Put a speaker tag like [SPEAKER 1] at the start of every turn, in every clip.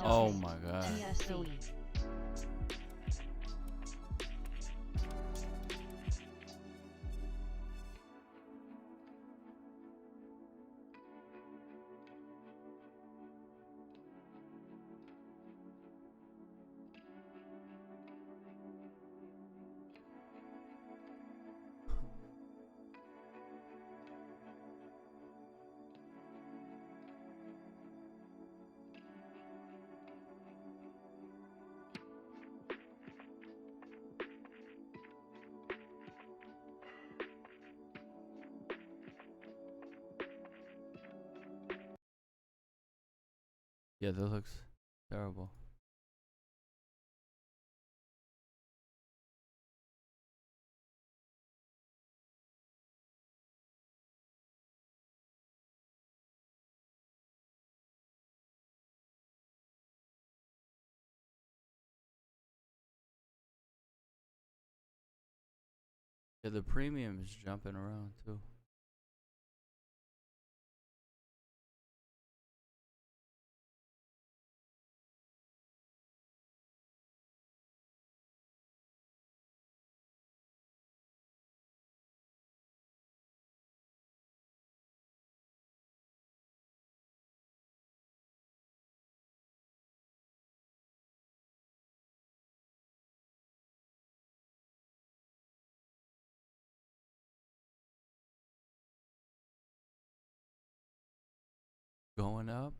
[SPEAKER 1] Oh my god. Yeah, that looks terrible. Yeah, the premium is jumping around too. Going up.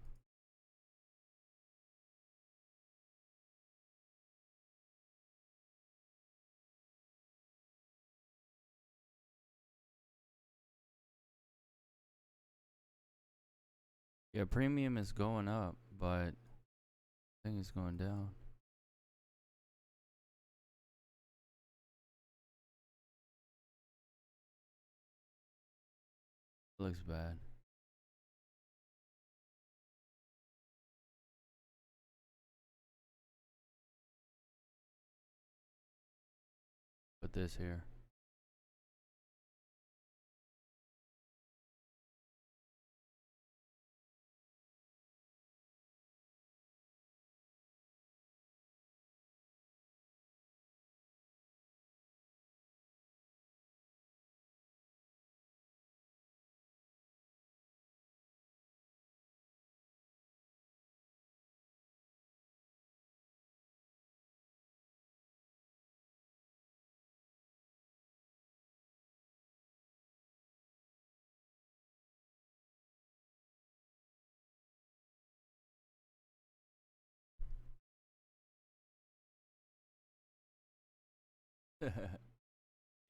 [SPEAKER 1] Yeah, premium is going up, but I think it's going down. Looks bad. Put this here.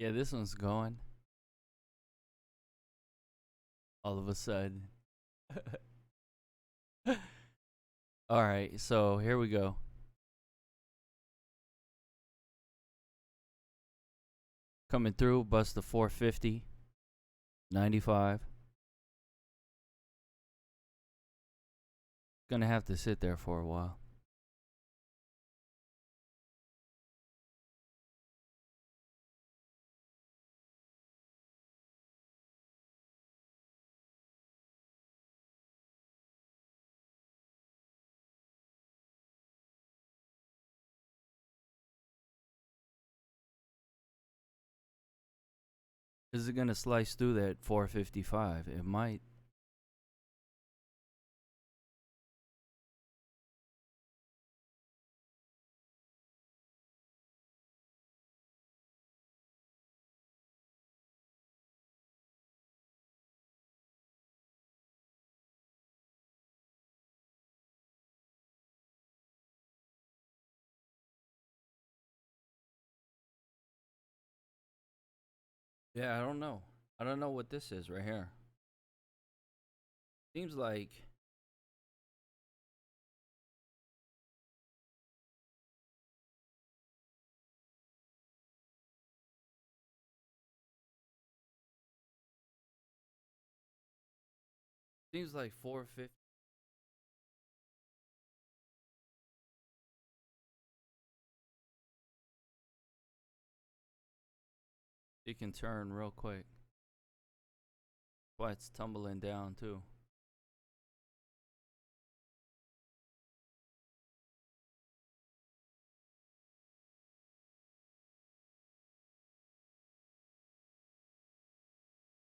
[SPEAKER 1] Yeah, this one's going. All of a sudden. All right, so here we go. Coming through, bust the 450, 95. Gonna have to sit there for a while. Is it gonna slice through that 455? It might. Yeah, I don't know. I don't know what this is right here. Seems like 450. It can turn real quick. That's why it's tumbling down too.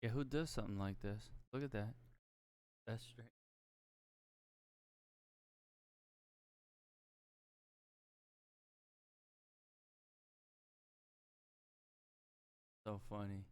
[SPEAKER 1] Yeah, who does something like this? Look at that. That's straight. So funny.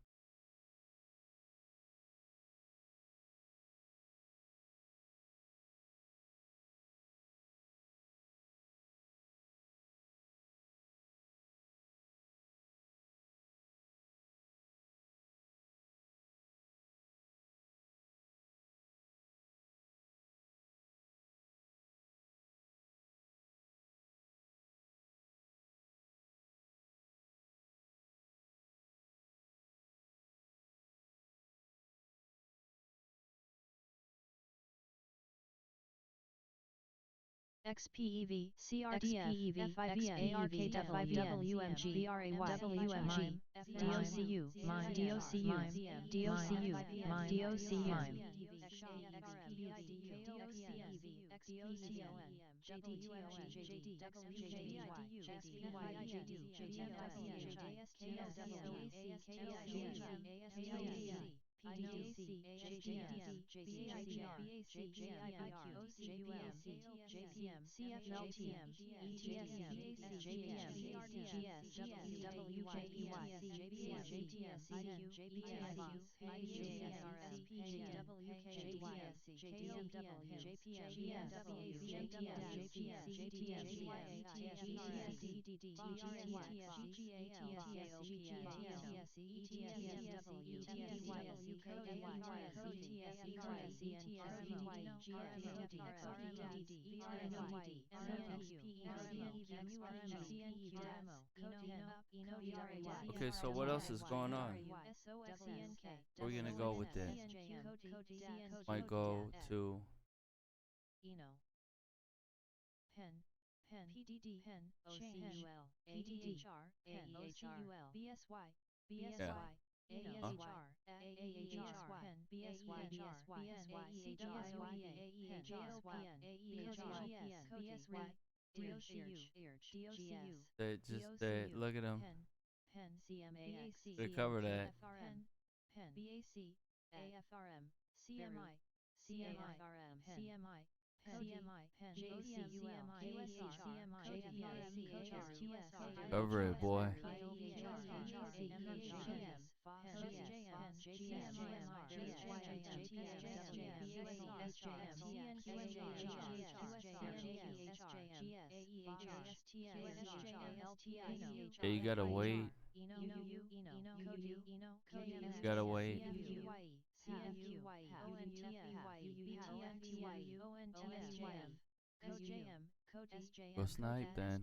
[SPEAKER 2] XPEV, CRDF, FIVM, ARKWMG, BRAY, DOCU,
[SPEAKER 1] Okay, so what else is going on? Where are we gonna go with this? Might go to yeah. Huh? Look at them. They cover that. Cover it, boy. Yeah, you gotta wait. You gotta wait. Go snipe then.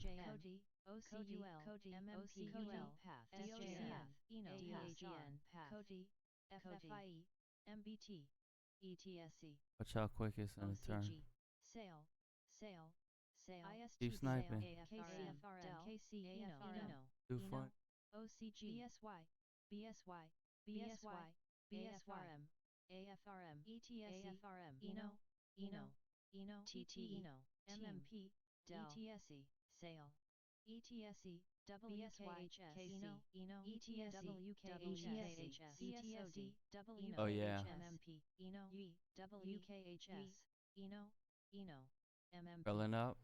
[SPEAKER 1] Watch how quick it's gonna turn. Keep sniping. Too fun. Oh yeah. Curling up.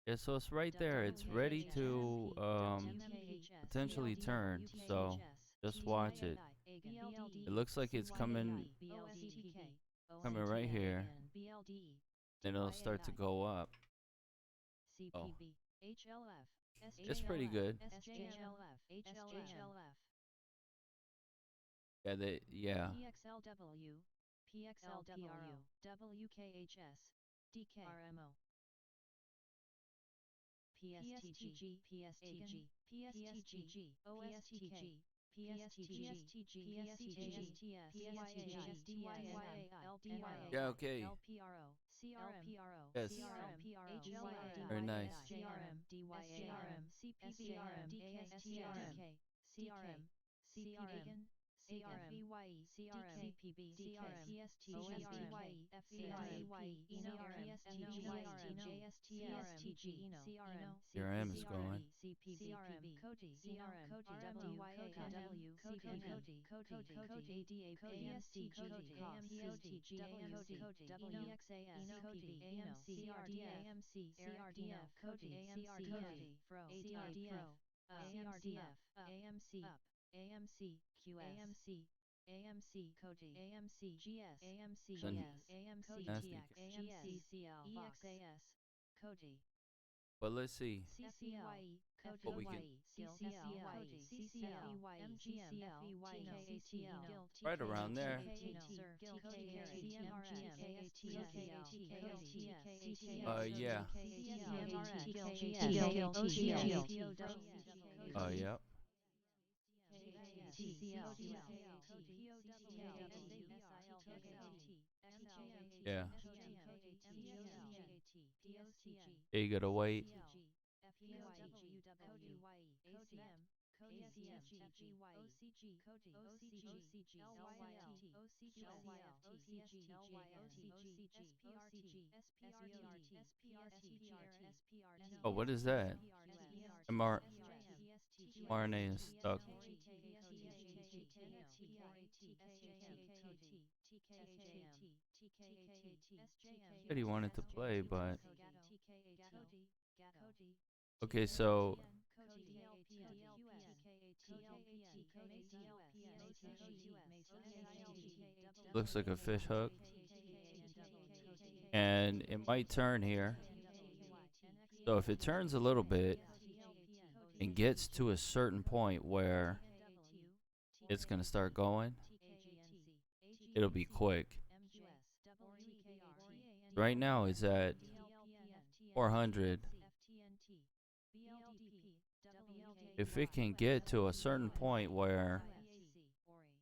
[SPEAKER 1] Yeah, so it's right there. It's ready to potentially turn. So just watch it. It looks like it's coming. coming right here,
[SPEAKER 2] BLDE,
[SPEAKER 1] and it'll start to go up. Oh,
[SPEAKER 2] CPB, HLF,
[SPEAKER 1] it's pretty good.
[SPEAKER 2] SJLF, HLF,
[SPEAKER 1] Yeah, yeah.
[SPEAKER 2] PXLW, PXLPRO, WKHS, DKRMO, PSTG, PSTG, PSTG, OSTG, PSTG, PSTG,
[SPEAKER 1] Yeah, okay.
[SPEAKER 2] LPRO, CRPRO,
[SPEAKER 1] Yes.
[SPEAKER 2] CRM,
[SPEAKER 1] Very nice.
[SPEAKER 2] SJRM, DYARM, CPBRM, DKSTRM, CRM, CRM, CRM, CRM, CPB, CRM, PSTG, FCRM, JSTG, CRM,
[SPEAKER 1] CRM is going.
[SPEAKER 2] CPB, Cody, CRM, WYAW, CPB, Cody, ADA, PSTG, PSTG, WXAS, CPB, AMC, CRDF, CRDF, Cody, CRDF, Fro, CRDF, CRDF, AMC, up, AMC, QS, AMC, AMC, Cody, AMC, GS, AMC,
[SPEAKER 1] Then
[SPEAKER 2] GS, AMC,
[SPEAKER 1] nasty.
[SPEAKER 2] TX, AMC, CL, EXAS, Cody,
[SPEAKER 1] But let's see
[SPEAKER 2] CCYE,
[SPEAKER 1] what we can.
[SPEAKER 2] CCL, CCL, MGM, TKATL,
[SPEAKER 1] Right around there. Yeah. Yep. Yeah. Yeah, you gotta wait. Oh, what is that? mRNA is stuck. Said he wanted to play, but okay. So looks like a fish hook, and it might turn here. So if it turns a little bit and gets to a certain point where it's gonna start going, it'll be quick. Right now it's at 400. If it can get to a certain point where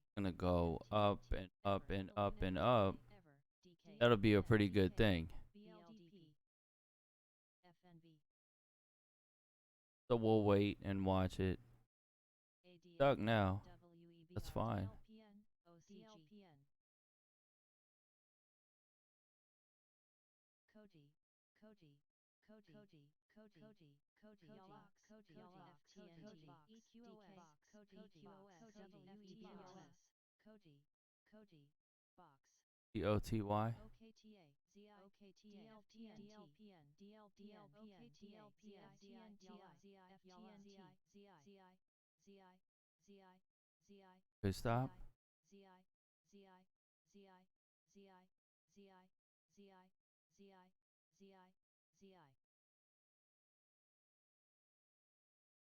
[SPEAKER 1] it's gonna go up and up and up and up, that'll be a pretty good thing. So we'll wait and watch it. Stuck now. That's fine. DOTY. Okay, stop.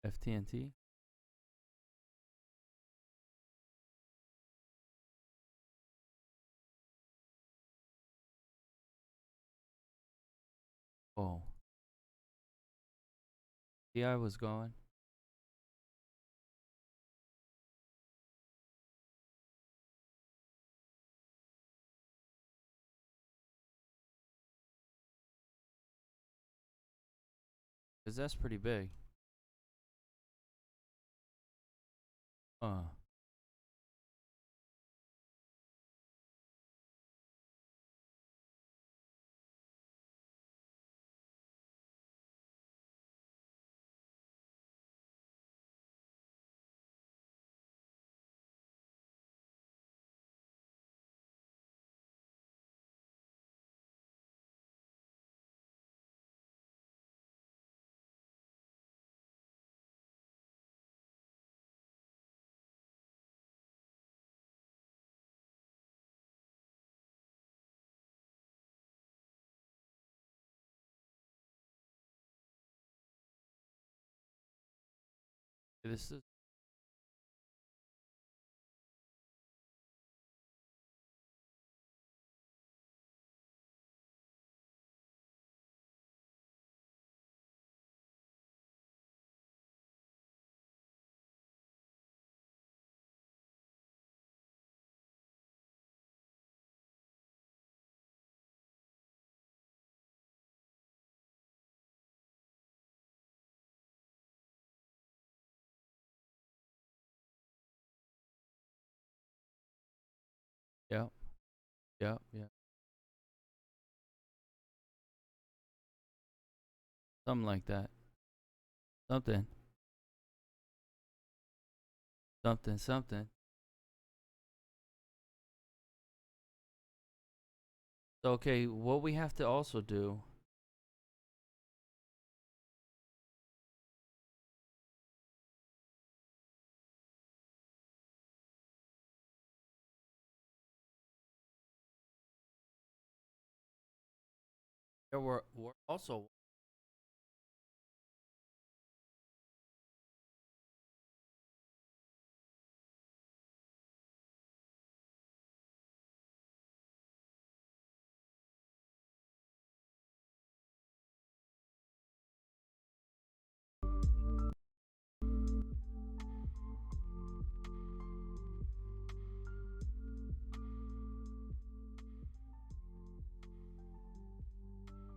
[SPEAKER 1] FTNT. Oh, TI was going. Cause that's pretty big. This is yeah, yeah, yeah. Something like that. Something, something, something. So, okay, what we have to also do. There we're also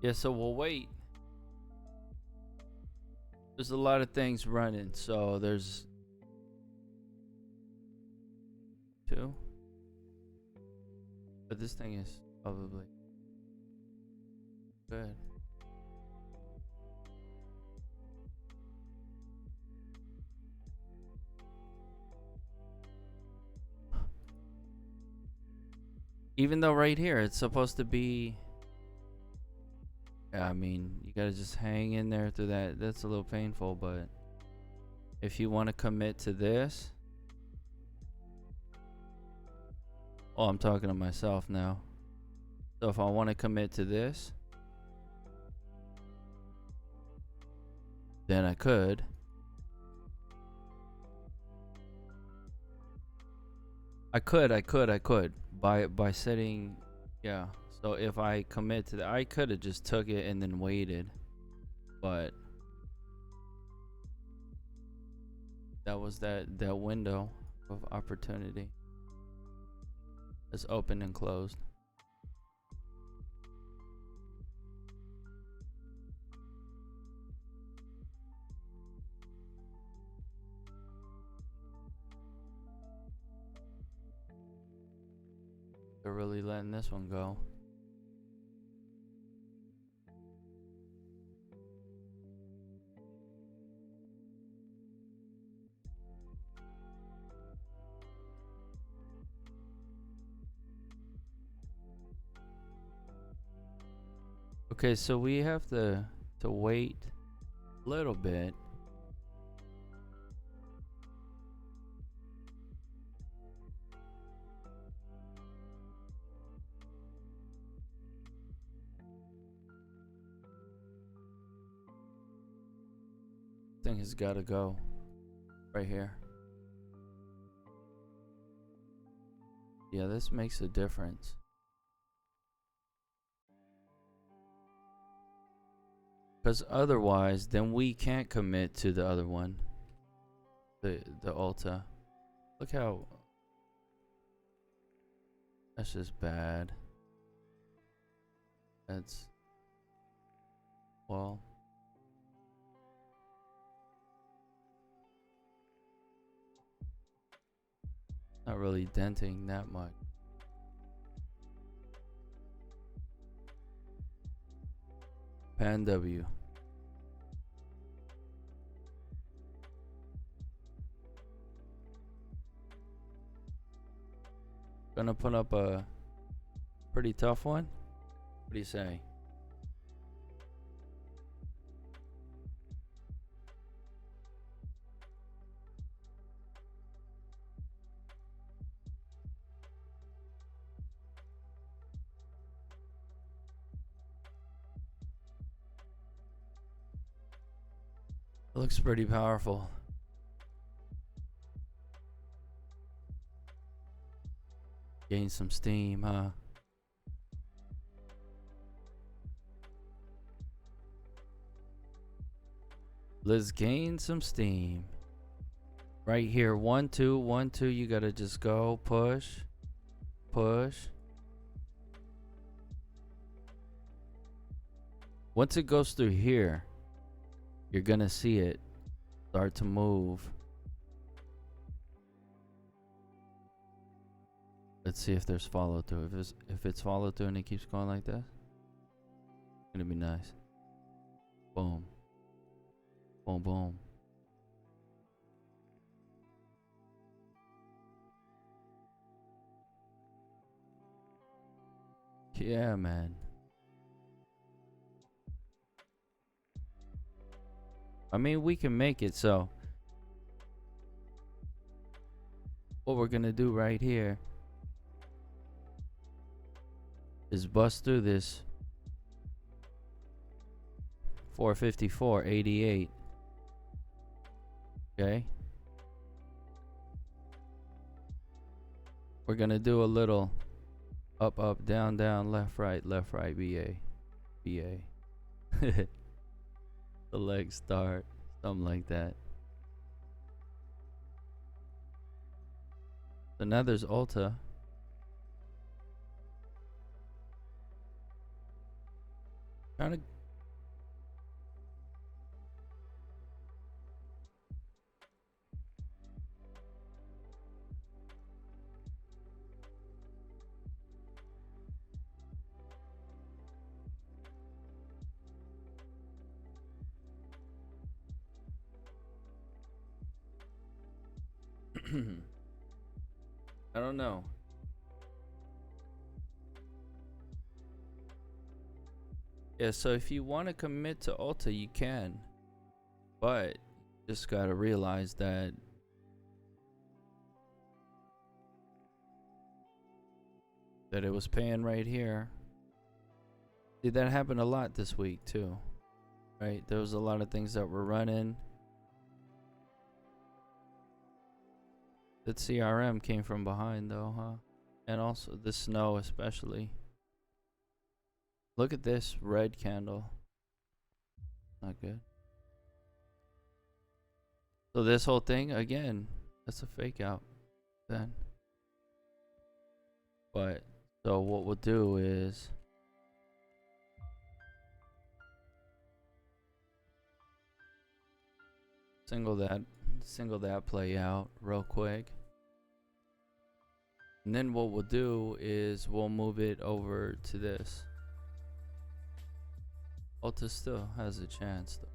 [SPEAKER 1] yeah. So we'll wait. There's a lot of things running. So there's two, but this thing is probably good. Even though right here it's supposed to be. I mean, you gotta just hang in there through that. That's a little painful, but if you want to commit to this, oh, I'm talking to myself now. So if I want to commit to this, then I could. I could by setting, yeah. So if I commit to that, I could have just took it and then waited, but that was that window of opportunity. It's open and closed. They're really letting this one go. Okay, so we have to wait a little bit. Thing has got to go right here. Yeah, this makes a difference. Because otherwise, then we can't commit to the other one, the Ulta. Look how that's just bad. That's, well, not really denting that much. Pan W. Gonna put up a pretty tough one. What do you say? It looks pretty powerful. Gain some steam, huh? Let's gain some steam. Right here, 1, 2, 1, 2. You gotta just go push, push. Once it goes through here, you're gonna see it start to move. Let's see if there's follow through. If it's follow through and it keeps going like that, it's gonna be nice. Boom. Boom, boom. Yeah, man. I mean, we can make it. So what we're gonna do right here is bust through this 454.88. Okay. We're gonna do a little up, up, down, down, left, right, BA, BA. The leg start, something like that. So now there's Ulta. Trying to I don't know. Yeah, so if you want to commit to Ulta, you can. But just got to realize that it was paying right here. See, that happened a lot this week too. Right? There was a lot of things that were running. That CRM came from behind though, huh? And also the snow especially. Look at this red candle. Not good. So this whole thing, again, that's a fake out then. But, so what we'll do is single that play out real quick. And then what we'll do is we'll move it over to this. Ulta still has a chance though.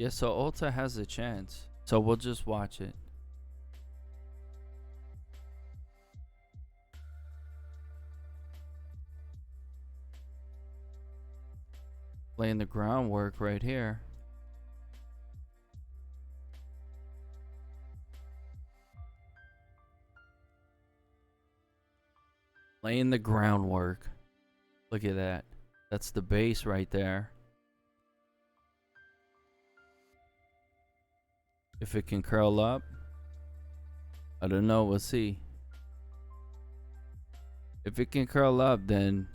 [SPEAKER 1] Yeah, so Ulta has a chance. So we'll just watch it. Laying the groundwork right here. Laying the groundwork. Look at that. That's the base right there. If it can curl up, I don't know, we'll see. If it can curl up, then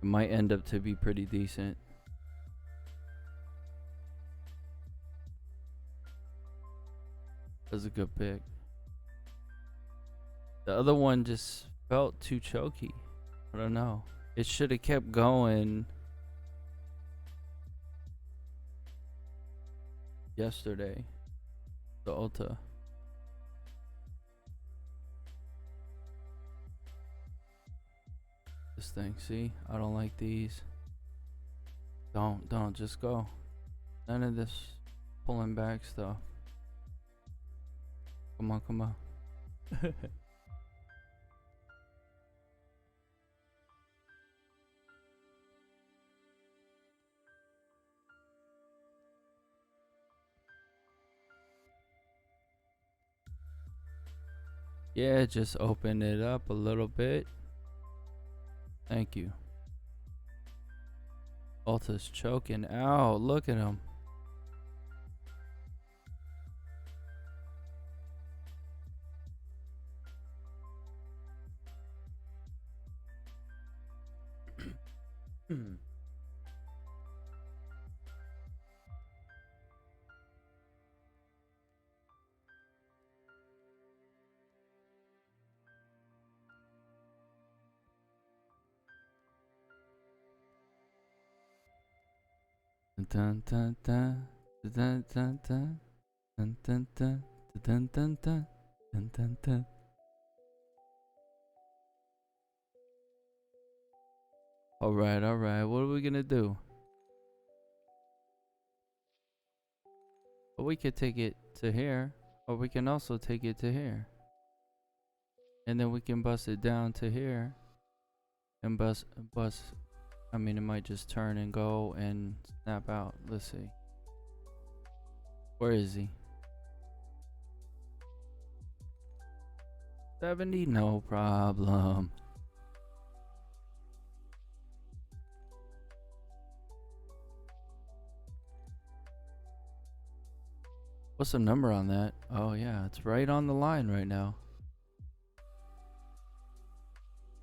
[SPEAKER 1] it might end up to be pretty decent. That's a good pick. The other one just felt too choky. I don't know. It should have kept going yesterday. The Ulta. This thing, see? I don't like these. Don't, just go. None of this pulling back stuff. Come on. Yeah, just open it up a little bit. Thank you. Alta's choking out. Look at him. Dun dun dun dun dun dun dun dun dun dun dun dun dun dun dun. All right, all right. What are we gonna do? Well, we could take it to here, or we can also take it to here, and then we can bust it down to here, and bust. I mean, it might just turn and go and snap out. Let's see. Where is he? 70, no problem. What's the number on that? Oh yeah, it's right on the line right now.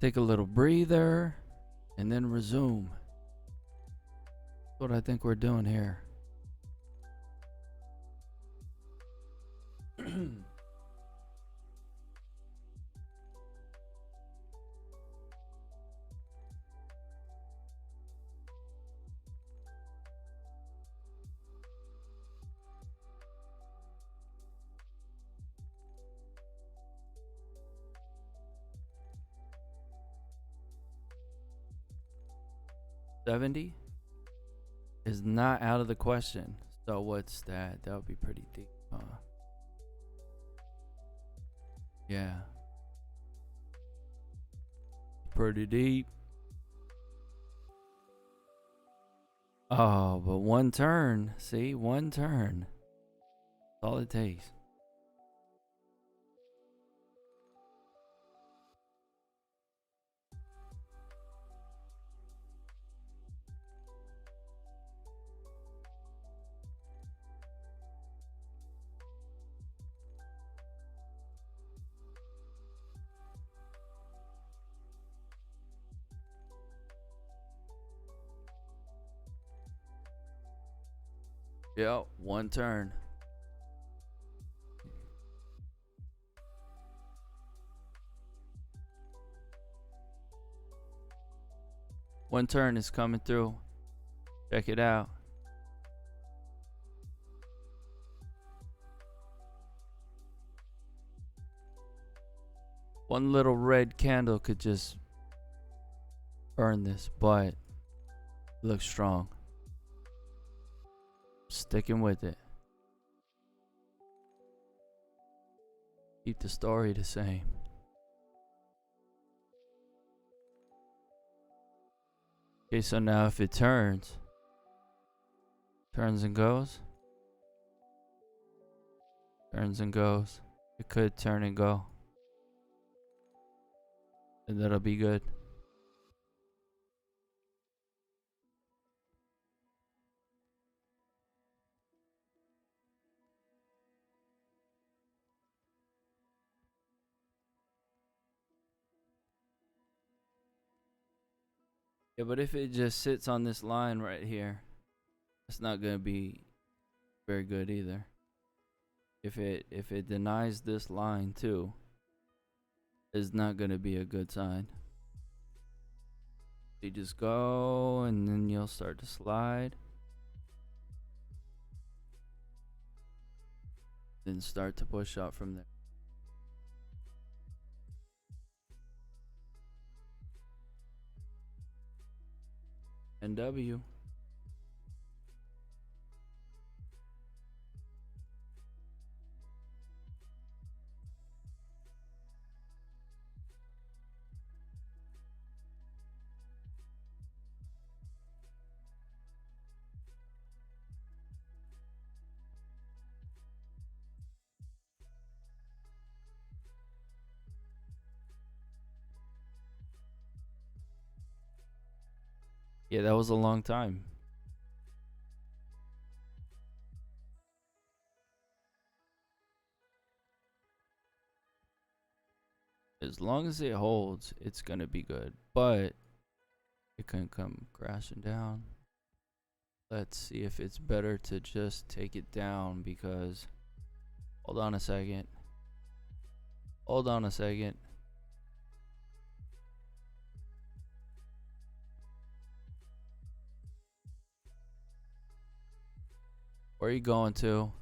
[SPEAKER 1] Take a little breather and then resume. That's what I think we're doing here. 70 is not out of the question. So what's that? That would be pretty deep, huh? Yeah. Pretty deep. Oh, but one turn. See? One turn. That's all it takes. Yep, one turn. One turn is coming through. Check it out. One little red candle could just burn this, but it looks strong. Sticking with it. Keep the story the same. Okay, so now if it turns and goes, turns and goes, it could turn and go, and that'll be good. Yeah, but if it just sits on this line right here, it's not gonna be very good either. If it denies this line too, it's not gonna be a good sign. You just go and then you'll start to slide. Then start to push up from there. NW. Yeah, that was a long time. As long as it holds, it's gonna be good. But it can come crashing down. Let's see if it's better to just take it down because... Hold on a second. Hold on a second. Where are you going to?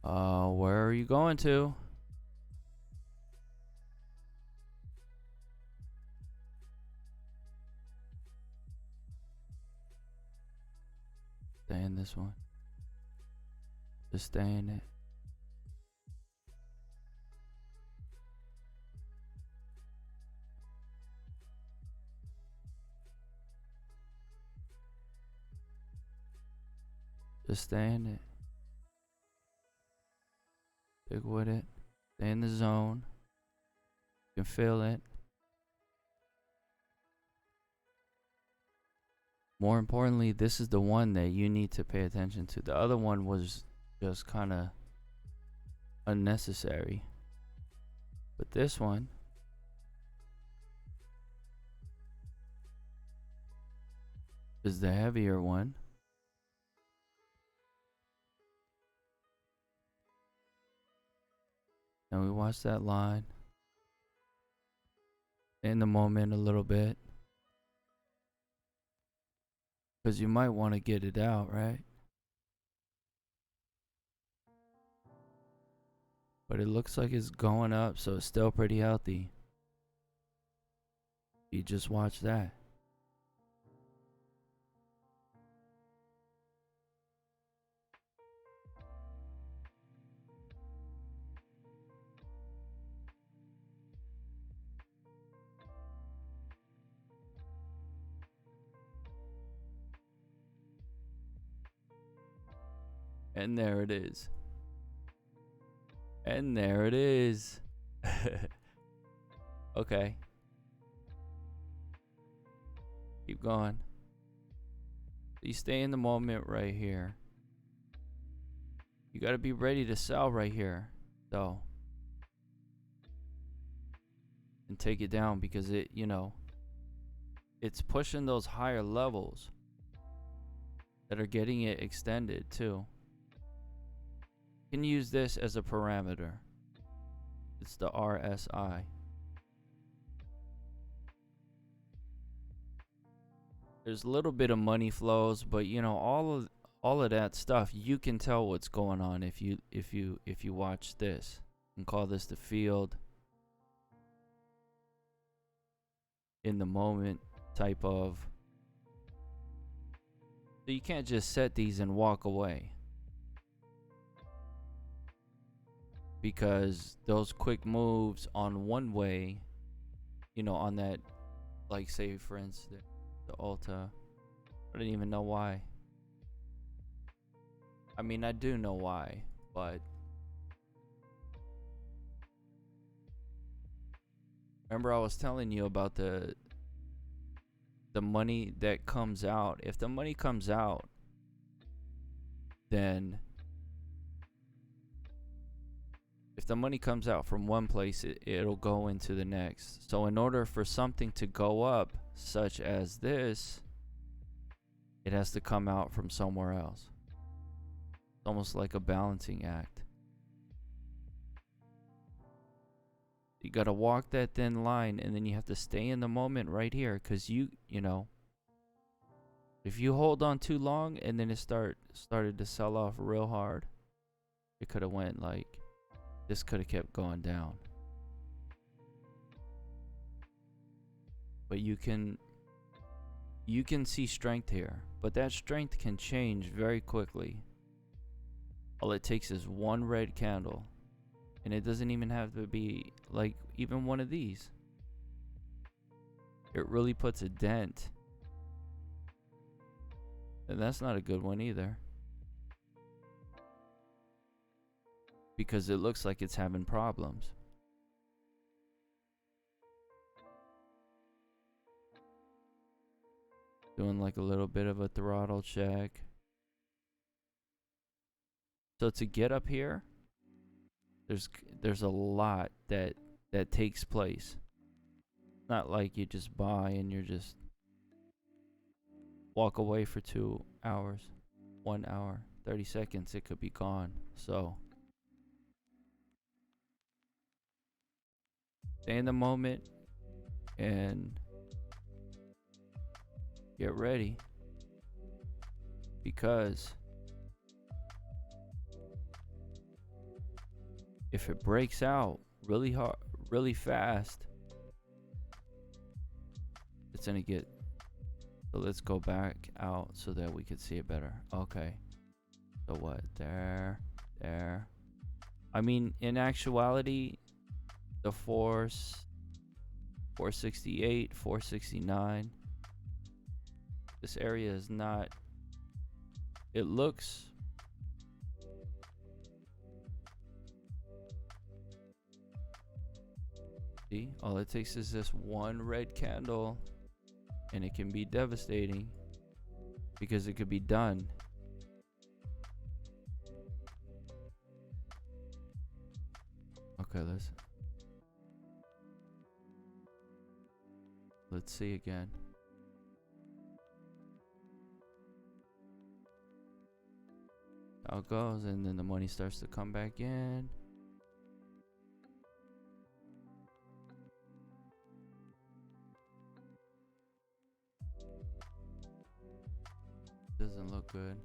[SPEAKER 1] Where are you going to? Stay in this one. Just stay in it. Just stay in it. Stick with it. Stay in the zone. You can feel it. More importantly, this is the one that you need to pay attention to. The other one was just kind of unnecessary. But this one is the heavier one. And we watch that line. In the moment a little bit. Because you might want to get it out, right? But it looks like it's going up, so it's still pretty healthy. You just watch that. And there it is. And there it is. Okay. Keep going. You stay in the moment right here. You gotta be ready to sell right here, though. And take it down because it, you know, it's pushing those higher levels that are getting it extended too. You can use this as a parameter. It's the RSI. There's a little bit of money flows, but you know, all of that stuff, you can tell what's going on if you watch this. And call this the field in the moment type of. So you can't just set these and walk away. Because those quick moves on one way, you know, on that, like say for instance, the Ulta, I don't even know why. I mean, I do know why, but remember I was telling you about the money that comes out. If the money comes out, then if the money comes out from one place, it'll go into the next. So in order for something to go up, such as this, it has to come out from somewhere else. It's almost like a balancing act. You gotta walk that thin line, and then you have to stay in the moment right here, because you know, if you hold on too long and then it started to sell off real hard, it could have went like, this could have kept going down. But you can see strength here, but that strength can change very quickly. All it takes is one red candle, and it doesn't even have to be like even one of these. It really puts a dent, and that's not a good one either, because it looks like it's having problems. Doing like a little bit of a throttle check. So to get up here, there's a lot that takes place. Not like you just buy and you're just walk away for 2 hours, 1 hour, 30 seconds, it could be gone. So stay in the moment and get ready, because if it breaks out really hard, really fast, it's gonna get. So let's go back out so that we could see it better. Okay. So what? There. I mean, in actuality, the 468, 469. This area is not. It looks. See, all it takes is this one red candle, and it can be devastating because it could be done. Okay, let's see again. How it goes, and then the money starts to come back in. Doesn't look good.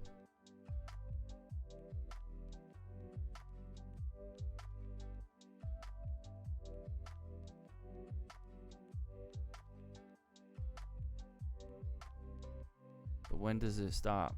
[SPEAKER 1] But when does it stop?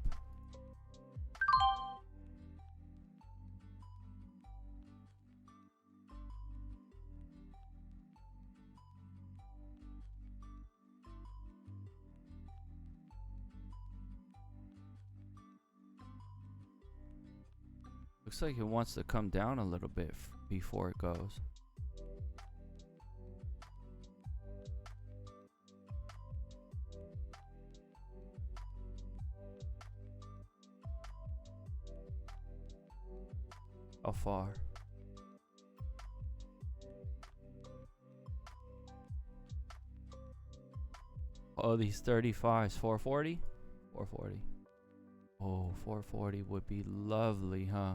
[SPEAKER 1] Looks like it wants to come down a little bit before it goes. How far? Oh, these 35s. 440? 440. Oh, 440 would be lovely, huh?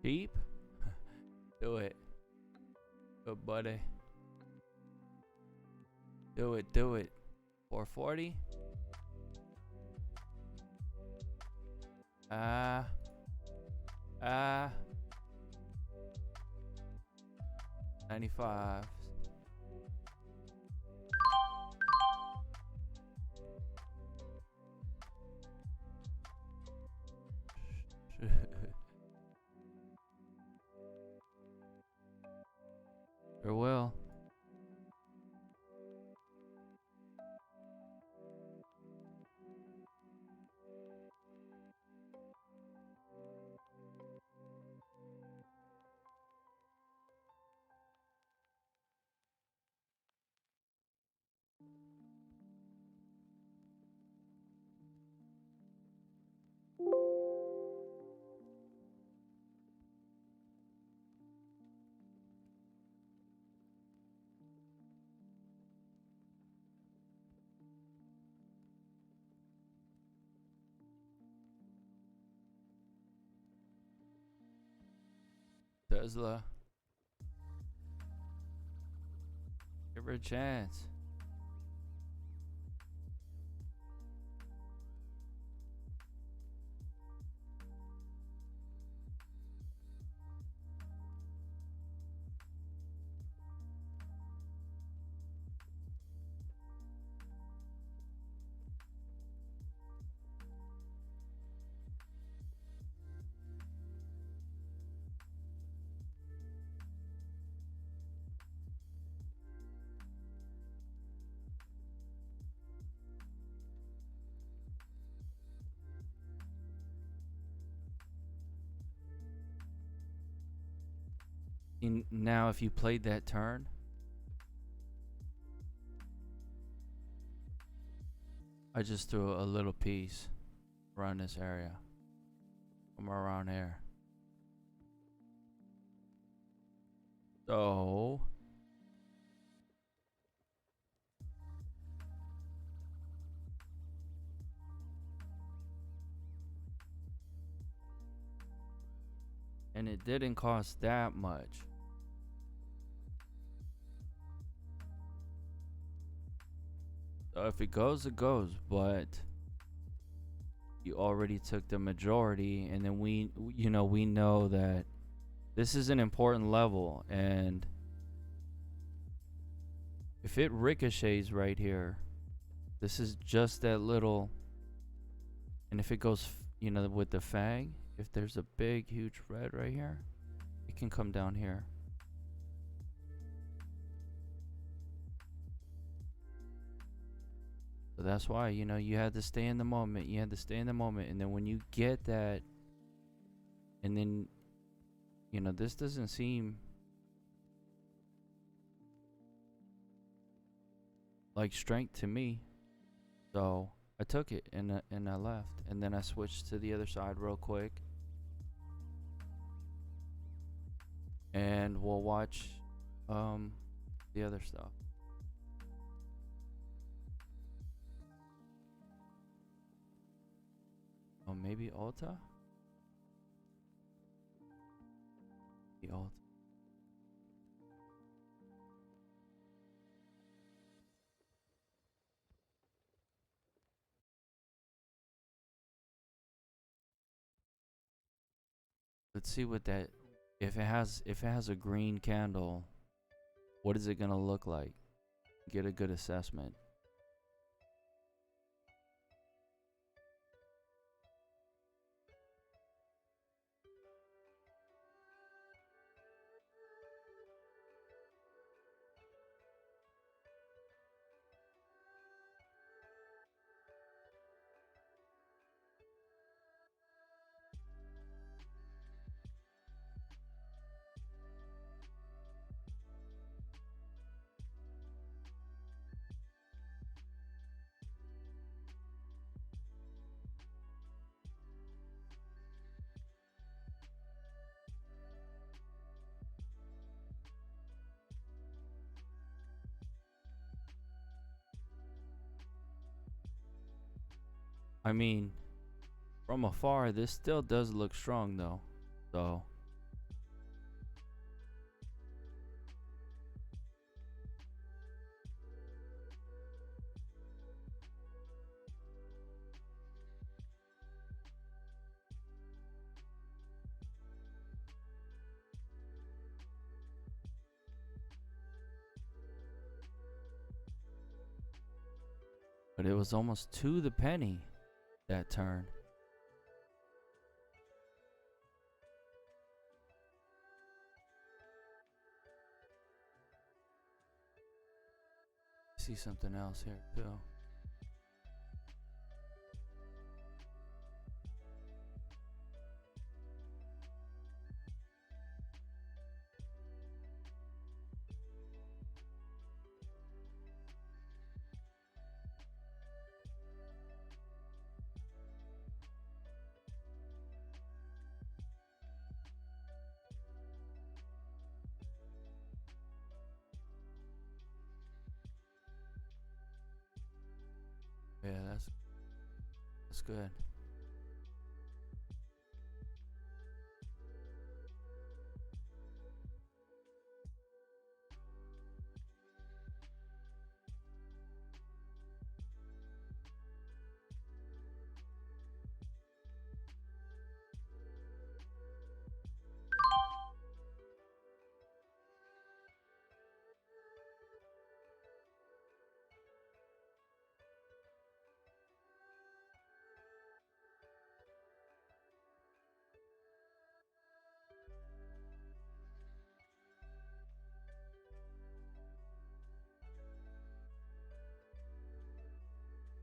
[SPEAKER 1] Cheap? Do it. Good buddy. Do it. 440? Ah. 95. Sure will. Tesla. Give her a chance. Now, if you played that turn, I just threw a little piece around this area. From around here. So and it didn't cost that much. So if it goes, it goes, but you already took the majority, and then we know that this is an important level, and if it ricochets right here, this is just that little, and if it goes, with the fang, if there's a big, huge red right here, it can come down here. So that's why, you had to stay in the moment. You had to stay in the moment. And then when you get that, and then, this doesn't seem like strength to me. So I took it and I left. And then I switched to the other side real quick. And we'll watch the other stuff. Oh, maybe Alta? The Alta. Let's see what that, if it has a green candle, what is it gonna look like? Get a good assessment. I mean, from afar, this still does look strong though. So but it was almost to the penny, that turn. See something else here too. Yeah, that's good.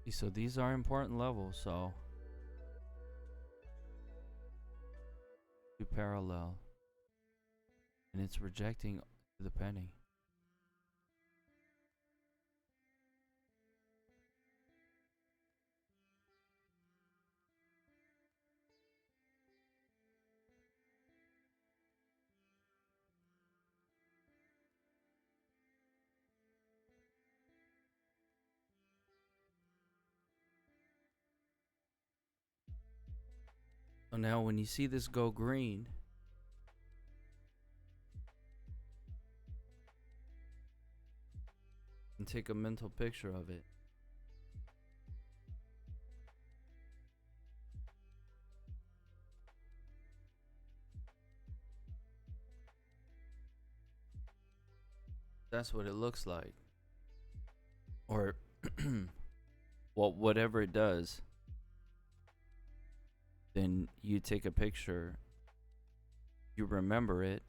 [SPEAKER 1] So these are important levels, so two parallel, and it's rejecting the penny. So now when you see this go green, and take a mental picture of it. That's what it looks like. Or well, whatever it does, then you take a picture, you remember it.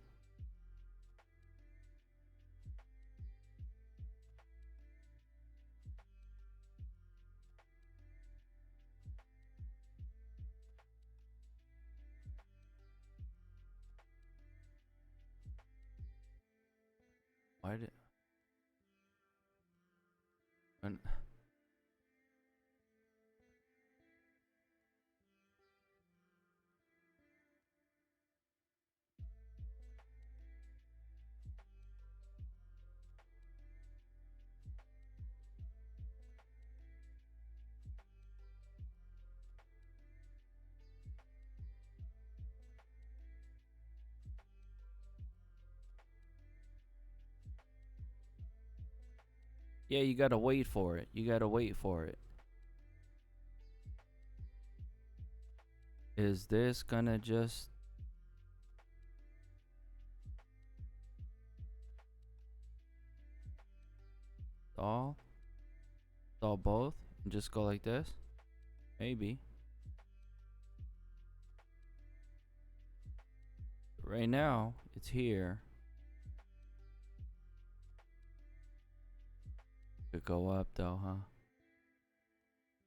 [SPEAKER 1] Why did and yeah, you gotta wait for it. You gotta wait for it. Is this gonna just stall? Stall both? And just go like this? Maybe. Right now, it's here. Could go up though, huh?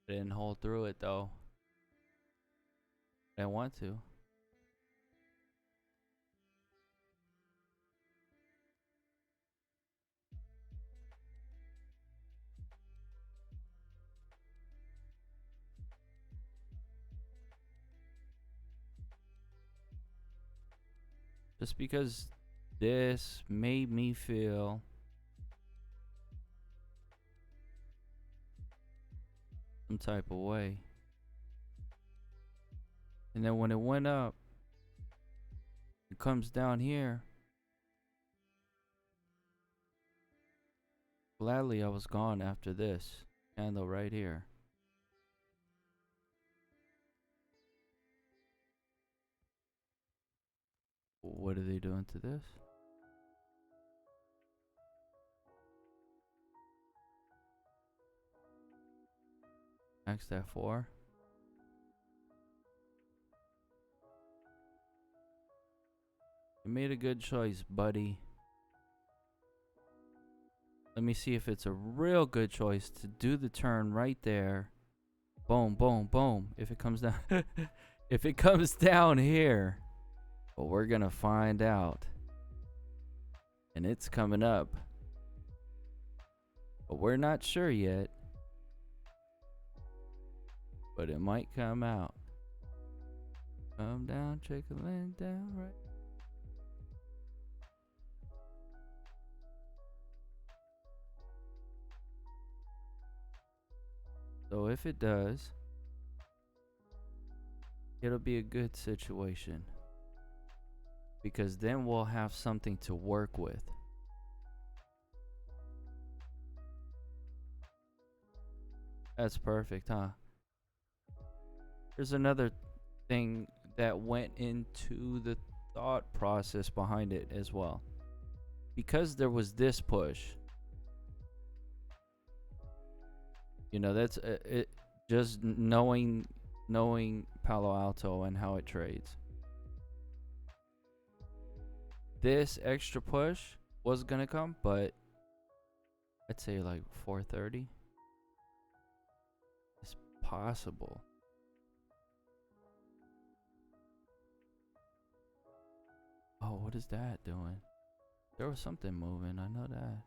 [SPEAKER 1] Didn't hold through it though. I want to. Just because this made me feel some type of way. And then when it went up, it comes down here. Gladly I was gone after this candle right here. What are they doing to this? Next at 4. You made a good choice, buddy. Let me see if it's a real good choice to do the turn right there. Boom, boom, boom. If it comes down, if it comes down here, well, we're gonna find out. And it's coming up, but we're not sure yet. But it might come out. Come down, trickling down, right? So if it does, it'll be a good situation. Because then we'll have something to work with. That's perfect, huh? There's another thing that went into the thought process behind it as well. Because there was this push, you know, that's it. Just knowing Palo Alto and how it trades. This extra push was gonna come, but I'd say like 4:30. It's possible. Oh, what is that doing? There was something moving, I know that.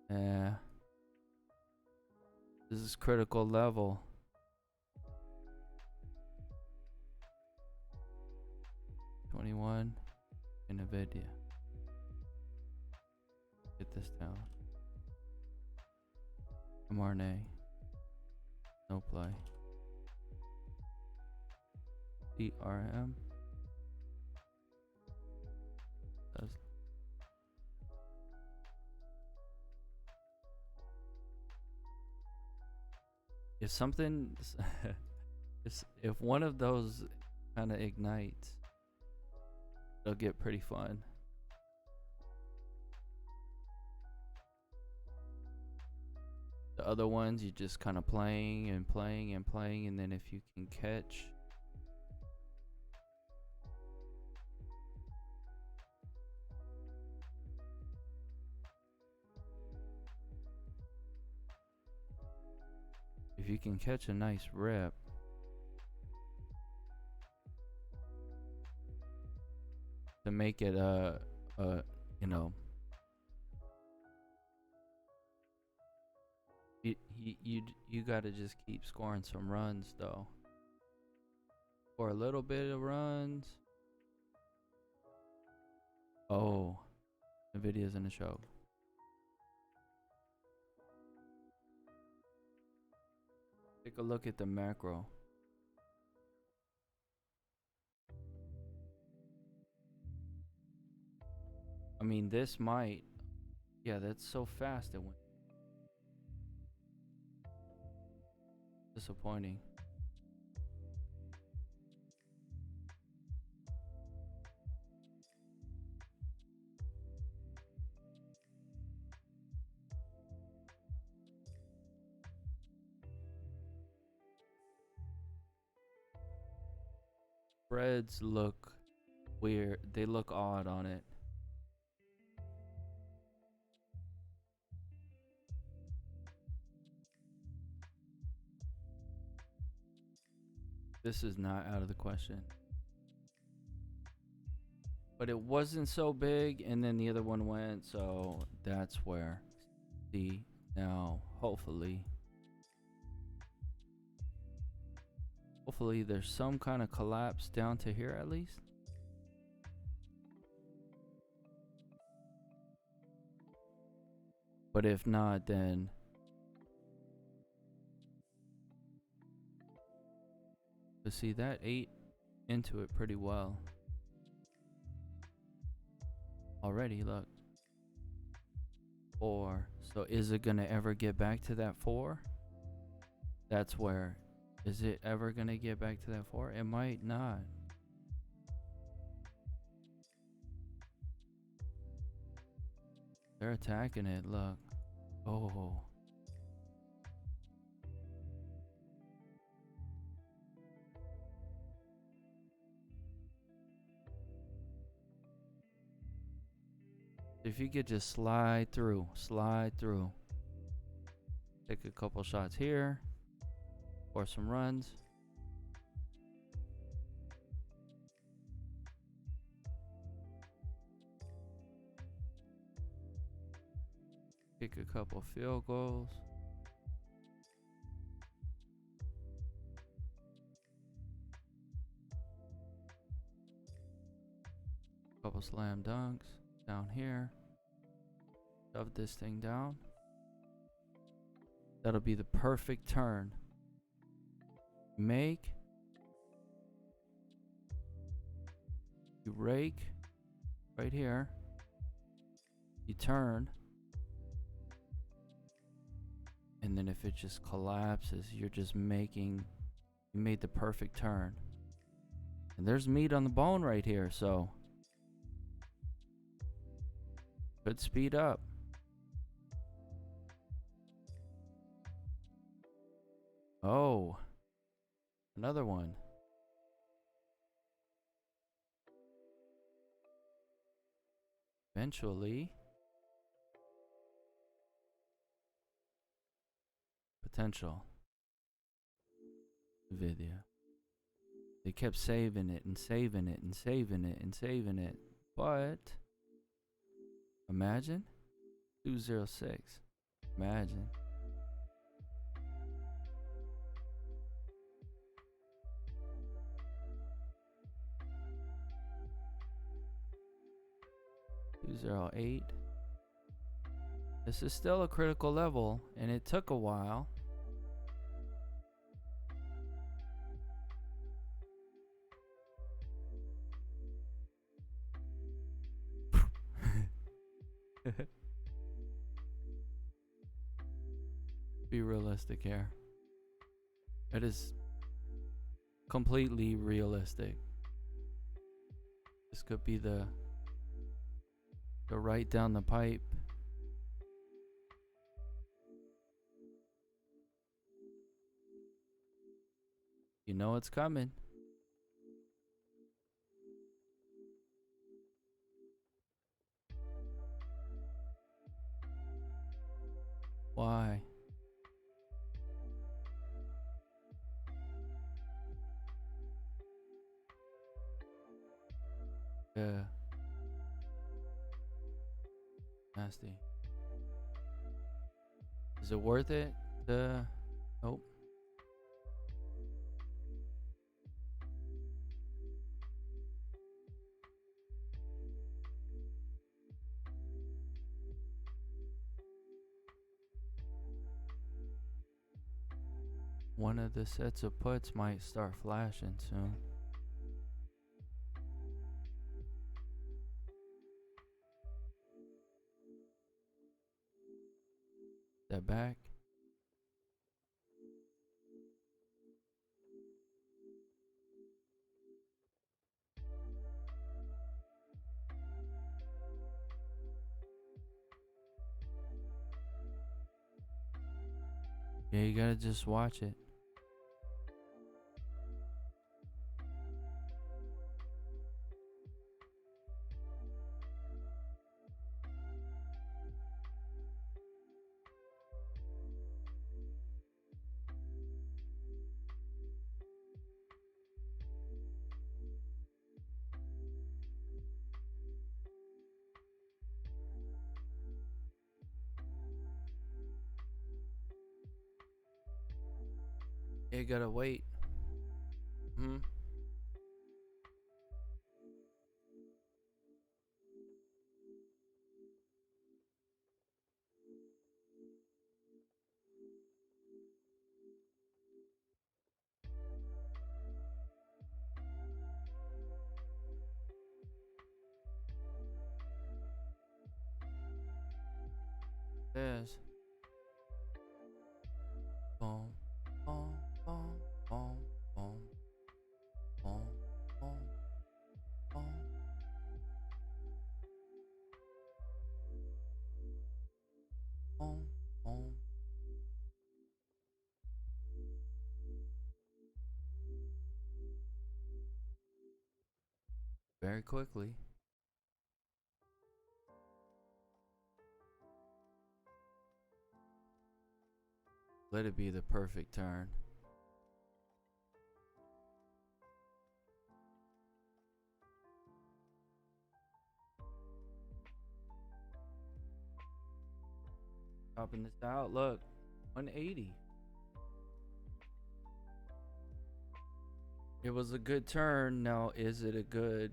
[SPEAKER 1] Yeah. This is critical level. $21 in NVIDIA. Get this down. mRNA. No play. DRM. If something, if one of those kind of ignites, it'll get pretty fun. The other ones, you just kind of playing and playing and playing, and then if you can catch a nice rip, to make it you know, you gotta just keep scoring some runs though, or a little bit of runs. Oh, the video's in the show. Take a look at the macro. I mean, this might, yeah, that's so fast it went. Disappointing. Spreads look weird. They look odd on it. This is not out of the question. But it wasn't so big, and then the other one went, so that's where. See, now, hopefully there's some kind of collapse down to here at least. But if not, then to see that ate into it pretty well already. Look, 4. So is it gonna ever get back to that 4? That's where. Is it ever gonna get back to that 4? It might not. They're attacking it. Look. Oh. If you could just slide through. Take a couple shots here. Or some runs. Kick a couple field goals. Couple slam dunks down here. Shove this thing down. That'll be the perfect turn. Make. You rake right here. You turn. And then if it just collapses, you're just making, you made the perfect turn. And there's meat on the bone right here, so could speed up. Oh, another one. Eventually. Potential. Video. They kept saving it and saving it and saving it and saving it. But imagine 206. Imagine. $208. This is still a critical level, and it took a while. Be realistic here. It is completely realistic. This could be the right down the pipe. You know it's coming. Why? Yeah. Nasty. Is it worth it? Nope. One of the sets of puts might start flashing soon. That back? Yeah, you gotta just watch it. You gotta wait. Hmm. There's. Boom, boom, boom, boom, boom, boom, boom, boom. Boom, boom. Very quickly. Let it be the perfect turn. Topping this out, look, 180. It was a good turn. Now, was it a good,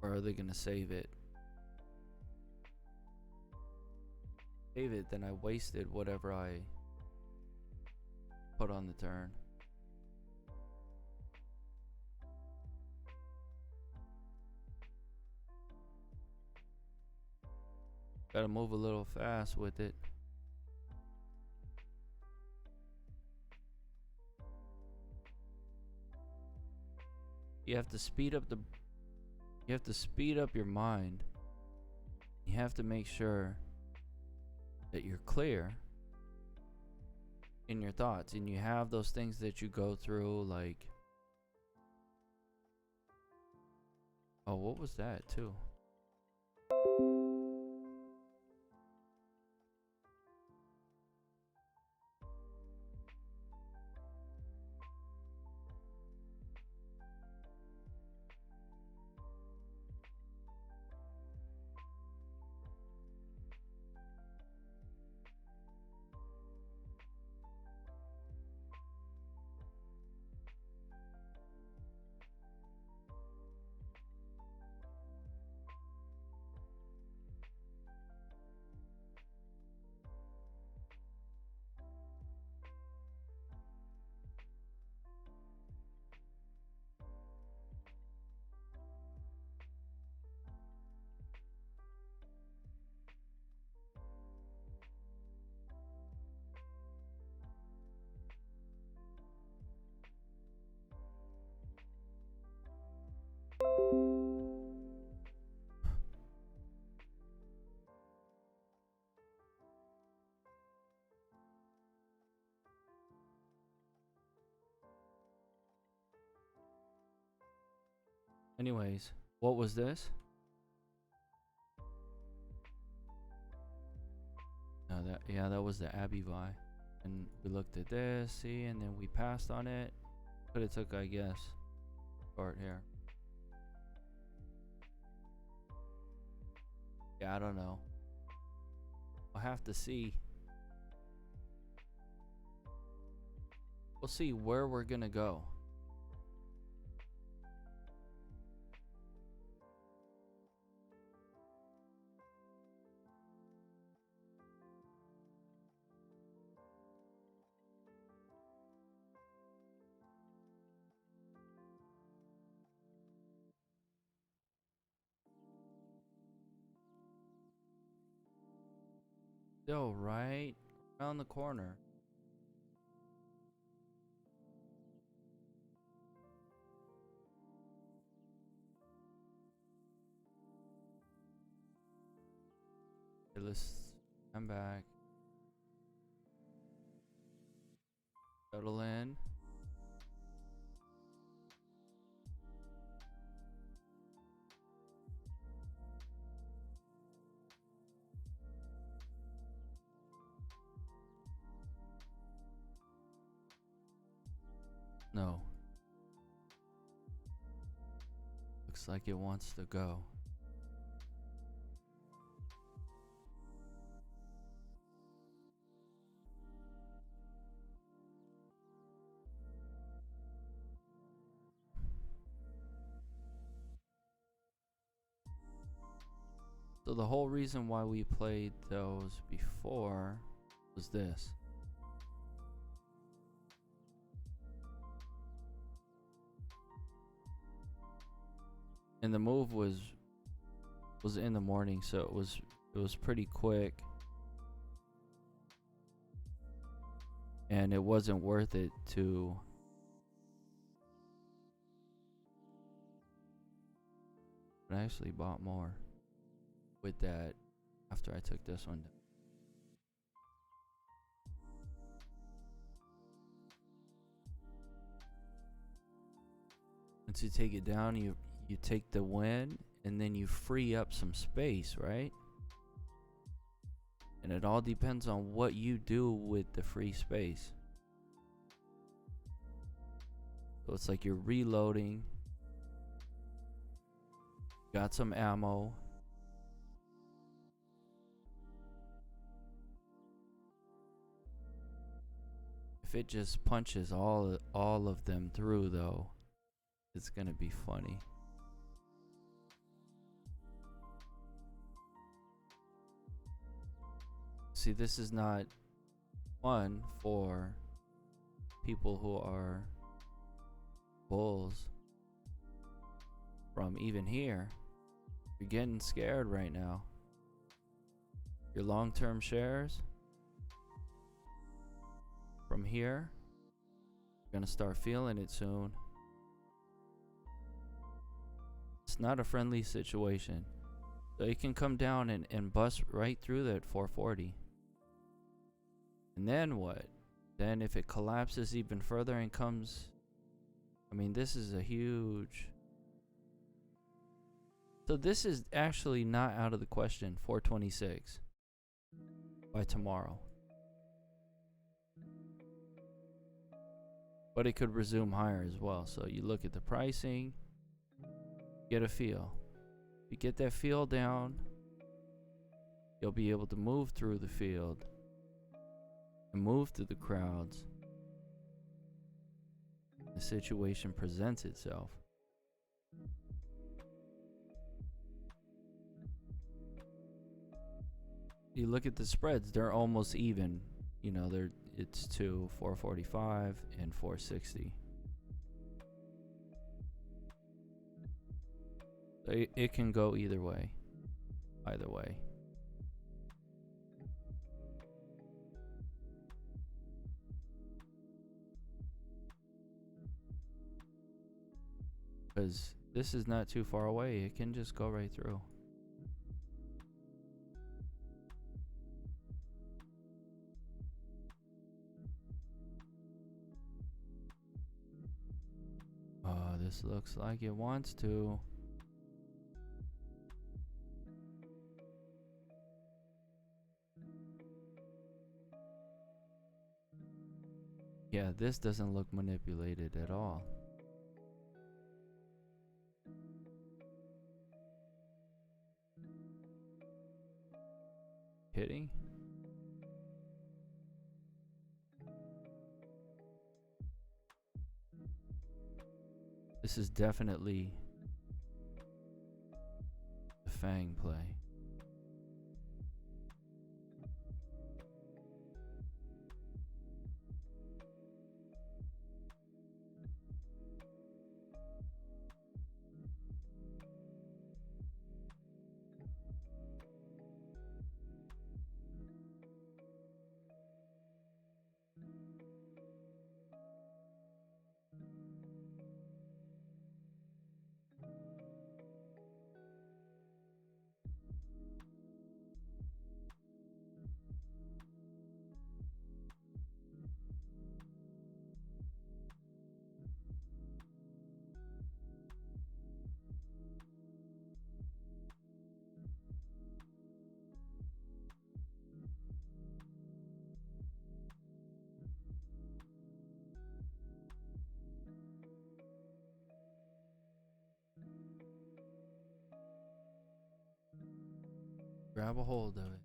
[SPEAKER 1] or are they gonna save it? Save it, then I wasted whatever I put on the turn. Gotta move a little fast with it. You have to speed up your mind. You have to make sure that you're clear in your thoughts, and you have those things that you go through, like, oh, what was that too? Anyways, what was this? No, that was the Abbey Vi. And we looked at this, see, and then we passed on it. Could have took, I guess, short here. Yeah, I don't know. I'll have to see. We'll see where we're gonna go. Still right around the corner. Okay, let's come back. Settle in. No. Looks like it wants to go. So the whole reason why we played those before was this. And the move was in the morning, so it was pretty quick. And it wasn't worth it to I actually bought more with that after I took this one down. Once you take it down, you take the win and then you free up some space, right? And it all depends on what you do with the free space. So it's like you're reloading, got some ammo. If it just punches all of them through though, it's gonna be funny. See, this is not fun for people who are bulls. From even here, you're getting scared right now. Your long-term shares from here, you're gonna start feeling it soon. It's not a friendly situation. So it can come down and bust right through that 440. And then what? Then if it collapses even further and comes, I mean, this is a huge. So this is actually not out of the question, 426 by tomorrow. But it could resume higher as well. So you look at the pricing, get a feel. If you get that feel down, you'll be able to move through the field and move through the crowds. The situation presents itself. You look at the spreads, they're almost even. You know, it's to 445 and 460. So it can go either way. Either way. Because this is not too far away. It can just go right through. This looks like it wants to. Yeah, this doesn't look manipulated at all. Kidding? This is definitely the Fang play. Grab a hold of it.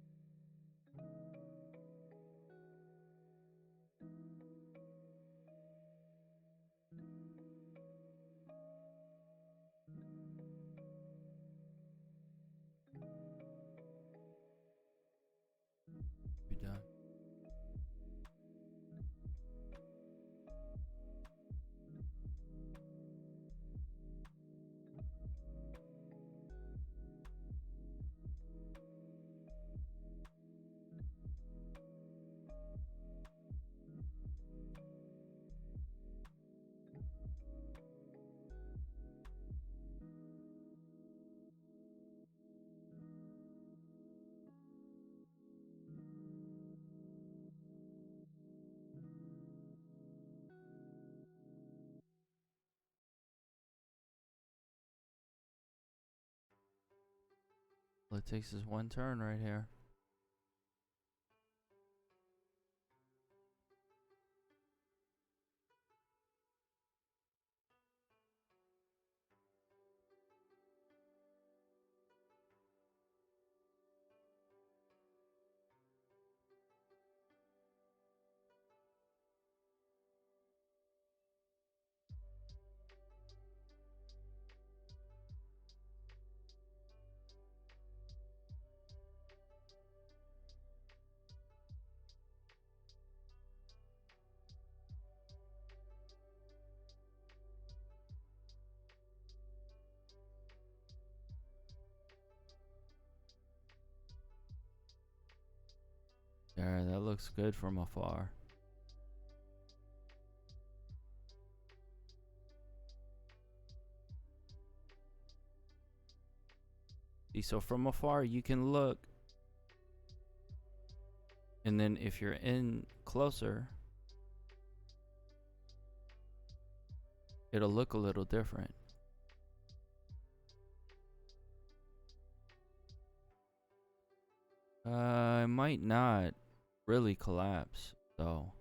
[SPEAKER 1] Be done. All it takes is one turn right here. There, that looks good from afar. See, so from afar you can look, and then if you're in closer, it'll look a little different. It might not really collapse, though.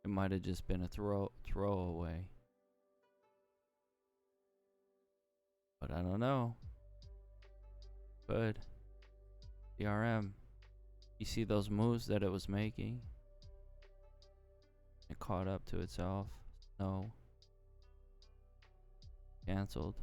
[SPEAKER 1] It might have just been a throwaway. But I don't know. Good. DRM. You see those moves that it was making? It caught up to itself. No. Cancelled.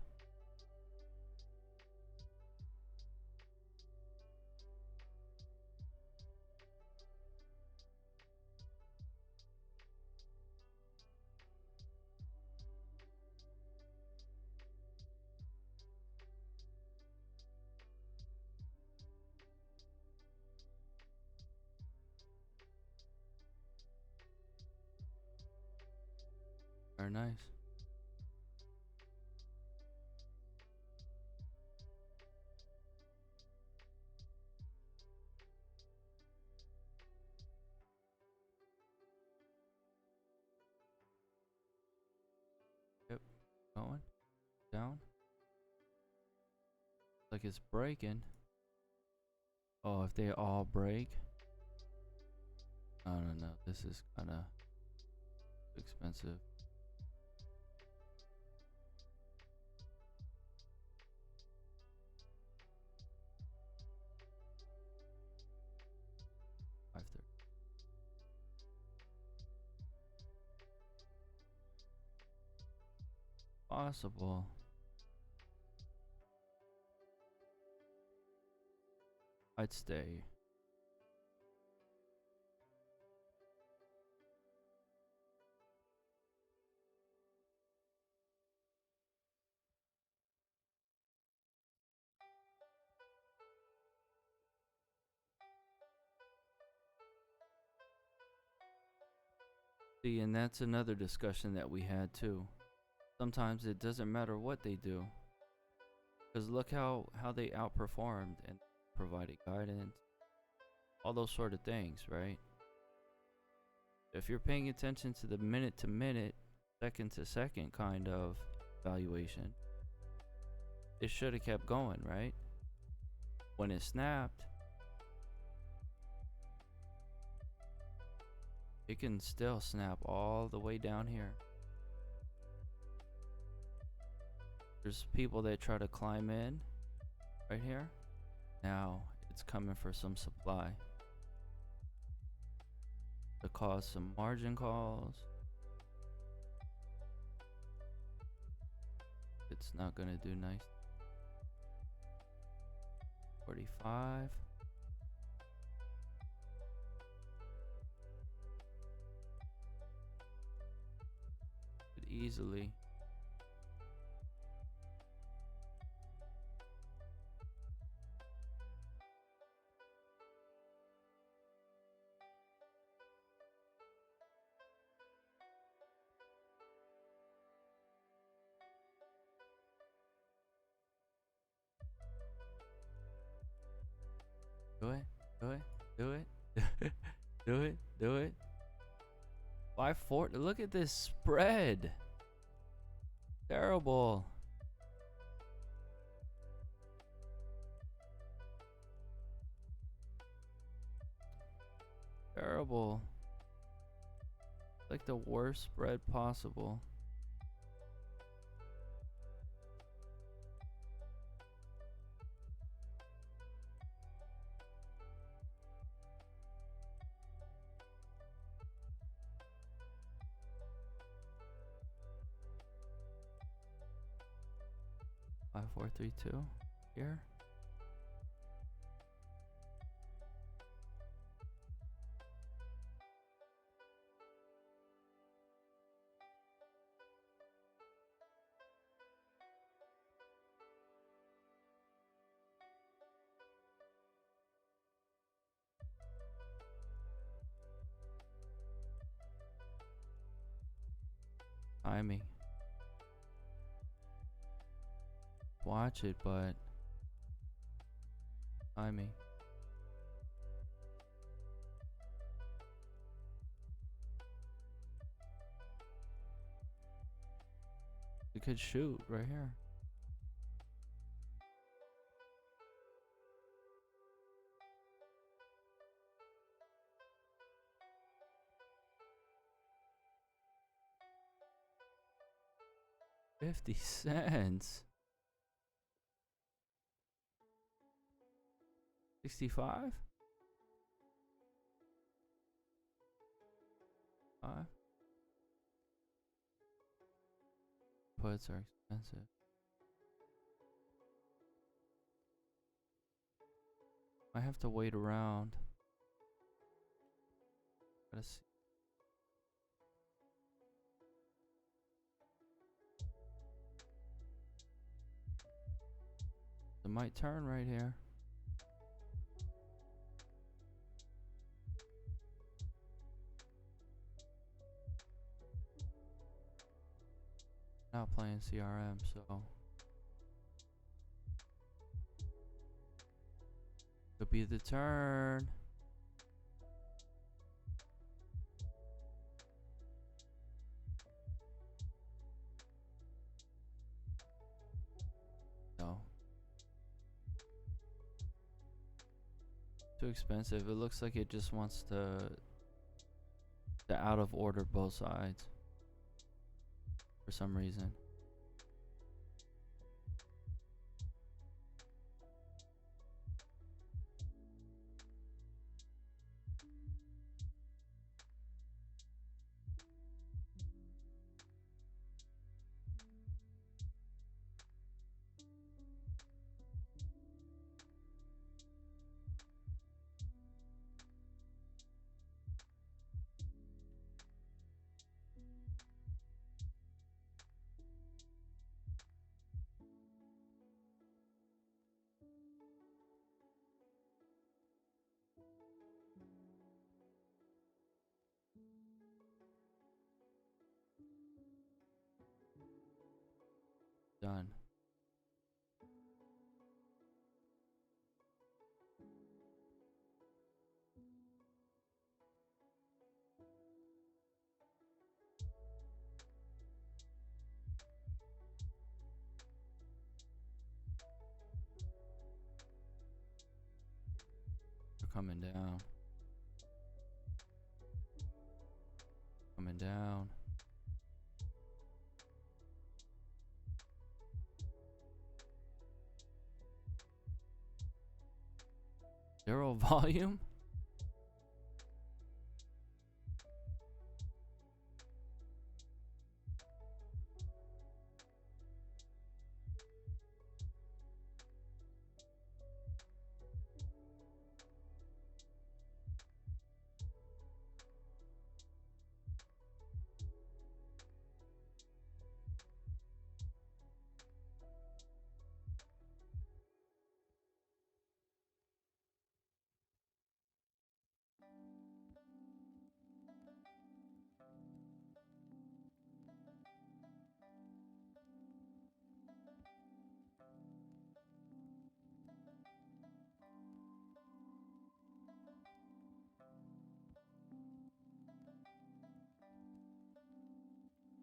[SPEAKER 1] Very nice. Yep, going. Down. Like it's breaking. Oh, if they all break. I don't know. This is kind of expensive. Possible. I'd stay. See, and that's another discussion that we had too. Sometimes it doesn't matter what they do. Because look how they outperformed and provided guidance. All those sort of things, right? If you're paying attention to the minute to minute, second to second kind of valuation, it should have kept going, right? When it snapped, it can still snap all the way down here. There's people that try to climb in right here. Now it's coming for some supply to cause some margin calls. It's not gonna do nice. 45. Could easily. Do it, do it, do it, do it, do it. 540. Look at this spread. Terrible. Terrible. Like the worst spread possible. Five, 4, 3, 2 here. Timing. Watch it, but timing. You could shoot right here. $0.50. 65. 5. Puts are expensive. I have to wait around. Gotta see. It might turn right here. Not playing CRM, so could be the turn. too expensive. It looks like it just wants to out of order both sides for some reason. Done. We're coming down. Coming down. Zero volume?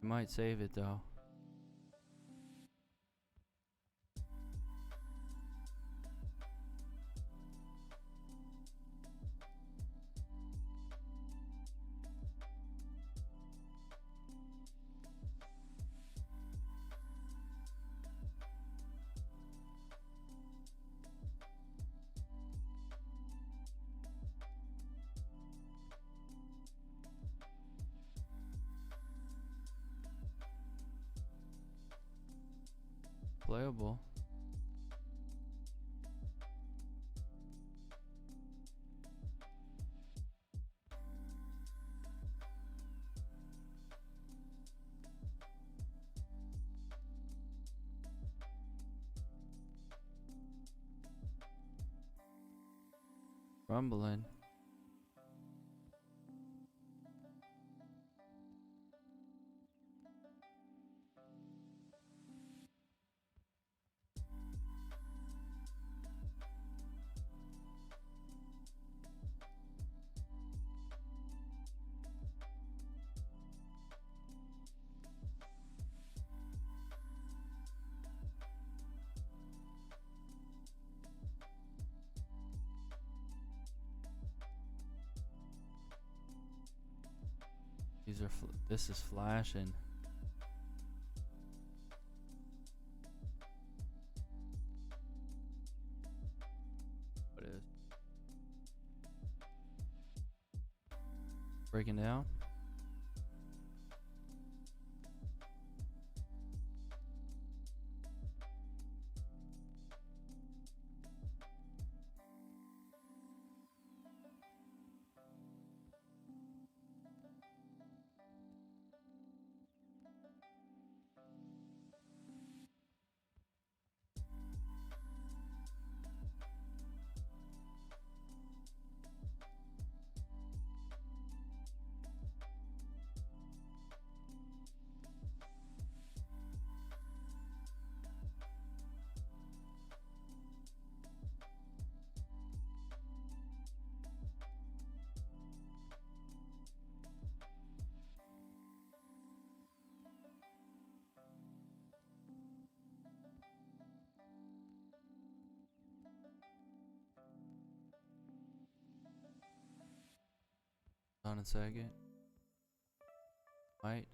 [SPEAKER 1] I might save it though. Playable. Rumbling. These are this is flashing. What is breaking down? on a second. Right.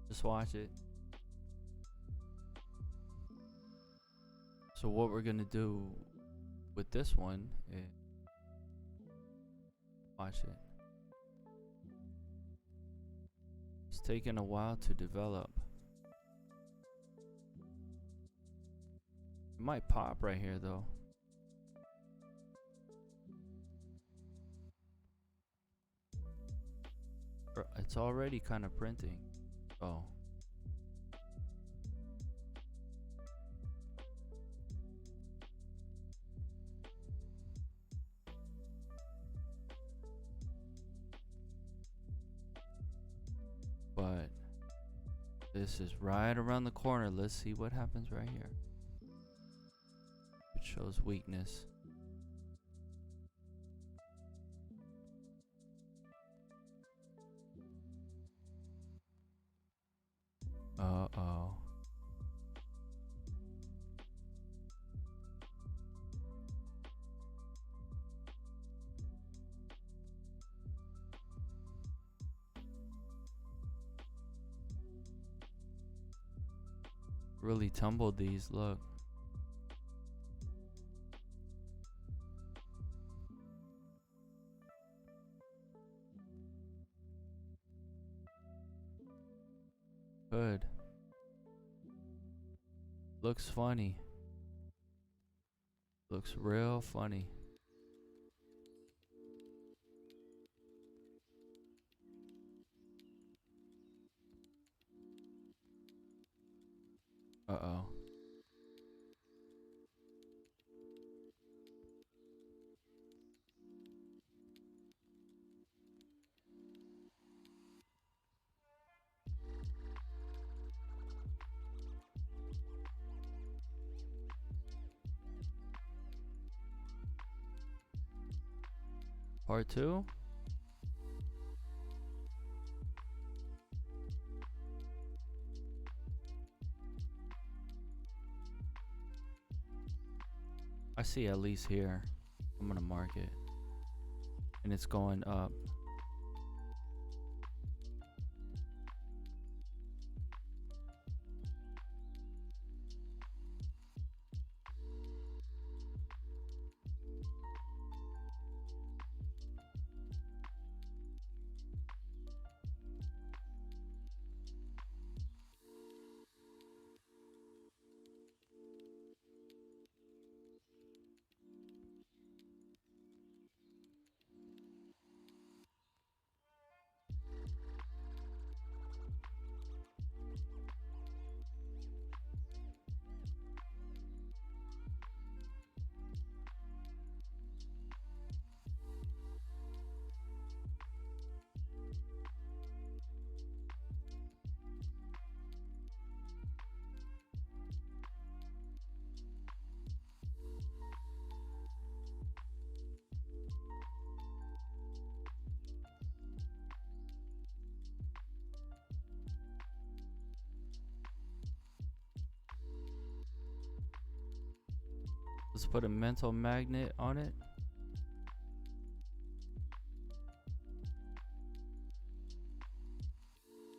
[SPEAKER 1] Just watch it. So what we're gonna do with this one is watch it. It's taking a while to develop. It might pop right here though. It's already kind of printing. Oh. But this is right around the corner. Let's see what happens right here. It shows weakness. Uh-oh. Really tumbled these, look. Good. Looks funny. Looks real funny. Uh-oh. Part 2? I see at least here. I'm gonna mark it. And it's going up. Let's put a mental magnet on it.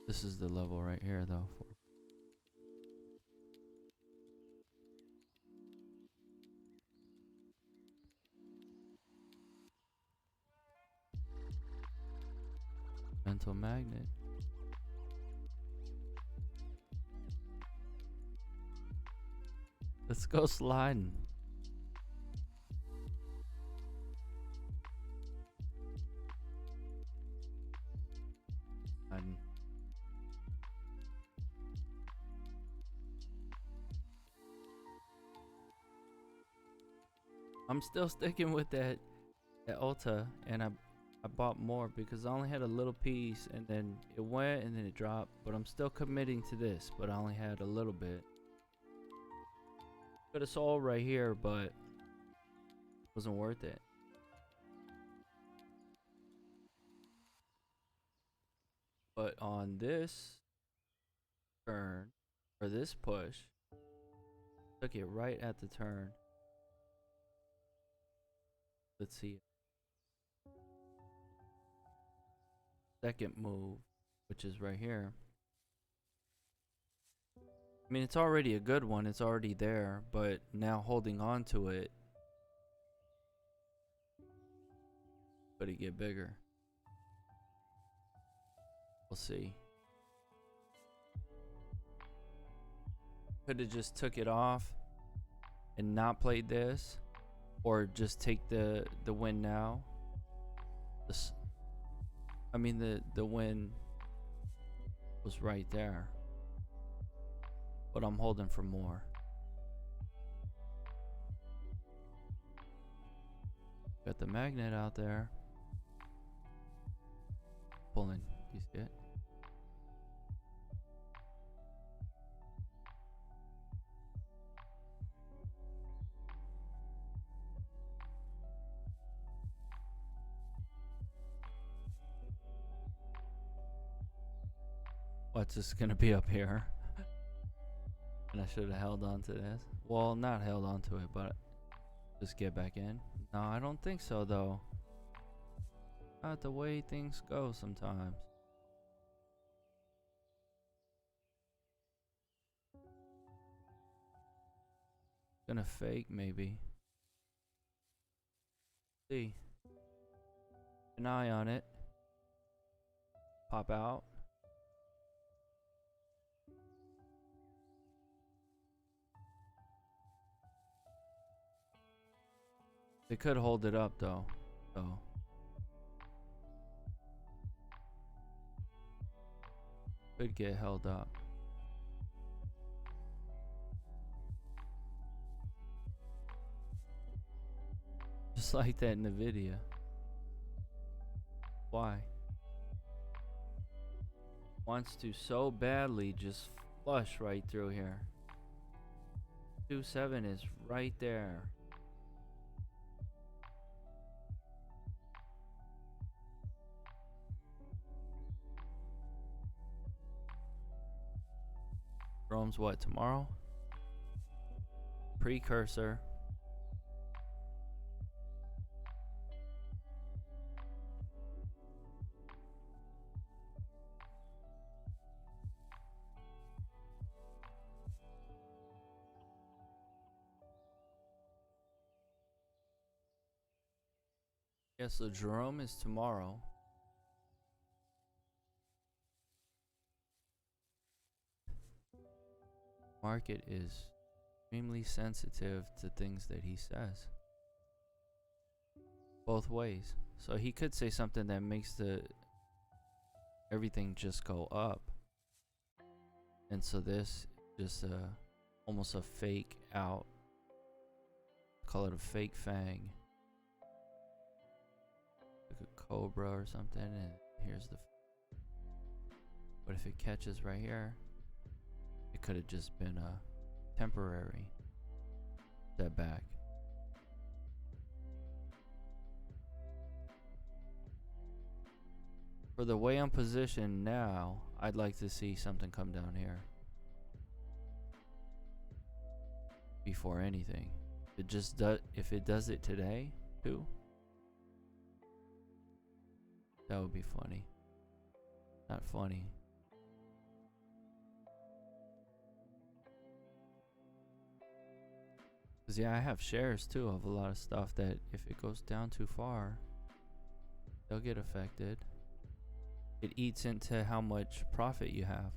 [SPEAKER 1] This is the level right here, though. Mental magnet. Let's go sliding. I'm still sticking with that Ulta, and I bought more because I only had a little piece, and then it went and then it dropped. But I'm still committing to this, but I only had a little bit. Could have sold right here, but it wasn't worth it. But on this turn, or this push, took it right at the turn. Let's see. Second move, which is right here. I mean, it's already a good one. It's already there, but now holding on to it, could it get bigger? We'll see. Could have just took it off and not played this, or just take the win now. I mean, the win was right there, but I'm holding for more. Got the magnet out there. Pulling. You see it? What's this gonna be up here? And I should have held on to this. Well, not held on to it, but just get back in. No, I don't think so, though. Not the way things go sometimes. Gonna fake, maybe. See. An eye on it. Pop out. They could hold it up, though. So. Could get held up. Just like that in the video. Why? Wants to so badly just flush right through here. 2-7 is right there. Rome's what, tomorrow? Precursor. Yeah, so Jerome is tomorrow. Market is extremely sensitive to things that he says. Both ways. So he could say something that makes everything just go up. And so this just almost a fake out. Call it a fake fang. Like a cobra or something, and here's the but if it catches right here, it could have just been a temporary setback. For the way I'm positioned now, I'd like to see something come down here before anything. if it does it today too, that would be funny. Not funny. Cause yeah, I have shares too of a lot of stuff that if it goes down too far, they'll get affected. It eats into how much profit you have.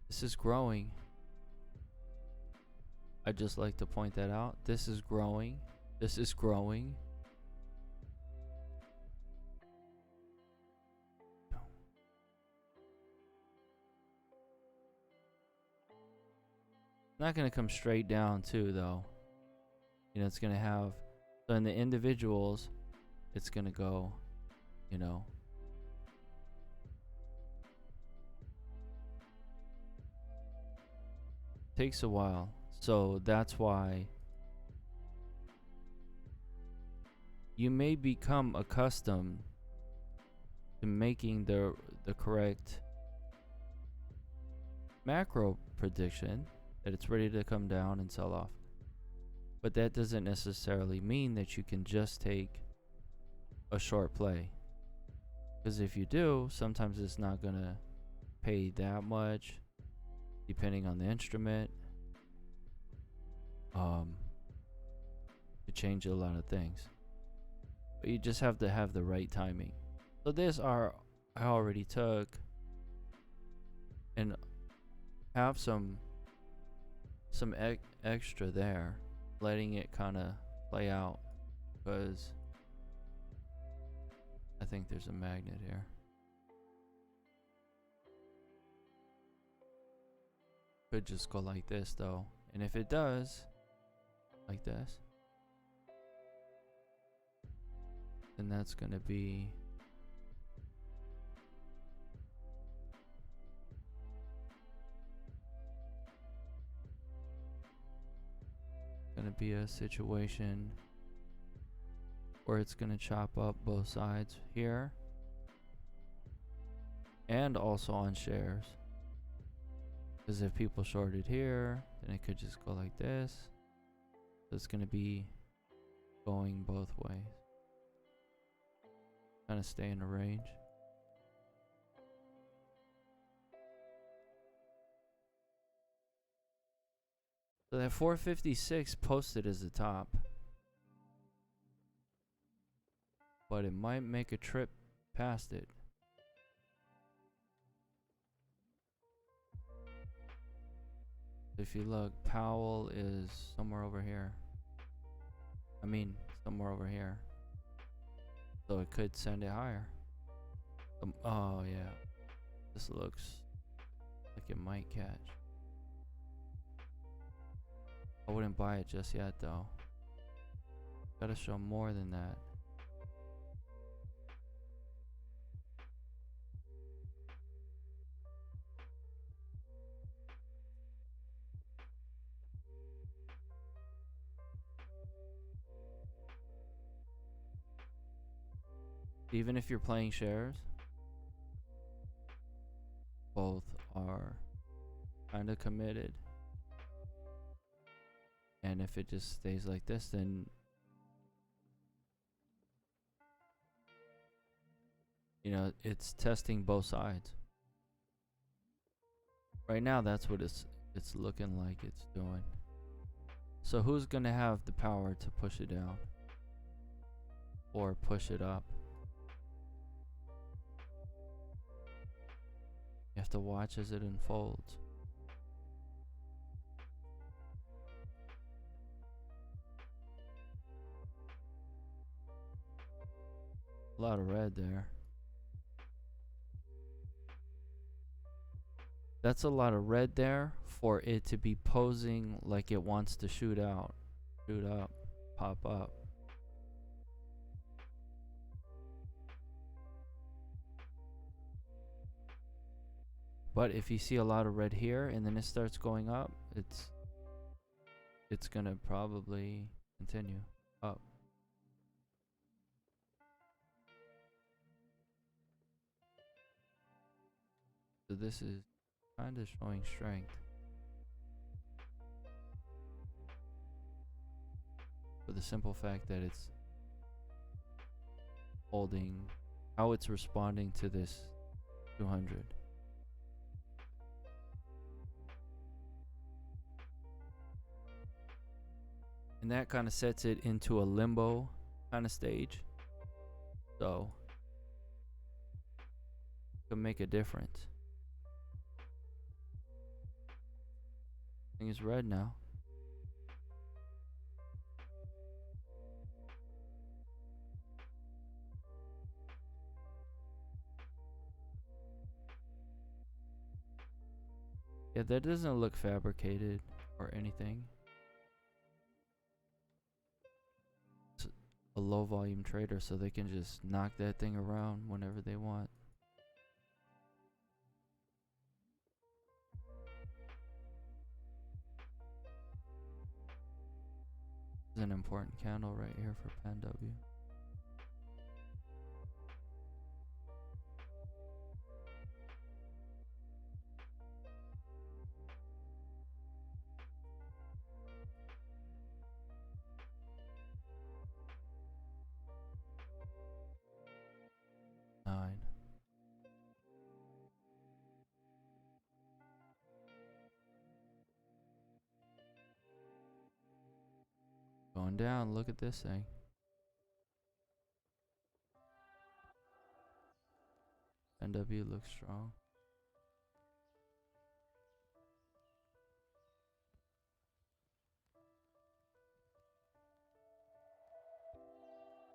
[SPEAKER 1] This is growing. I'd just like to point that out. This is growing. This is growing. Not going to come straight down too though. You know, it's going to have, so in the individuals, it's going to go, you know, takes a while. So that's why you may become accustomed to making the correct macro prediction that it's ready to come down and sell off. But that doesn't necessarily mean that you can just take a short play. Because if you do, sometimes it's not going to pay that much, depending on the instrument. To change a lot of things. But you just have to have the right timing. So this I already took and have some extra there, letting it kind of play out, because I think there's a magnet here. Could just go like this though, and if it does like this, then that's gonna be a situation where it's gonna chop up both sides here and also on shares. Because if people shorted here, then it could just go like this. So it's gonna be going both ways. Kind of stay in the range. So that 456 posted as the top, but it might make a trip past it. If you look, Powell is somewhere over here. I mean, somewhere over here. So it could send it higher. Oh yeah, this looks like it might catch. I wouldn't buy it just yet though. Gotta show more than that. Even if you're playing shares, both are kind of committed. And if it just stays like this, then you know, it's testing both sides. Right now, that's what it's looking like it's doing. So who's gonna have the power to push it down or push it up? You have to watch as it unfolds. A lot of red there. That's a lot of red there for it to be posing like it wants to shoot out, shoot up, pop up. But if you see a lot of red here and then it starts going up, it's gonna probably continue up. So this is kind of showing strength. For the simple fact that it's holding, how it's responding to this 200. And that kind of sets it into a limbo kind of stage. So it can make a difference. I think it's red now. Yeah, that doesn't look fabricated or anything. It's a low volume trader, so they can just knock that thing around whenever they want. This is an important candle right here for Pan W. Nine. Going down, look at this thing. NW looks strong.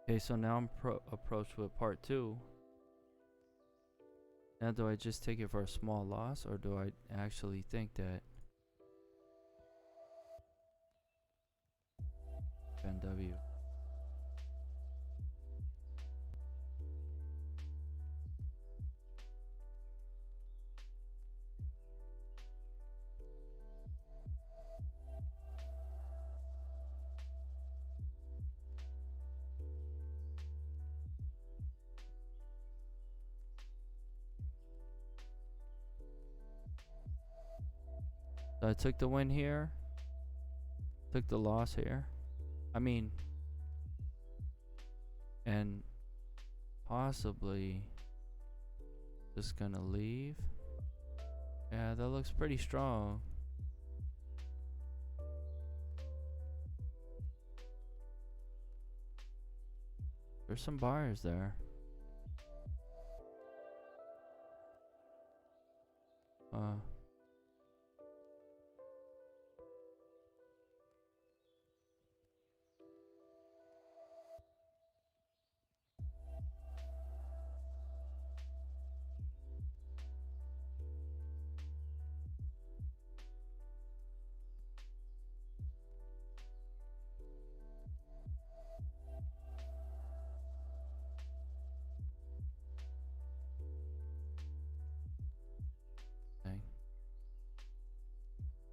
[SPEAKER 1] Okay, so now I'm approached with part 2. Now do I just take it for a small loss, or do I actually think that NW? So I took the win here, took the loss here. I mean, and possibly just gonna leave. Yeah, that looks pretty strong. There's some buyers there. Dang.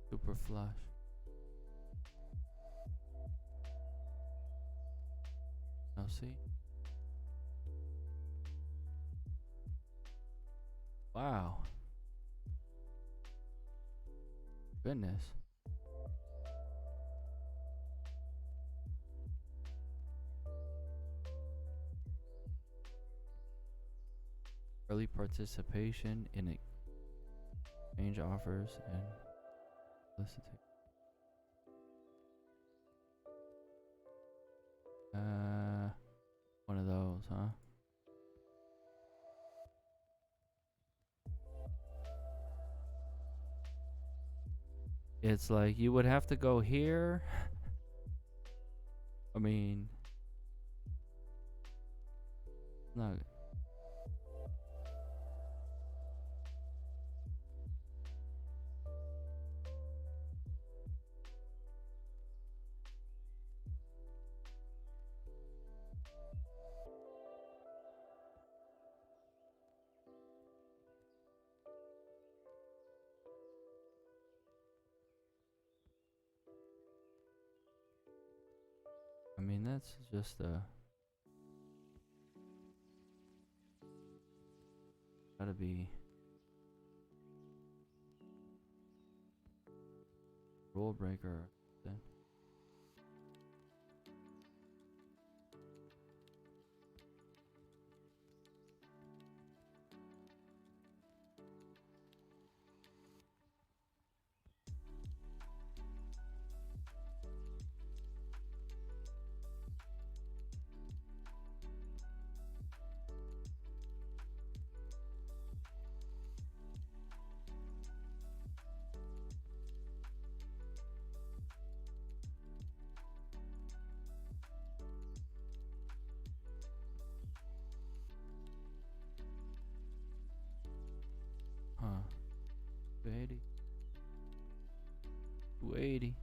[SPEAKER 1] Super flush. Now see. Wow. Goodness. Early participation in exchange offers and solicitation. One of those, huh? It's like you would have to go here. I mean, no. I mean, that's just gotta be rule breaker. Then. Huh. 280. 280.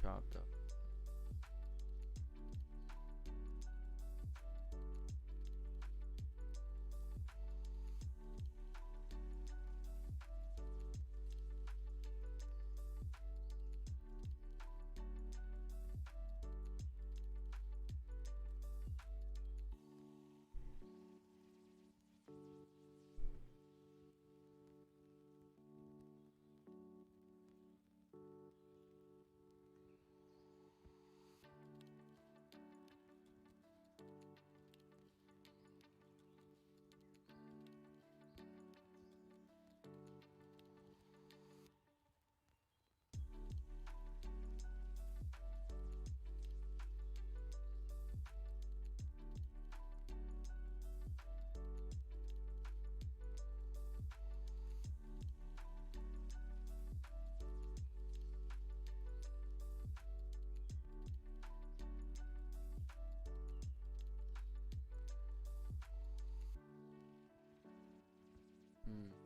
[SPEAKER 1] Chopped up. Hmm.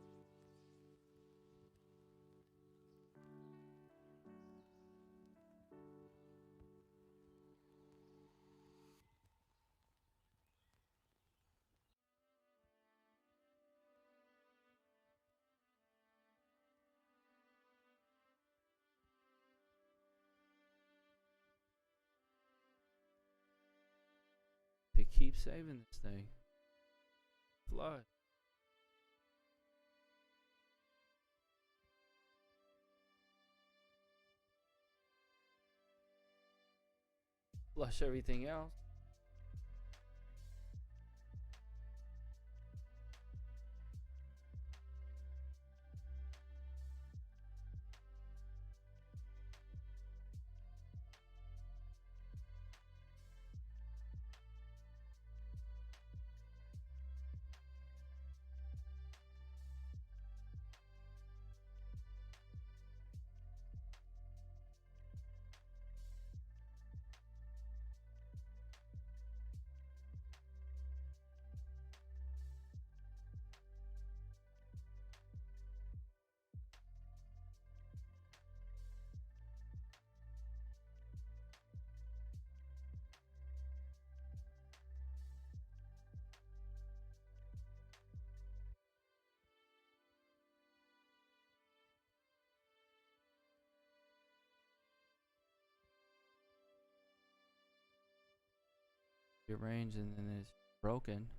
[SPEAKER 1] They keep saving this thing. Flood. Flush everything else. Your range and then it's broken.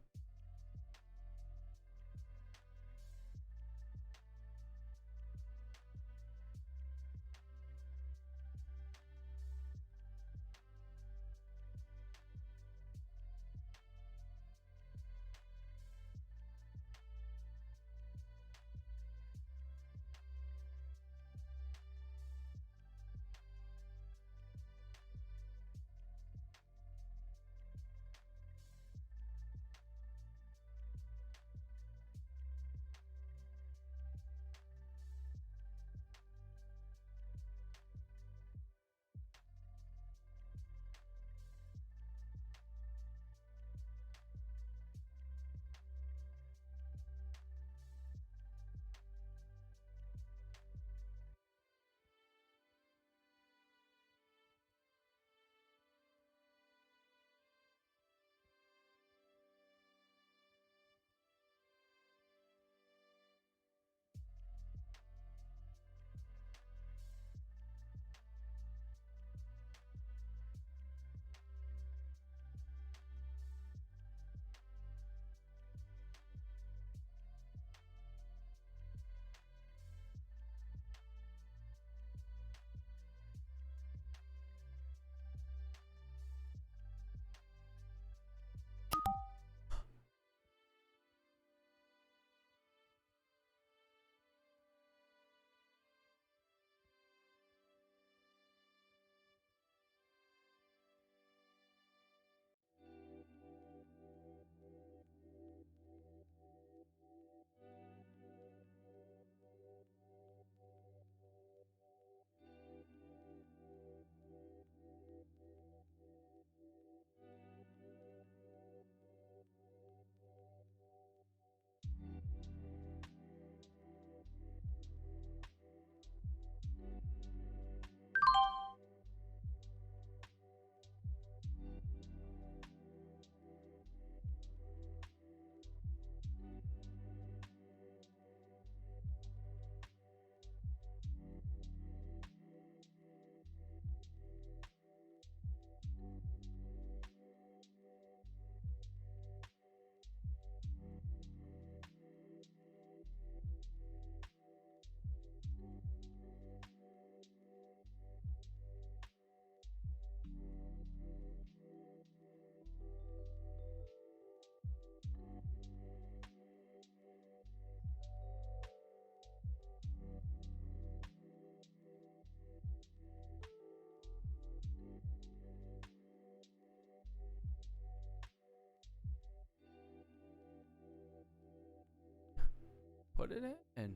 [SPEAKER 1] put it in.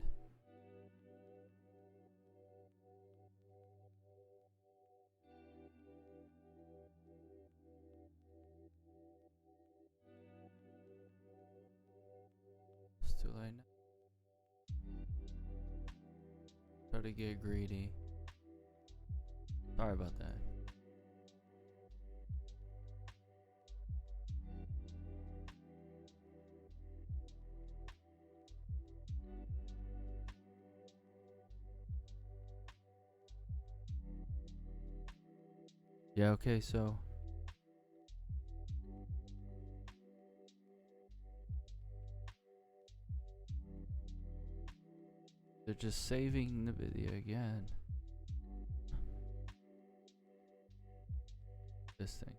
[SPEAKER 1] It's too late now. Try to get greedy. Sorry about that. Yeah, okay, so they're just saving the video again. This thing.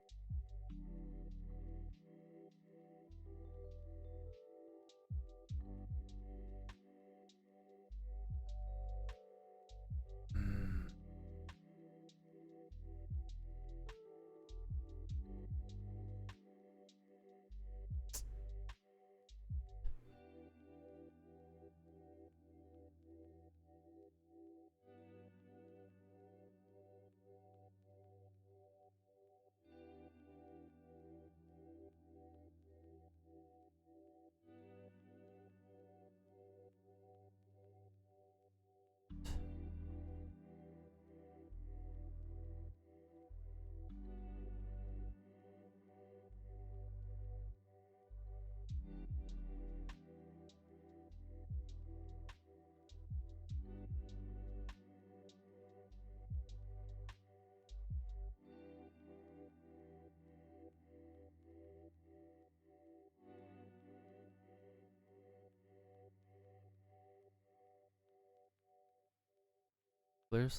[SPEAKER 1] Clear,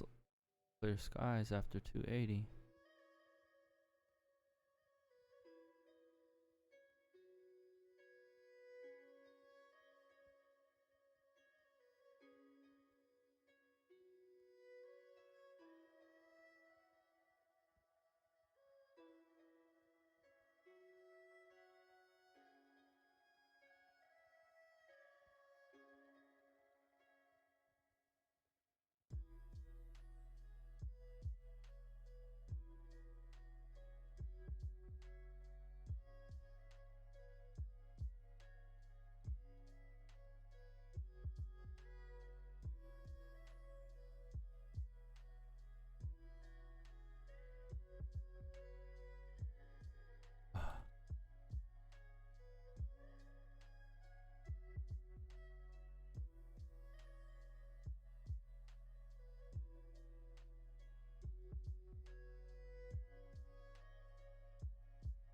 [SPEAKER 1] clear skies after 280.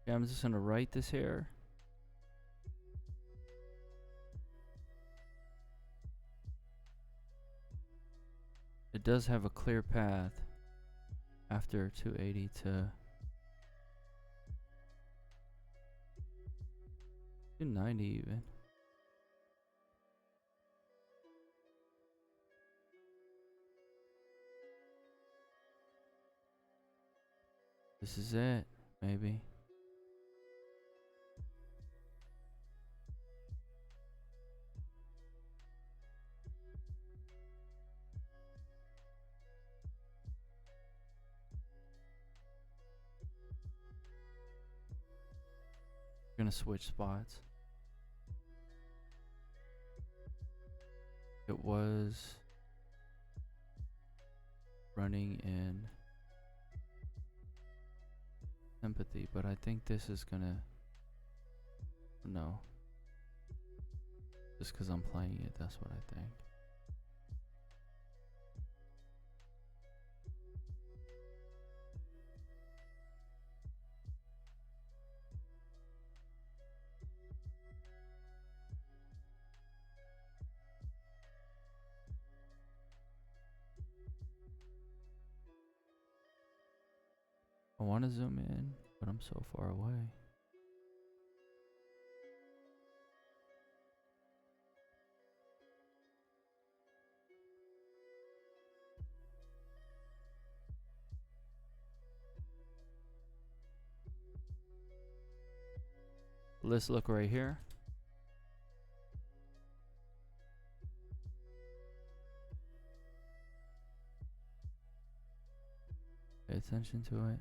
[SPEAKER 1] Yeah, I'm just gonna write this here. It does have a clear path after 280 to 290 even. This is it, maybe. We're gonna switch spots. It was running in sympathy, but I think this is gonna, no, just because I'm playing it, that's what I think. I want to zoom in, but I'm so far away. Let's look right here. attention to it.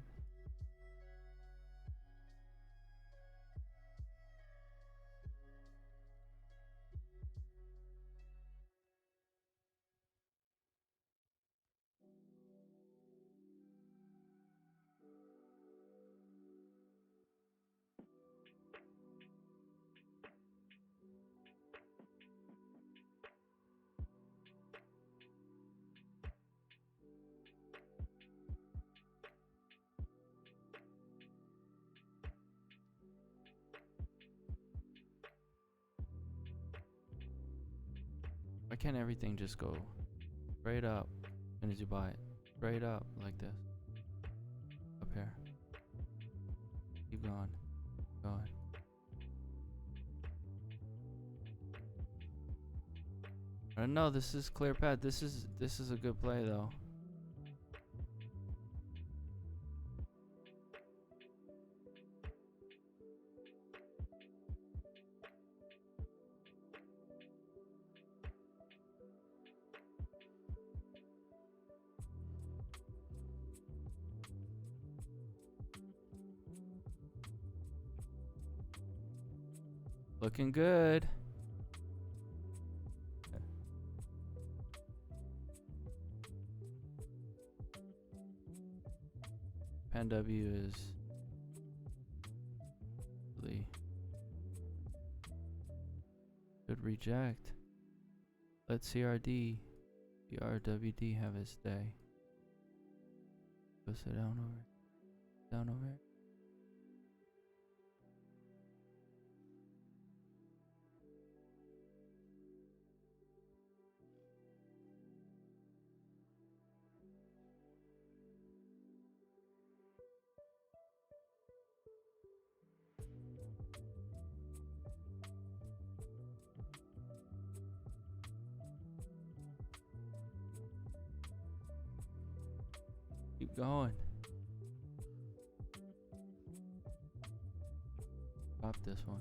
[SPEAKER 1] Why can't everything just go straight up as soon as you buy it? Straight up like this. Up here. Keep going. Going. I don't know, this is clear path. This is a good play though. Looking good. Pan W is really good reject. Let CRD, CRWD have its day. Go sit down over here. Keep going. Pop this one.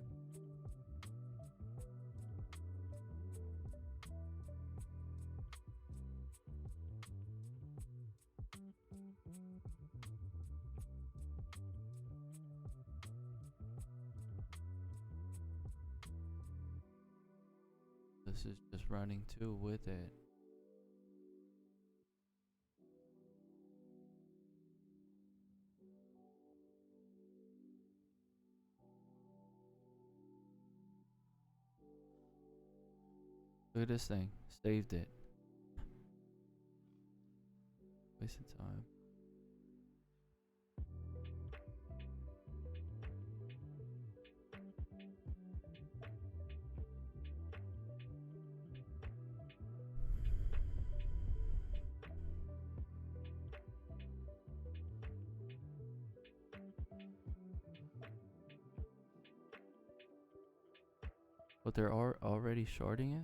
[SPEAKER 1] This is just running too with it. Look at this thing. Saved it. Wasted time. But they're already shorting it?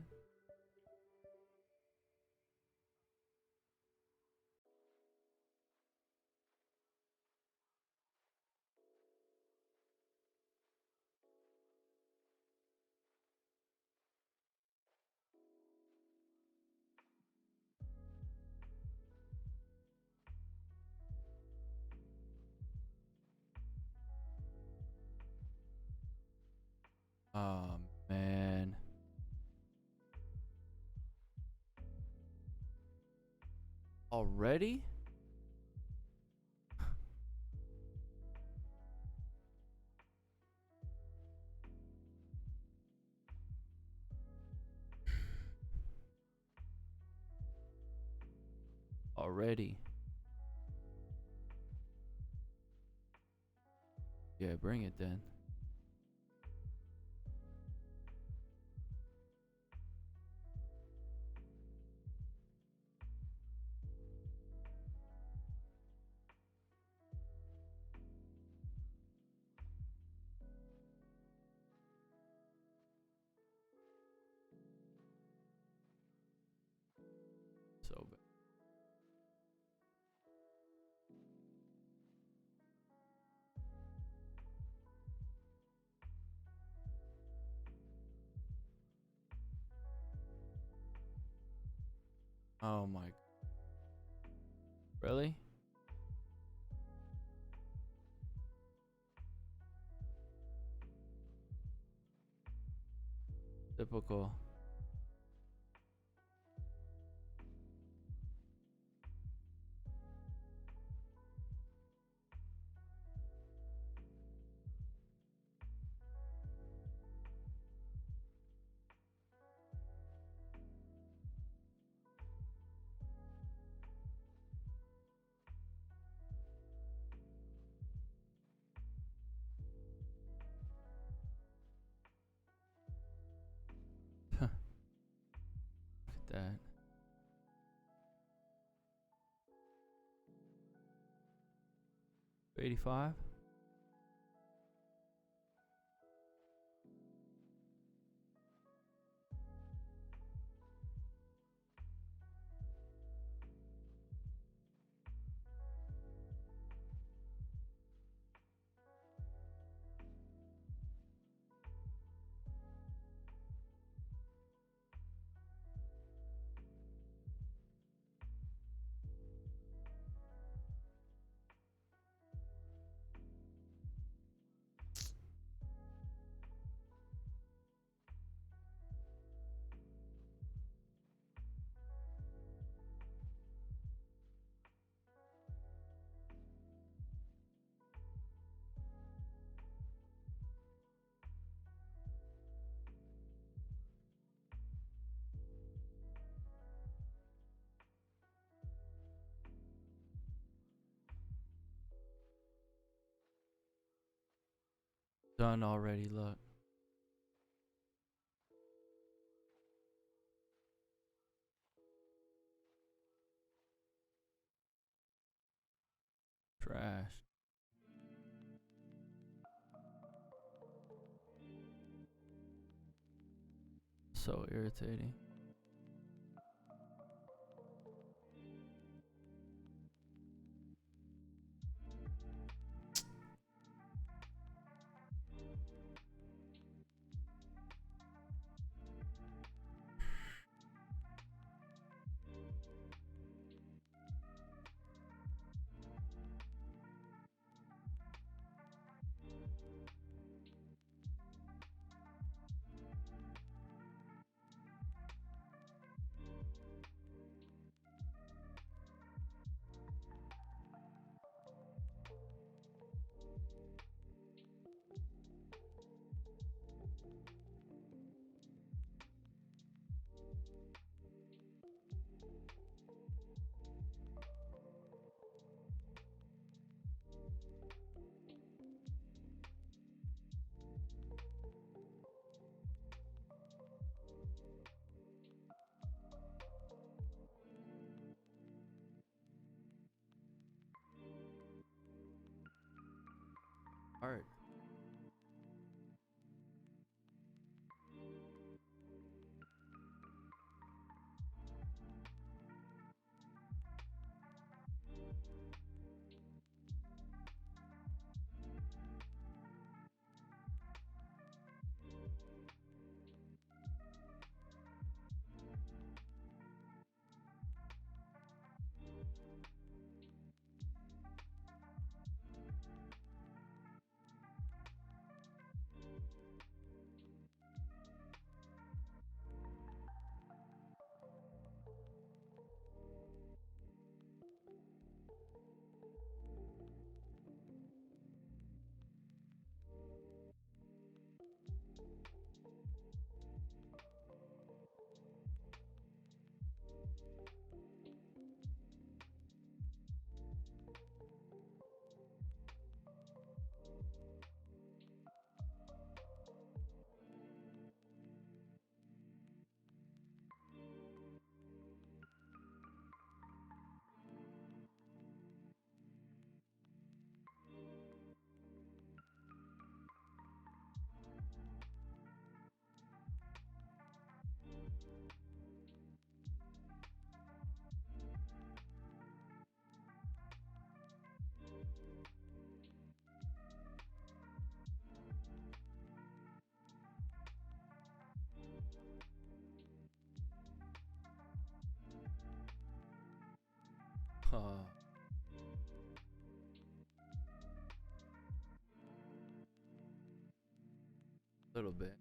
[SPEAKER 1] Oh, man. Already? Already. Yeah, bring it then. So bad. Oh my. Really? Typical. Look at that. $85. Done already, look. Trash. So irritating. Art. Little bit.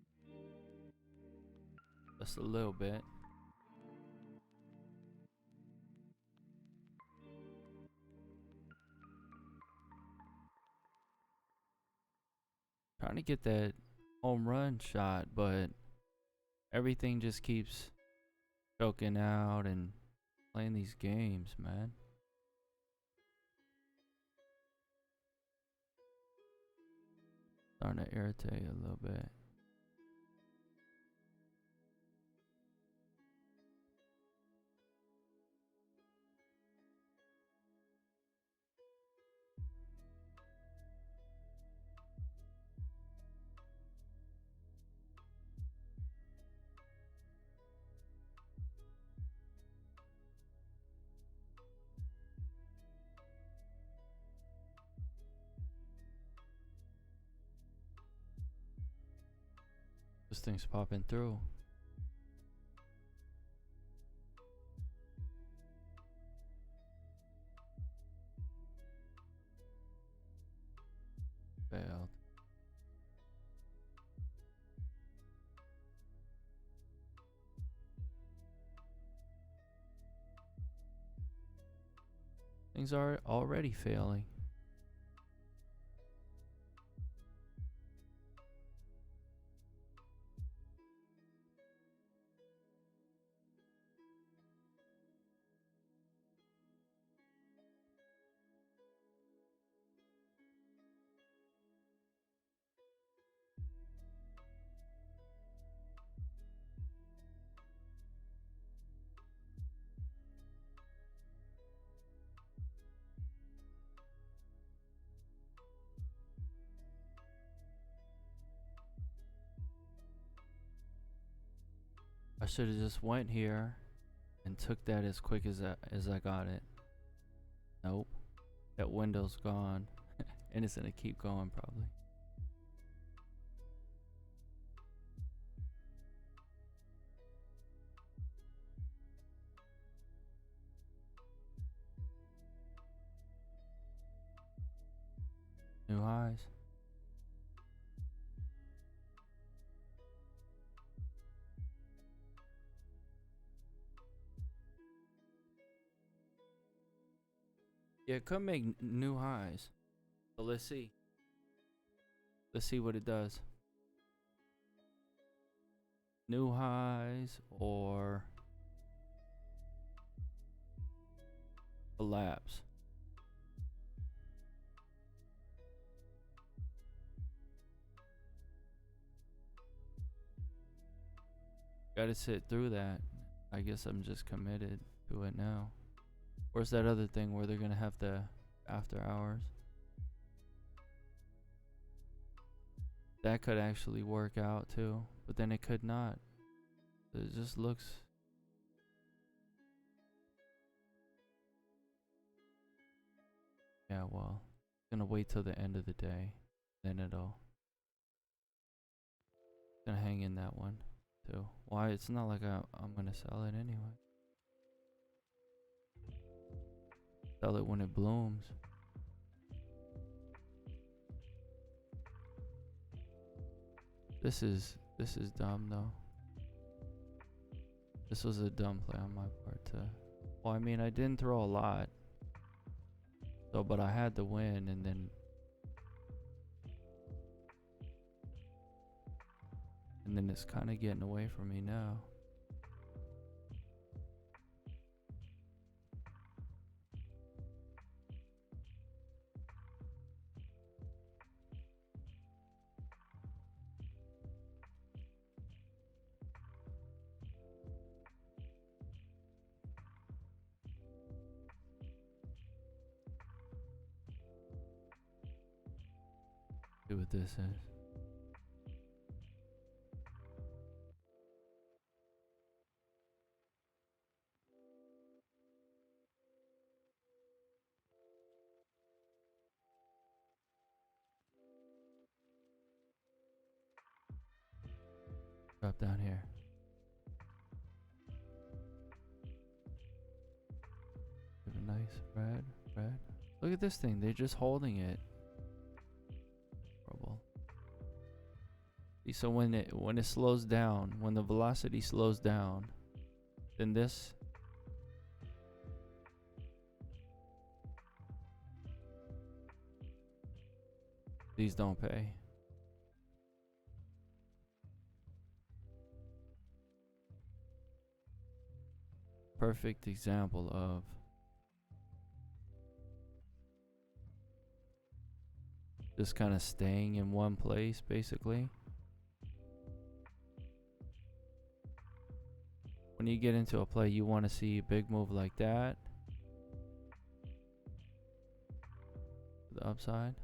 [SPEAKER 1] Just a little bit. Trying to get that home run shot, but everything just keeps choking out and playing these games, man. Starting to irritate a little bit. This thing's popping through. Failed. Things are already failing. I should have just went here and took that as quick as I got it. Nope. That window's gone. And it's gonna keep going probably. New highs. Yeah, it could make new highs. So let's see. Let's see what it does. New highs or collapse. Gotta sit through that. I guess I'm just committed to it now. Where's that other thing where they're gonna have the after hours? That could actually work out too, but then it could not. It just looks. Yeah, well, gonna wait till the end of the day, then it'll. Gonna hang in that one too. Why? It's not like I'm gonna sell it anyway. Sell it when it blooms. This is dumb though. This was a dumb play on my part too. Well, I mean, I didn't throw a lot. So, but I had to win, and then it's kind of getting away from me now. See what this is. Drop down here. Give a nice red. Look at this thing. They're just holding it. Horrible. So when it slows down, when the velocity slows down, then these don't pay. Perfect example of just kind of staying in one place, basically. When you get into a play, you want to see a big move like that. The upside.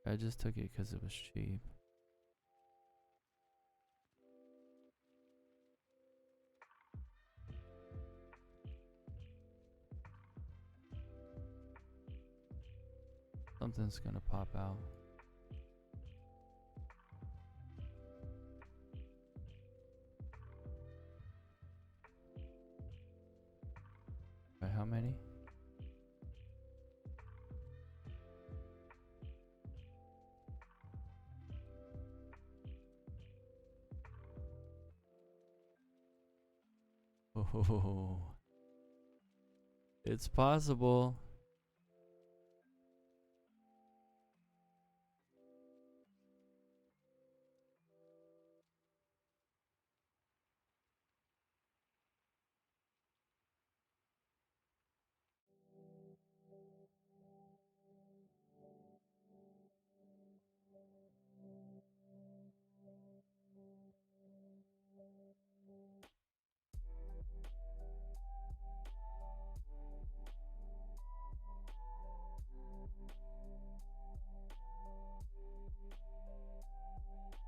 [SPEAKER 1] I just took it because it was cheap. Something's gonna pop out. By how many? Oh, it's possible.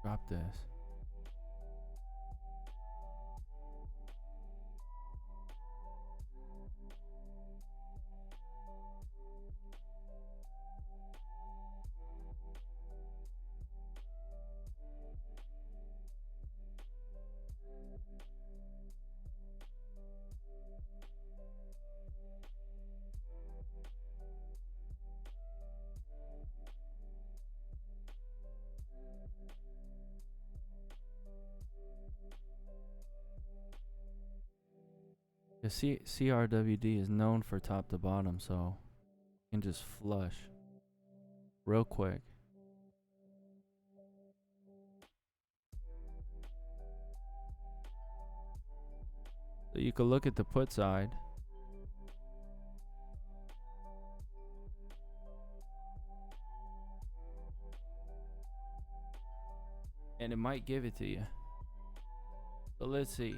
[SPEAKER 1] Drop this. The CRWD is known for top to bottom, so you can just flush real quick. So you can look at the put side. And it might give it to you. So let's see.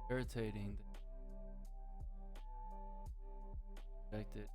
[SPEAKER 1] Irritating. Rejected.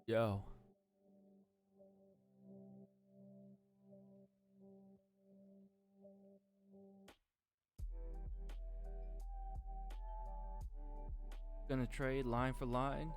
[SPEAKER 1] Yo. Gonna trade line for line.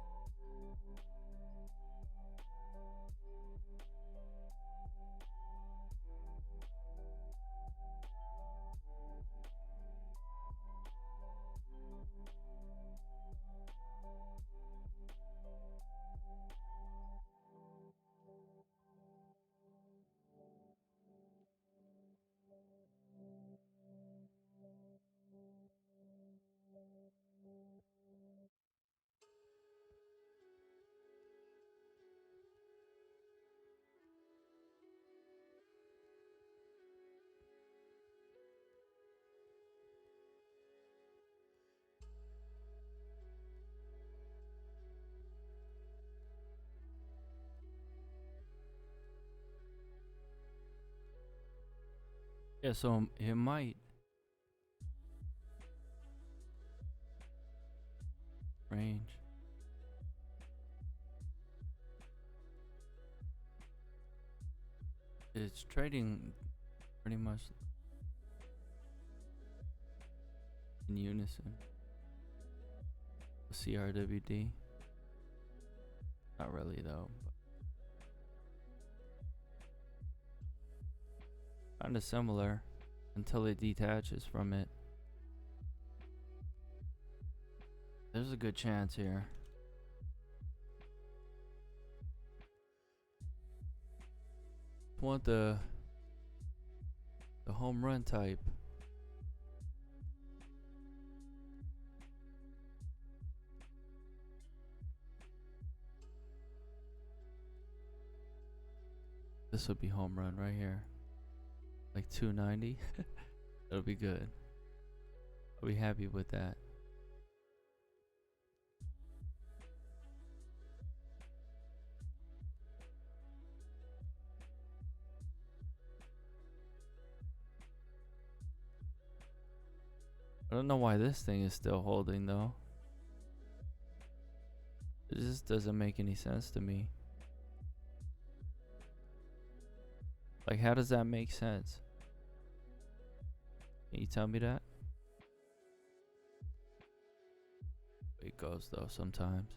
[SPEAKER 1] Yeah, so it might range. It's trading pretty much in unison. CRWD. Not really though. Kind of similar until it detaches from it. There's a good chance here. Want the home run type. This would be home run right here. Like 290. That'll be good. I'll be happy with that. I don't know why this thing is still holding though. It just doesn't make any sense to me. Like, how does that make sense? Can you tell me that? It goes though sometimes.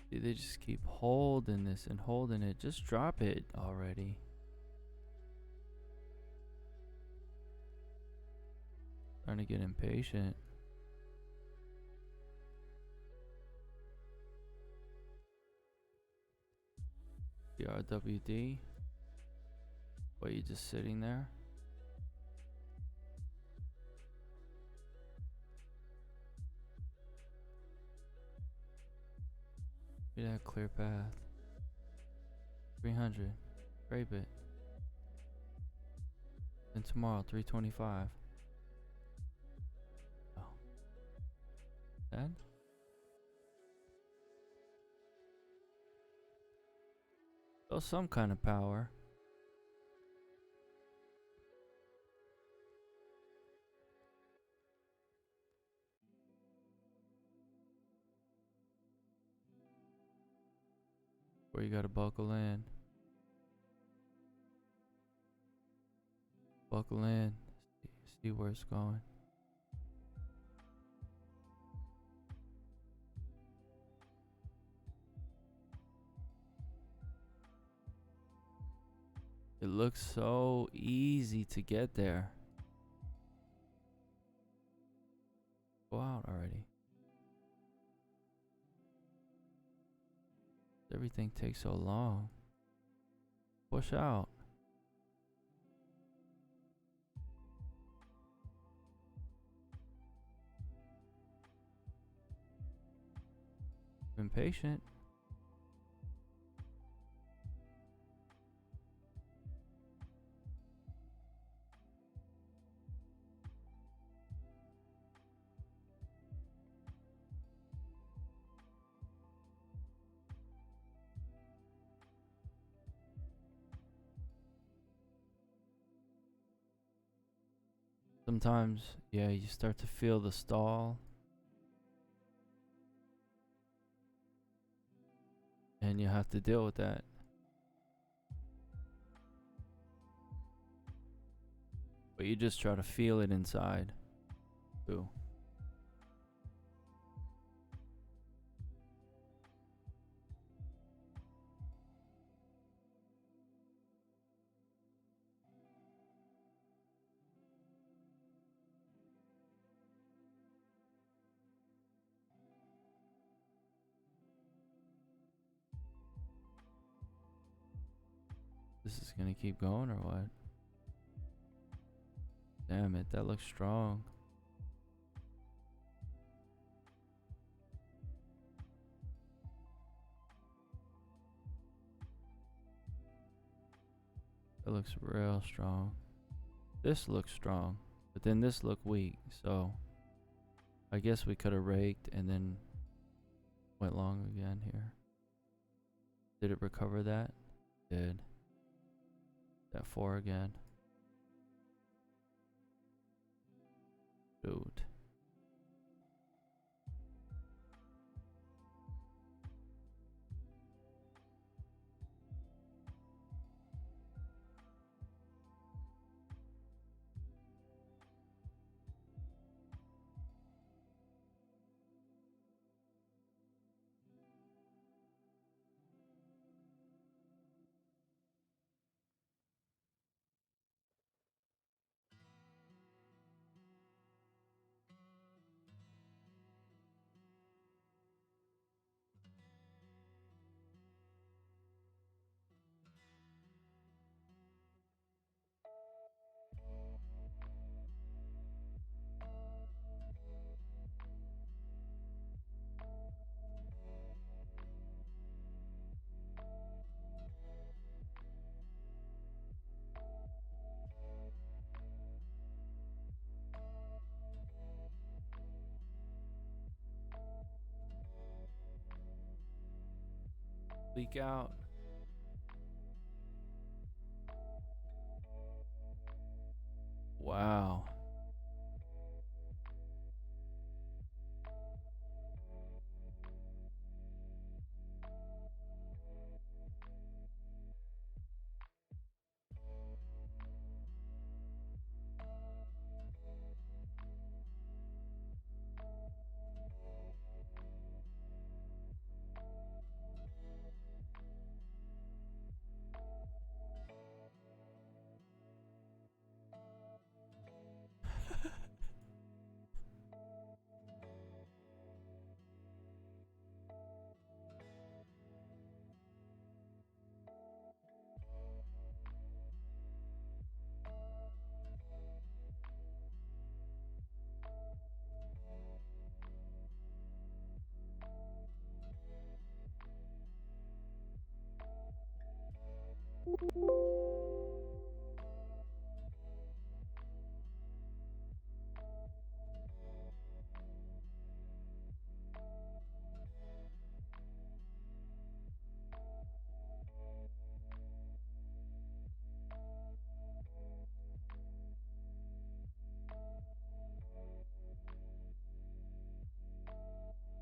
[SPEAKER 1] See, they just keep holding this and holding it. Just drop it already. Starting to get impatient. The RWD. Why you just sitting there? Look at that clear path. 300. Great bit. And tomorrow, 325. Oh. That? Oh, some kind of power. Where you gotta buckle in. Buckle in. See where it's going. It looks so easy to get there. Go out already. Everything takes so long. Push out. Impatient. Sometimes, yeah, you start to feel the stall. And you have to deal with that. But you just try to feel it inside. Too. This is gonna keep going or what? Damn it, that looks strong. That looks real strong. this looks strong, but then this looked weak. So I guess we could have raked and then went long again here. Did it recover that? Did. That 4 again. Dude. Leak out. Wow.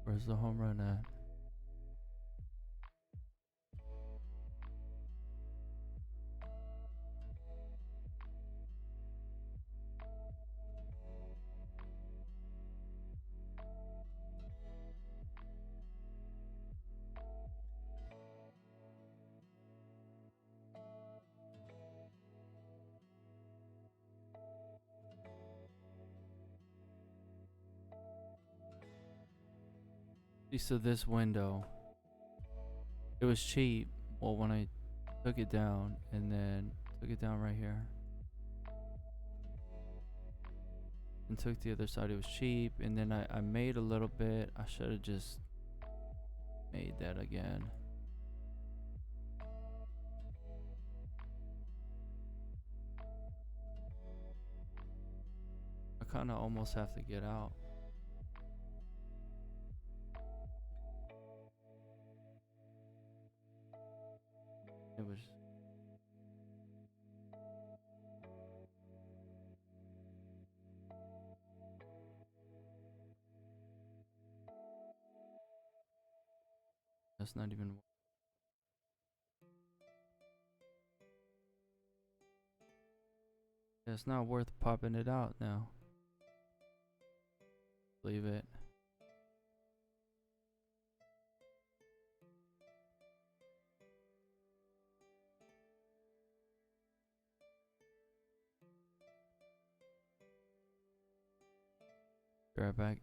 [SPEAKER 1] Where's the home run at? So this window, it was cheap. Well, when I took it down and then took it down right here and took the other side, it was cheap. And then I made a little bit. I should have just made that again. I kind of almost have to get out. It was. That's not even. It's not worth popping it out now. Leave it. Be right back.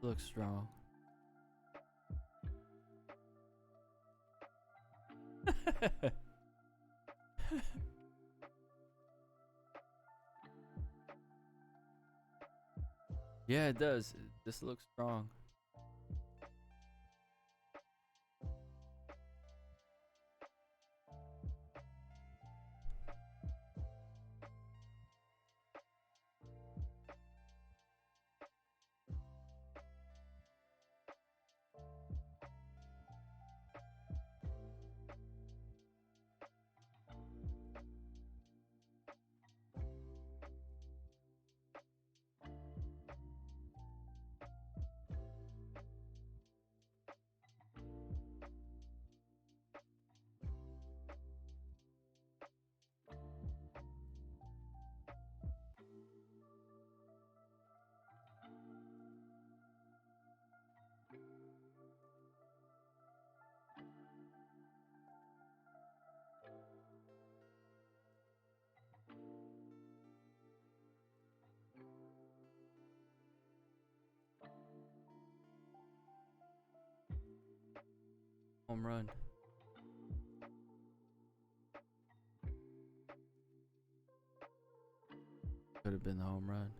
[SPEAKER 1] Looks strong. Yeah, it does. This looks strong. Home run. Could have been the home run.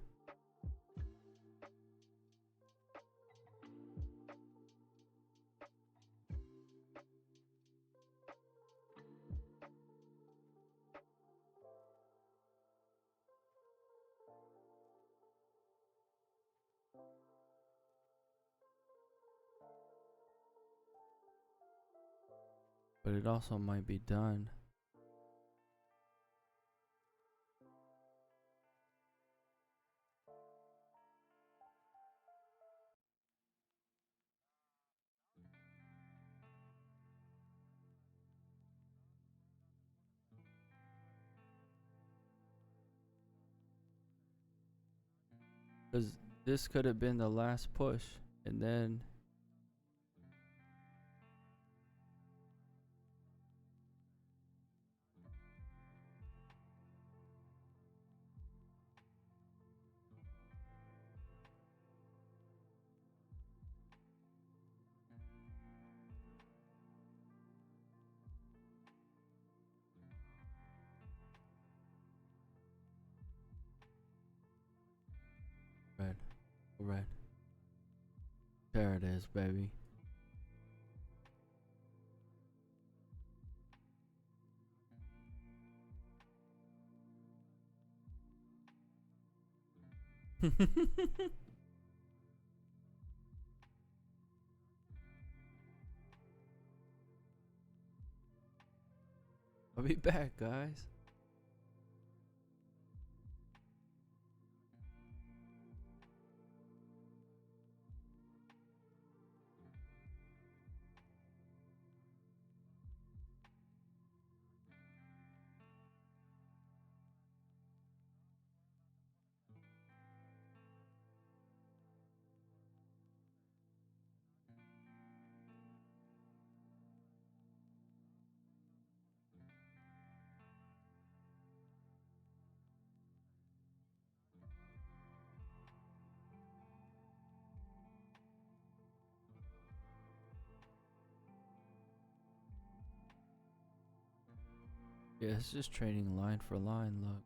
[SPEAKER 1] But it also might be done. Because this could have been the last push. And then red. Red. There it is, baby. I'll be back, guys. Yeah, it's just trading line for line, look.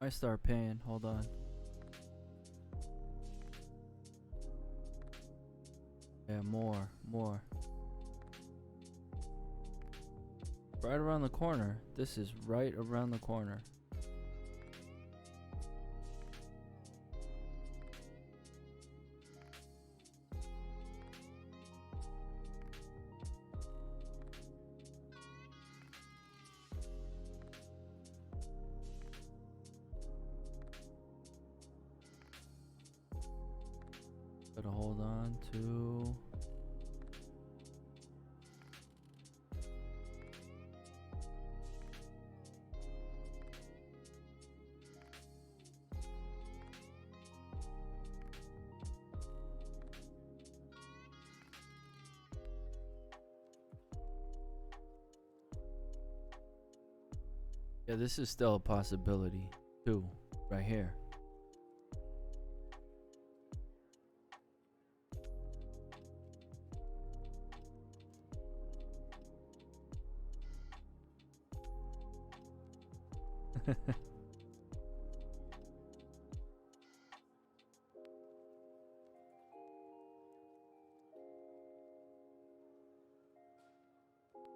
[SPEAKER 1] I start paying. Hold on. Yeah, more. Right around the corner. This is right around the corner. Gotta hold on to. Yeah, this is still a possibility too, right here.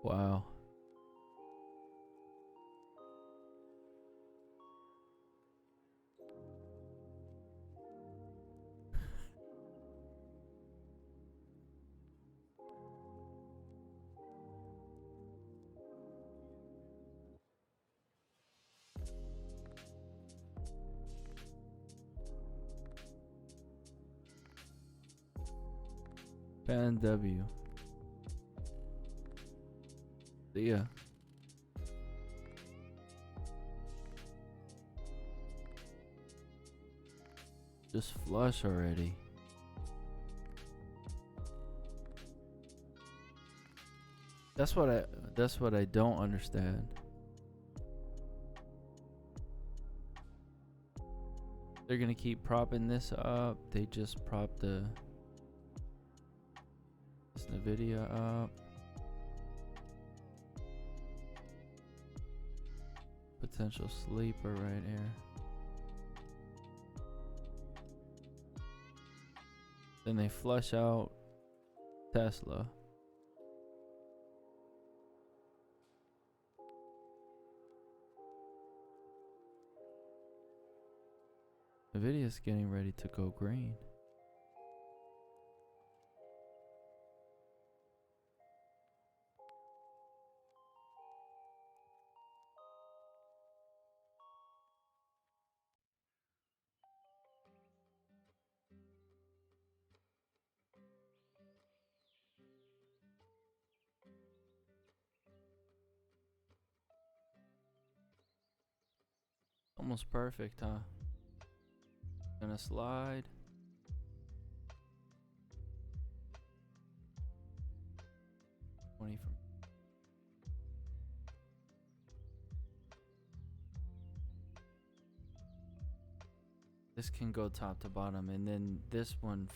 [SPEAKER 1] Wow. Pan W. See ya. Just flush already. That's what I don't understand. They're gonna keep propping this up. They just propped this NVIDIA up. Potential sleeper right here. Then they flush out Tesla. NVIDIA's getting ready to go green. Almost perfect, huh? Gonna slide. From this can go top to bottom, and then this one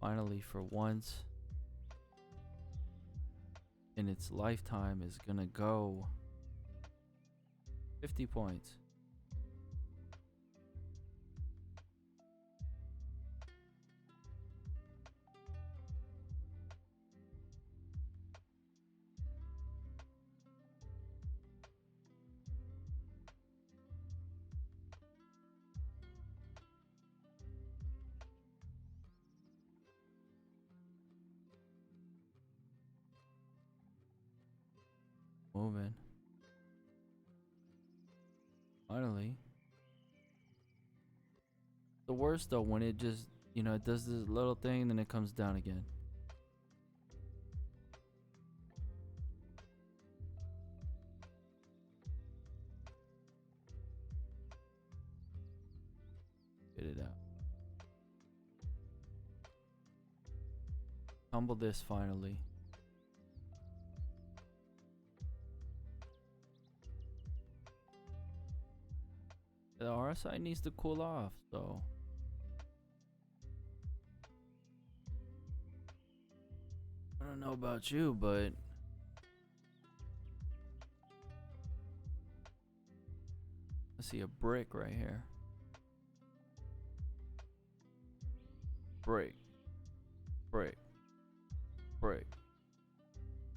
[SPEAKER 1] finally for once in its lifetime is gonna go 50 points. Moving. Finally. The worst though when it just, it does this little thing and then it comes down again. Get it out. Tumble this finally. The RSI needs to cool off, so. I don't know about you, but I see a brick right here. Break. Break. Break.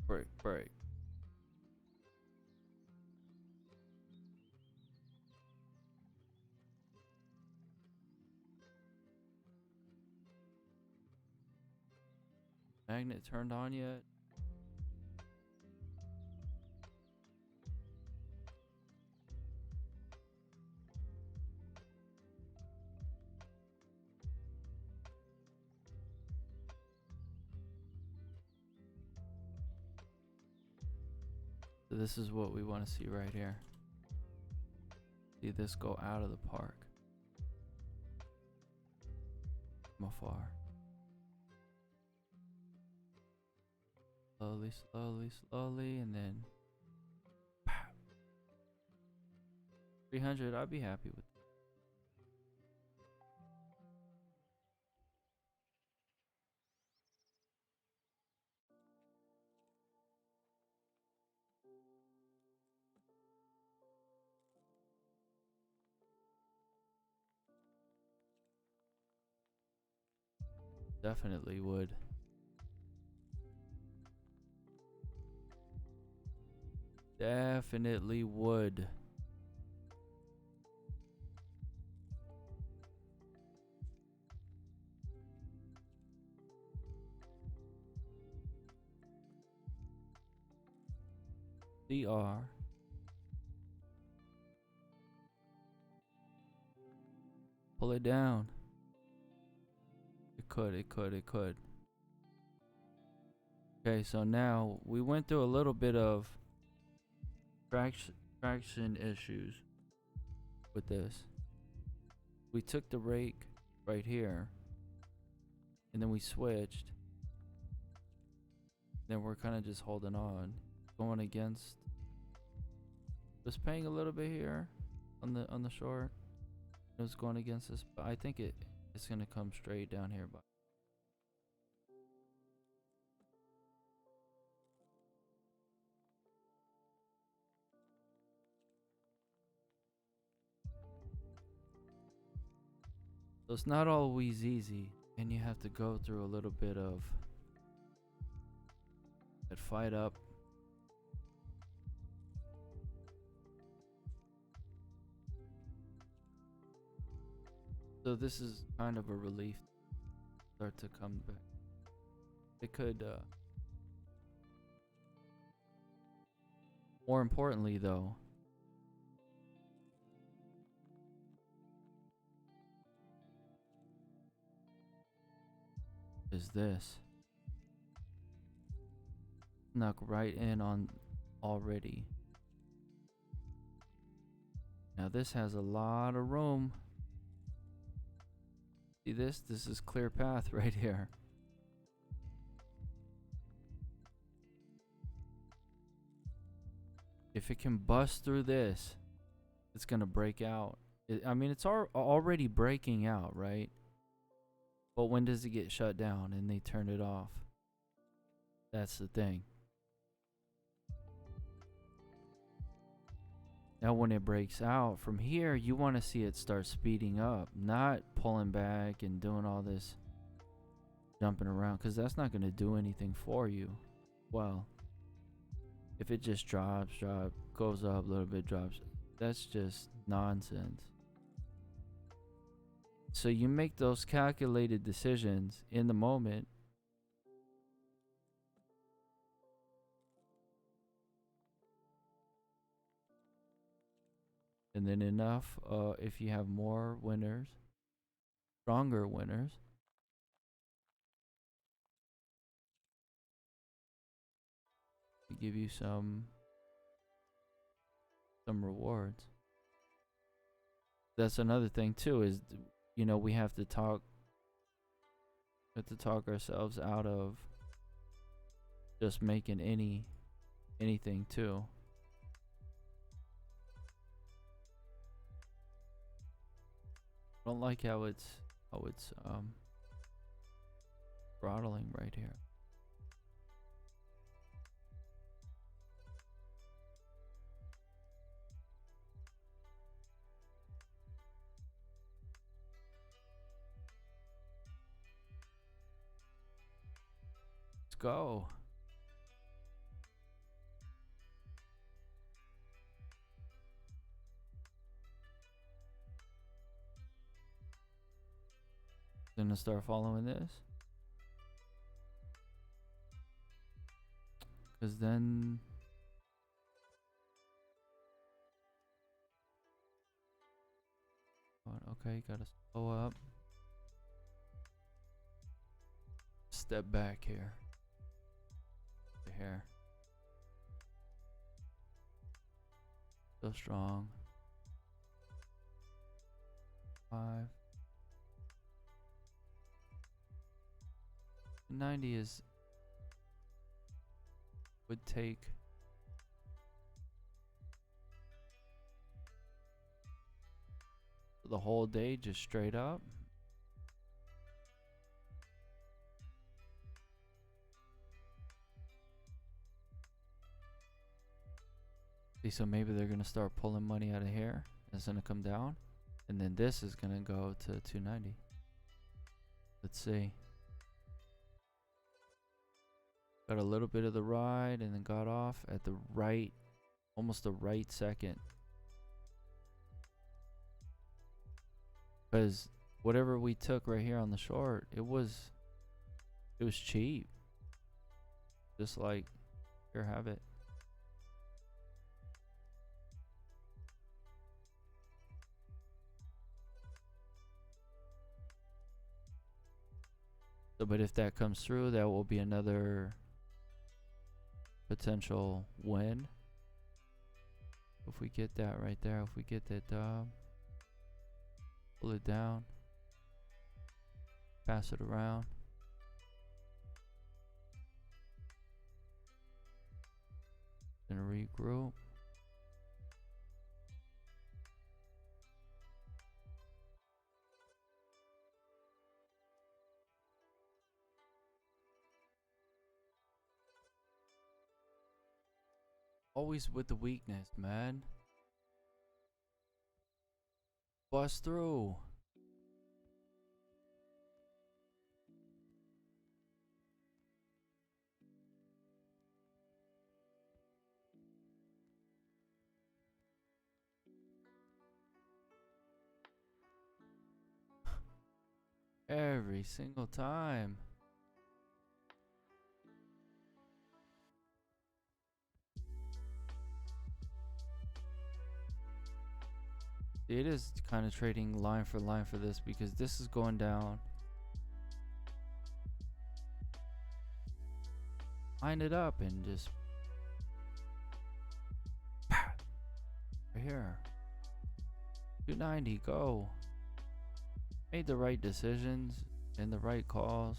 [SPEAKER 1] Break. Break. Magnet turned on yet? So this is what we want to see right here. See this go out of the park. From afar. Slowly, slowly, slowly, and then 300, I'd be happy with. Definitely would. Definitely would. CR. Pull it down. It could, it could, it could. Okay, so now we went through a little bit of traction issues with this. We took the rake right here and then we switched. Then we're kind of just holding on, going against, just paying a little bit here on the short. It was going against this, but I think it's gonna come straight down here. But so it's not always easy, and you have to go through a little bit of that fight up. So this is kind of a relief. Start to come back. It could. More importantly, though, is this. Snuck right in on already. Now this has a lot of room. See this? This is clear path right here. If it can bust through this, it's gonna break out. I mean, it's already breaking out, right? But when does it get shut down and they turn it off? That's the thing. Now when it breaks out from here, you want to see it start speeding up, not pulling back and doing all this jumping around, because that's not going to do anything for you. Well, if it just drops, goes up a little bit, drops, that's just nonsense. So you make those calculated decisions in the moment. And then enough, if you have more winners, stronger winners, to give you some rewards. That's another thing too, is we have to talk ourselves out of just making anything too. I don't like how it's throttling right here. Let's go. Gonna start following this, because then okay, gotta slow up, step back here to here. Still strong. 5 90 would take the whole day just straight up. See, so maybe they're gonna start pulling money out of here. It's gonna come down, and then this is gonna go to 290. Let's see. Got a little bit of the ride and then got off at the right, almost the right second. Because whatever we took right here on the short, it was cheap. Just like, here, have it. So, but if that comes through, that will be another potential win. If we get that right there, if we get that pull it down, pass it around. Then regroup. Always with the weakness, man. Bust through. Every single time. It is kind of trading line for line for this, because this is going down. Line it up and just right here. 290, go. Made the right decisions and the right calls.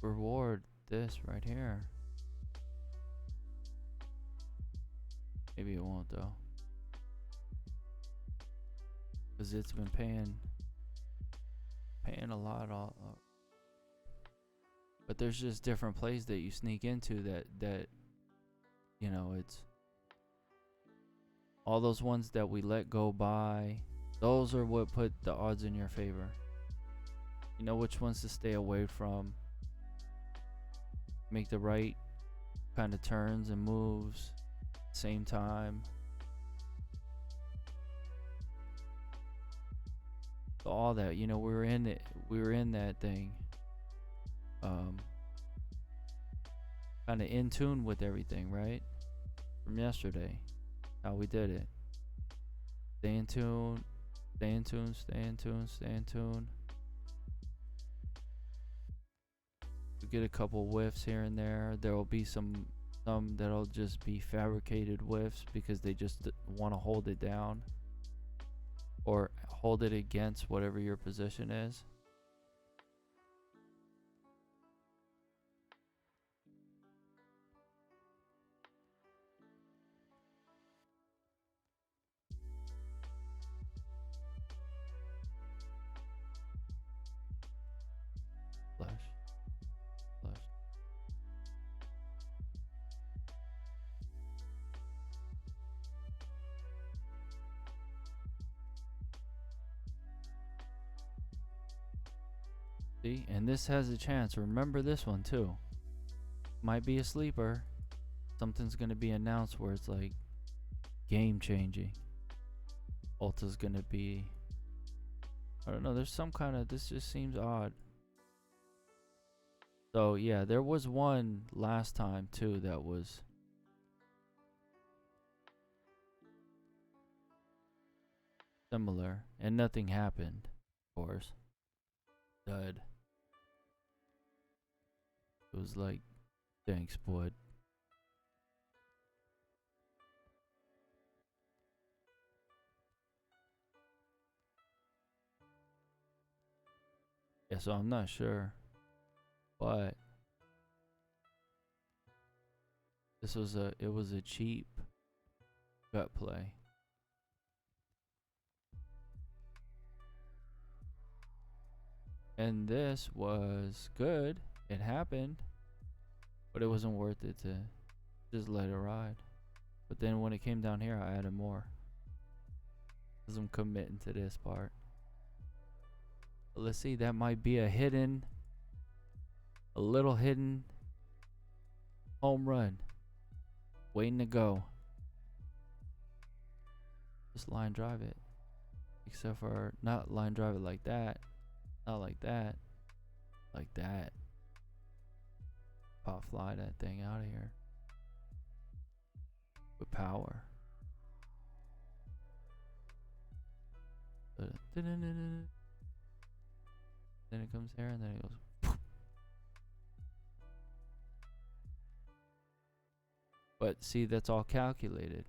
[SPEAKER 1] Reward this right here. Maybe it won't though, because it's been paying a lot. But there's just different plays that you sneak into that it's all those ones that we let go by. Those are what put the odds in your favor. You know which ones to stay away from. Make the right kind of turns and moves same time. So all that, we were in that thing. um, kind of in tune with everything, right? From yesterday, how we did it. Stay in tune, stay in tune, stay in tune, stay in tune. We get a couple whiffs here and there. There will be some that'll just be fabricated whiffs because they just want to hold it down or hold it against whatever your position is. Flush, flush. See, and this has a chance. Remember this one too. Might be a sleeper. Something's gonna be announced where it's like game changing. Ulta's gonna be, I don't know, there's some kind of, this just seems odd. So yeah, there was one last time too that was similar and nothing happened, of course. Dud. It was like, thanks, bud. Yeah, so I'm not sure, but it was a cheap gut play. And this was good. It happened, but it wasn't worth it to just let it ride. But then when it came down here, I added more. Because I'm committing to this part. But let's see, that might be a little hidden home run. Waiting to go. Just line drive it. Except for not line drive it like that. Not like that. Like that. Pop fly that thing out of here. With power. Then it comes here and then it goes. But see, that's all calculated.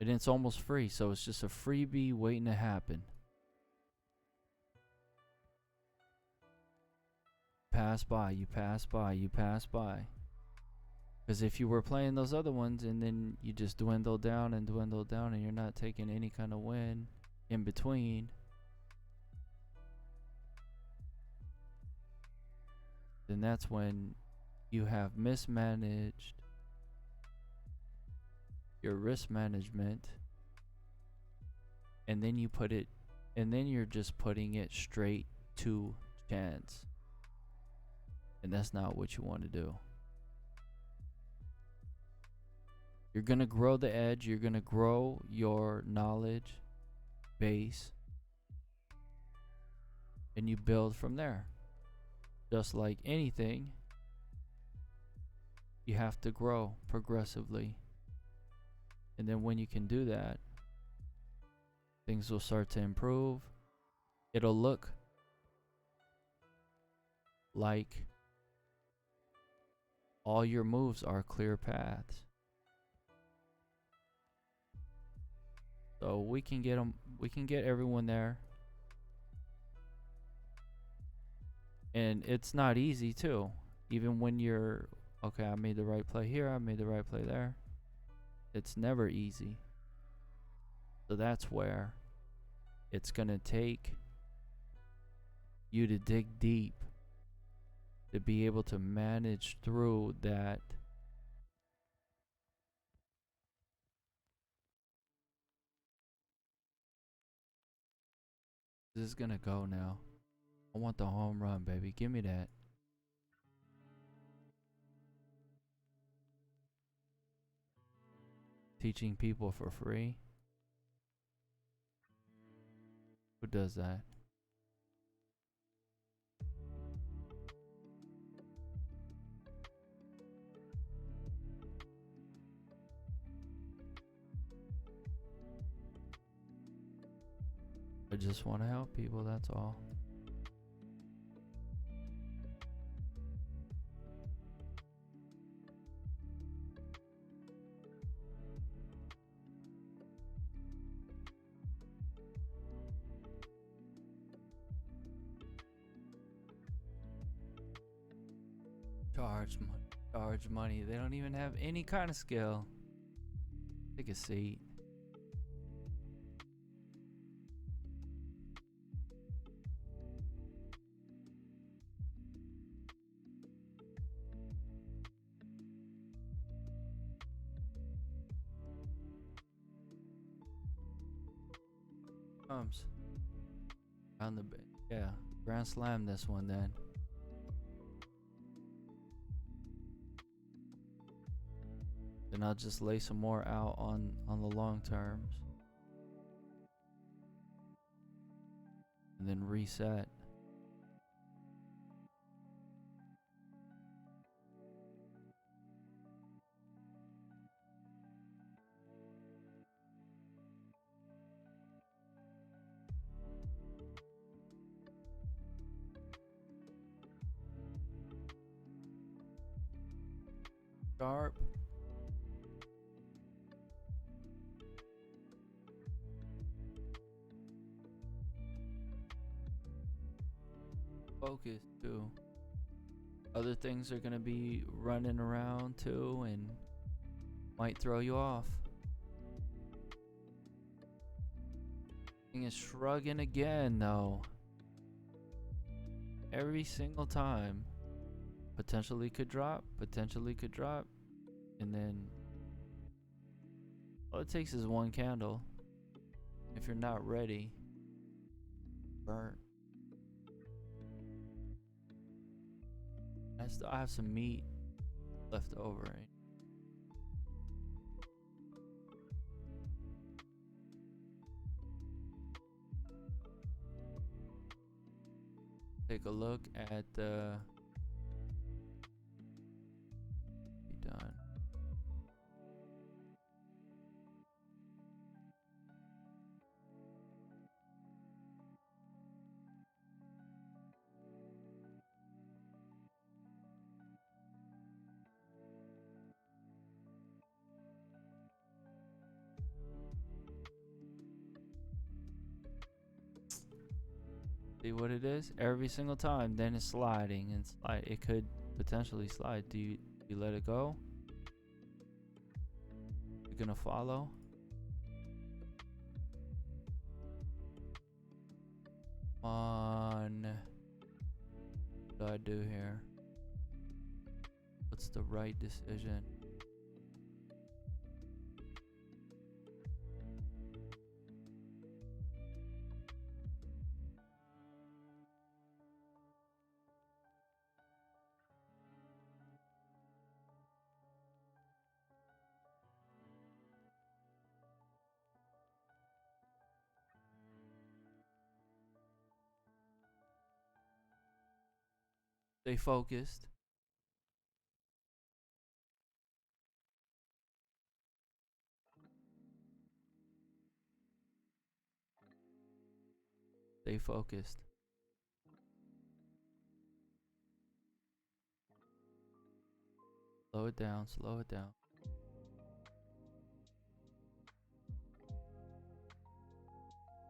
[SPEAKER 1] And it's almost free, so it's just a freebie waiting to happen. Pass by, you pass by, you pass by. Because if you were playing those other ones and then you just dwindle down and you're not taking any kind of win in between, then that's when you have mismanaged your risk management, and then you're just putting it straight to chance. And that's not what you want to do. You're going to grow the edge, you're going to grow your knowledge base, and you build from there. Just like anything, you have to grow progressively. And then when you can do that, things will start to improve. It'll look like all your moves are clear paths. So we can get everyone there. And it's not easy too. Even when you're, okay, I made the right play here, I made the right play there. It's never easy. So that's where it's going to take you to dig deep to be able to manage through that. This is going to go now. I want the home run, baby. Give me that. Teaching people for free. Who does that? I just want to help people, that's all. Charge money. Charge money. They don't even have any kind of skill. Take a seat. Comes. On the yeah. Grand Slam this one then. Then I'll just lay some more out on the long terms. And then reset. Sharp. Focus too. Other things are gonna be running around too and might throw you off. Thing is shrugging again though. Every single time. Potentially could drop, and then all it takes is one candle. If you're not ready, burn. I still have some meat left over. Take a look at the be done. See what it is? Every single time, then it's sliding and slide. It could potentially slide. Do you let it go? You're gonna follow? Come on. What do I do here? What's the right decision? Stay focused. Stay focused. Slow it down, slow it down.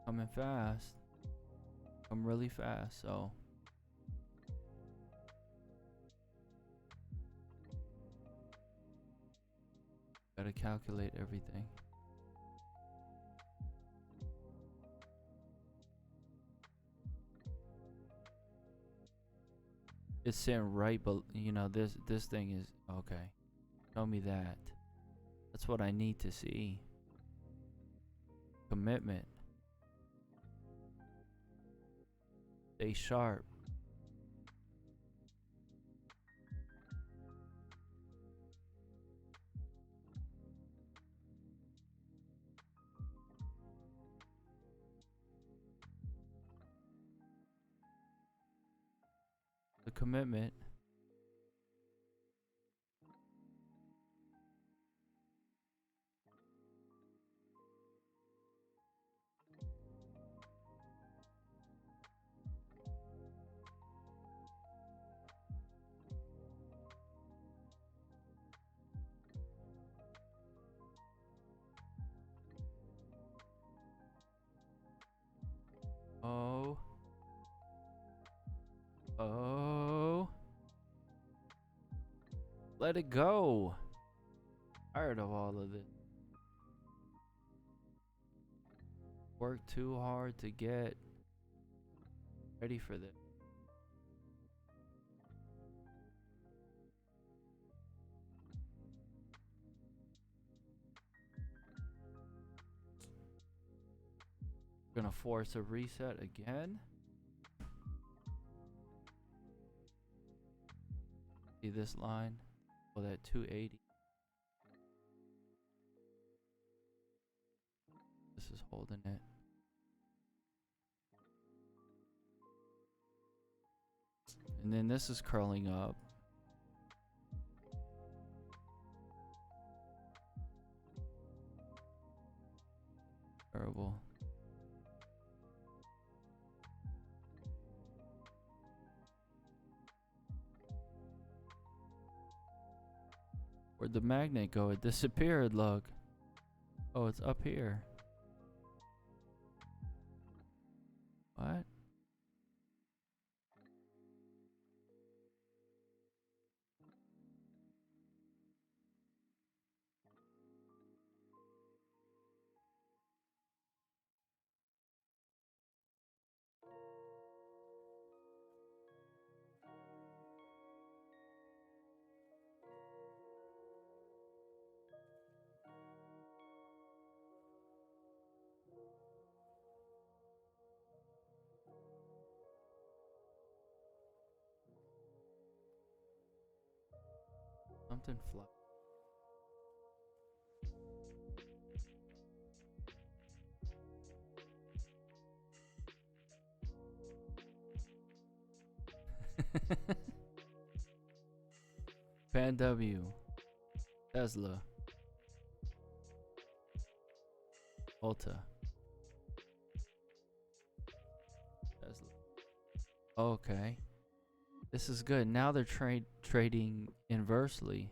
[SPEAKER 1] Coming fast. Come really fast, so gotta calculate everything. It's sitting right, but you know this thing is okay. Show me that. That's what I need to see. Commitment. Stay sharp. The commitment. Oh. Let it go. Tired of all of this. Work too hard to get ready for this. Gonna force a reset again. See this line? Oh, that 280. This is holding it. And then this is curling up. Terrible. Where'd the magnet go? It disappeared, look. Oh, it's up here. What? Something fly. Pan W. Tesla. Ulta. Tesla. Okay. This is good. Now they're trading inversely.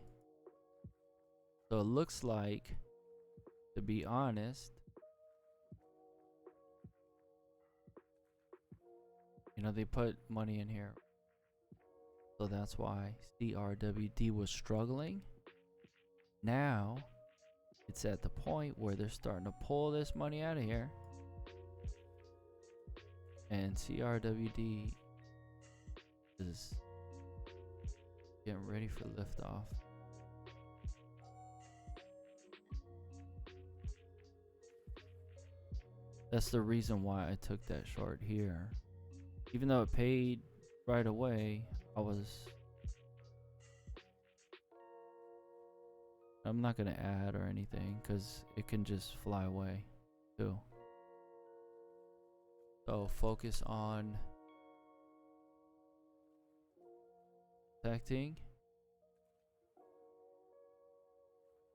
[SPEAKER 1] So it looks like, to be honest, you know, they put money in here. So that's why CRWD was struggling. Now it's at the point where they're starting to pull this money out of here. And CRWD is getting ready for liftoff. That's the reason why I took that short here. Even though it paid right away, I'm not gonna add or anything because it can just fly away too. So focus on protecting.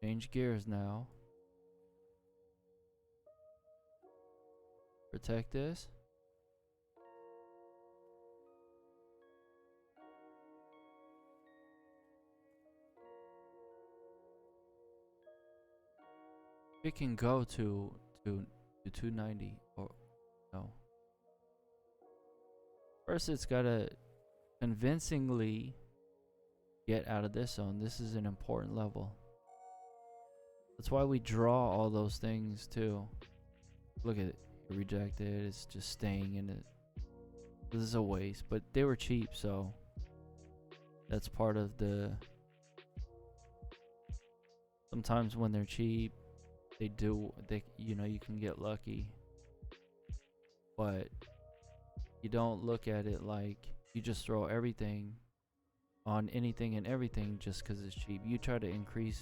[SPEAKER 1] Change gears now. Protect this. It can go to 290 or no. First it's gotta convincingly get out of this zone. This is an important level. That's why we draw all those things too. Look at it. Rejected. It's just staying in it. This is a waste, but they were cheap, so that's part of the. Sometimes when they're cheap, you know, you can get lucky, but you don't look at it like you just throw everything on anything and everything just because it's cheap. You try to increase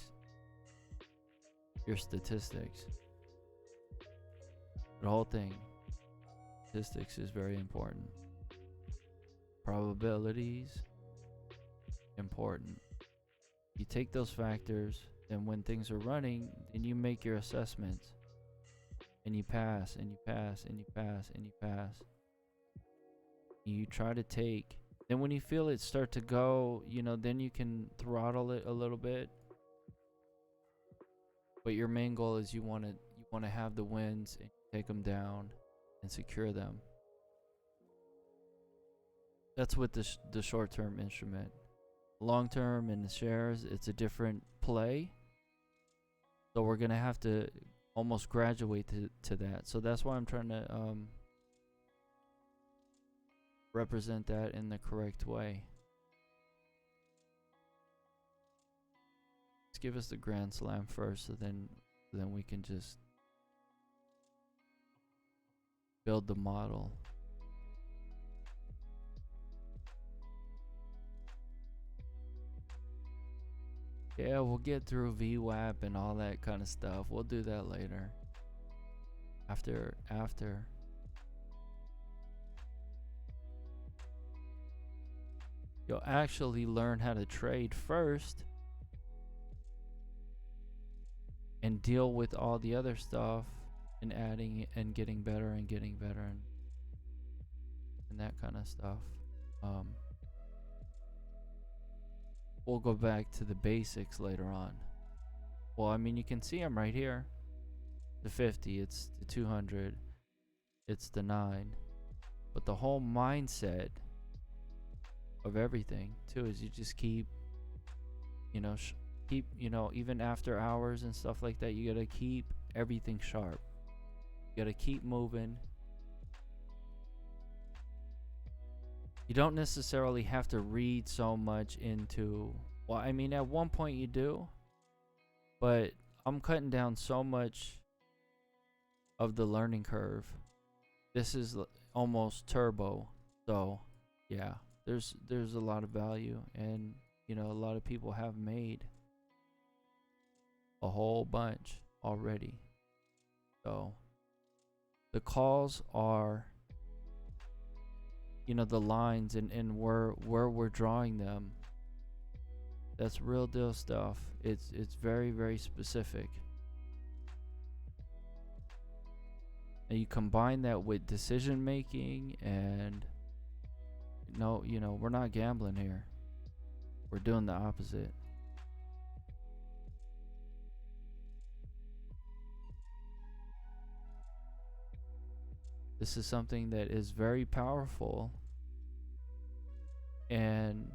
[SPEAKER 1] your statistics. The whole thing, statistics is very important. Probabilities, important. You take those factors, and when things are running, then you make your assessments. And you pass, and you pass, and you pass, and you pass. You try to take. Then when you feel it start to go, you know, then you can throttle it a little bit. But your main goal is you want to have the wins and take them down and secure them. That's with the short-term instrument. Long-term and the shares, it's a different play. So we're gonna have to almost graduate to that. So that's why I'm trying to represent that in the correct way. Let's give us the Grand Slam first, so then we can just build the model. Yeah, we'll get through VWAP and all that kind of stuff. We'll do that later. After. You'll actually learn how to trade first and deal with all the other stuff and adding and getting better and that kind of stuff. We'll go back to the basics later on. Well, I mean, you can see them right here. The 50, it's the 200, it's the 9. But the whole mindset of everything too is you just keep, even after hours and stuff like that, you gotta keep everything sharp. You gotta keep moving. You don't necessarily have to read so much into, well, I mean, at one point you do, but I'm cutting down so much of the learning curve. This is almost turbo. So yeah, there's a lot of value, and a lot of people have made a whole bunch already. So the calls are, the lines and where we're drawing them. That's real deal stuff. It's very, very specific. And you combine that with decision making, and we're not gambling here. We're doing the opposite. This is something that is very powerful, and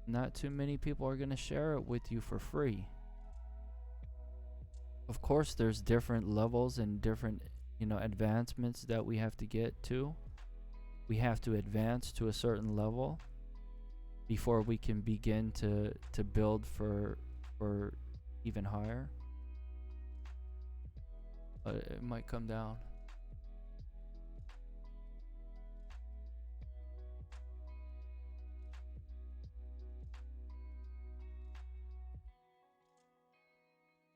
[SPEAKER 1] not too many people are going to share it with you for free. Of course, there's different levels and different, advancements that we have to get to. We have to advance to a certain level before we can begin to build for even higher. But it might come down.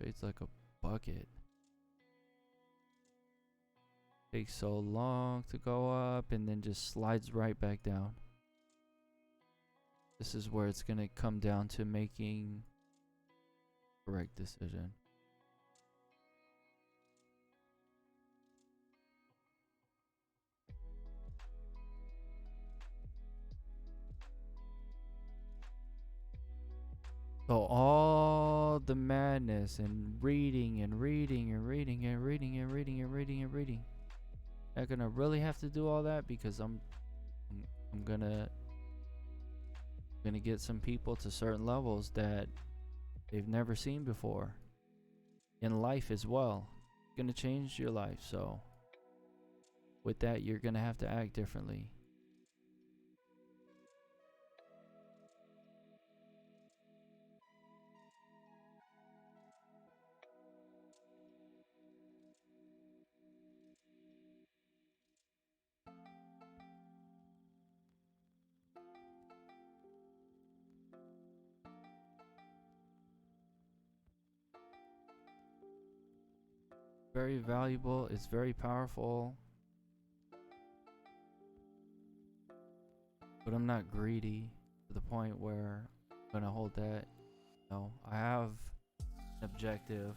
[SPEAKER 1] It's like a bucket. Takes so long to go up and then just slides right back down. This is where it's going to come down to making correct decision. So all the madness and reading and reading and reading and reading and reading and reading and reading. Not gonna really have to do all that, because I'm gonna get some people to certain levels that they've never seen before in life as well. It's gonna change your life. So with that, you're gonna have to act differently. Very valuable. It's very powerful. But I'm not greedy to the point where I'm gonna hold that. No, I have an objective.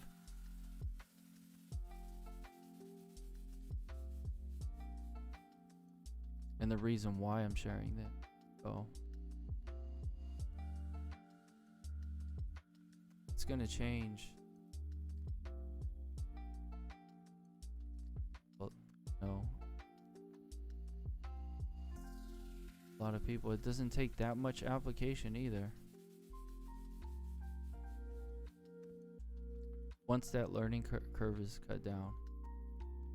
[SPEAKER 1] And the reason why I'm sharing that. So it's gonna change. Well, no. A lot of people, it doesn't take that much application either. Once that learning curve is cut down,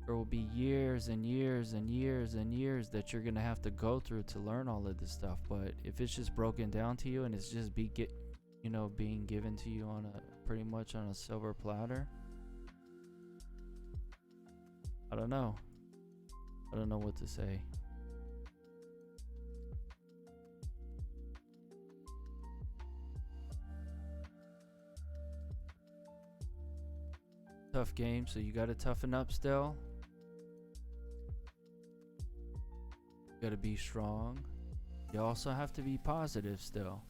[SPEAKER 1] there will be years and years and years and years that you're gonna have to go through to learn all of this stuff. But if it's just broken down to you and it's just being given to you on a pretty much on a silver platter, I don't know what to say. Tough game, so you gotta toughen up still. You gotta be strong. You also have to be positive still.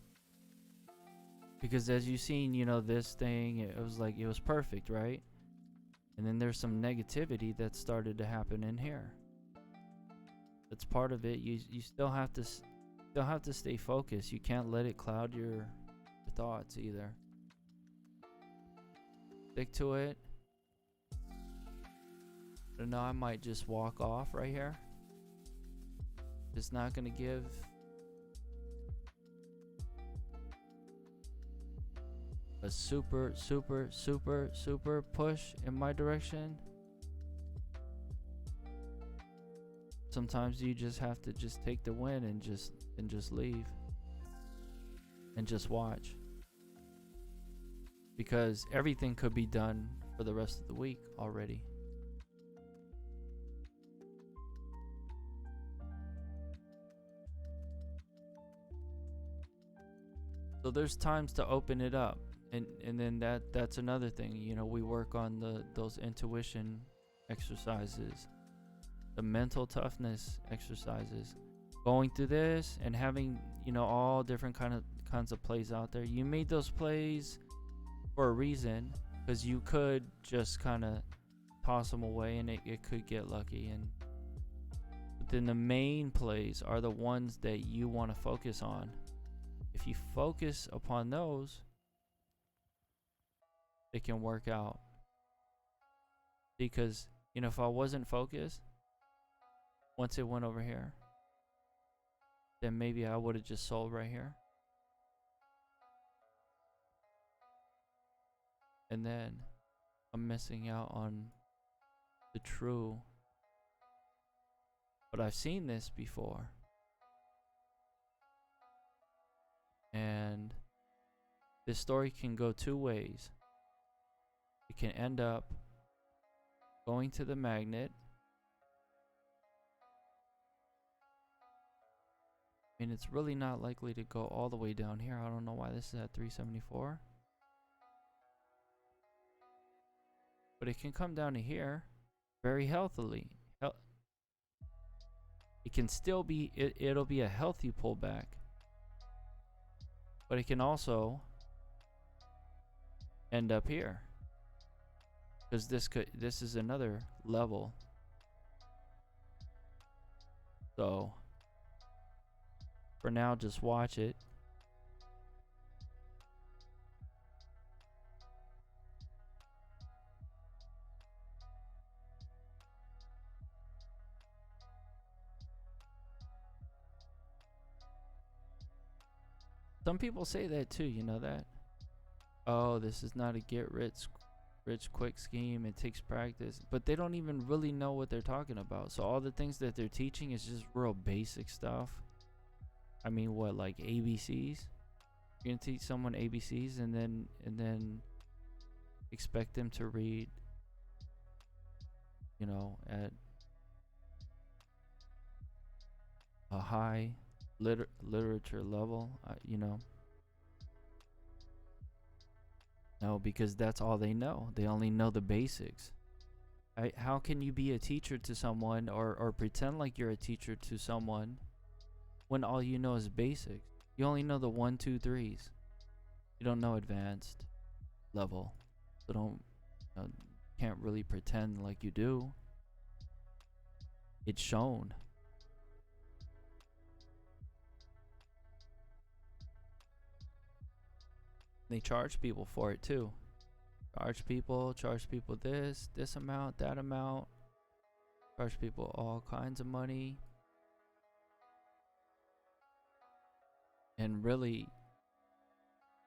[SPEAKER 1] Because as you've seen, this thing, it was perfect, right? And then there's some negativity that started to happen in here. That's part of it. You still have to stay focused. You can't let it cloud your thoughts either. Stick to it. I don't know, I might just walk off right here. Just not gonna give a super push in my direction. Sometimes you just have to just take the win and just leave and just watch, because everything could be done for the rest of the week already. So there's times to open it up, and then that's another thing. We work on those intuition exercises, the mental toughness exercises, going through this and having all different kinds of plays out there. You made those plays for a reason, because you could just kind of toss them away and it could get lucky. But then the main plays are the ones that you want to focus on. If you focus upon those, it can work out. Because, if I wasn't focused, once it went over here, then maybe I would have just sold right here. And then I'm missing out on the true. But I've seen this before. And this story can go two ways. It can end up going to the magnet. And it's really not likely to go all the way down here. I don't know why this is at 374. But it can come down to here very healthily. It can still be, it'll be a healthy pullback. But it can also end up here, because this is another level. So for now, just watch it. Some people say that too, you know that? Oh, this is not a get rich quick scheme. It takes practice. But they don't even really know what they're talking about. So all the things that they're teaching is just real basic stuff. I mean, what, like ABCs? You're gonna teach someone ABCs and then expect them to read, at a high literature level, No, because that's all they know. They only know the basics. How can you be a teacher to someone or pretend like you're a teacher to someone when all you know is basics? You only know the 1, 2, 3s. You don't know advanced level. So can't really pretend like you do. It's shown. They charge people for it too. Charge people this amount, that amount. Charge people all kinds of money. And really,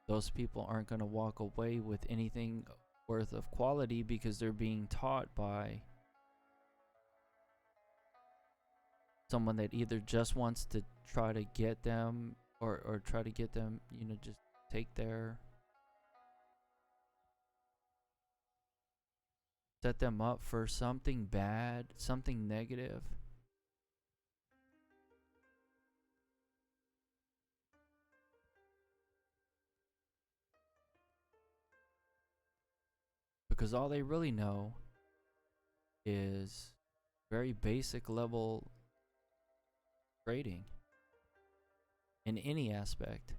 [SPEAKER 1] those people aren't going to walk away with anything worth of quality because they're being taught by someone that either just wants to try to get them or try to get them, just take their set them up for something bad, something negative. Because all they really know is very basic level trading in any aspect.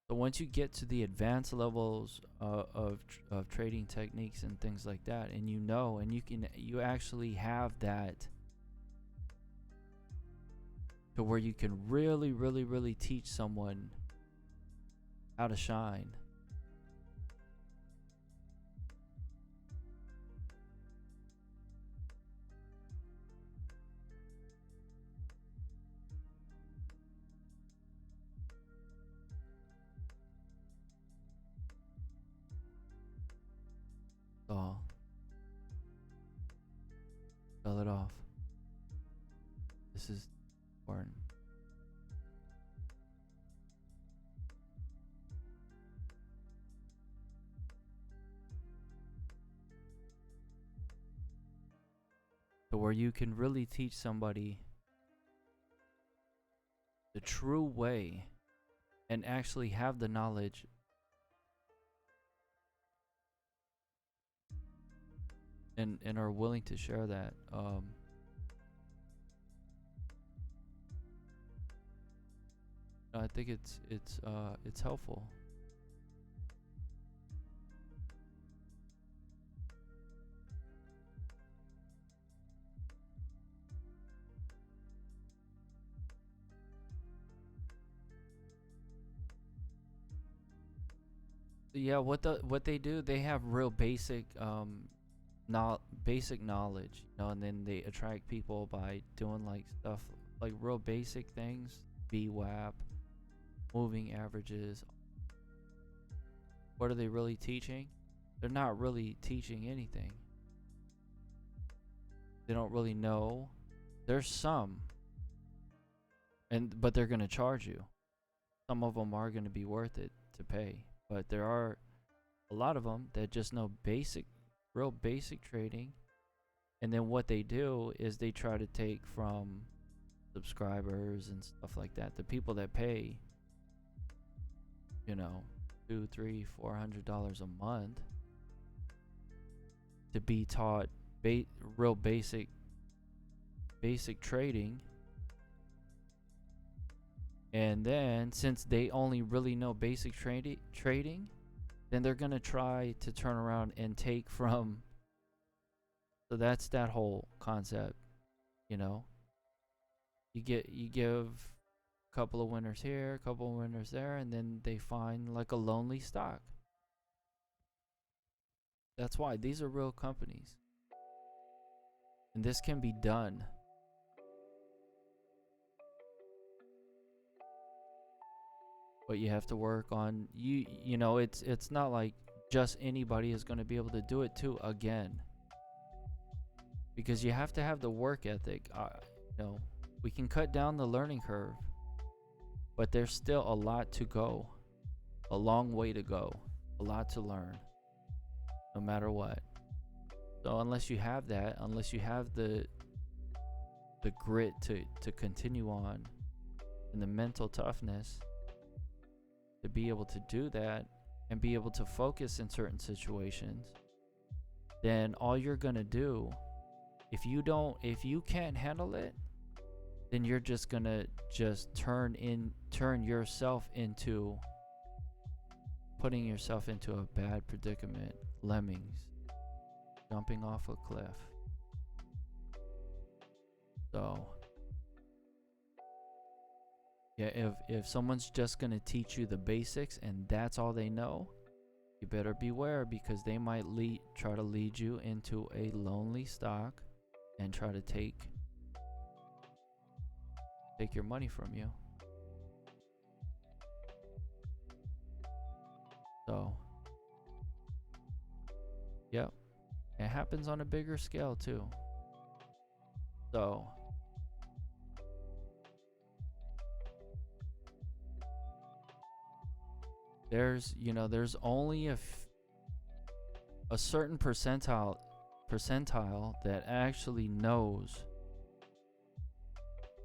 [SPEAKER 1] So once you get to the advanced levels of trading techniques and things like that, and you actually have that to where you can really, really, really teach someone how to shine. So spell it off. This is important. So where you can really teach somebody the true way and actually have the knowledge and are willing to share that. I think it's helpful. Yeah, what they do, they have real basic basic knowledge, and then they attract people by doing like stuff like real basic things, VWAP, moving averages. What are they really teaching? They're not really teaching anything. They don't really know. There's some, but they're gonna charge you. Some of them are gonna be worth it to pay, but there are a lot of them that just know real basic trading. And then what they do is they try to take from subscribers and stuff like that, the people that pay, $200, $300, $400 a month to be taught real basic trading. And then since they only really know basic trading, then they're gonna try to turn around and take from. So that's that whole concept, You give a couple of winners here, a couple of winners there, and then they find like a lonely stock. That's why these are real companies. And this can be done. But you have to work on it's not like just anybody is going to be able to do it too again. Because you have to have the work ethic. We can cut down the learning curve, but there's still a lot to go. A long way to go. A lot to learn. No matter what. So unless you have that, unless you have the grit to continue on, and the mental toughness to be able to do that and be able to focus in certain situations, then all you're going to do, if you can't handle it, then you're just going to turn yourself into putting yourself into a bad predicament. Lemmings jumping off a cliff. So yeah, if someone's just going to teach you the basics and that's all they know, you better beware, because they might try to lead you into a lonely stock and try to take take your money from you. So, yep. It happens on a bigger scale too. So, there's only a certain percentile that actually knows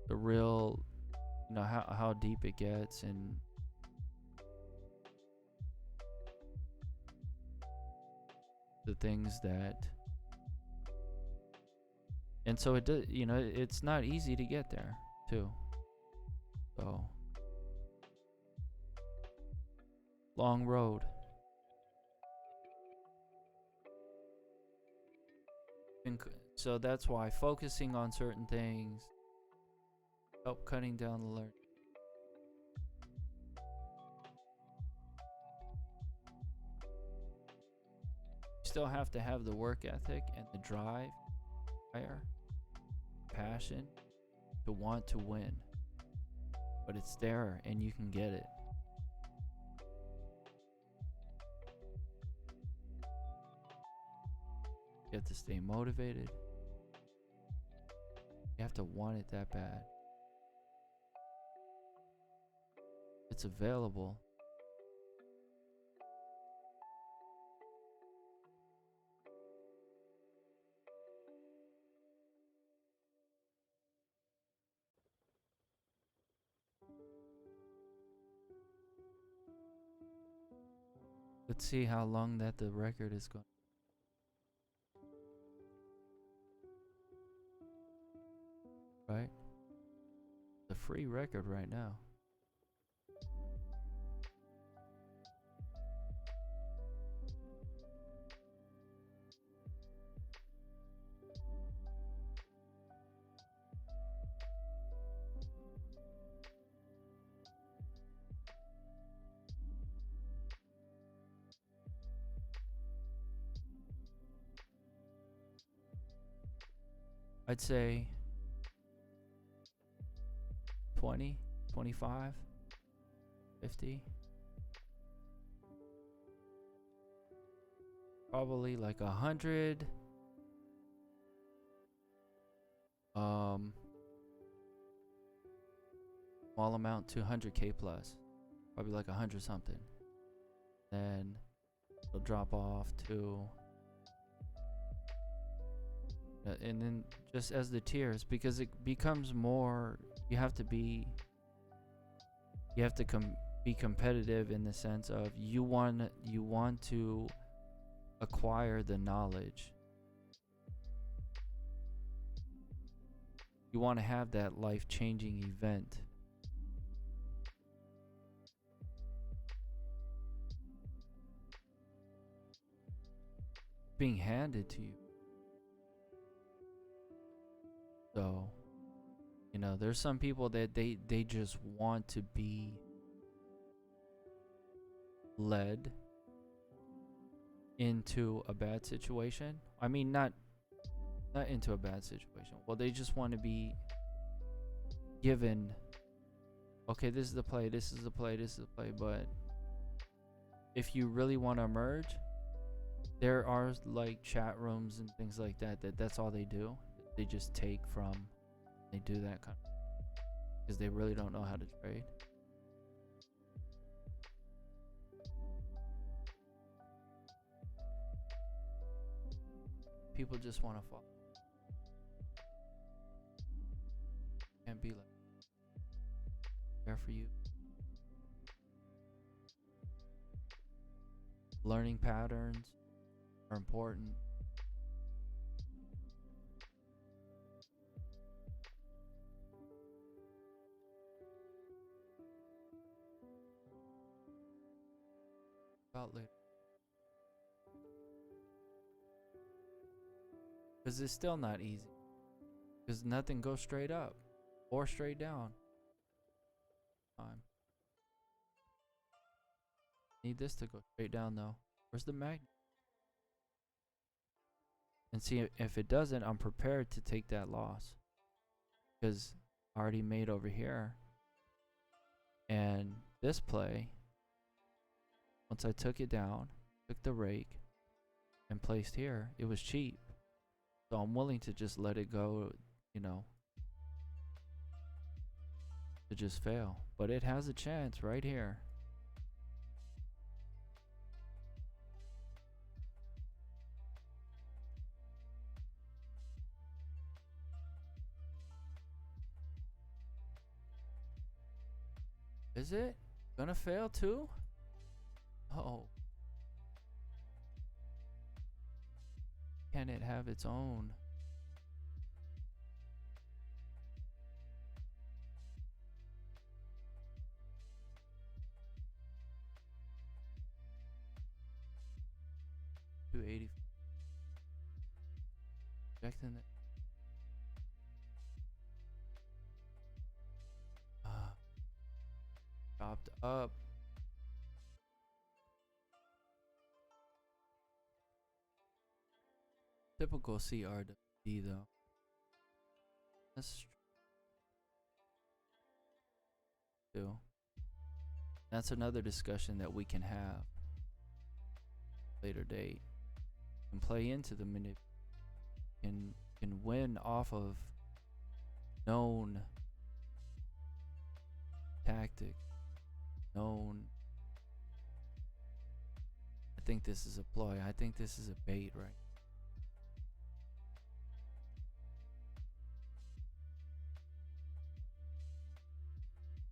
[SPEAKER 1] the real, how deep it gets, and the things that, and so it does, it's not easy to get there too. So, long road. So that's why focusing on certain things help cutting down the learning. You still have to have the work ethic and the drive, fire, passion to want to win. But it's there and you can get it. You have to stay motivated. You have to want it that bad. It's available. Let's see how long that the record is going. Right? The free record right now. I'd say 20, 25, 50. Probably like 100. Small amount to 100K plus. Probably like 100 something. Then it'll drop off to, and then just as the tiers, because it becomes more, you have to be competitive in the sense of you want to acquire the knowledge. You want to have that life-changing event. Being handed to you. So, there's some people that they just want to be led into a bad situation. I mean, not into a bad situation. Well, they just want to be given, okay, this is the play, this is the play, this is the play. But if you really want to emerge, there are like chat rooms and things like that's all they do. They just take from, they do that kind of, because they really don't know how to trade. People just want to fall. Can't be like there for you. Learning patterns are important. About later. Because it's still not easy. Because nothing goes straight up or straight down. Need this to go straight down though. Where's the magnet? And see, if it doesn't, I'm prepared to take that loss. Because already made over here. And this play, once I took it down, took the rake, and placed here, it was cheap. So I'm willing to just let it go, you know, to just fail. But it has a chance right here. Is it gonna fail too? Oh. Can it have its own? $280. Rejecting it. Chopped up. Typical CRWD though. That's true. That's another discussion that we can have later date. And play into the manip. Can win off of known tactic. Known. I think this is a ploy. I think this is a bait, right?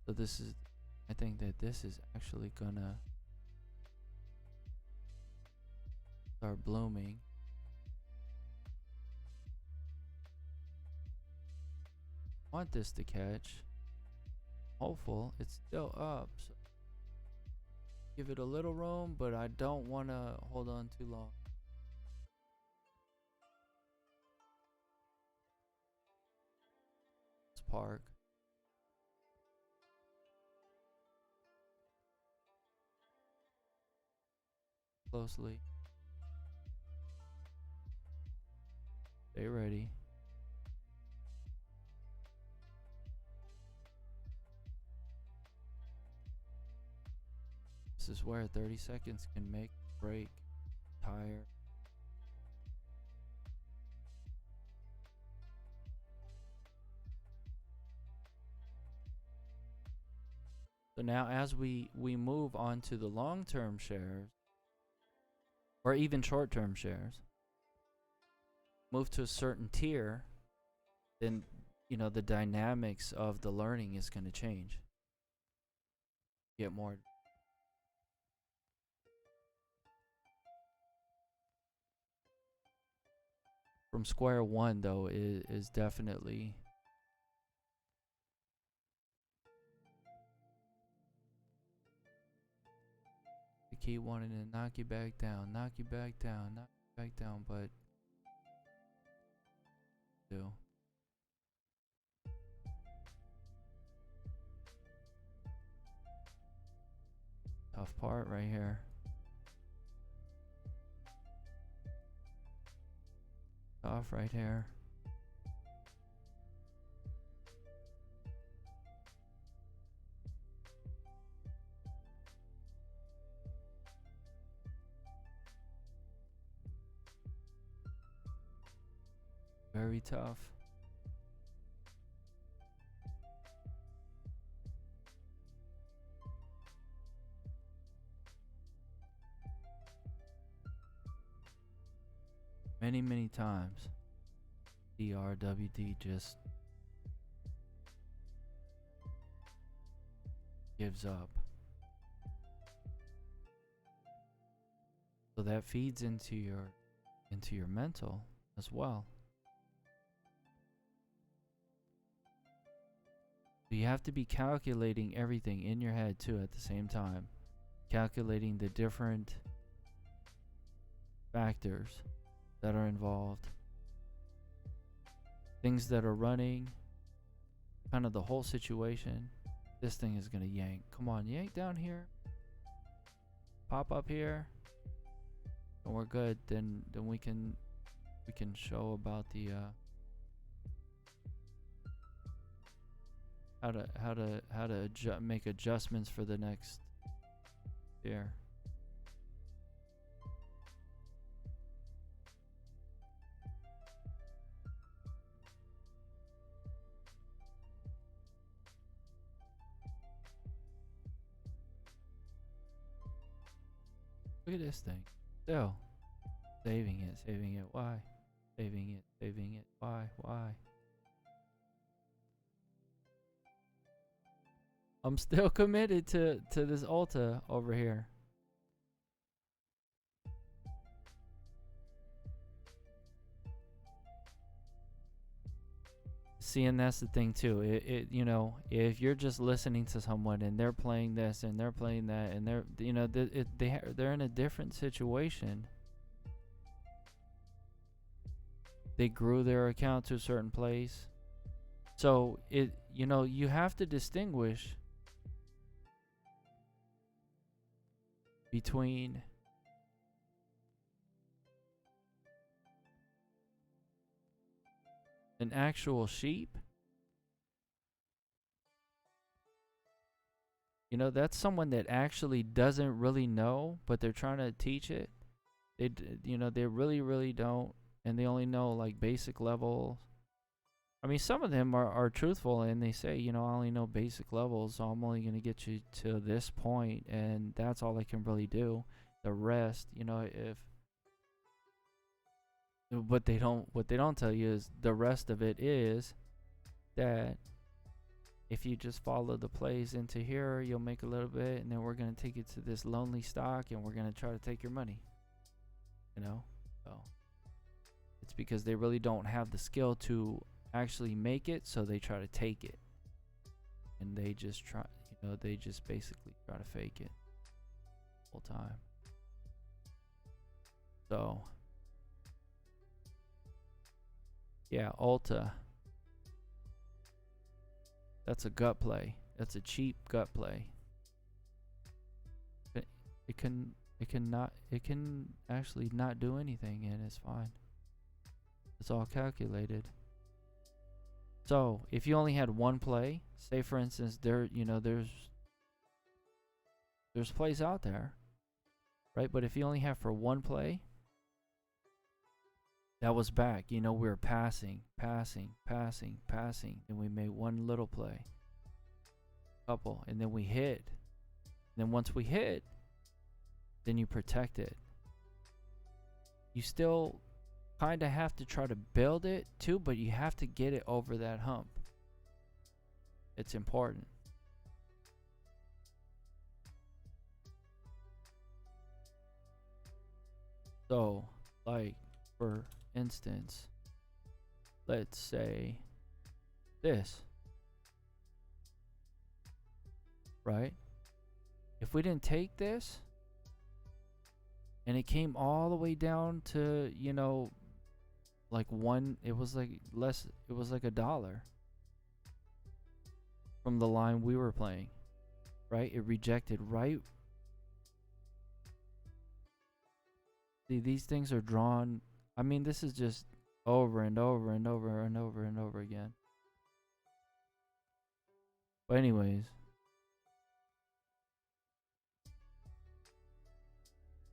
[SPEAKER 1] So this is, I think that this is actually gonna start blooming. I want this to catch. Hopeful, it's still up. So give it a little room, but I don't want to hold on too long. Let's park. Closely. Stay ready. This is where 30 seconds can make break. Tire. So now as we move on to the long-term shares, or even short-term shares, move to a certain tier, then, you know, the dynamics of the learning is going to change. Get more. From square one, though, is definitely the key. Wanting to knock you back down, knock you back down, knock you back down, but do. Tough part right here. Tough right here. Very tough. Many times DRWD just gives up. So that feeds into your mental as well. So you have to be calculating everything in your head too at the same time. Calculating the different factors that are involved. Things that are running. Kind of the whole situation. This thing is gonna yank. Come on, yank down here. Pop up here. And we're good. Then we can show about the make adjustments for the next year. Look at this thing. Still saving it, saving it. Why? Saving it, saving it. Why? Why? I'm still committed to this Ulta over here. See, and that's the thing too. You know, if you're just listening to someone and they're playing this and they're playing that and they're, you know, they're in a different situation. They grew their account to a certain place. So you know, you have to distinguish between an actual sheep. You know, that's someone that actually doesn't really know, but they're trying to teach it. You know, they really don't, and they only know like basic levels. I mean, some of them are truthful and they say, you know, I only know basic levels, so I'm only going to get you to this point, and that's all I can really do. The rest, you know, what they don't tell you is the rest of it is that if you just follow the plays into here, you'll make a little bit, and then we're going to take you to this lonely stock, and we're going to try to take your money. You know? So it's because they really don't have the skill to actually make it, so they try to take it. And they just try, you know, they just basically try to fake it the whole time. So, yeah, Ulta. That's a gut play. That's a cheap gut play. It can actually not do anything, and it's fine. It's all calculated. So if you only had one play, say for instance, there's plays out there, right? But if you only have for one play, that was back. You know, we were passing, and we made one little play, couple, and then we hit. And then once we hit, then you protect it. You still kind of have to try to build it too, but you have to get it over that hump. It's important. So, like, for instance, let's say this, right? If we didn't take this and it came all the way down to, you know, like it was like $1 from the line we were playing, right? It rejected right. See, these things are drawn. I mean, this is just over and over and over and over and over again. But anyways,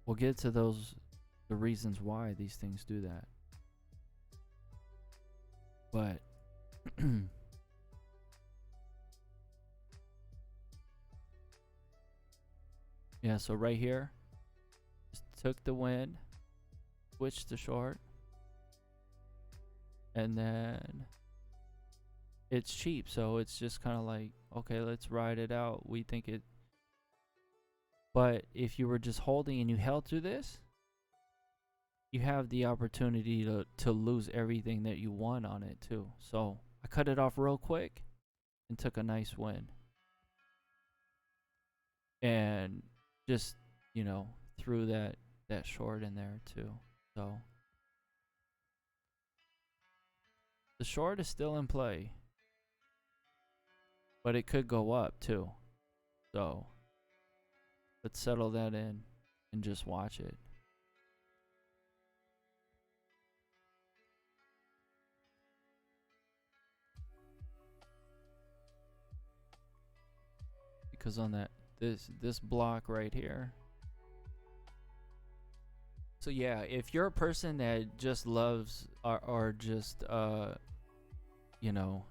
[SPEAKER 1] we'll get to the reasons why these things do that. But yeah, so right here, just took the win, switched to short, and then it's cheap, so it's just kind of like, okay, let's ride it out. We think it. But if you were just holding and you held through this, you have the opportunity to lose everything that you won on it too. So I cut it off real quick and took a nice win. And just, you know, threw that short in there too. So the short is still in play, but it could go up too. So let's settle that in and just watch it. because on that this block right here. So yeah, if you're a person that just loves or just you know,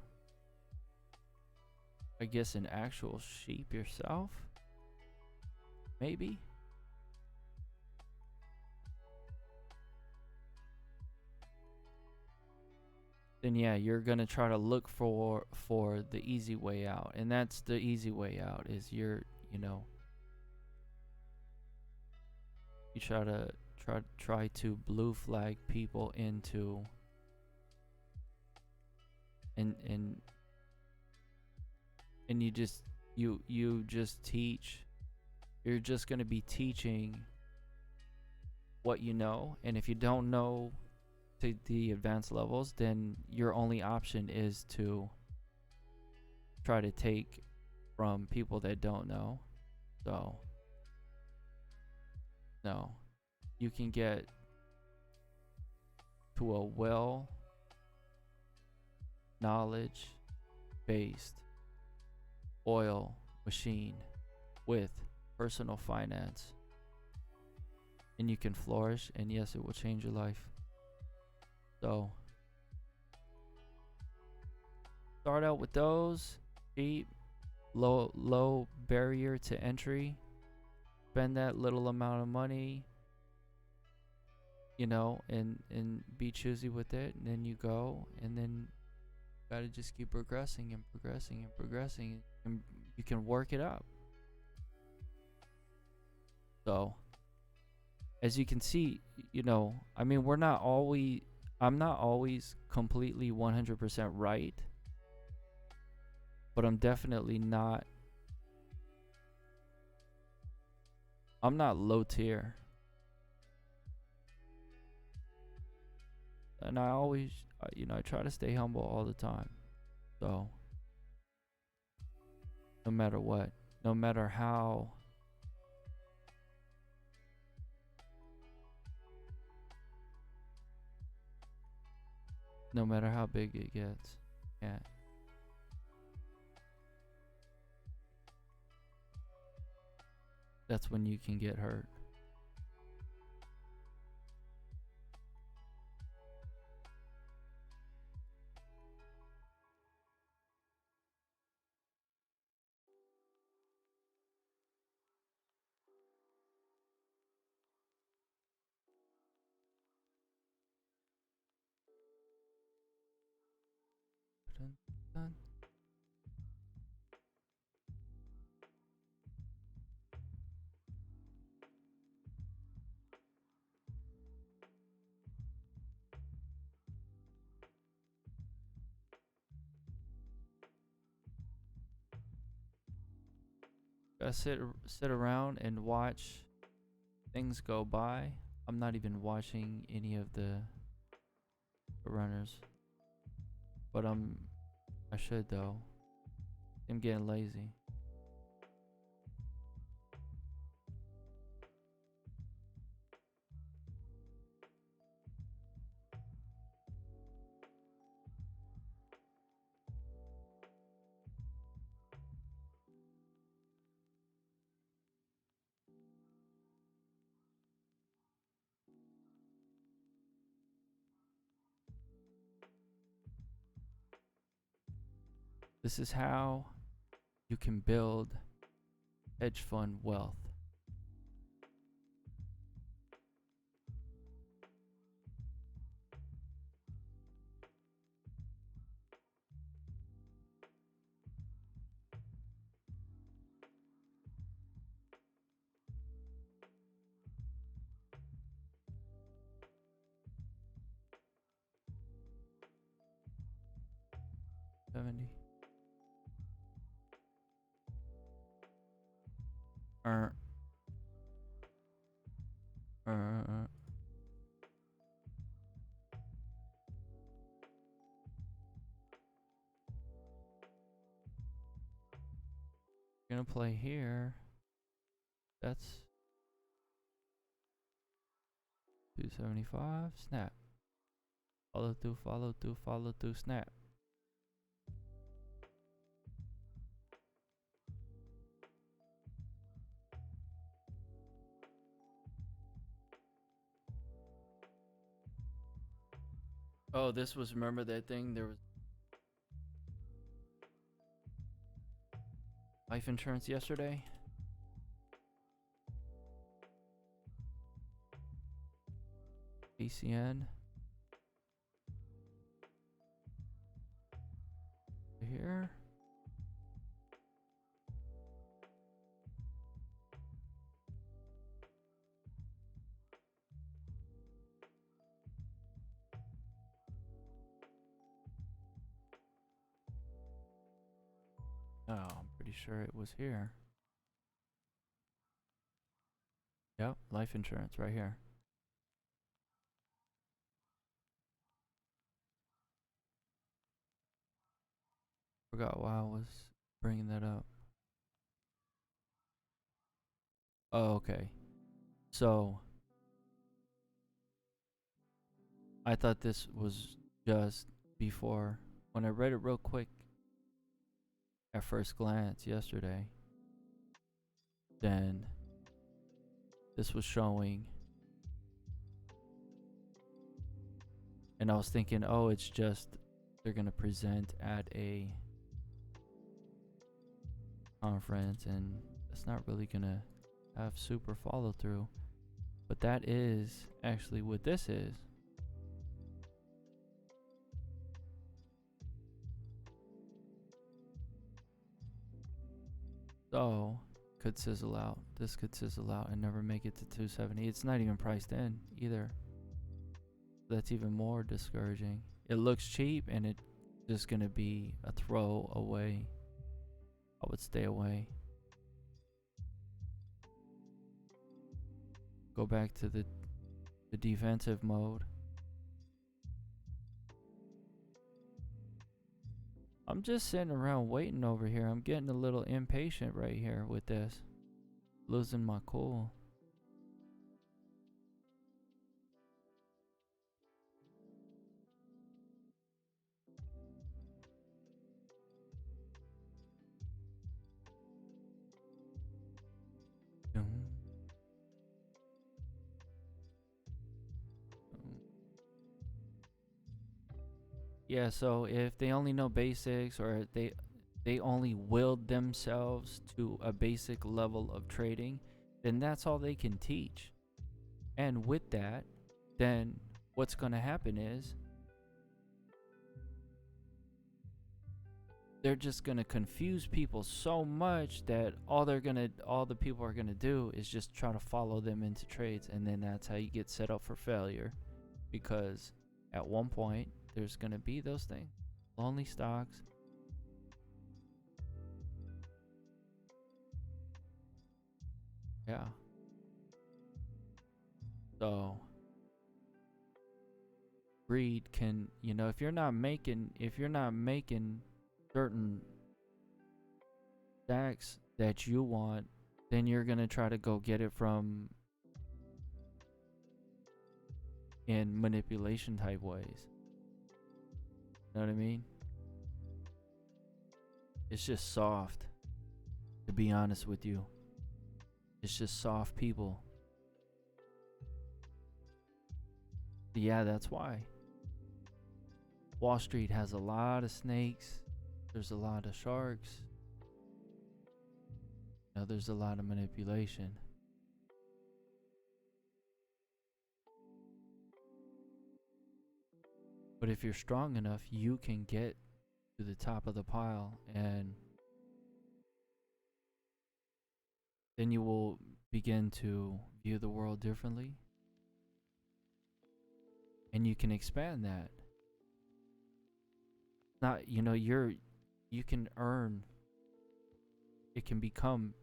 [SPEAKER 1] I guess an actual sheep yourself, maybe. Then yeah, you're gonna try to look for the easy way out, and that's the easy way out is you know, you try to blue flag people into and you just teach. You're just gonna be teaching what you know, and if you don't know to the advanced levels, then your only option is to try to take from people that don't know. So no, you can get to a well knowledge based oil machine with personal finance, and you can flourish, and yes, it will change your life. So start out with those cheap, low barrier to entry. Spend that little amount of money, you know, and be choosy with it, and then you go, and then you gotta just keep progressing and progressing and progressing, and you can work it up. So as you can see, you know, I mean, I'm not always completely 100% right, but I'm definitely not, I'm not low tier. And I always, you know, I try to stay humble all the time. So no matter what, no matter how no matter how big it gets, yeah, that's when you can get hurt. Dun, dun. Gotta sit around and watch things go by. I'm not even watching any of the runners, but I should though. I'm getting lazy. This is how you can build hedge fund wealth. $70. Uh, uh. Gonna play here. That's 275. Snap. Follow through, follow through, follow through, snap. Oh, this was, remember that thing? There was life insurance yesterday. ACN. Here. Oh, I'm pretty sure it was here. Yep, life insurance right here. Forgot why I was bringing that up. Oh, okay. So, I thought this was just before. When I read it real quick at first glance yesterday, then this was showing. And I was thinking, oh, it's just they're going to present at a conference, and it's not really going to have super follow through. But that is actually what this is. So, could sizzle out. This could sizzle out and never make it to 270. It's not even priced in either. That's even more discouraging. It looks cheap, and it's just going to be a throw away. I would stay away. Go back to the defensive mode. I'm just sitting around waiting over here. I'm getting a little impatient right here with this. Losing my cool. Yeah, so if they only know basics, or they only willed themselves to a basic level of trading, then that's all they can teach. And with that, then what's going to happen is they're just going to confuse people so much that all the people are going to do is just try to follow them into trades, and then that's how you get set up for failure, because at one point there's going to be those things, lonely stocks. Yeah. So greed can, if you're not making certain stacks that you want, then you're going to try to go get it from in manipulation type ways. Know what I mean? It's just soft, to be honest with you. It's just soft people. Yeah, that's why. Wall Street has a lot of snakes. There's a lot of sharks. There's a lot of manipulation. But if you're strong enough, you can get to the top of the pile, and then you will begin to view the world differently. And you can expand that. Not, you can earn, it can become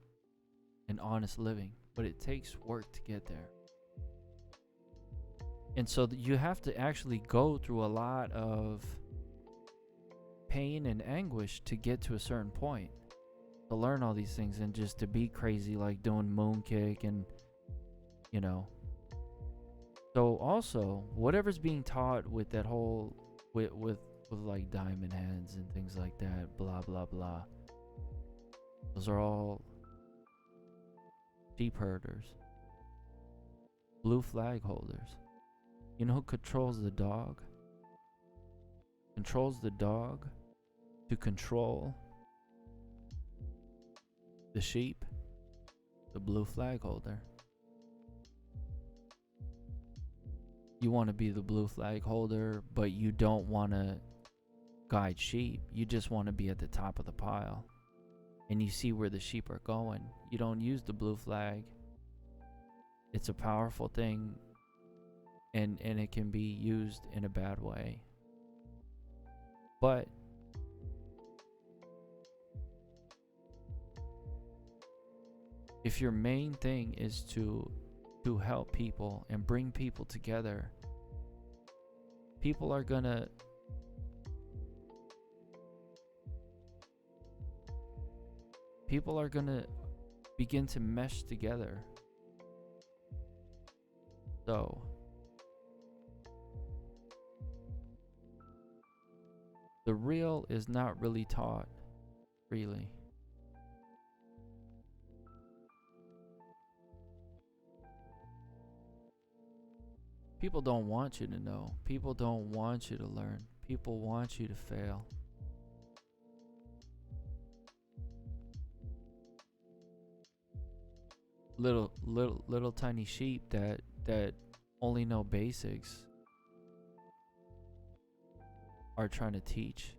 [SPEAKER 1] an honest living, but it takes work to get there. And so you have to actually go through a lot of pain and anguish to get to a certain point, to learn all these things, and just to be crazy, like doing Moonkick and, So also, whatever's being taught with that whole, with like diamond hands and things like that, blah, blah, blah. Those are all sheep herders, blue flag holders. You know who controls the dog? controls the dog to control the sheep, the blue flag holder. You want to be the blue flag holder, but you don't want to guide sheep. You just want to be at the top of the pile. And you see where the sheep are going. You don't use the blue flag. It's a powerful thing, and it can be used in a bad way. But if your main thing is to help people and bring people together, people are gonna begin to mesh together. So the real is not really taught freely. People don't want you to know. People don't want you to learn. People want you to fail. Little tiny sheep that only know basics are trying to teach,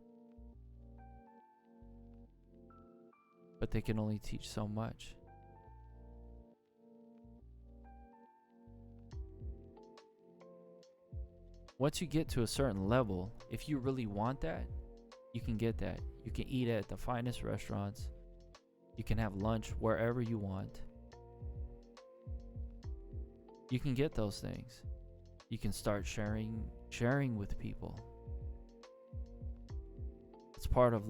[SPEAKER 1] but they can only teach so much. Once you get to a certain level, if you really want that, you can get that. You can eat at the finest restaurants. You can have lunch wherever you want. You can get those things. You can start sharing with people. It's part of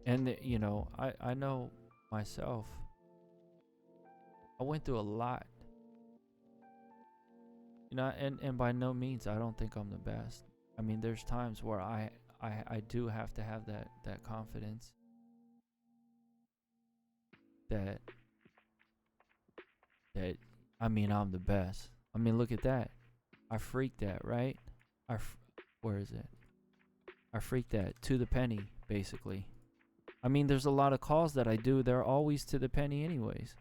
[SPEAKER 1] and I know myself. I went through a lot. And by no means I don't think I'm the best. I mean, there's times where I do have to have that confidence that I'm the best. I mean, look at that. I freaked that, right? Where is it? I freaked that to the penny, basically. I mean, there's a lot of calls that I do. They're always to the penny anyways.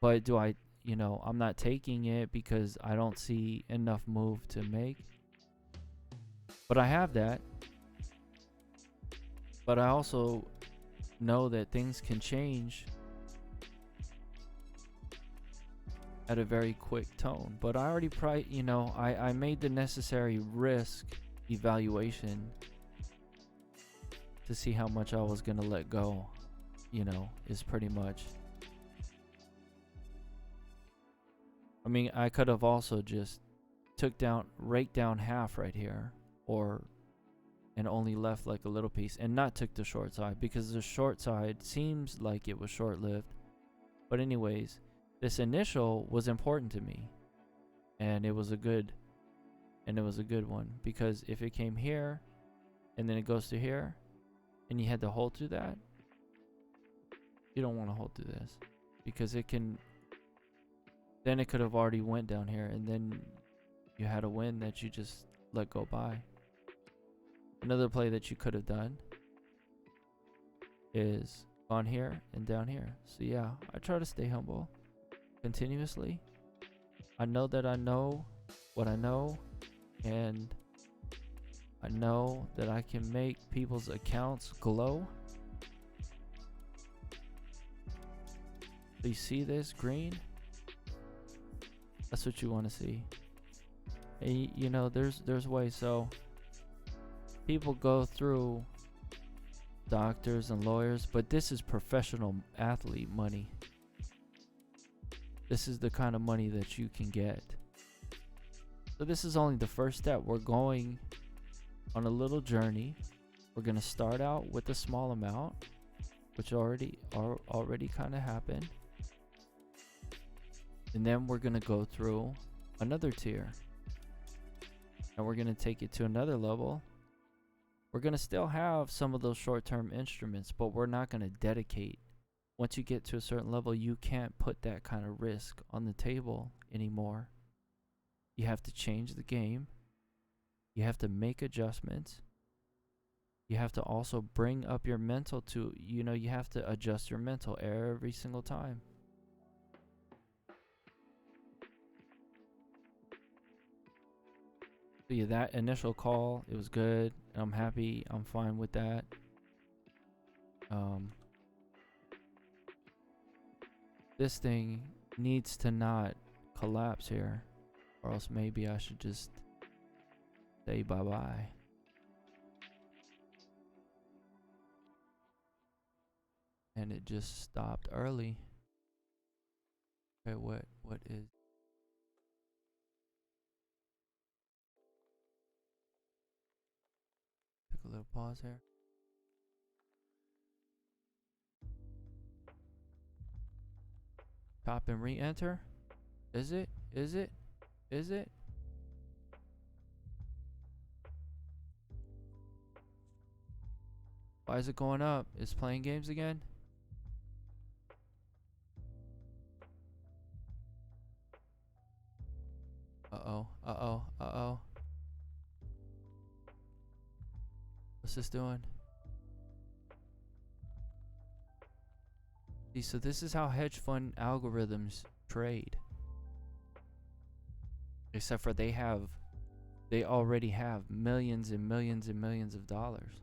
[SPEAKER 1] But do I, I'm not taking it because I don't see enough move to make. But I have that. But I also know that things can change at a very quick tone. But I already I made the necessary risk evaluation to see how much I was going to let go, is pretty much. I mean, I could have also just raked down half right here, and only left like a little piece and not took the short side, because the short side seems like it was short-lived. But anyways, this initial was important to me, and it was a good one, because if it came here and then it goes to here and you had to hold through that, you don't want to hold through this, because it could have already went down here, and then you had a win that you just let go by. Another play that you could have done is gone here and down here. So yeah, I try to stay humble continuously. I know that I know what I know, and I know that I can make people's accounts glow. So you see this green? That's what you want to see. And there's ways. So people go through doctors and lawyers, but this is professional athlete money. This is the kind of money that you can get. So this is only the first step. We're going on a little journey. We're going to start out with a small amount, which already kind of happened. And then we're going to go through another tier. And we're going to take it to another level. We're going to still have some of those short-term instruments, but we're not going to dedicate. Once you get to a certain level, you can't put that kind of risk on the table anymore. You have to change the game. You have to make adjustments. You have to also bring up your mental to, you have to adjust your mental every single time. So yeah, that initial call, it was good. I'm happy. I'm fine with that. This thing needs to not collapse here, or else maybe I should just say bye-bye. And it just stopped early. Okay, what is... Take a little pause here. Top and re-enter? Is it? Is it? Is it? Why is it going up? It's playing games again? Uh-oh. Uh-oh. Uh-oh. What's this doing? See, so this is how hedge fund algorithms trade. Except for they already have millions and millions and millions of dollars.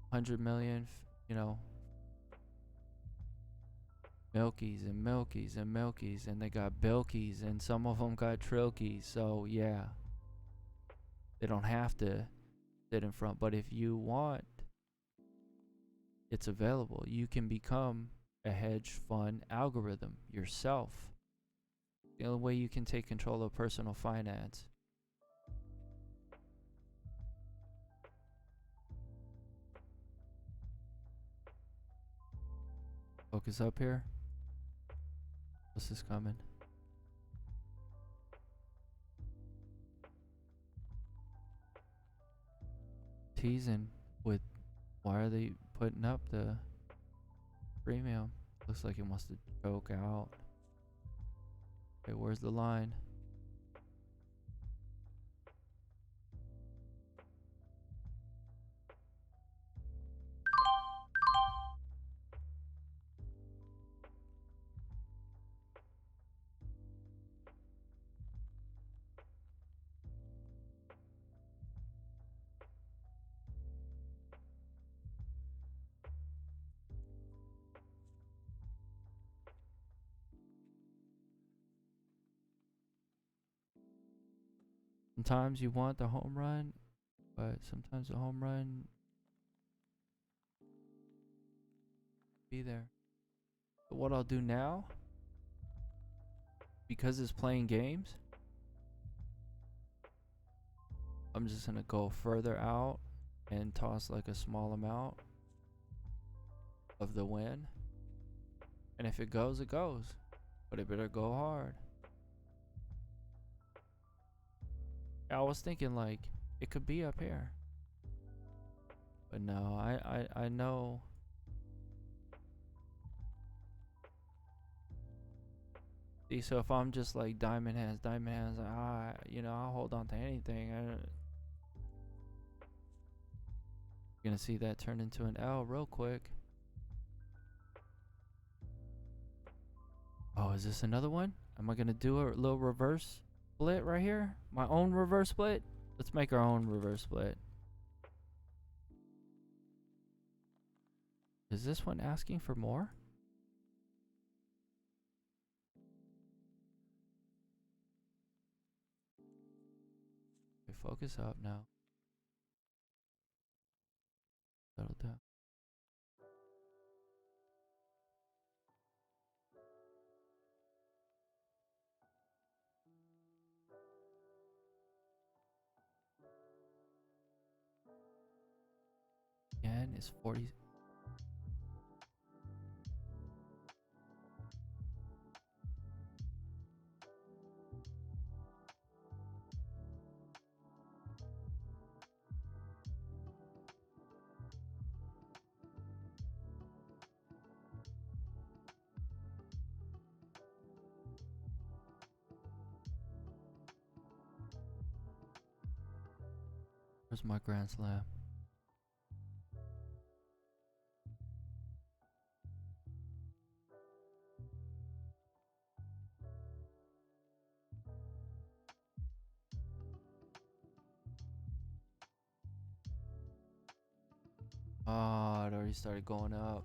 [SPEAKER 1] 100 million, Milkies and Milkies and Milkies, and they got Bilkies, and some of them got Trilkies. So yeah, they don't have to sit in front. But if you want, it's available. You can become a hedge fund algorithm yourself. The only way you can take control of personal finance. Focus up here. What's this coming? Teasing with, why are they putting up the premium? Looks like it wants to choke out. Okay, where's the line? Sometimes you want the home run, but sometimes the home run be there. But what I'll do now, because it's playing games, I'm just gonna go further out and toss like a small amount of the win. And if it goes, it goes. But it better go hard. I was thinking like it could be up here. But no, I know. See, so if I'm just like diamond hands, I'll hold on to anything. You're gonna see that turn into an L real quick. Oh, is this another one? Am I gonna do a little reverse split right here? My own reverse split? Let's make our own reverse split. Is this one asking for more? Okay, focus up now. Settle down. Yen is 40. Where's my Grand Slam? Oh, it already started going up.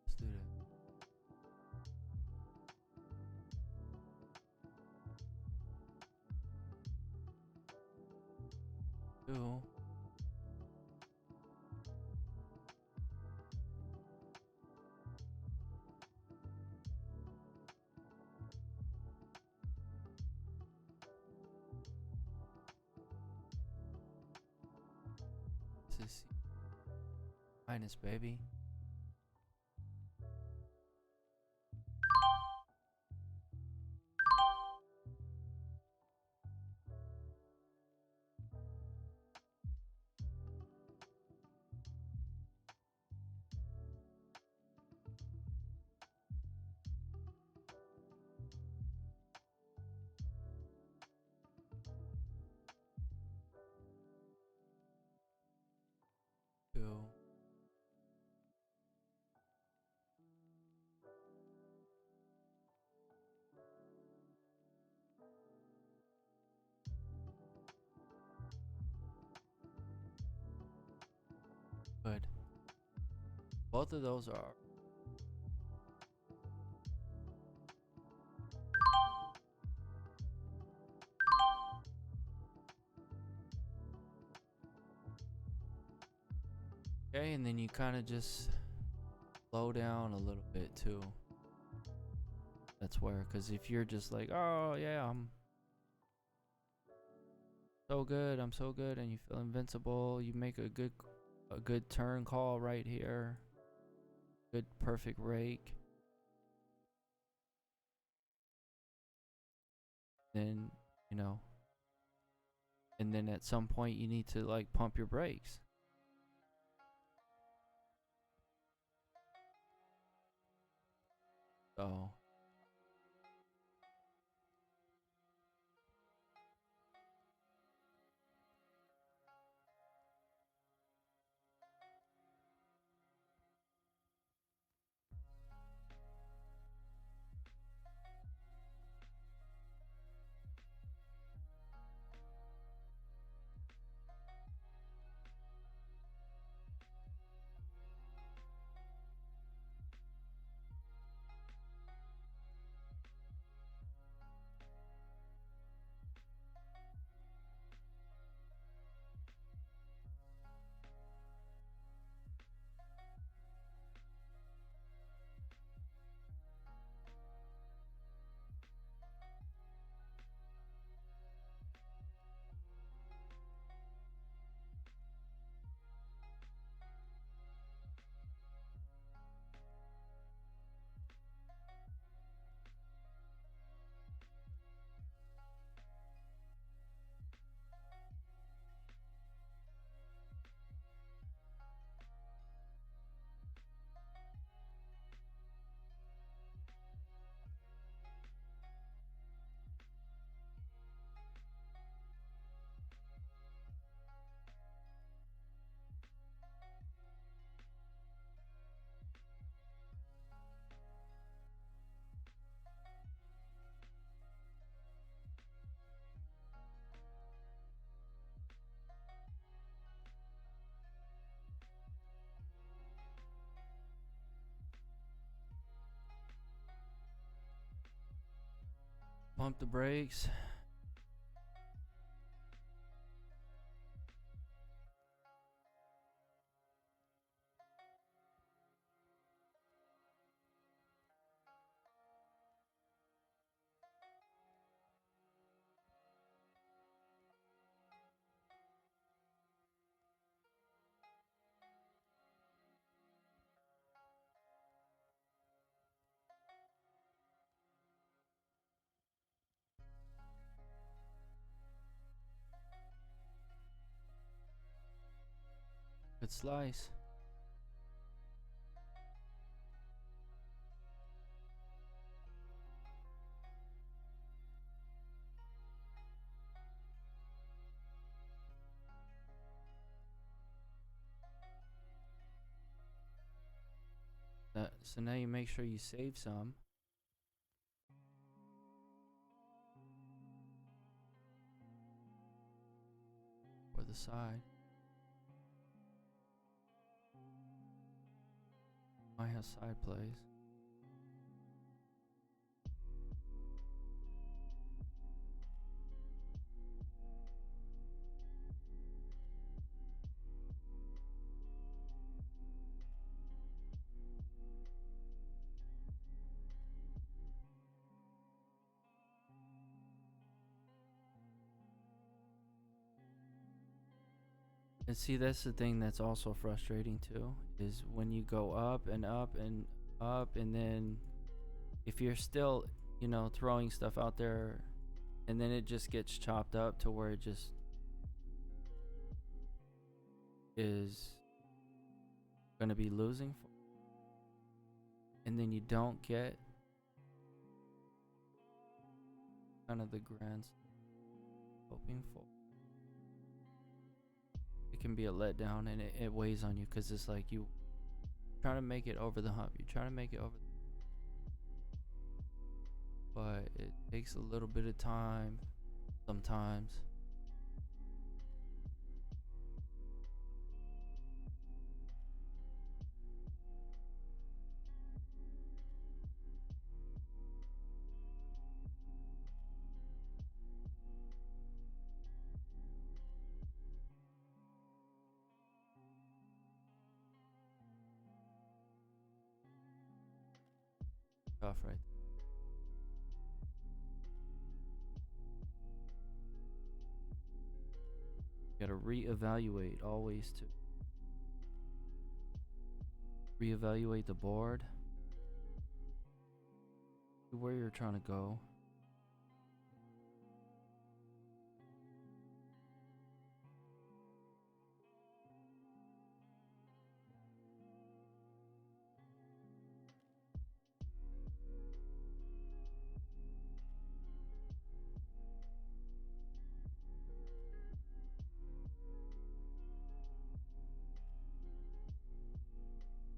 [SPEAKER 1] Let's do that. Two. This is minus, baby. Two. Good. Both of those are. Okay, and then you kind of just slow down a little bit too. That's where, because if you're just like, oh yeah, I'm so good, and you feel invincible, you make a good turn call right here, good perfect rake. Then you know, and then at some point you need to like pump your brakes. So pump the brakes. Let's slice. So now you make sure you save some for the side. I have side plays. And see, that's the thing that's also frustrating too, is when you go up and up and up, and then if you're still, throwing stuff out there, and then it just gets chopped up to where it just is going to be losing, and then you don't get kind of the grand hoping for. It can be a letdown, and it weighs on you, because it's like you trying to make it over the hump. You're trying to make it over, but it takes a little bit of time sometimes. Tough, right? You gotta reevaluate always, to reevaluate the board, where you're trying to go.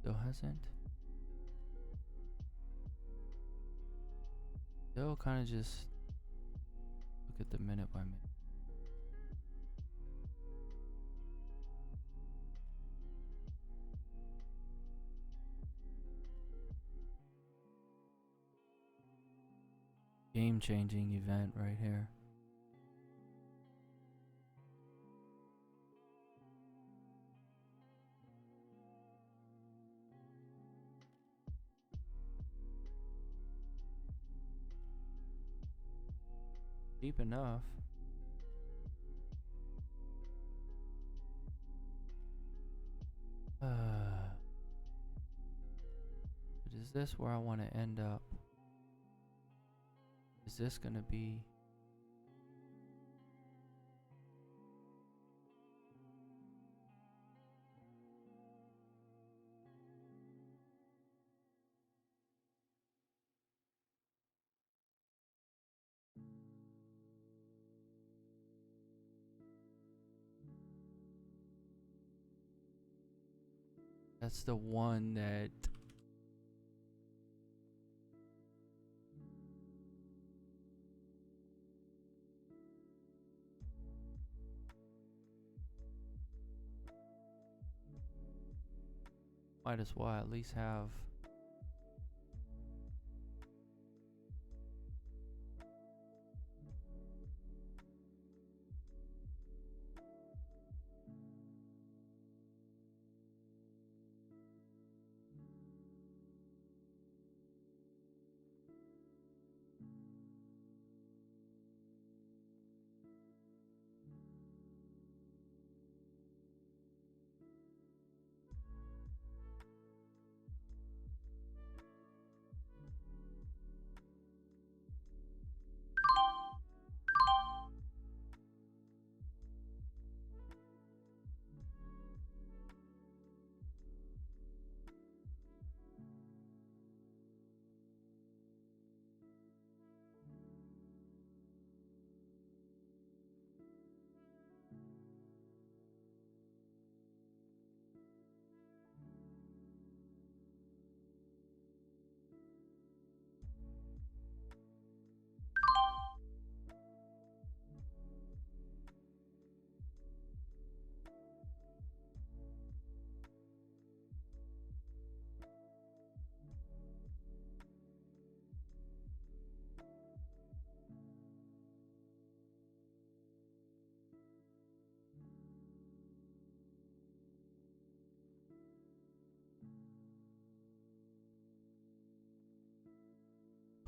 [SPEAKER 1] Still hasn't. Still kind of just look at the minute by minute. Game-changing event right here. Deep enough. But is this where I want to end up? Is this gonna be? That's the one that might as well at least have.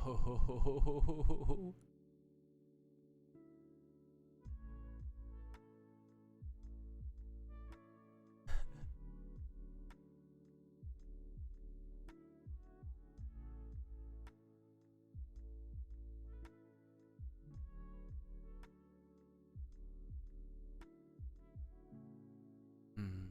[SPEAKER 1] Oh. Mm.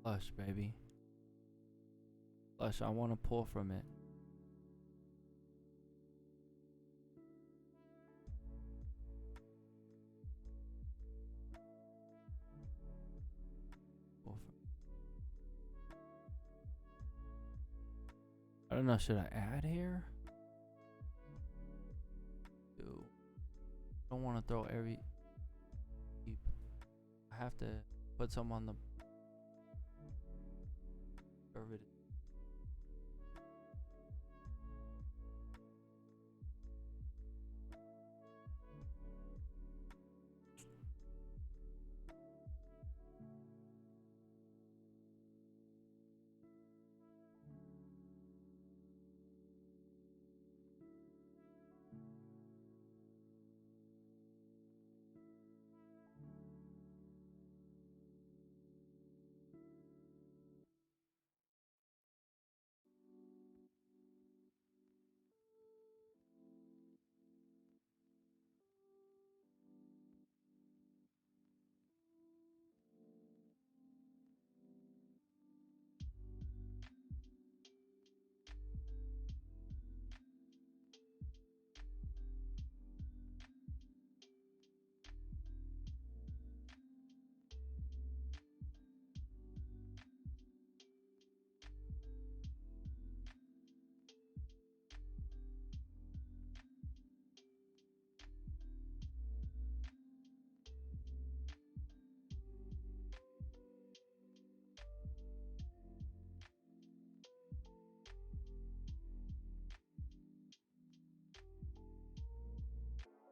[SPEAKER 1] Flush, baby. Flush, I want to pull from it. Pull from. I don't know, should I add here? Dude, I don't want to throw every. I have to put some on the.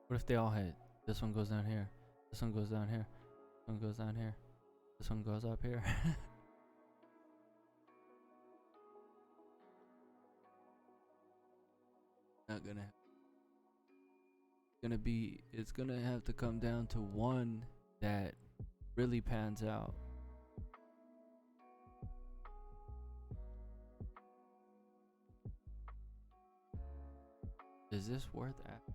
[SPEAKER 1] What if they all hit? This one goes down here. This one goes down here. This one goes down here. This one goes up here. Not gonna. It's gonna have to come down to one that really pans out. Is this worth it?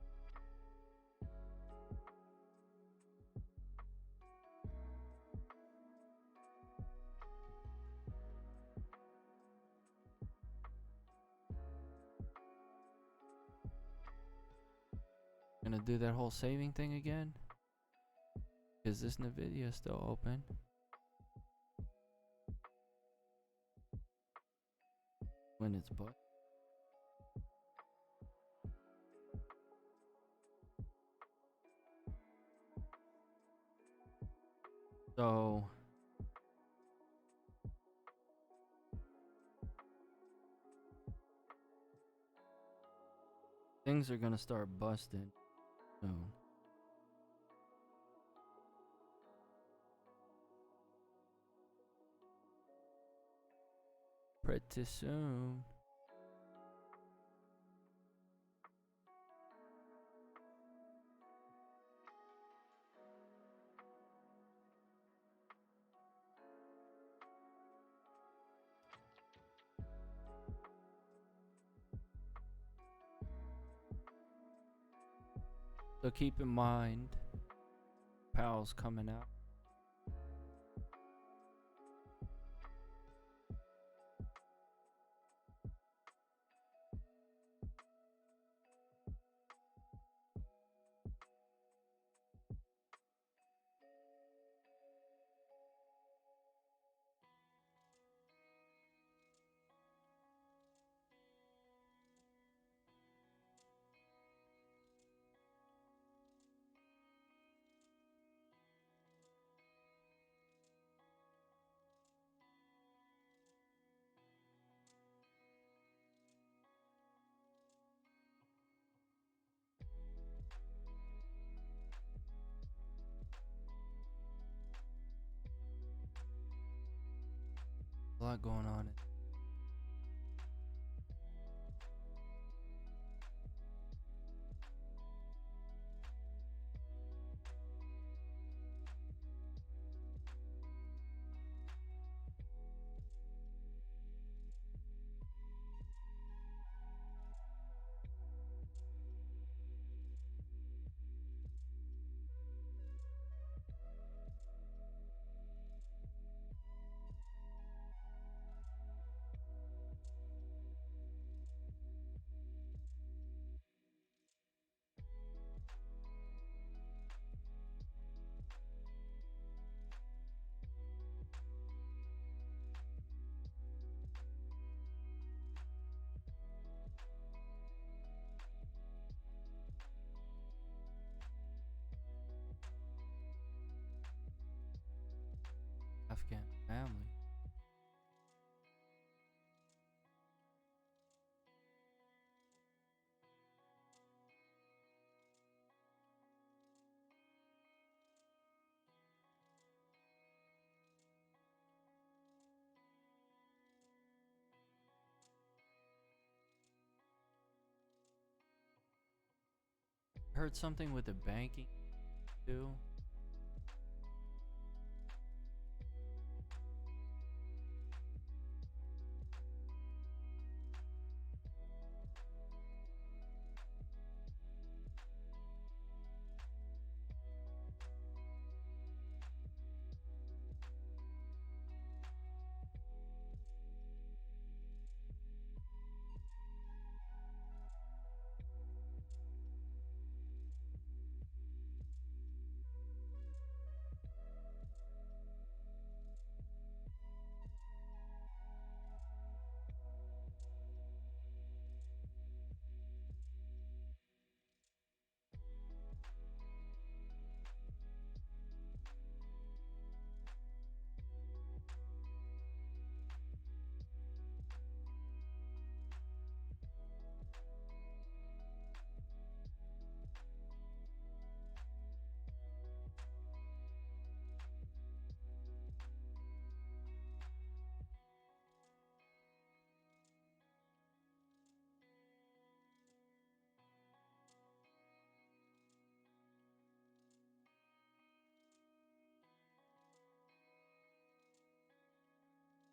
[SPEAKER 1] Gonna do that whole saving thing again? Is this NVIDIA still open? When it's but. So things are gonna start busting soon. Pretty soon. So keep in mind, Powell's coming out. lot going on. Afghan family. Heard something with the banking too.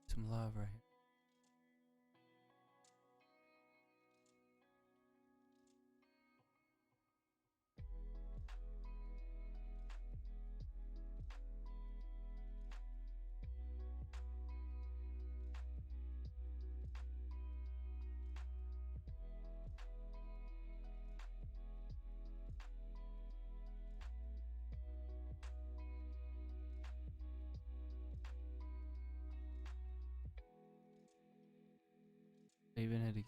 [SPEAKER 1] Some love right here. Even it again.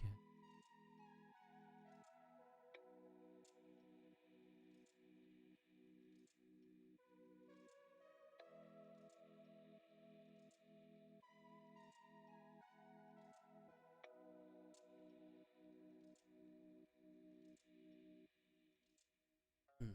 [SPEAKER 1] Hmm.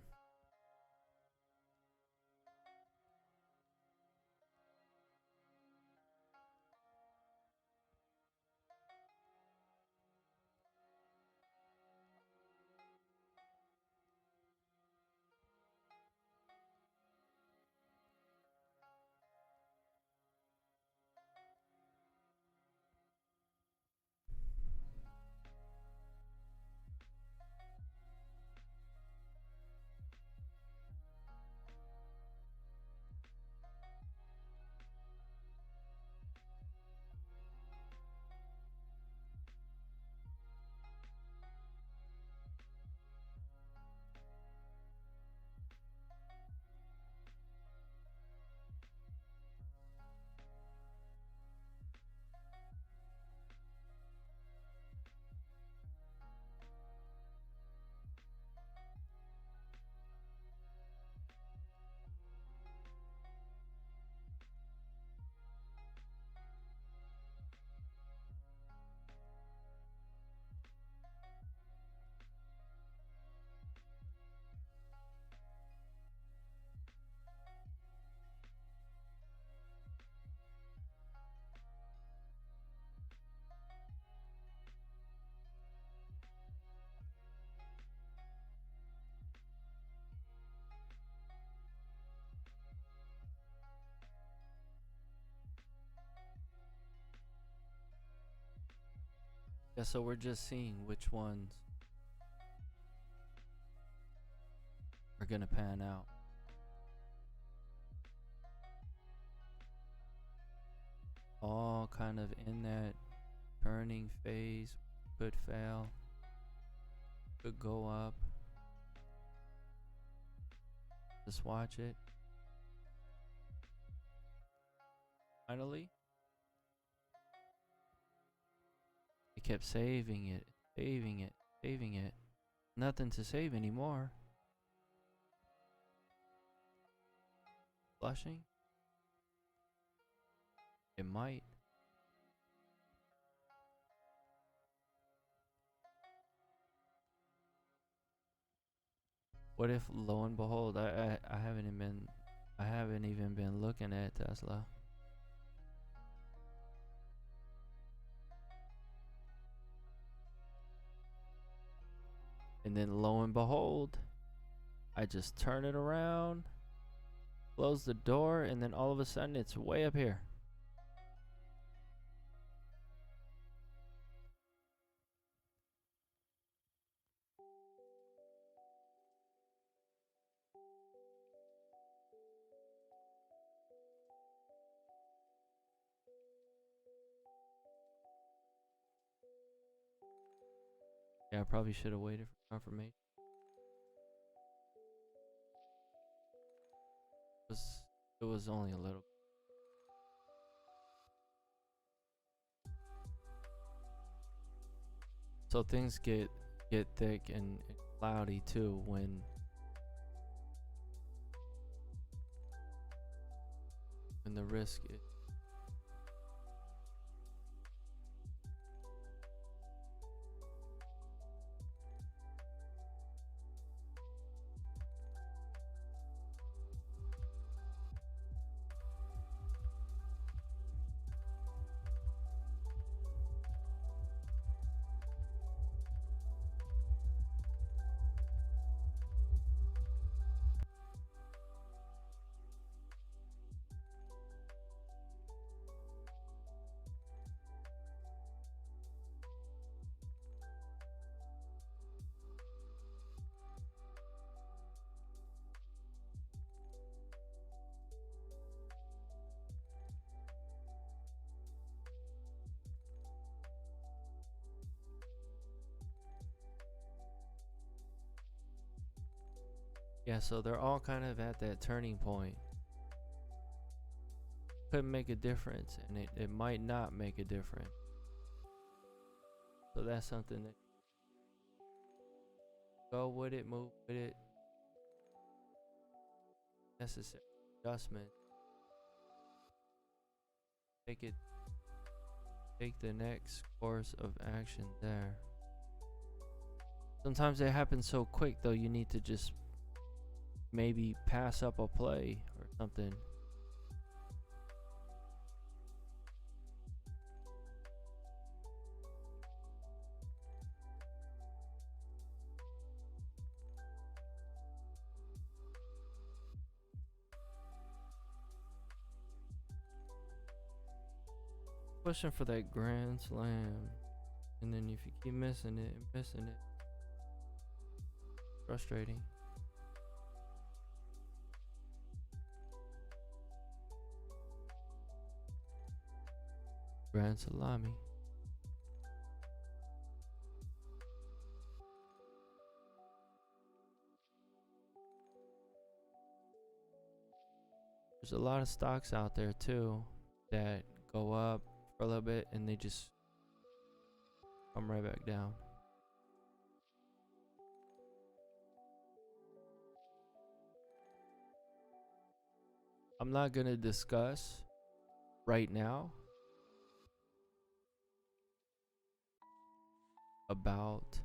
[SPEAKER 1] Yeah, so we're just seeing which ones are gonna pan out. All kind of in that turning phase. Could fail, could go up. Just watch it. Finally, it kept saving it, saving it, saving it. Nothing to save anymore. Flushing? It might. What if, lo and behold, I haven't even been looking at Tesla. And then lo and behold, I just turn it around, close the door, and then all of a sudden it's way up here. Yeah, I probably should have waited for confirmation. It was only a little. So things get thick and cloudy too when the risk is. Yeah, so they're all kind of at that turning point. Could make a difference, and it might not make a difference. So that's something that go with it, move with it. Necessary adjustment. Take the next course of action there. Sometimes it happens so quick though, you need to just maybe pass up a play or something. Pushing for that grand slam. And then if you keep missing it and missing it, frustrating. Grand salami. There's a lot of stocks out there too that go up for a little bit and they just come right back down. I'm not going to discuss right now about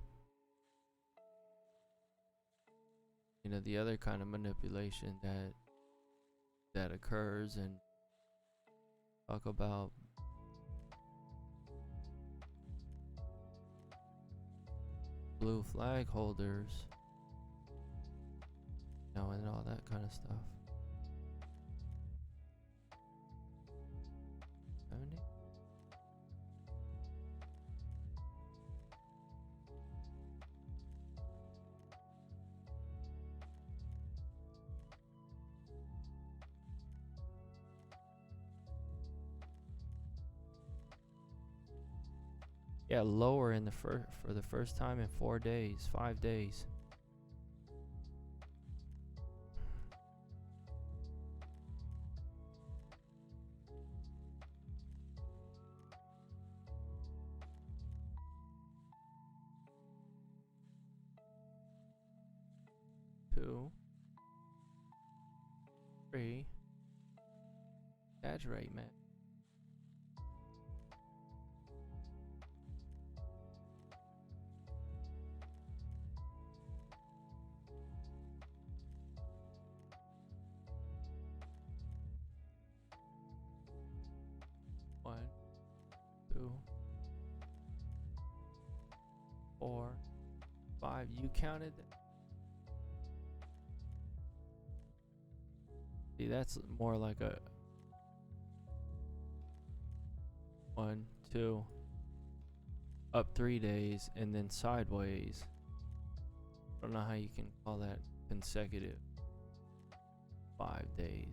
[SPEAKER 1] the other kind of manipulation that occurs, and talk about blue flag holders, and all that kind of stuff. 70? Yeah, lower in the for the first time in 4 days, 5 days. Two, three. Exaggerate, man. One, two, four, five. You counted. See, that's more like a 1, 2, up 3 days, and then sideways. I don't know how you can call that consecutive. 5 days.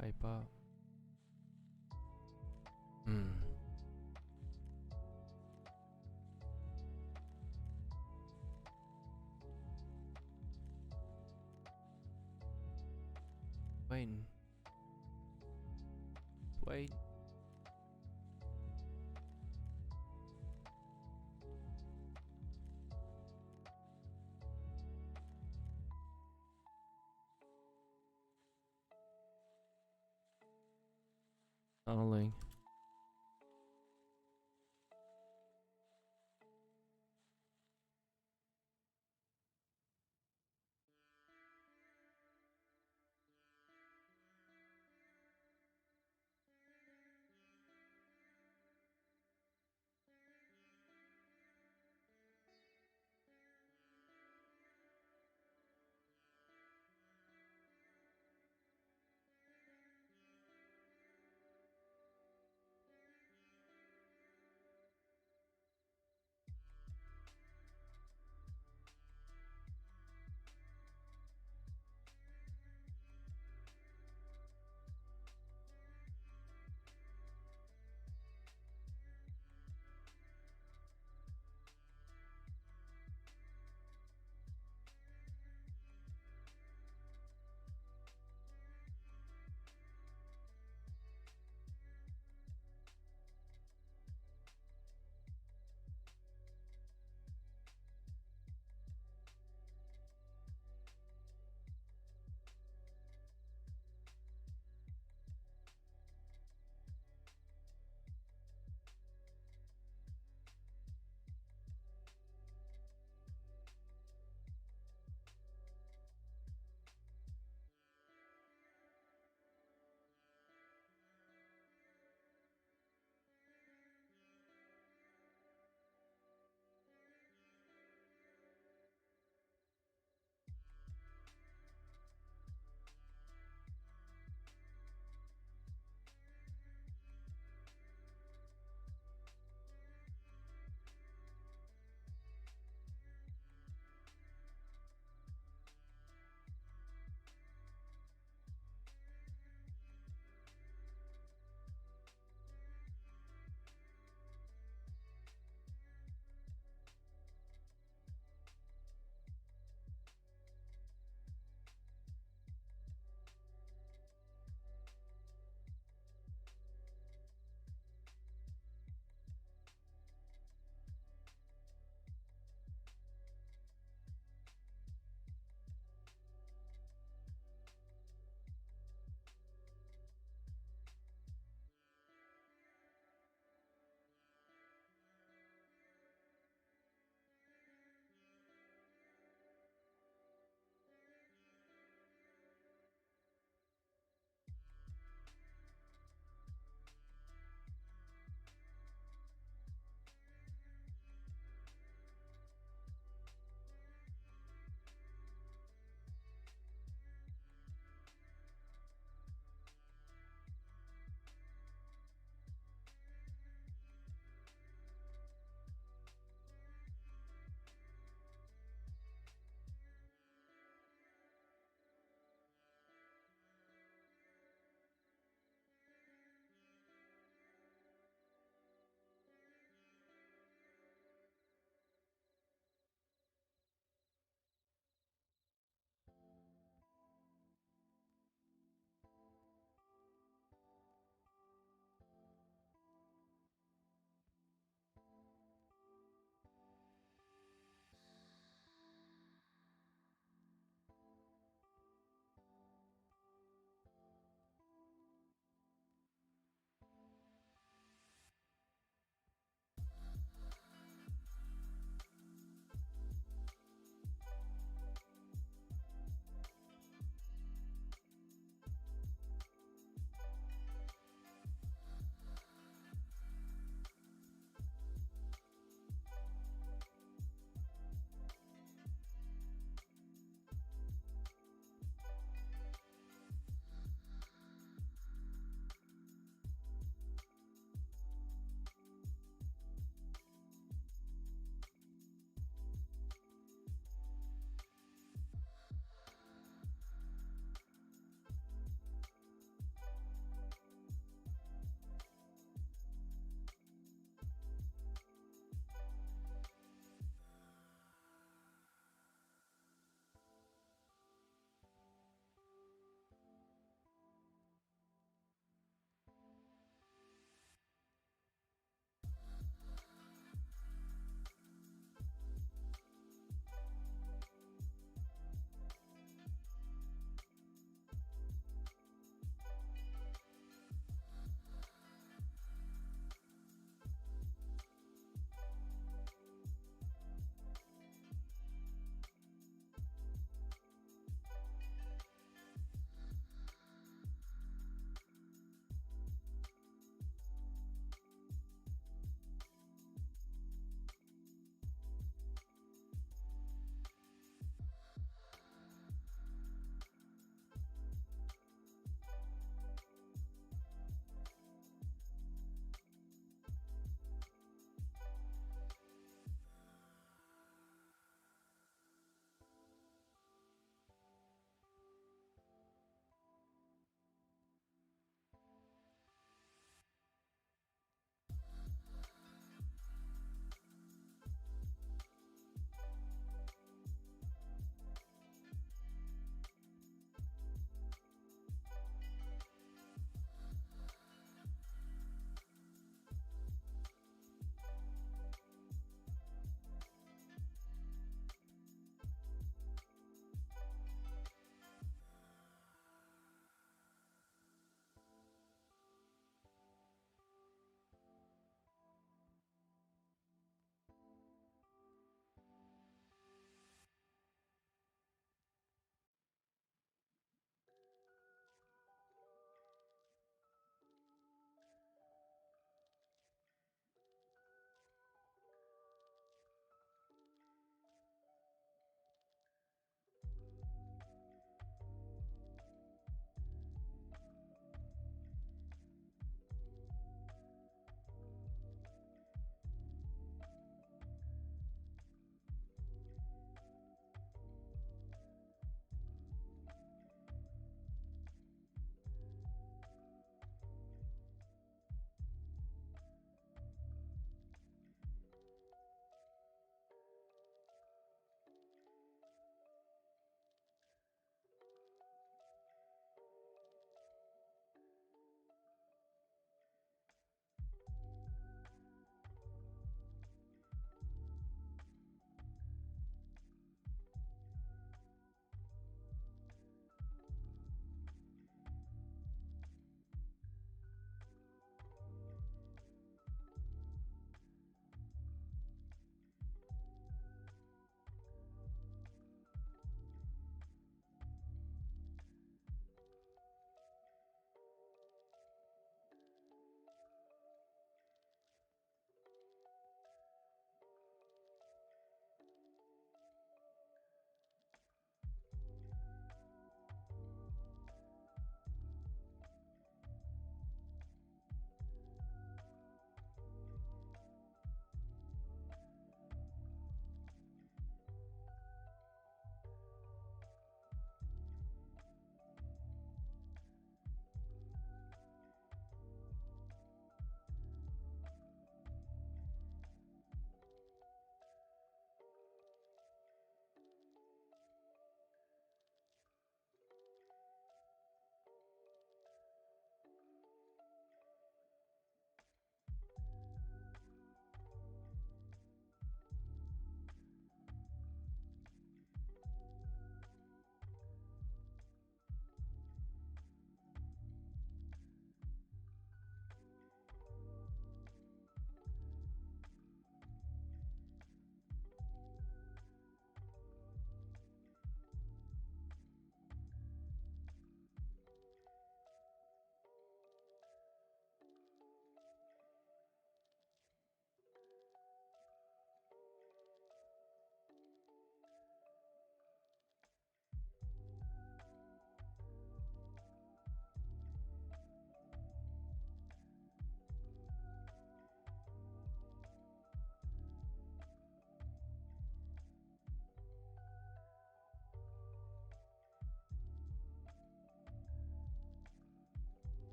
[SPEAKER 1] Hype up. Hmm. Waiting. Wait. Tunneling.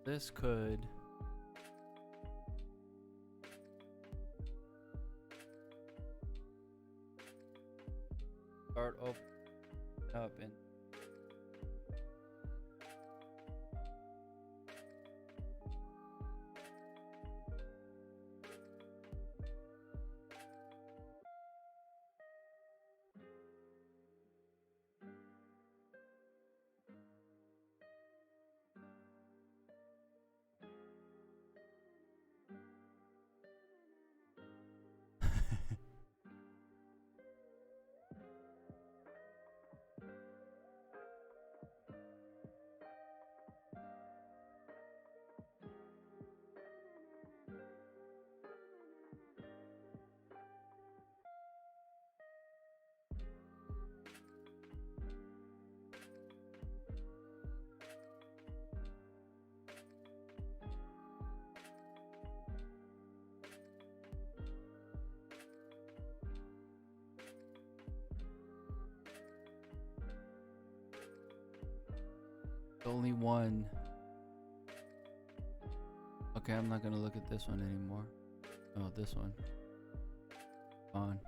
[SPEAKER 1] This could start opening up and only one. Okay, I'm not gonna look at this one anymore. Oh, this one. On.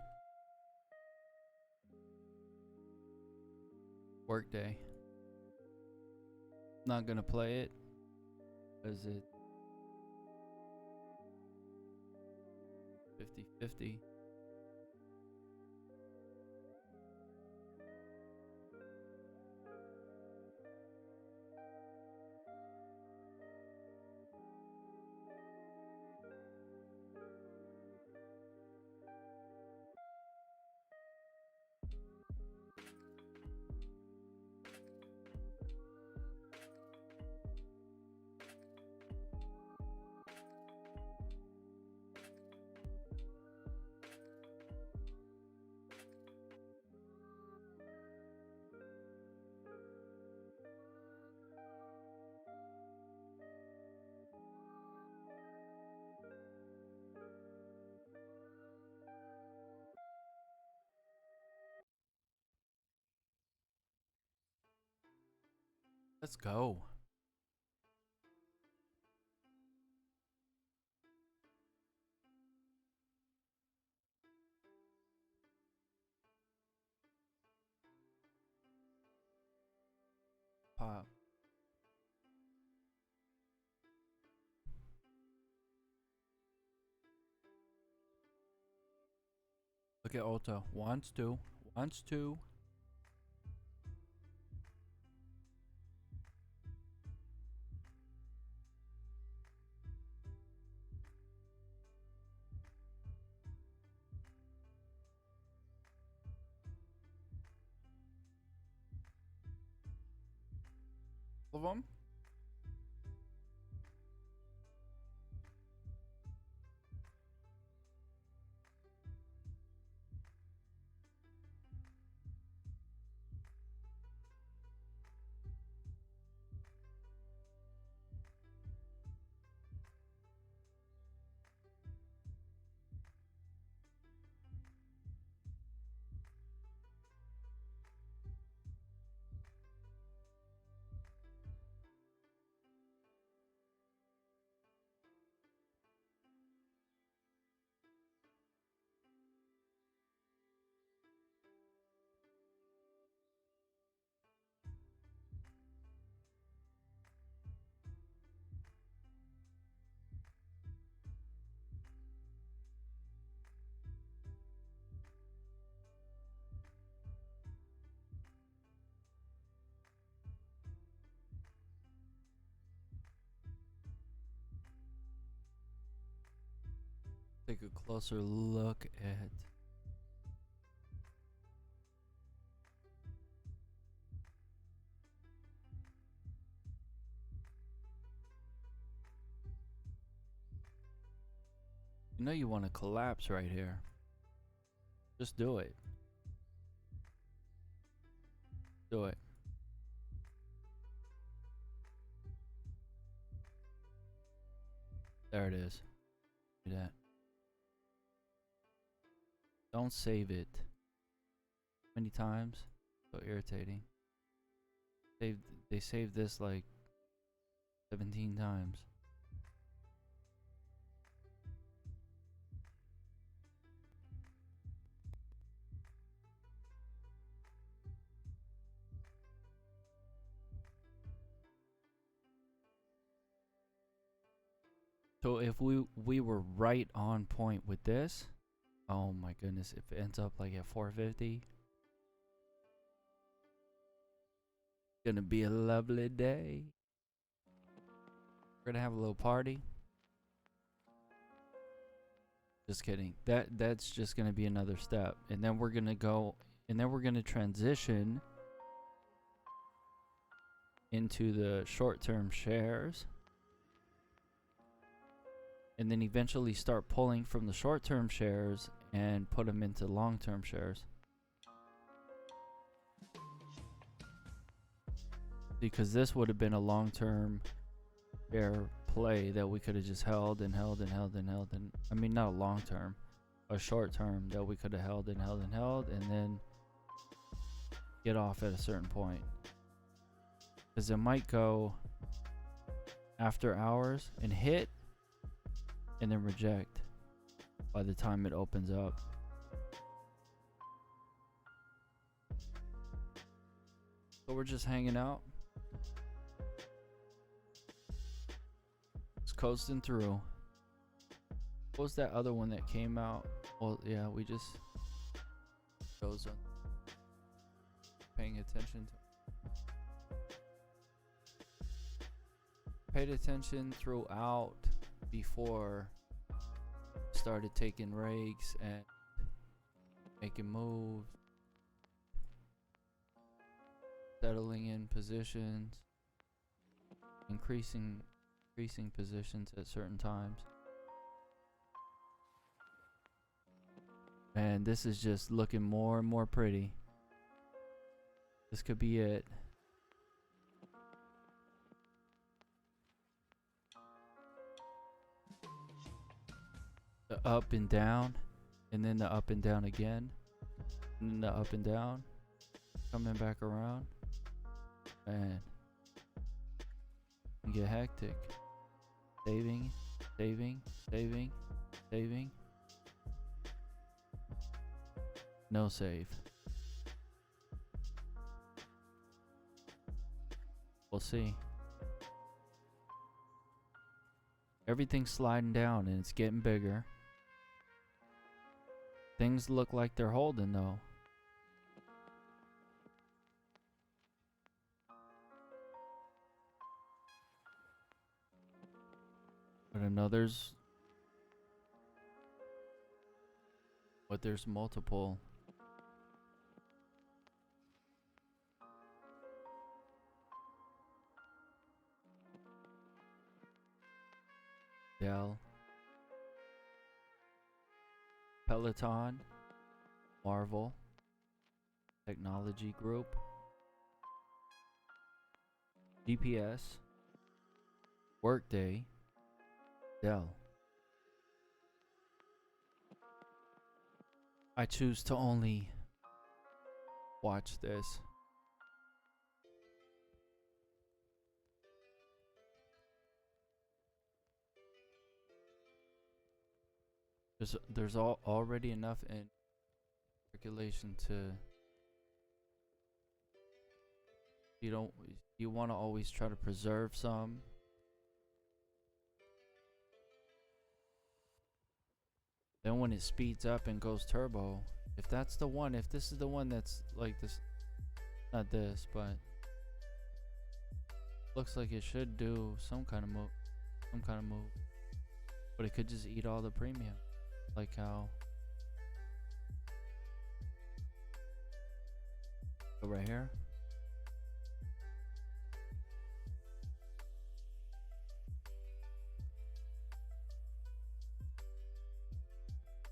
[SPEAKER 1] Workday. Not gonna play it because it 50-50. Let's go. Pop. Look at Ulta. Wants to. Wants to. All of them? Take a closer look at you know you want to collapse right here. Just do it. Do it. There it is. Do that. Don't save it. Many times. So irritating. They saved this like 17 times. So if we were right on point with this, oh my goodness, if it ends up like at 450, gonna be a lovely day. We're gonna have a little party. Just kidding. That's just gonna be another step, and then we're gonna go, and then we're gonna transition into the short-term shares, and then eventually start pulling from the short-term shares and put them into long-term shares. Because this would have been a long-term share play that we could have just held and held and held and held, and I mean not a long-term, a short-term that we could have held and held and held, and then get off at a certain point. Because it might go after hours and hit and then reject by the time it opens up. So we're just hanging out, just coasting through. What was that other one that came out? Well, yeah, we just chose on paying attention to. Paid attention throughout before started taking rigs and making moves, settling in positions, increasing positions at certain times. And this is just looking more and more pretty. This could be it. The up and down, and then the up and down again, and then the up and down, coming back around, and you get hectic. Saving, saving, saving, saving. No save. We'll see. Everything's sliding down and it's getting bigger. Things look like they're holding though. But I know there's multiple. Dell, Peloton, Marvel, Technology Group, GPS, Workday, Dell. I choose to only watch this. There's already enough in circulation to, you want to always try to preserve some. Then when it speeds up and goes turbo, if that's the one, if this is the one that's like this, not this, but looks like it should do some kind of move, but it could just eat all the premium, like how. Go right here.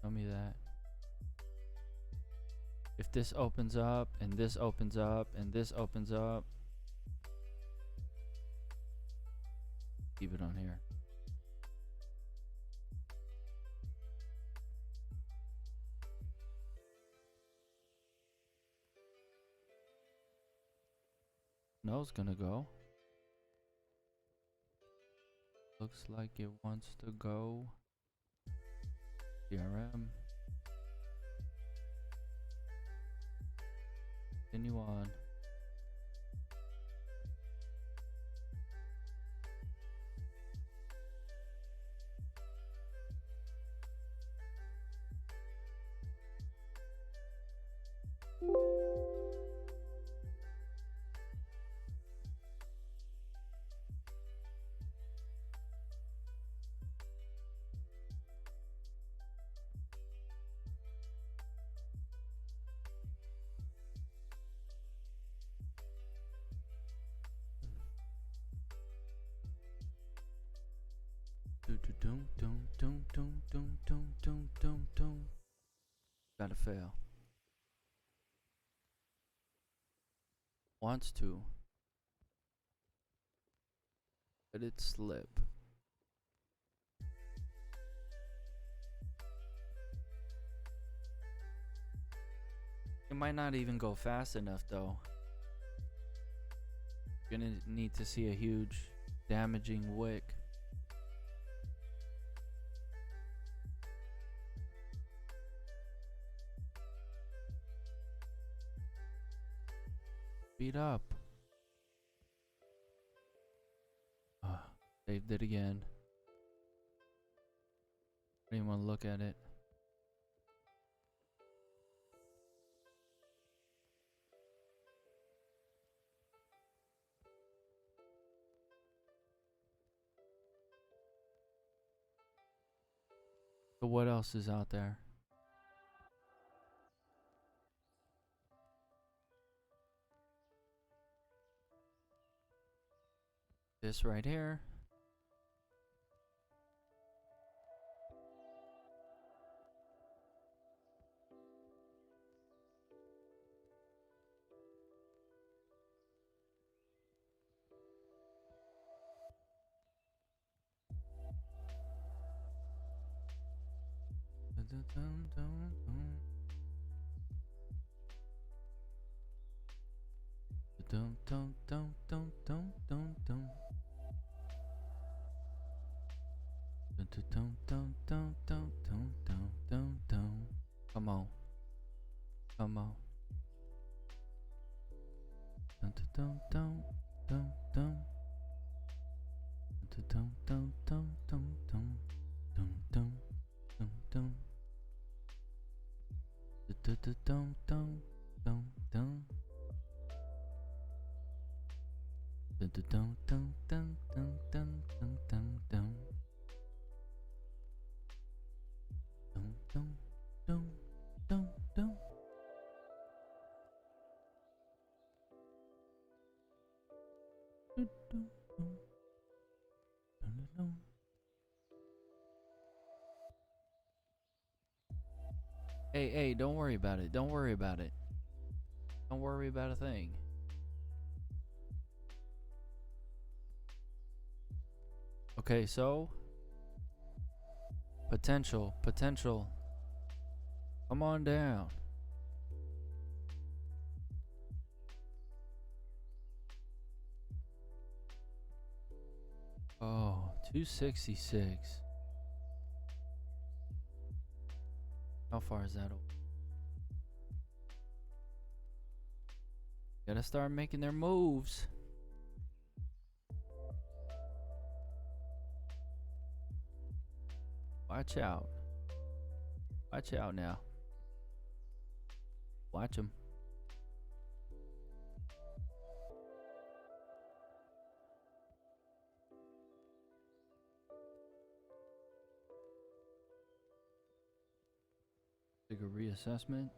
[SPEAKER 1] Tell me that. If this opens up and this opens up and this opens up, keep it on here. No, it's gonna go. Looks like it wants to go. CRM. Continue on. Gotta fail. Wants to. Let it slip. It might not even go fast enough though. You're gonna need to see a huge damaging wick. Speed up. Saved it again. Don't even want to look at it. So what else is out there? This right here. Come on. Come on. Hey, don't worry about it. Don't worry about it. Don't worry about a thing. Okay, so potential. Come on down. Oh, 266. How far is that? Gotta start making their moves. Watch out. Watch out now. Watch them. Take a reassessment.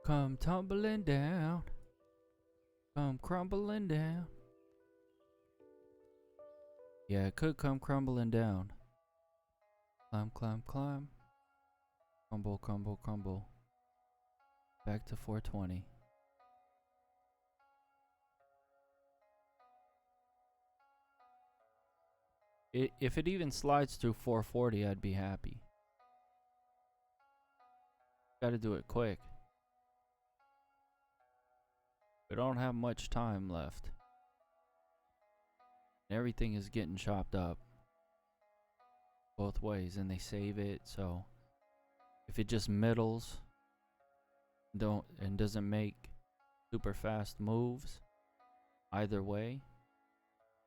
[SPEAKER 1] Come tumbling down. Come crumbling down. Yeah, it could come crumbling down. Climb, climb, climb. Crumble, crumble, crumble. Back to 420. If it even slides through 440, I'd be happy. Gotta do it quick. We don't have much time left. Everything is getting chopped up both ways, and they save it, so if it just middles and doesn't make super fast moves either way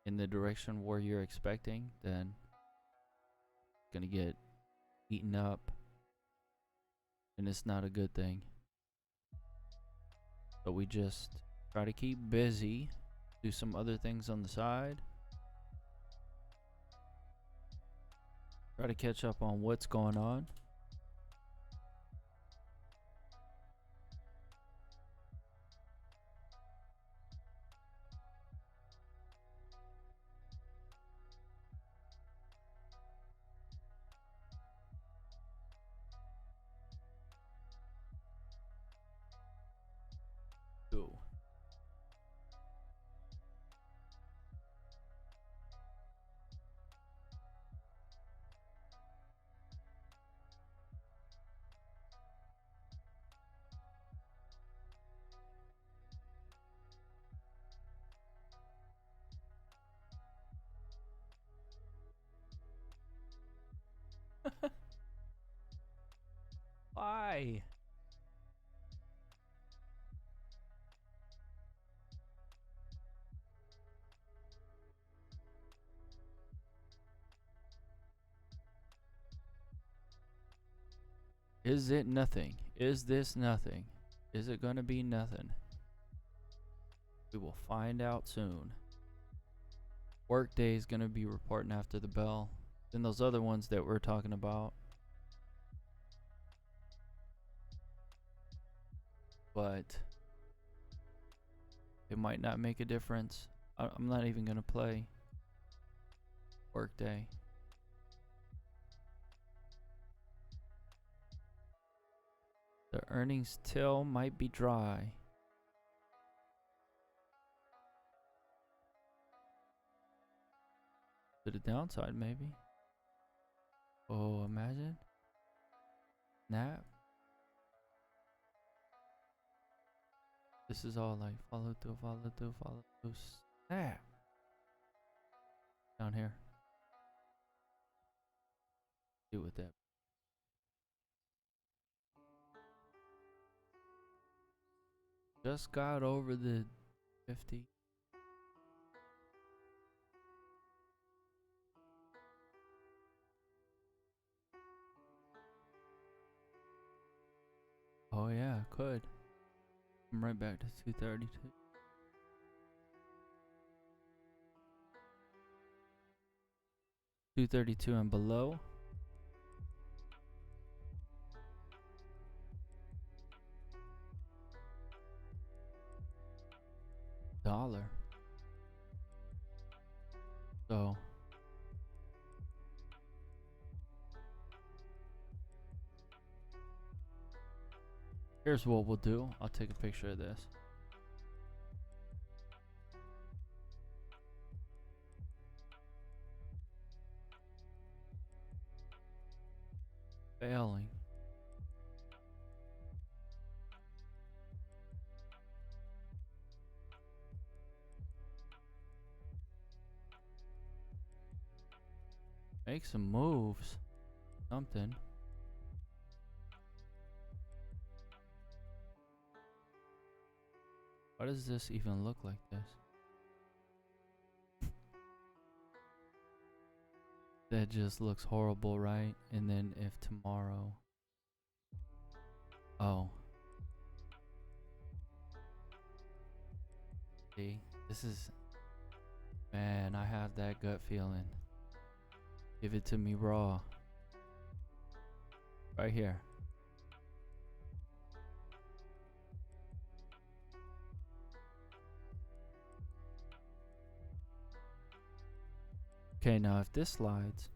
[SPEAKER 1] in the direction where you're expecting, then it's gonna get eaten up, and it's not a good thing. So we just try to keep busy, do some other things on the side, try to catch up on what's going on. Ooh. Why? Is it nothing? Is this nothing? Is it gonna be nothing? We will find out soon. Workday is gonna be reporting after the bell. Then those other ones that we're talking about. But it might not make a difference. I'm not even gonna play Workday. The earnings till might be dry. To the downside, maybe. Oh, imagine. Nap. This is all like follow through, follow through, follow through. Snap. Down here. Do with that. Just got over the 50. Oh yeah, could. I'm right back to 232. 232 and below. Dollar. So here's what we'll do. I'll take a picture of this. Failing. Make some moves. Something. Why does this even look like this? That just looks horrible, right? And then if tomorrow... Oh. See? This is... Man, I have that gut feeling. Give it to me raw. Right here. Okay, now if this slides,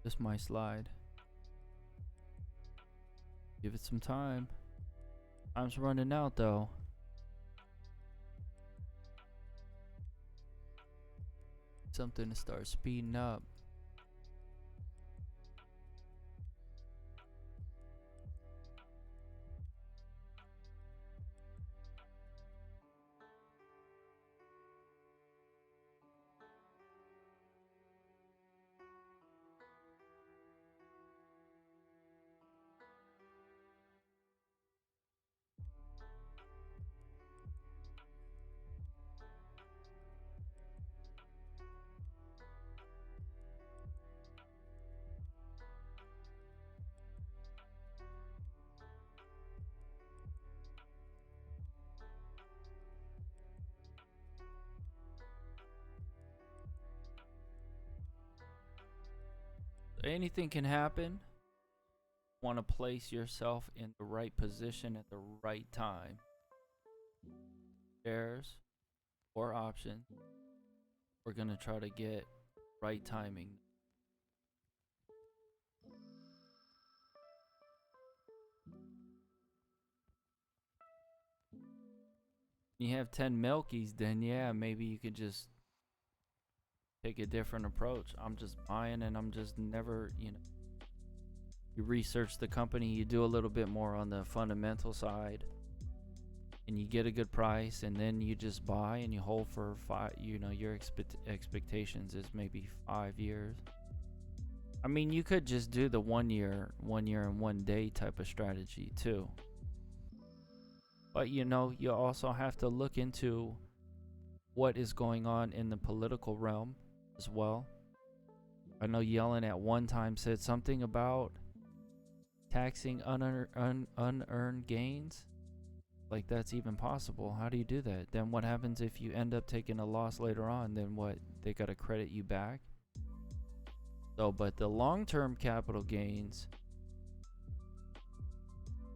[SPEAKER 1] this might slide. Give it some time. Time's running out though. Something to start speeding up. Anything can happen. Want to place yourself in the right position at the right time. Shares or options. We're going to try to get right timing. You have 10 milkies, then yeah, maybe you could just take a different approach. I'm just buying and I'm just never, you research the company, you do a little bit more on the fundamental side, and you get a good price, and then you just buy and you hold for your expectations is maybe 5 years. I mean, you could just do the 1 year and 1 day type of strategy too. But you also have to look into what is going on in the political realm as well. I know Yellen at one time said something about taxing unearned gains. Like, that's even possible. How do you do that? Then what happens if you end up taking a loss later on? Then what? They got to credit you back? So, but the long-term capital gains,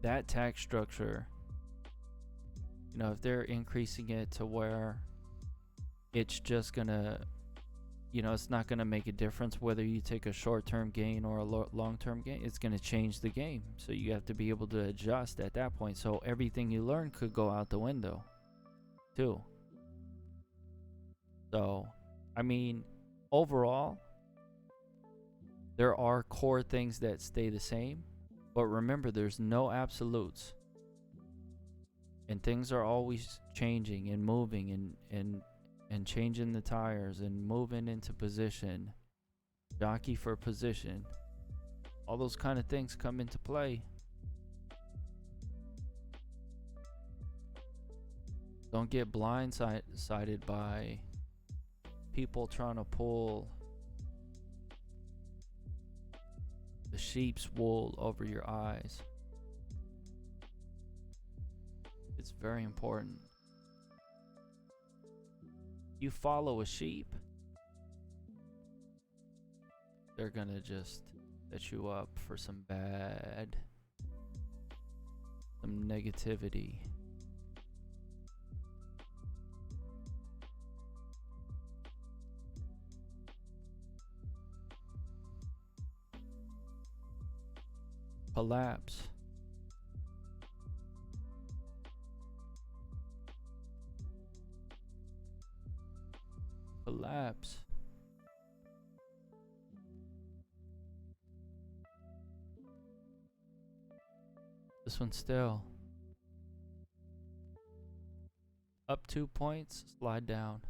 [SPEAKER 1] that tax structure, if they're increasing it to where it's just gonna, it's not gonna make a difference whether you take a short-term gain or a long-term gain. It's gonna change the game. So you have to be able to adjust at that point. So everything you learn could go out the window too. So, I mean, overall, there are core things that stay the same, but remember, there's no absolutes. And things are always changing and moving and changing the tires and moving into position, jockey for position. All those kind of things come into play. Don't get blindsided by people trying to pull the sheep's wool over your eyes. It's very important. You follow a sheep, they're gonna just set you up for some negativity. Collapse. Collapse. This one still. Up 2 points, slide down.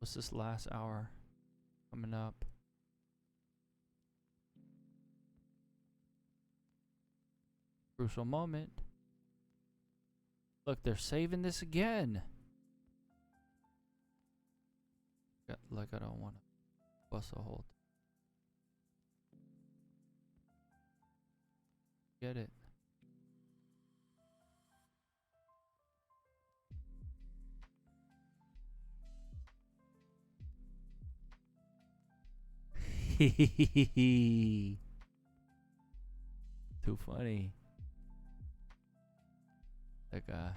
[SPEAKER 1] What's this last hour coming up? Crucial moment. Look, they're saving this again. Like, I don't want to bust a hole. Get it. Too funny. That guy.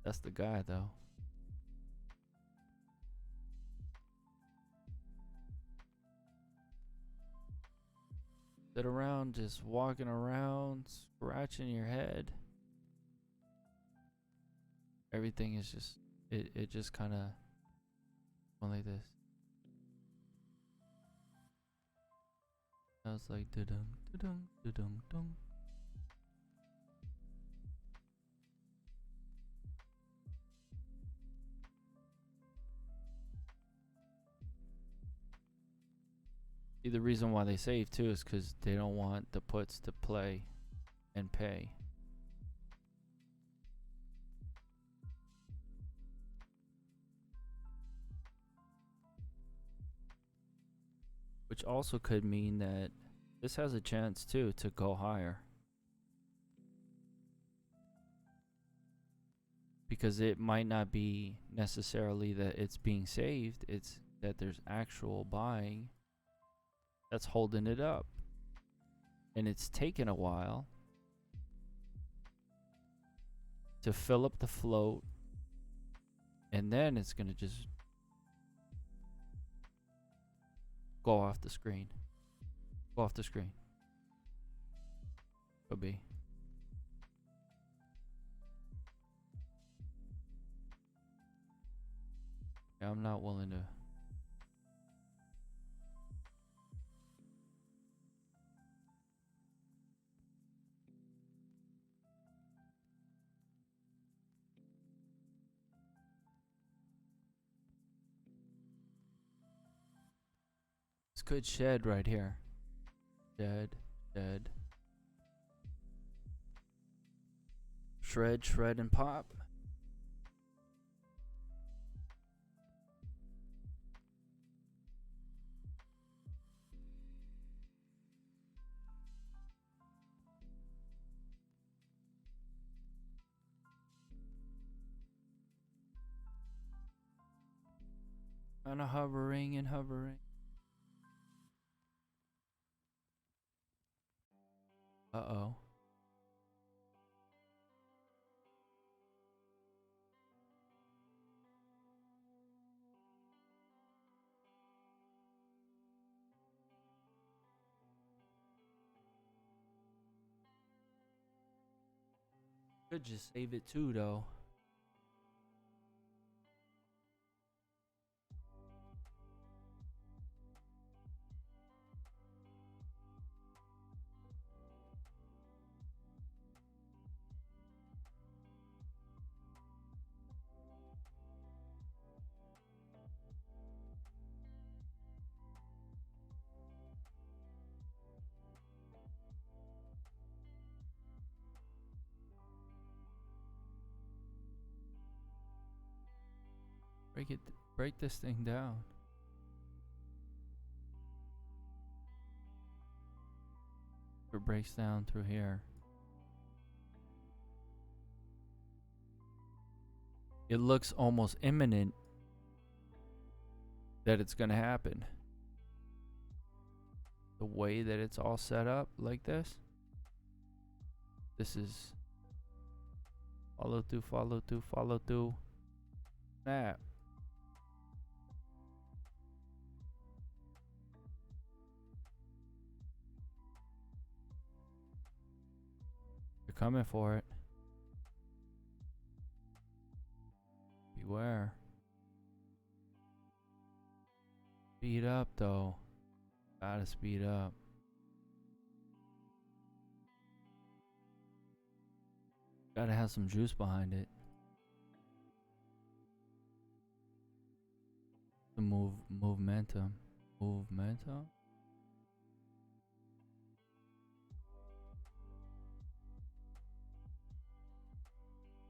[SPEAKER 1] That's the guy, though. Sit around just walking around, scratching your head. Everything is just, it just kind of went like this. I was like, da-dum, da-dum, da-dum, dum. See, the reason why they save too is because they don't want the puts to play and pay. Which also could mean that this has a chance too to go higher. Because it might not be necessarily that it's being saved, it's that there's actual buying that's holding it up. And it's taken a while to fill up the float, and then it's gonna just go off the screen. Go off the screen. Could be. Yeah, I'm not willing to. This could shed right here. Shed, shed. Shred, shred, and pop. Kind of hovering and hovering. Uh-oh. Could just save it too, though. Break this thing down. It breaks down through here. It looks almost imminent that it's gonna happen. The way that it's all set up like this. This is follow through, follow through, follow through. Snap. You're coming for it. Beware. Speed up though. Gotta speed up. Gotta have some juice behind it. The momentum. Momentum?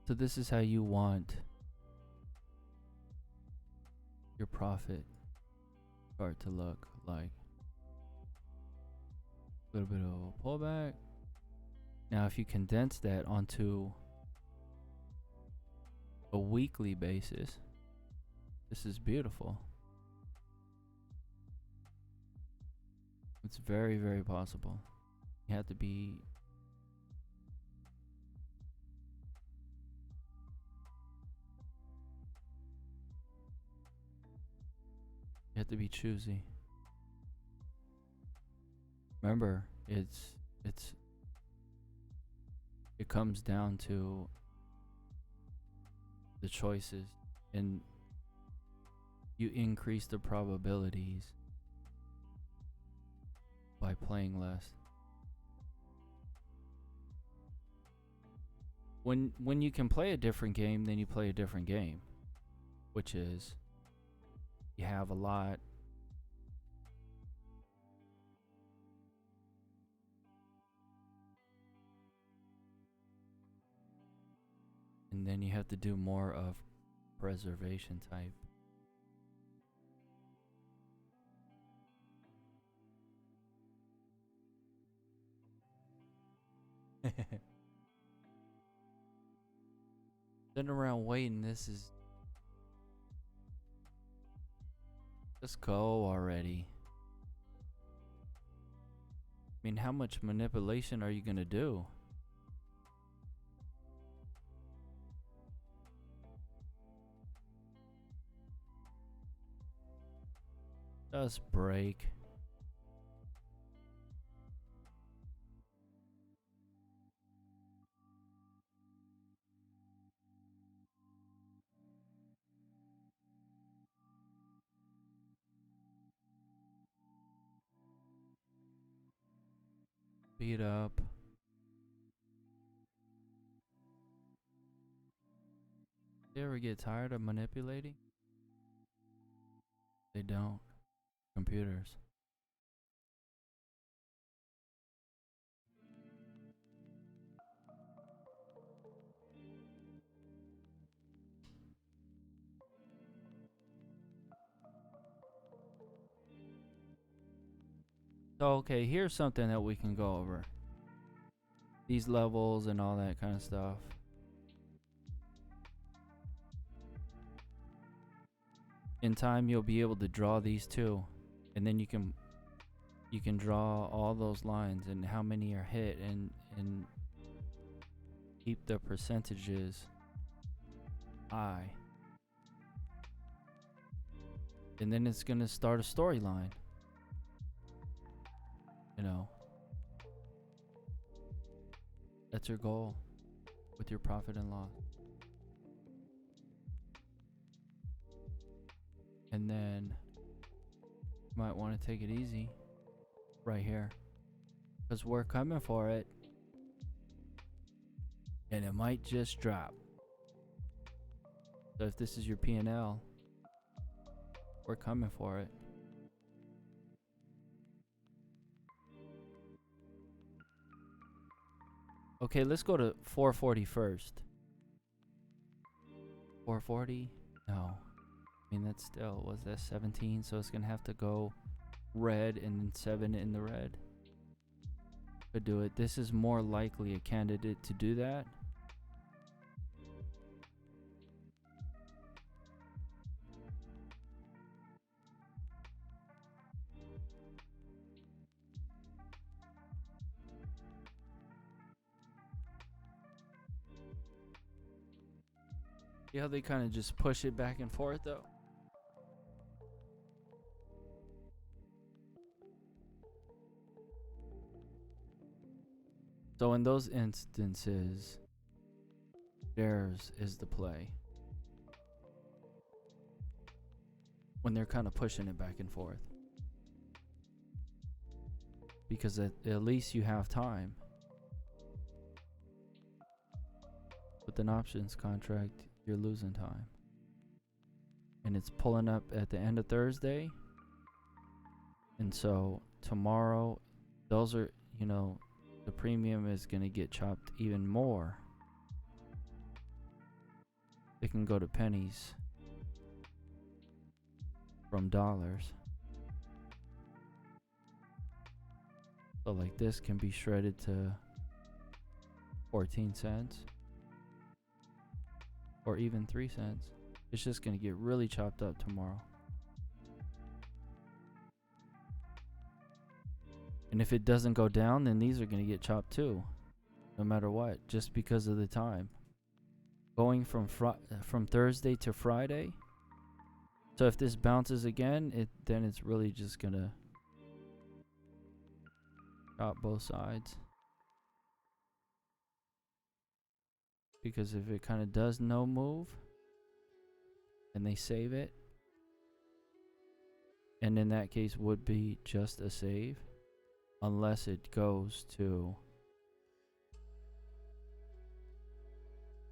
[SPEAKER 1] So this is how you want your profit chart to look like. A little bit of a pullback. Now if you condense that onto a weekly basis, this is beautiful. It's very, very possible. You have to be You have to be choosy. Remember, it comes down to the choices, and you increase the probabilities by playing less. When you can play a different game, then you play a different game, which is you have a lot. And then you have to do more of preservation type. Sitting around waiting, this is... Just go already. I mean, how much manipulation are you gonna do? Just break. Beat up. You ever get tired of manipulating? They don't. Computers. So, okay, here's something that we can go over. These levels and all that kind of stuff. In time, you'll be able to draw these too. And then you can draw all those lines and how many are hit, and keep the percentages high. And then it's gonna start a storyline. You know, that's your goal with your profit and loss. And then you might want to take it easy right here, because we're coming for it, and it might just drop. So if this is your P&L, we're coming for it. Okay, let's go to 440 first. 440? No. I mean, that's still, was that 17? So it's gonna have to go red and then 7 in the red. Could do it. This is more likely a candidate to do that. See how they kind of just push it back and forth though? So in those instances, theirs is the play. When they're kind of pushing it back and forth. Because at least you have time. With an options contract, you're losing time. And it's pulling up at the end of Thursday. And so tomorrow, those are, you know, the premium is going to get chopped even more. It can go to pennies from dollars. So like this can be shredded to 14 cents or even 3 cents. It's just going to get really chopped up tomorrow. And if it doesn't go down, then these are going to get chopped too, no matter what, just because of the time. Going from Thursday to Friday, So if this bounces again, then it's really just gonna chop both sides. Because if it kind of does no move, and they save it, and in that case would be just a save, unless it goes to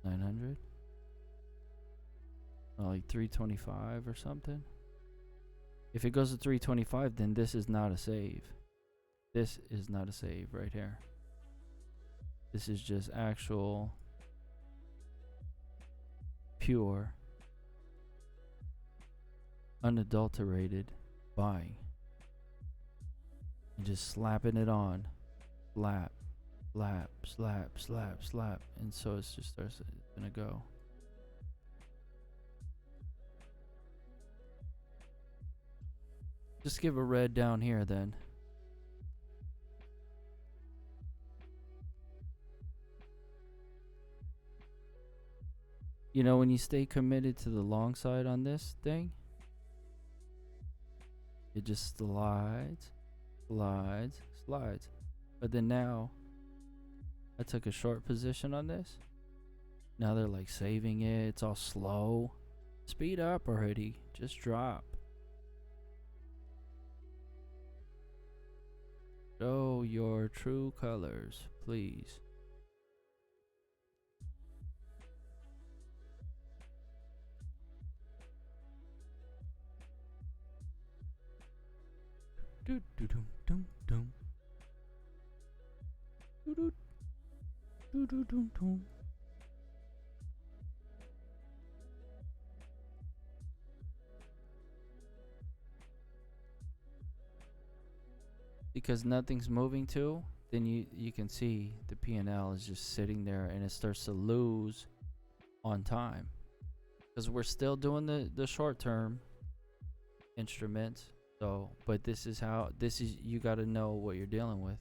[SPEAKER 1] 900, like 325 or something. If it goes to 325, then this is not a save. This is not a save right here. This is just actual pure unadulterated buying and just slapping it on, slap, slap, slap, slap, slap, and so it's just starts, it's gonna go. Just give a red down here then. You know, when you stay committed to the long side on this thing, it just slides, slides, slides. But then now, I took a short position on this. Now they're like saving it. It's all slow. Speed up already. Just drop. Show your true colors, please. Do do dum dum dum. Do do do do dum dum. Because nothing's moving to, then you can see the P&L is just sitting there and it starts to lose on time. Because we're still doing the short term instruments. So, but this is you got to know what you're dealing with.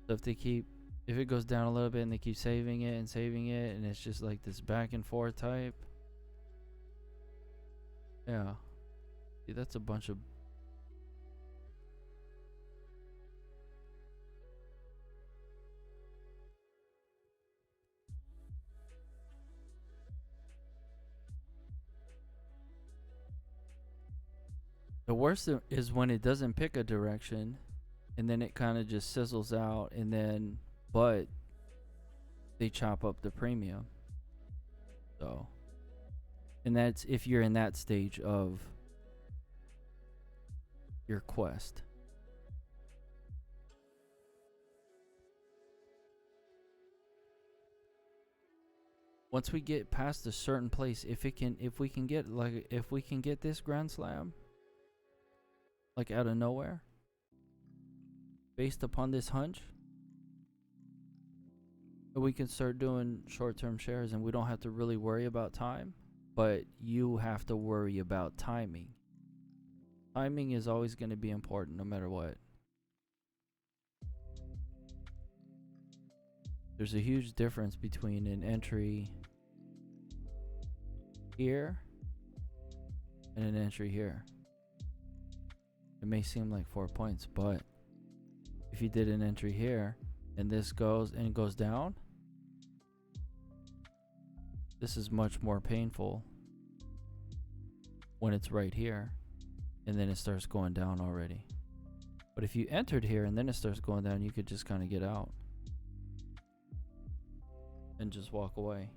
[SPEAKER 1] So if it goes down a little bit and they keep saving it and it's just like this back and forth type. Yeah. See, that's a bunch of the worst is when it doesn't pick a direction and then it kind of just sizzles out but they chop up the premium. So, and that's if you're in that stage of your quest. Once we get past a certain place, if we can get this Grand Slam like out of nowhere based upon this hunch, we can start doing short-term shares and we don't have to really worry about time, but you have to worry about timing. Timing is always going to be important no matter what. There's a huge difference between an entry here and an entry here. It may seem like 4 points, but if you did an entry here and this goes down, this is much more painful when it's right here and then it starts going down already. But if you entered here and then it starts going down, you could just kind of get out and just walk away.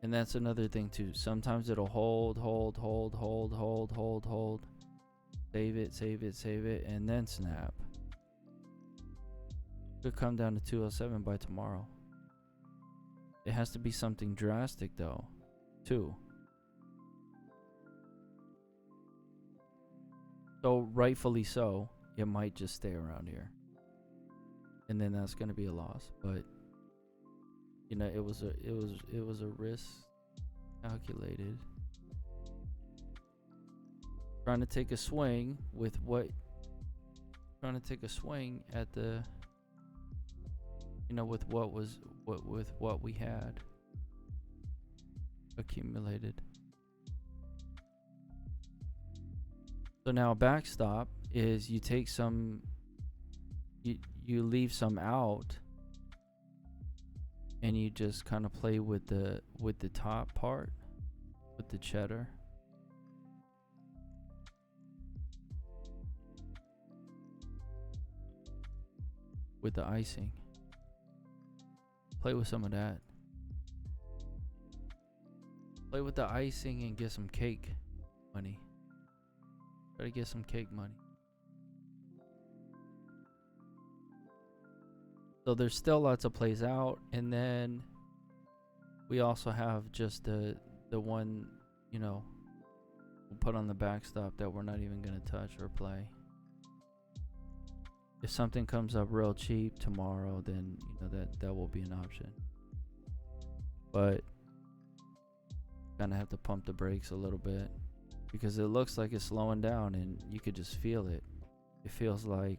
[SPEAKER 1] And that's another thing too. Sometimes it'll hold, save it, and then snap. Could come down to 207 by tomorrow. It has to be something drastic though, too. So rightfully so, it might just stay around here. And then that's going to be a loss, but you know, it was a risk calculated. Trying to take a swing at the you know, with what we had accumulated. So now a backstop is you take some, you leave some out, and you just kind of play with the top part, with the cheddar. With the icing. Play with some of that. Play with the icing and get some cake money. Try to get some cake money. So there's still lots of plays out, and then we also have just the one, you know, we'll put on the backstop that we're not even gonna touch or play. If something comes up real cheap tomorrow, then you know that will be an option. But kind of have to pump the brakes a little bit, because it looks like it's slowing down, and you could just feel it. It feels like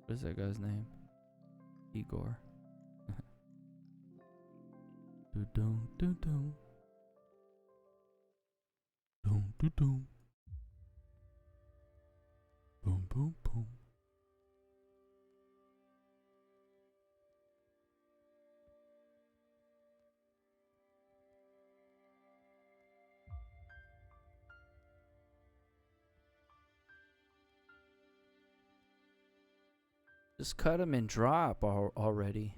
[SPEAKER 1] what is that guy's name? Igor. Doo-doo, doo-doo. Boom, boom, boom. Boom, boom, boom. Just cut them and drop already.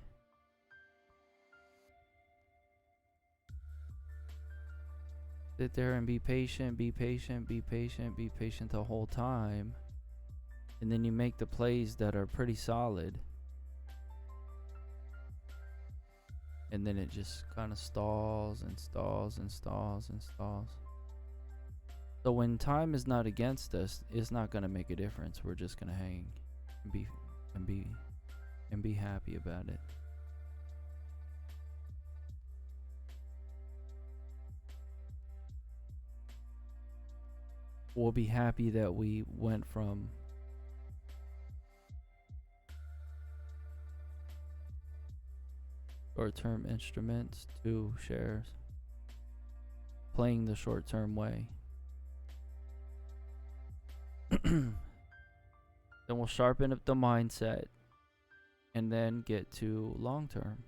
[SPEAKER 1] Sit there and be patient, be patient, be patient, be patient the whole time. And then you make the plays that are pretty solid. And then it just kind of stalls and stalls and stalls and stalls. So when time is not against us, it's not going to make a difference. We're just going to hang and be happy about it. We'll be happy that we went from short-term instruments to shares, playing the short-term way. Then we'll sharpen up the mindset and then get to long-term.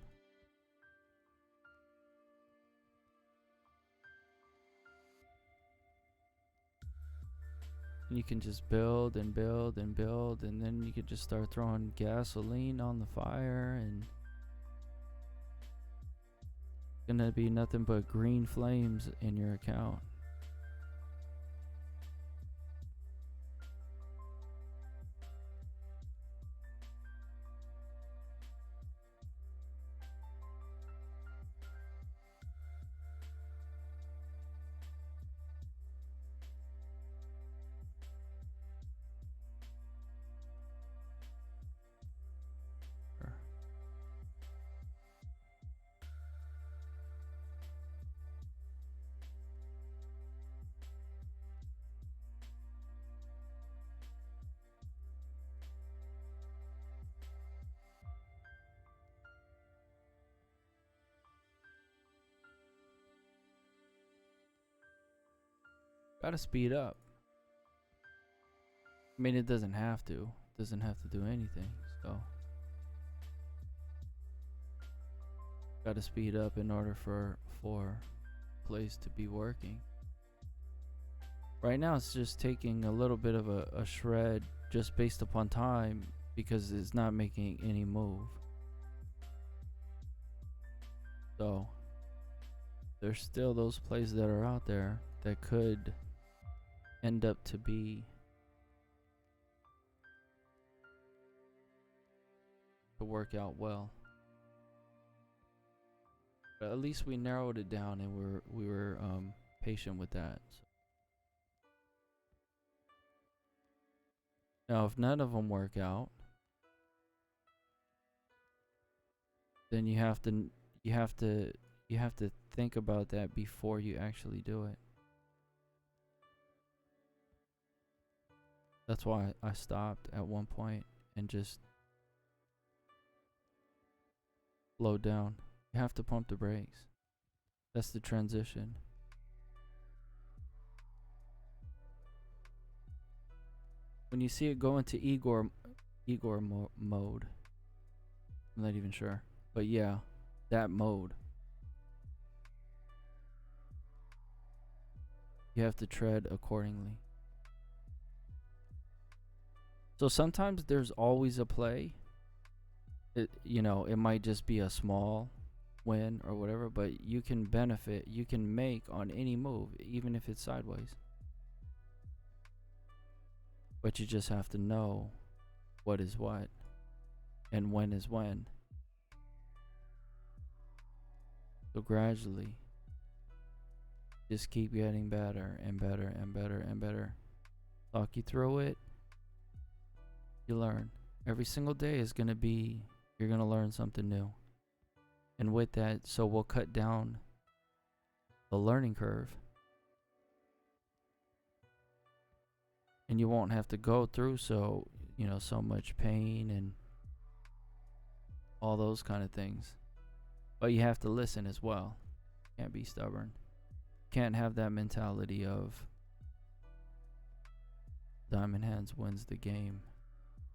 [SPEAKER 1] And you can just build and build and build, and then you could just start throwing gasoline on the fire, and it's gonna be nothing but green flames in your account. Gotta speed up. I mean, it doesn't have to. It doesn't have to do anything, so. Gotta speed up in order for plays to be working. Right now, it's just taking a little bit of a shred just based upon time, because it's not making any move. So, there's still those plays that are out there that could end up to be to work out well. But at least we narrowed it down, and we were patient with that. So. Now, if none of them work out, then you have to think about that before you actually do it. That's why I stopped at one point and just slowed down. You have to pump the brakes. That's the transition. When you see it go into Igor mode, I'm not even sure, but yeah, that mode. You have to tread accordingly. So sometimes there's always a play. It might just be a small win or whatever, but you can benefit, you can make on any move, even if it's sideways. But you just have to know what is what and when is when. So gradually, just keep getting better and better and better and better. Talk you through it. You learn. Every single day is going to be, you're going to learn something new. And with that, so we'll cut down the learning curve. And you won't have to go through so much pain and all those kind of things. But you have to listen as well. Can't be stubborn. Can't have that mentality of Diamond Hands wins the game.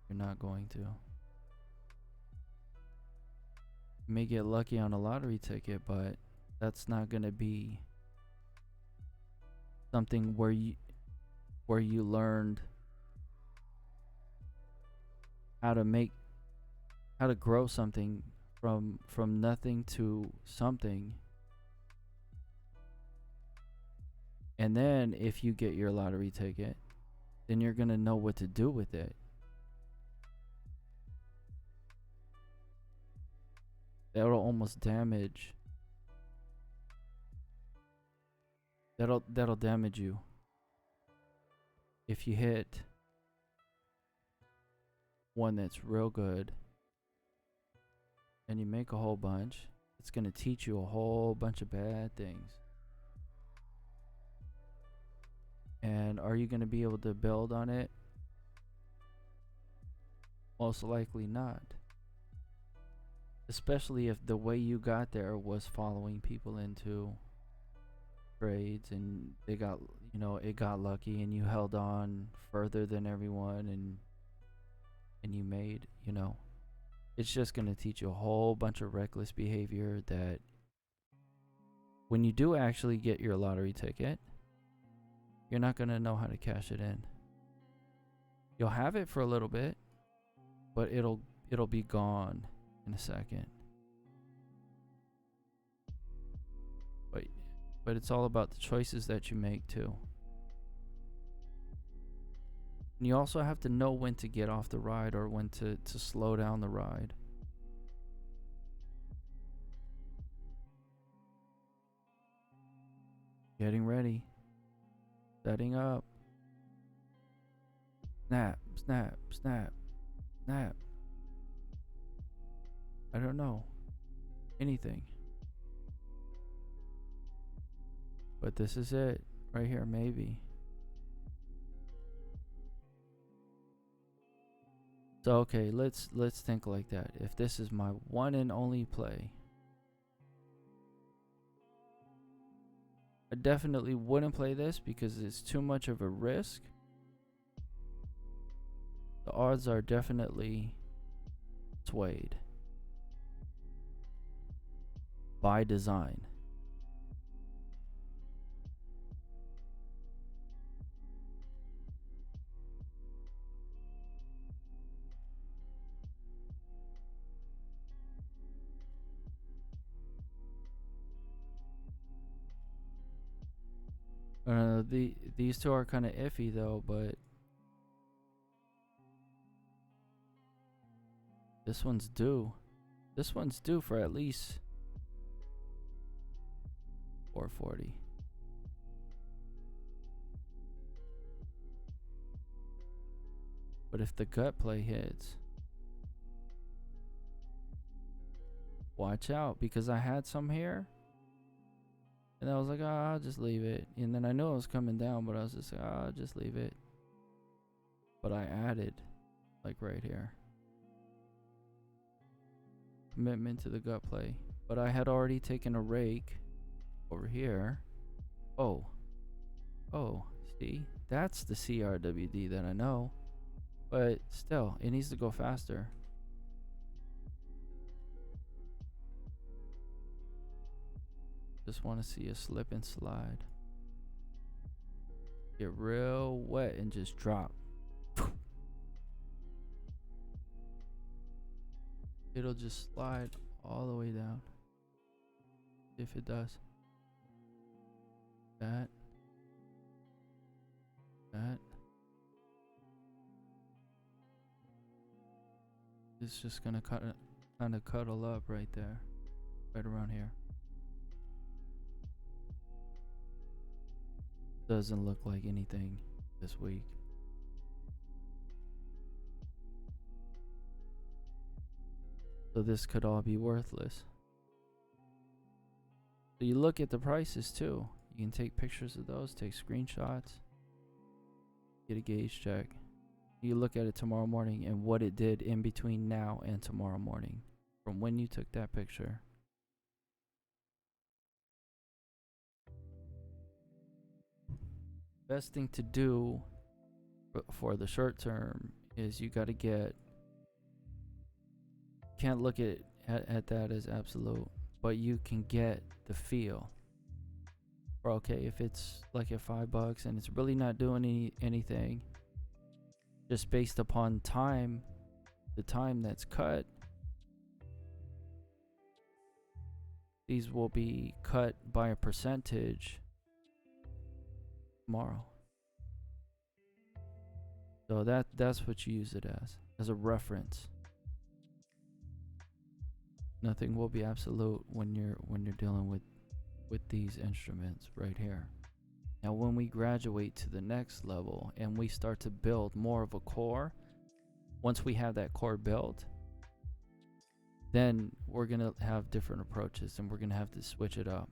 [SPEAKER 1] You're not going to. You may get lucky on a lottery ticket, but that's not going to be something where you learned how to grow something from nothing to something. And then if you get your lottery ticket, then you're going to know what to do with it. That'll almost damage. That'll damage you. If you hit one that's real good and you make a whole bunch, it's going to teach you a whole bunch of bad things. And are you going to be able to build on it? Most likely not. Especially if the way you got there was following people into trades and they got, it got lucky and you held on further than everyone and you made, it's just going to teach you a whole bunch of reckless behavior that when you do actually get your lottery ticket, you're not going to know how to cash it in. You'll have it for a little bit, but it'll be gone in a second. But it's all about the choices that you make too. And you also have to know when to get off the ride or when to slow down the ride. Getting ready. Setting up. Snap, snap, snap, snap. I don't know. Anything. But this is it. Right here, maybe. So okay, let's think like that. If this is my one and only play, I definitely wouldn't play this because it's too much of a risk. The odds are definitely swayed by design. These two are kind of iffy though, but this one's due. This one's due for at least 440. But if the gut play hits, watch out, because I had some here. And I was like, I'll just leave it. And then I knew it was coming down, but I was just like, I'll just leave it. but I added like right here. Commitment to the gut play. But I had already taken a rake over here. Oh. Oh, see? That's the CRWD that I know. But still, it needs to go faster. Just want to see a slip and slide. Get real wet and just drop. It'll just slide all the way down. If it does. That. It's just gonna kind of cuddle up right there. Right around here. Doesn't look like anything this week. So this could all be worthless. So you look at the prices too. You can take pictures of those, take screenshots, get a gauge check. You look at it tomorrow morning and what it did in between now and tomorrow morning from when you took that picture. Best thing to do for the short term is you got to get, can't look at that as absolute, but you can get the feel. Or okay, if it's like at $5 and it's really not doing anything, just based upon time, the time that's cut, these will be cut by a percentage tomorrow. So that's what you use it as a reference. Nothing will be absolute when you're dealing with these instruments right here. Now when we graduate to the next level and we start to build more of a core, once we have that core built, then we're gonna have different approaches and we're gonna have to switch it up.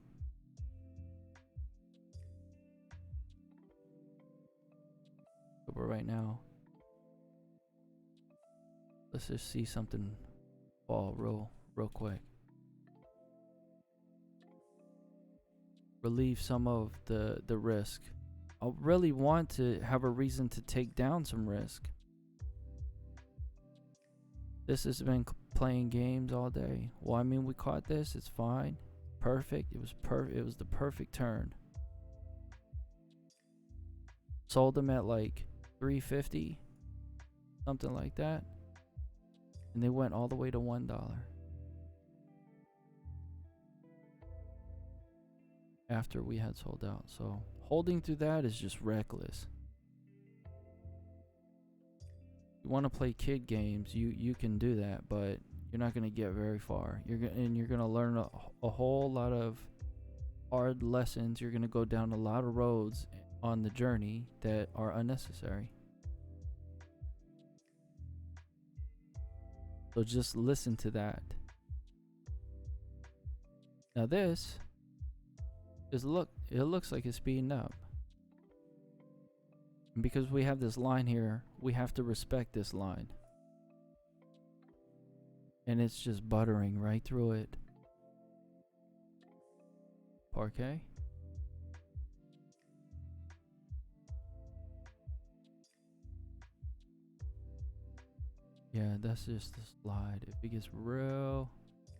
[SPEAKER 1] But right now, let's just see something fall real quick. Relieve some of the risk. I really want to have a reason to take down some risk. This has been playing games all day. Well, I mean, we caught this. It's fine. Perfect. It was the perfect turn. Sold them at like $3.50, something like that, and they went all the way to $1. After we had sold out. So holding through that is just reckless. You want to play kid games, you can do that, but you're not going to get very far. You're going to learn a whole lot of hard lessons. You're going to go down a lot of roads on the journey that are unnecessary. So just listen to that. Now this is it looks like it's speeding up. And because we have this line here, we have to respect this line. And it's just buttering right through it. Parquet. Yeah, that's just the slide. If it gets real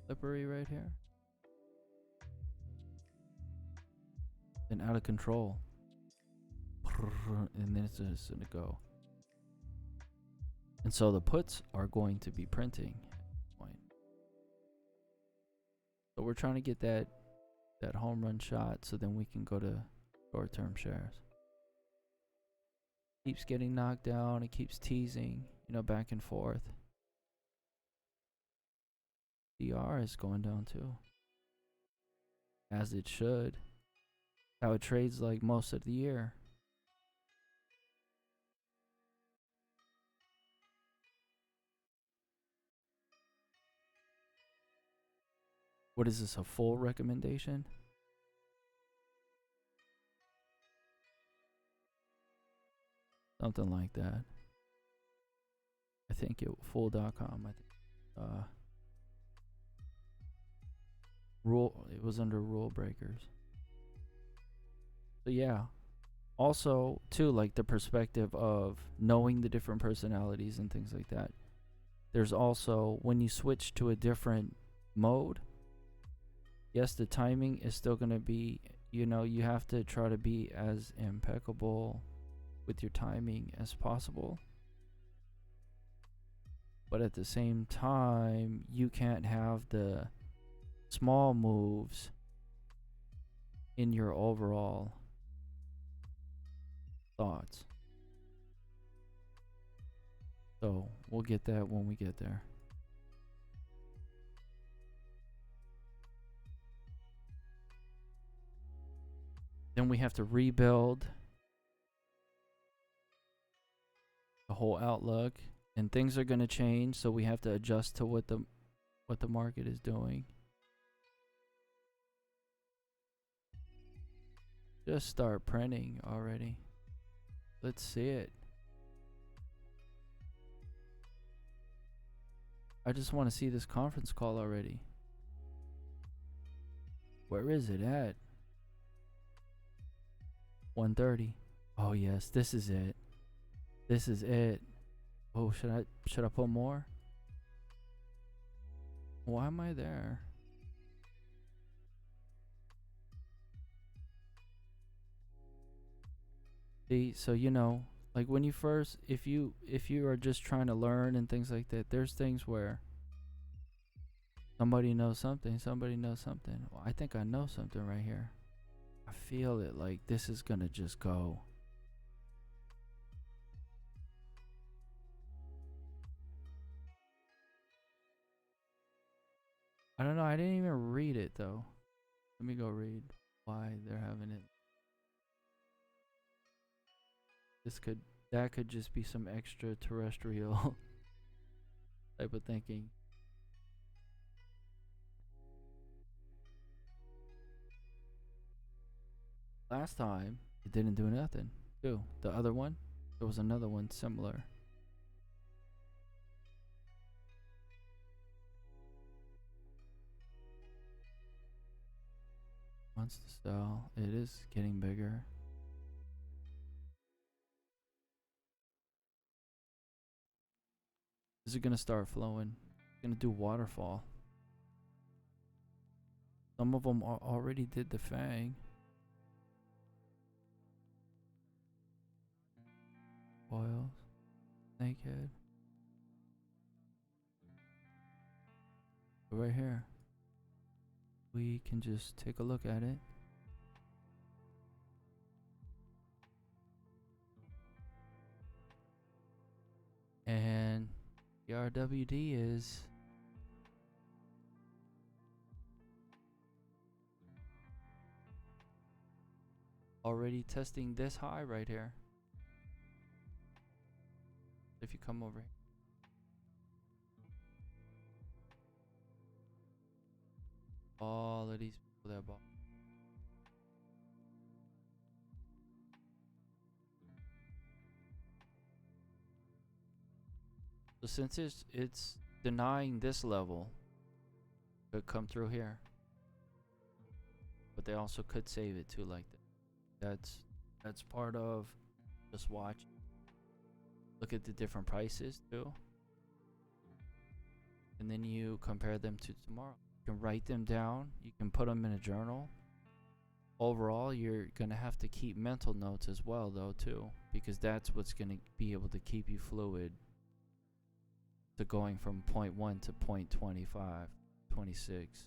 [SPEAKER 1] slippery right here, then out of control. And then it's just gonna go. And so the puts are going to be printing at this point. So we're trying to get that home run shot so then we can go to short-term shares. Keeps getting knocked down. It keeps teasing, back and forth. DR is going down too, as it should. How it trades like most of the year. What is this, a full recommendation? Something like that. think full.com. I think rule. It was under rule breakers. So yeah. Also, too, like the perspective of knowing the different personalities and things like that. There's also when you switch to a different mode. Yes, the timing is still gonna be. You have to try to be as impeccable with your timing as possible. But at the same time, you can't have the small moves in your overall thoughts. So we'll get that when we get there. Then we have to rebuild the whole outlook, and things are going to change, so we have to adjust to what the market is doing. Just start printing already. Let's see it. I just want to see this conference call already. Where is it at? 1:30. Oh yes, this is it. This is it. Oh, should I put more? Why am I there? See, so like when you first, if you are just trying to learn and things like that, there's things where somebody knows something. Well, I think I know something right here. I feel it, like this is gonna just go. I don't know. I didn't even read it though. Let me go read why they're having it. That could just be some extraterrestrial type of thinking. Last time it didn't do nothing. Too. The other one, there was another one similar. Wants to sell. It is getting bigger. Is it gonna start flowing? It's gonna do waterfall. Some of them already did the fang. Oils. Snakehead. Right here. We can just take a look at it. And the RWD is already testing this high right here. If you come over here. All of these people that bought. So since it's denying this level, it could come through here. But they also could save it too like that. That's part of just watch. Look at the different prices too. And then you compare them to tomorrow. You can write them down. You can put them in a journal. Overall, you're going to have to keep mental notes as well though too. Because that's what's going to be able to keep you fluid. To going from point 1 to point 25, 26.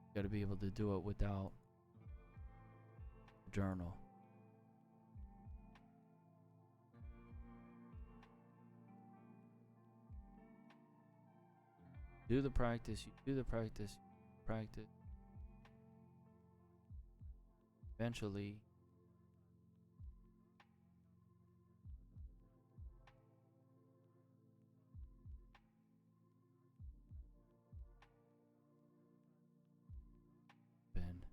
[SPEAKER 1] You got to be able to do it without a journal. Do the practice, you do the practice, practice. Eventually, bend.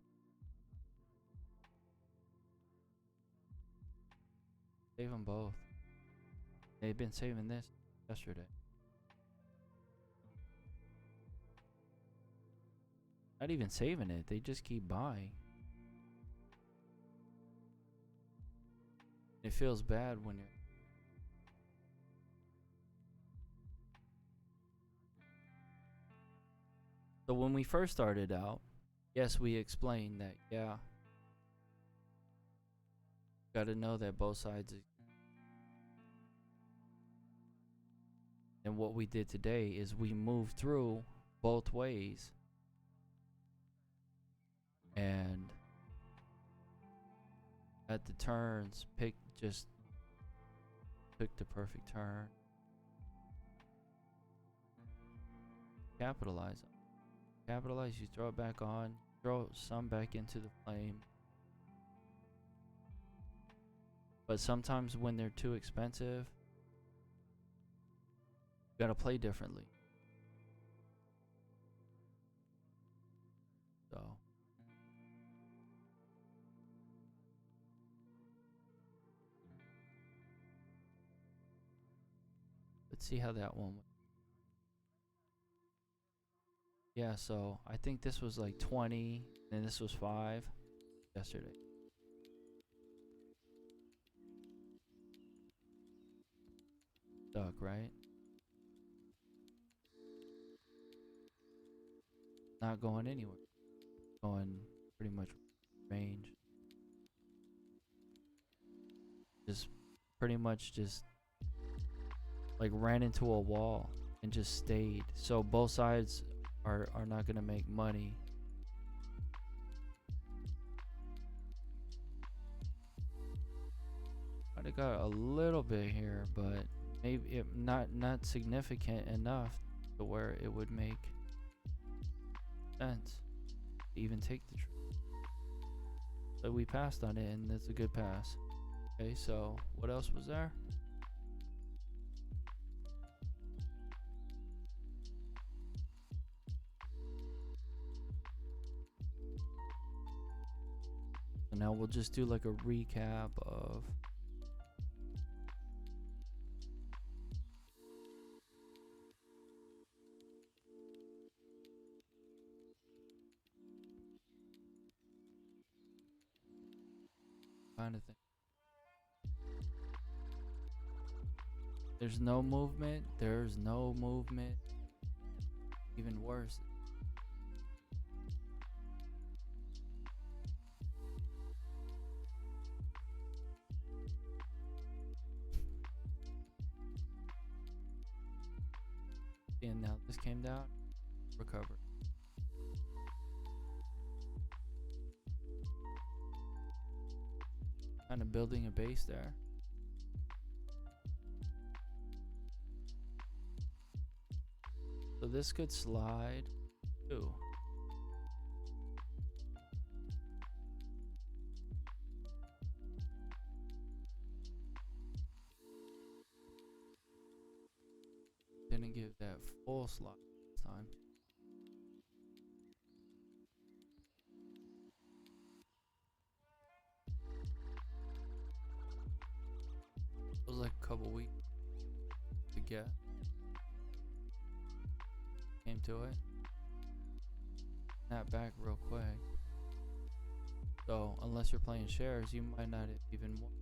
[SPEAKER 1] Save them both. They've been saving this yesterday. Not even saving it. They just keep buying. It feels bad when you're... So when we first started out, yes, we explained that, yeah, got to know that both sides. And what we did today is we moved through both ways. And at the turns, took the perfect turn. Capitalize. Capitalize, you throw it back on, throw some back into the flame. But sometimes when they're too expensive, you gotta play differently. So let's see how that one went. Yeah, so I think this was like 20, and this was 5 yesterday. Stuck, right? Not going anywhere. Going pretty much range. Just pretty much just like ran into a wall and just stayed. So both sides are not gonna make money. Might have got a little bit here, but maybe it not significant enough to where it would make sense to even take the trade. So we passed on it, and that's a good pass. Okay, so what else was there? So now we'll just do like a recap of kind of thing. There's no movement. There's no movement. Even worse. And now this came down. Recover. Kind of building a base there. So this could slide too. Didn't give that full slide this time. It was like a couple weeks to get. Came to it. Snap back real quick. So unless you're playing shares, you might not even want.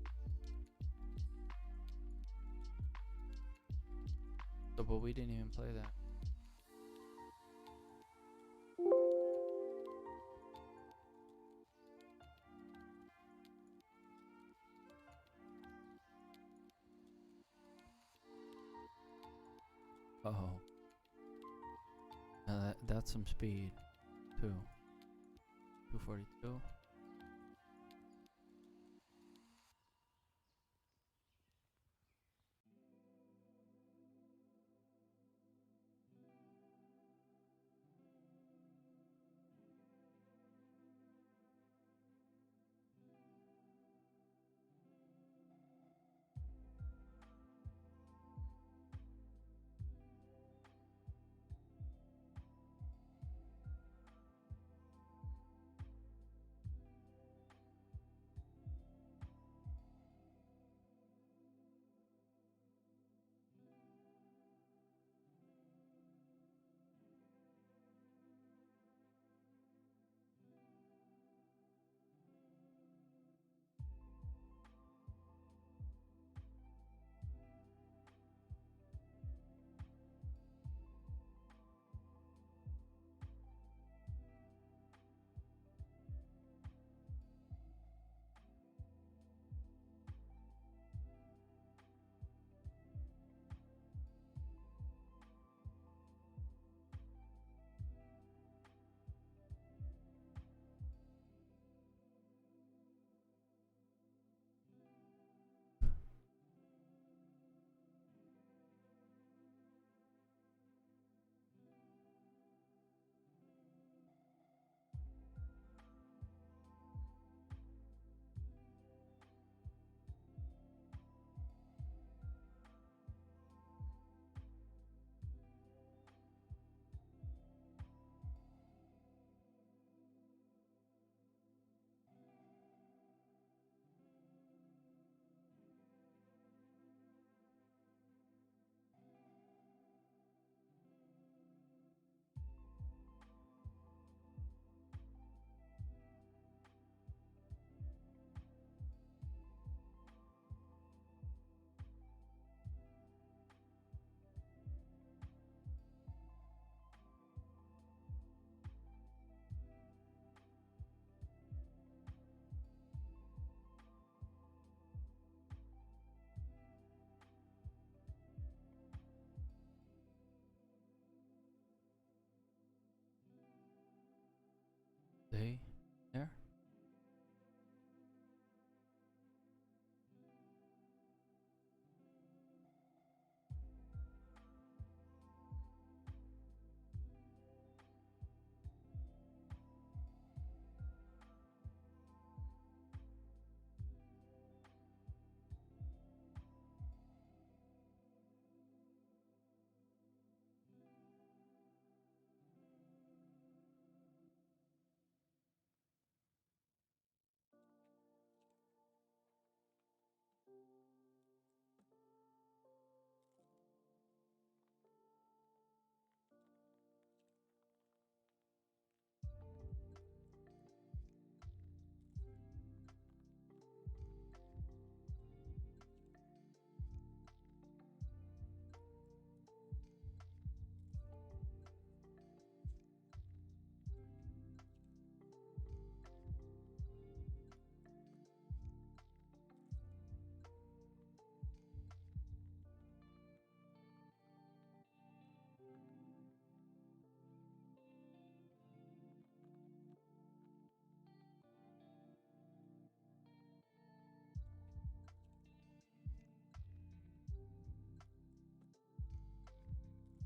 [SPEAKER 1] So, but we didn't even play that. Uh-oh. Now that's some speed, too. 242. Stay there.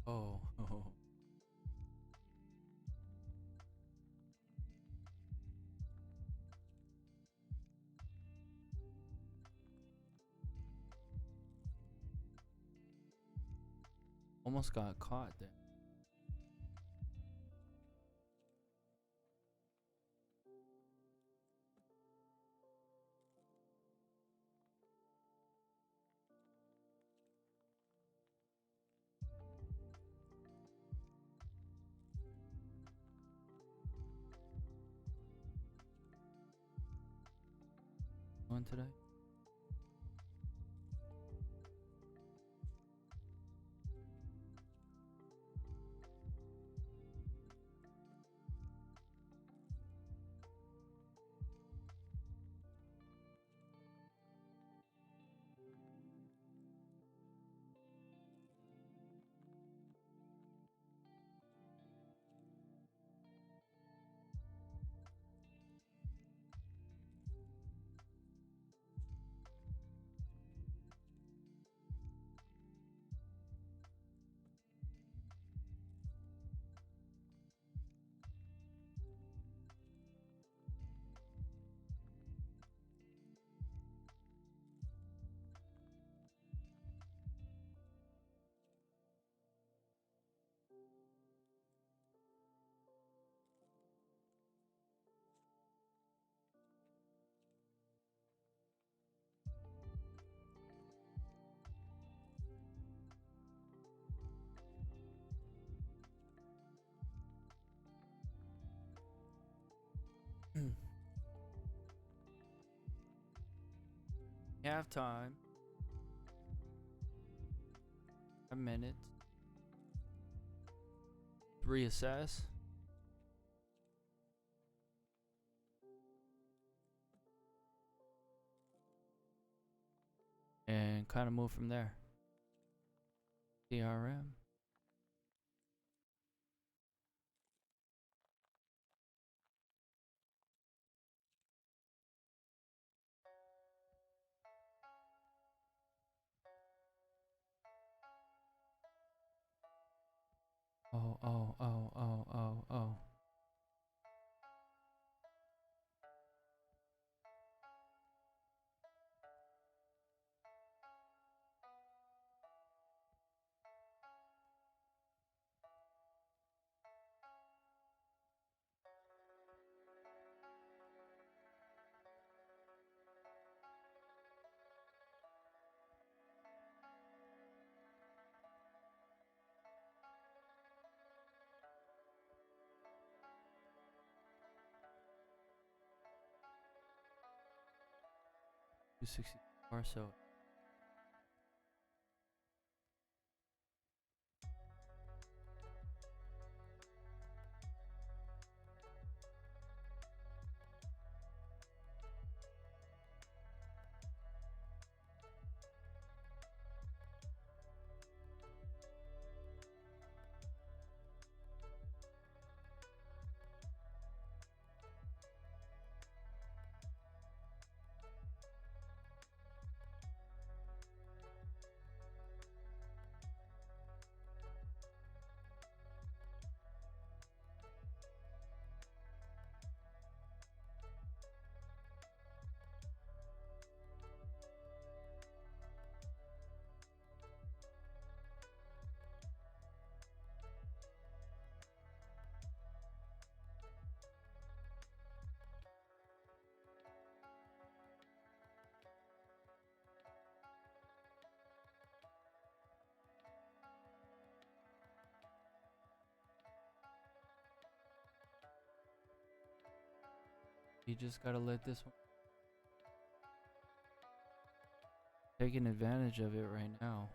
[SPEAKER 1] Oh. Almost got caught there. Going today? Have time. A minute. Reassess. And kind of move from there. CRM. Oh. 264, so You just gotta let this one. Taking advantage of it right now.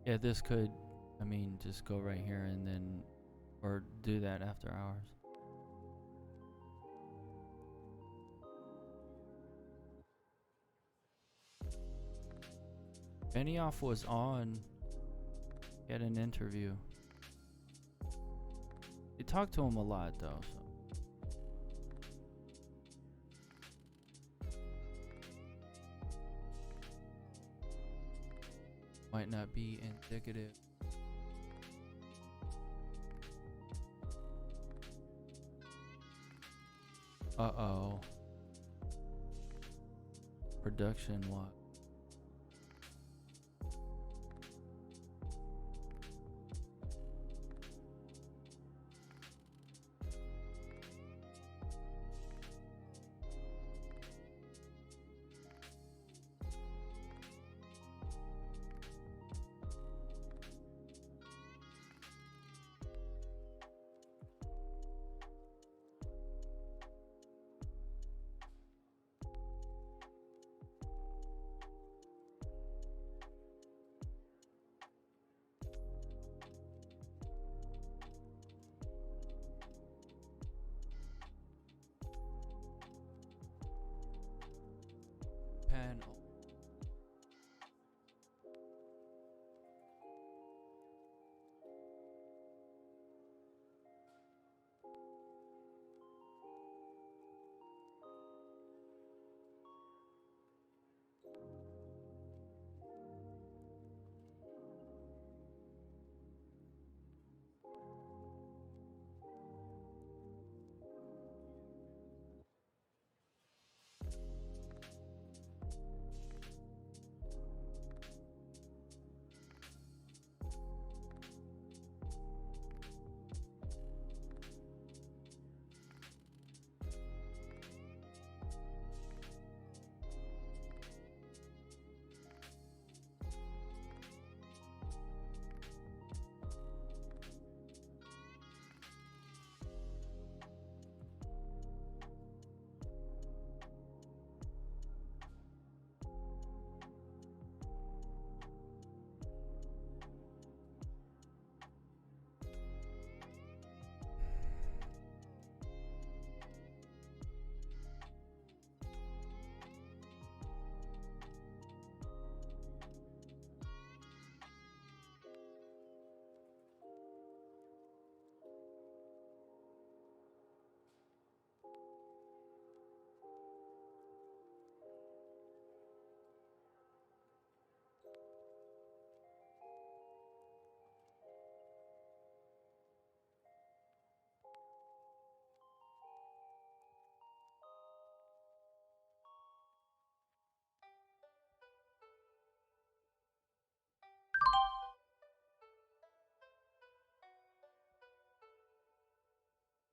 [SPEAKER 1] Yeah, this could, I mean, just go right here and then, or do that after hours. Benioff was on, he had an interview. He talked to him a lot though, so. Might not be indicative. Uh-oh. Production what? Panel.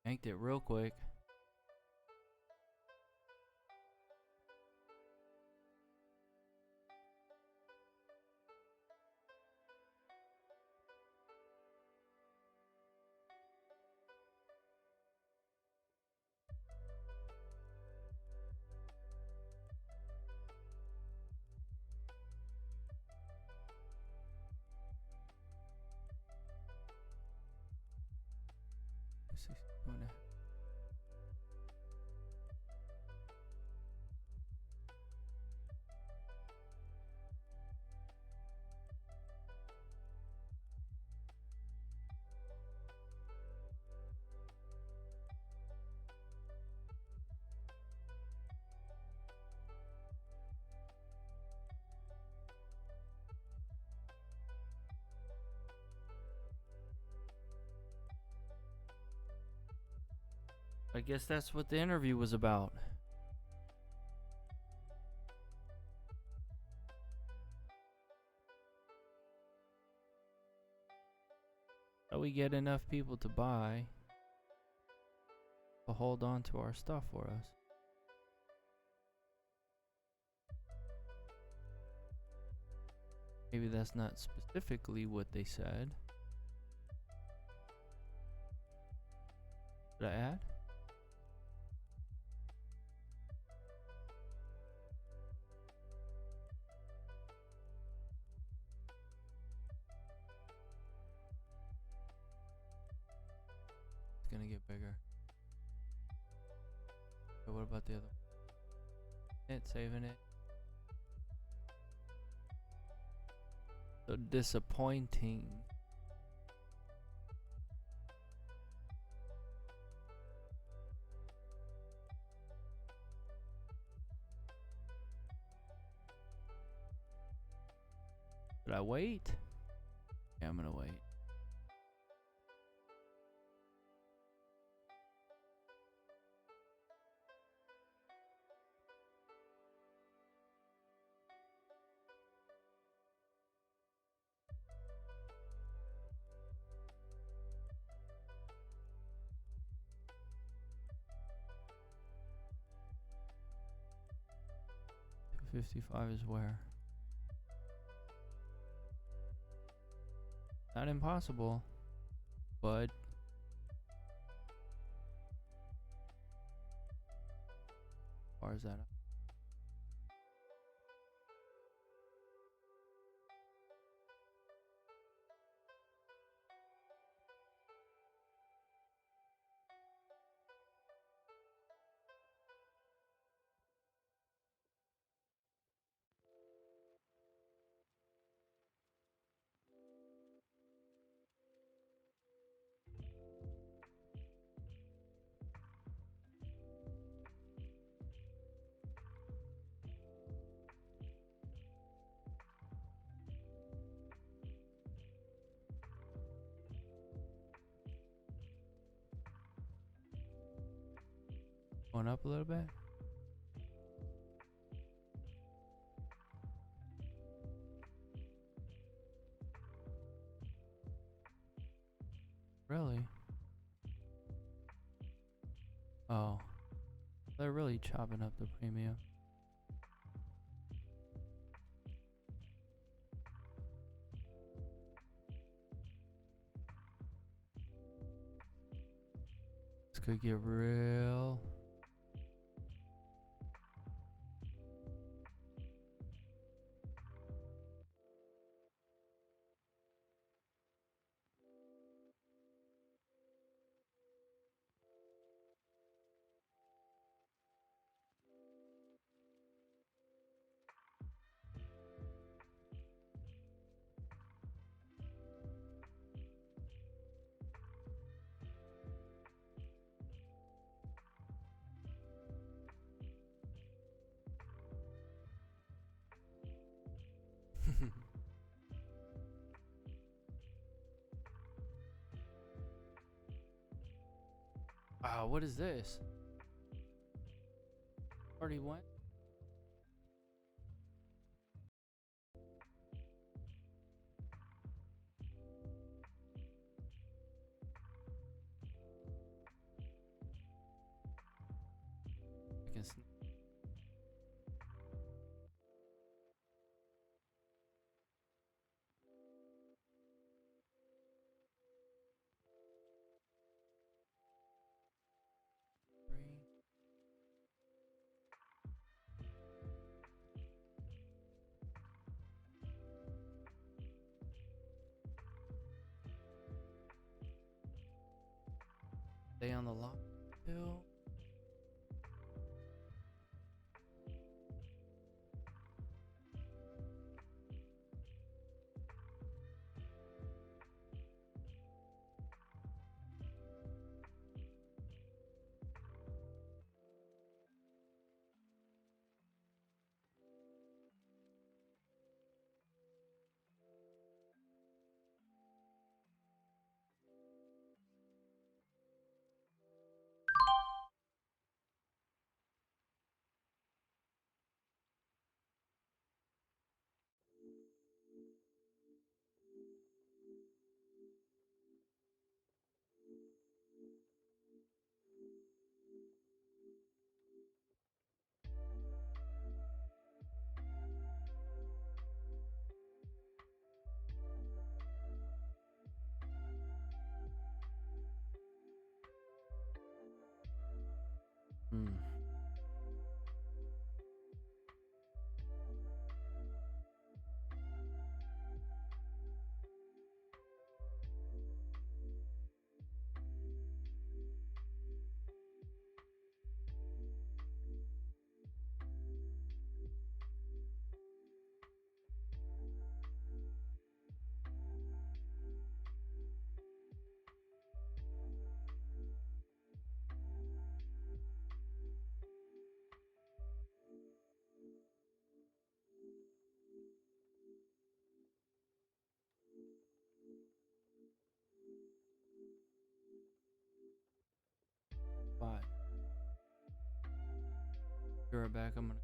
[SPEAKER 1] Yanked it real quick. 62 and a half. I guess that's what the interview was about. How we get enough people to buy to hold on to our stuff for us. Maybe that's not specifically what they said. Did I add? It's gonna get bigger. So what about the other one? It's saving it. So disappointing. Should I wait? Yeah, I'm gonna wait. $255 is where? Not impossible, but as far as that. Going up a little bit. Really? Oh, they're really chopping up the premium. This could get real. Wow, what is this? Already went? I can three. Stay on the lock still. Hmm. Bye. Be right back. I'm gonna.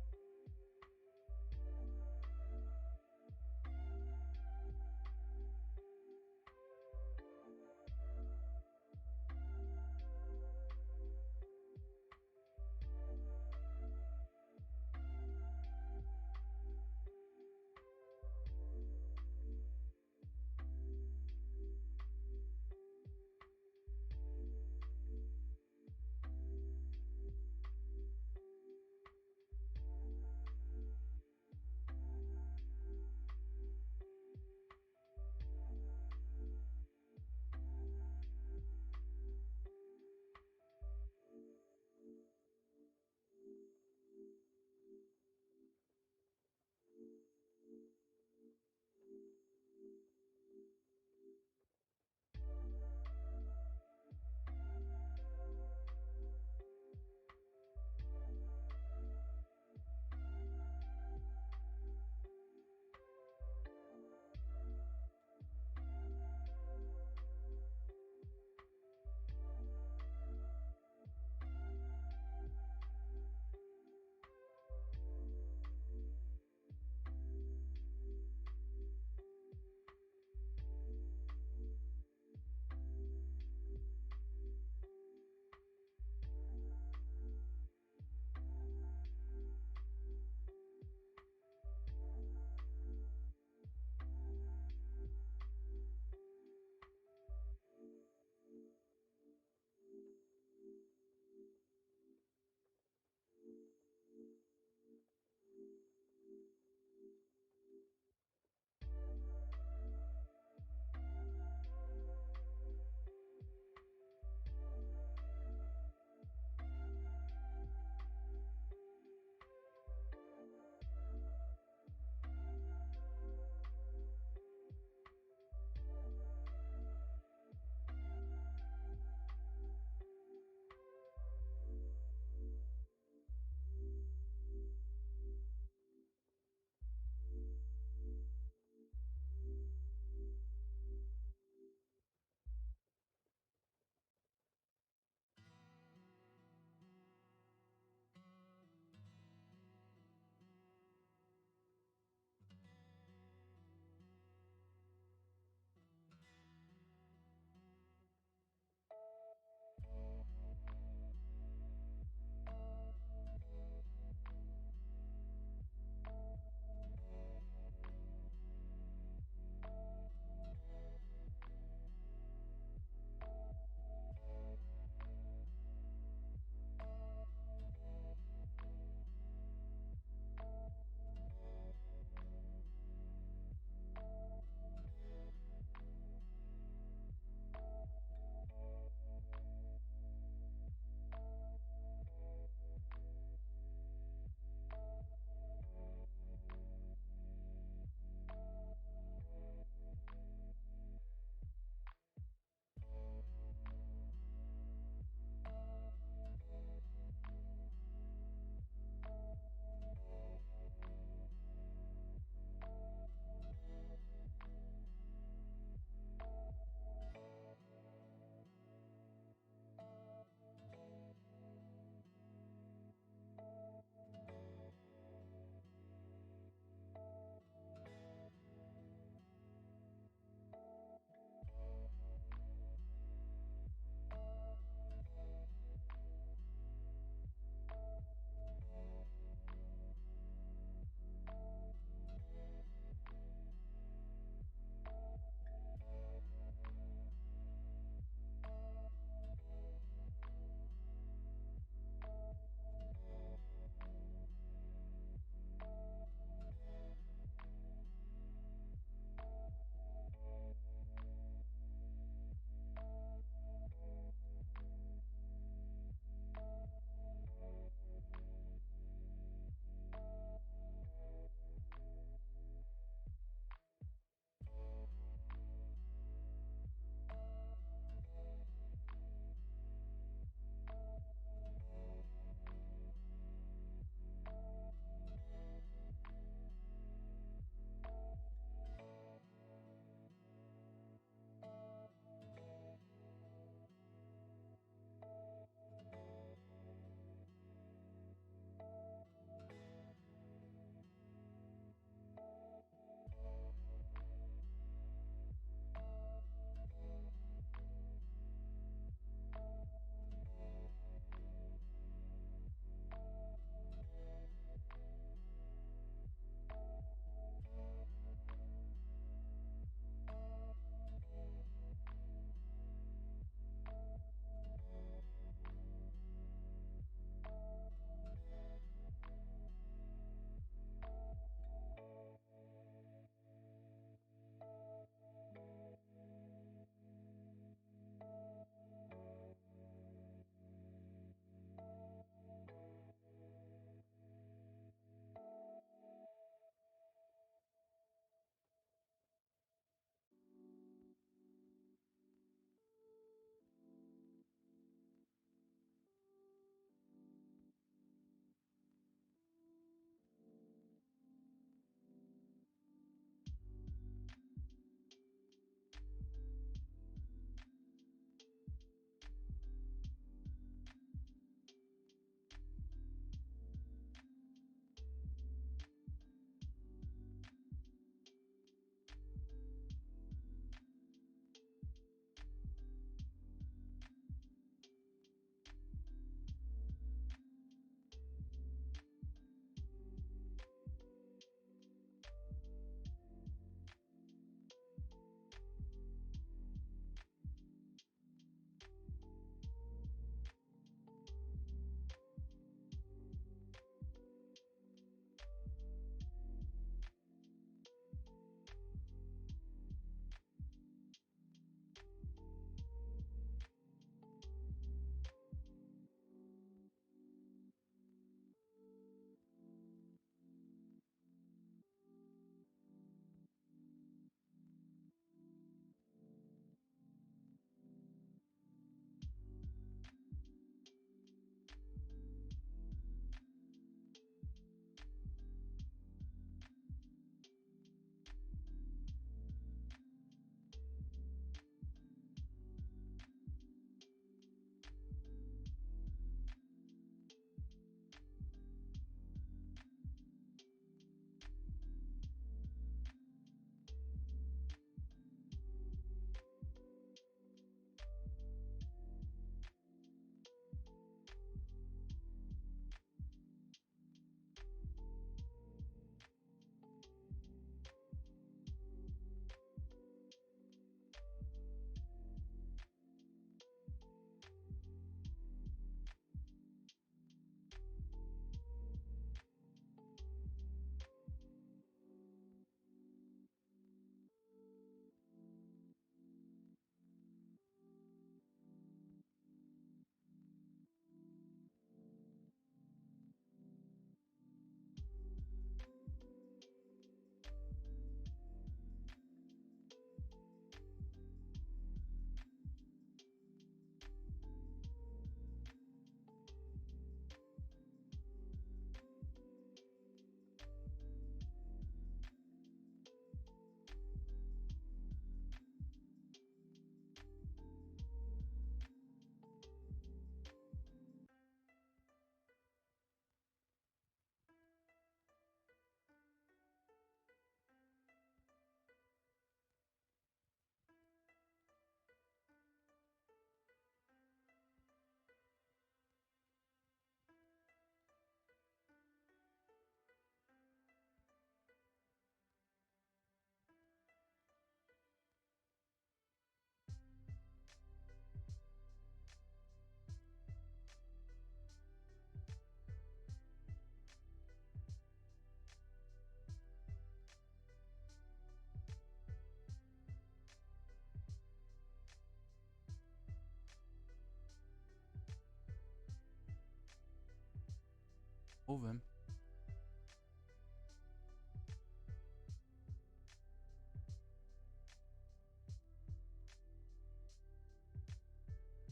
[SPEAKER 1] moving.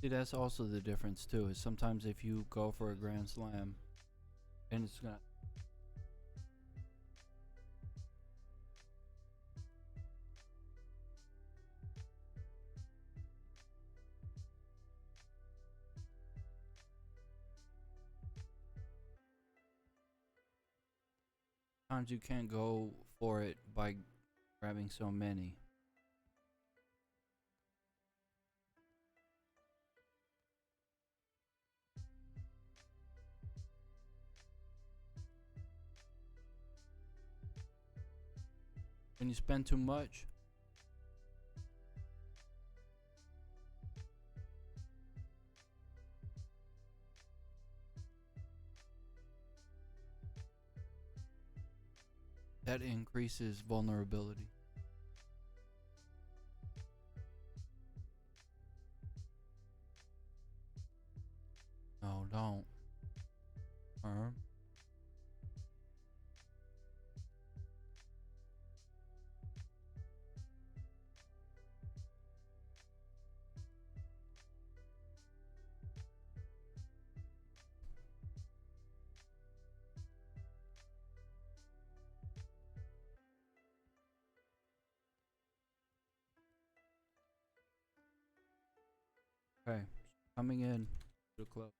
[SPEAKER 1] See, that's also the difference too. Is sometimes if you go for a grand slam, and it's gonna. Sometimes you can't go for it by grabbing so many. When you spend too much, that increases vulnerability. No, don't. Or okay, coming in to the club.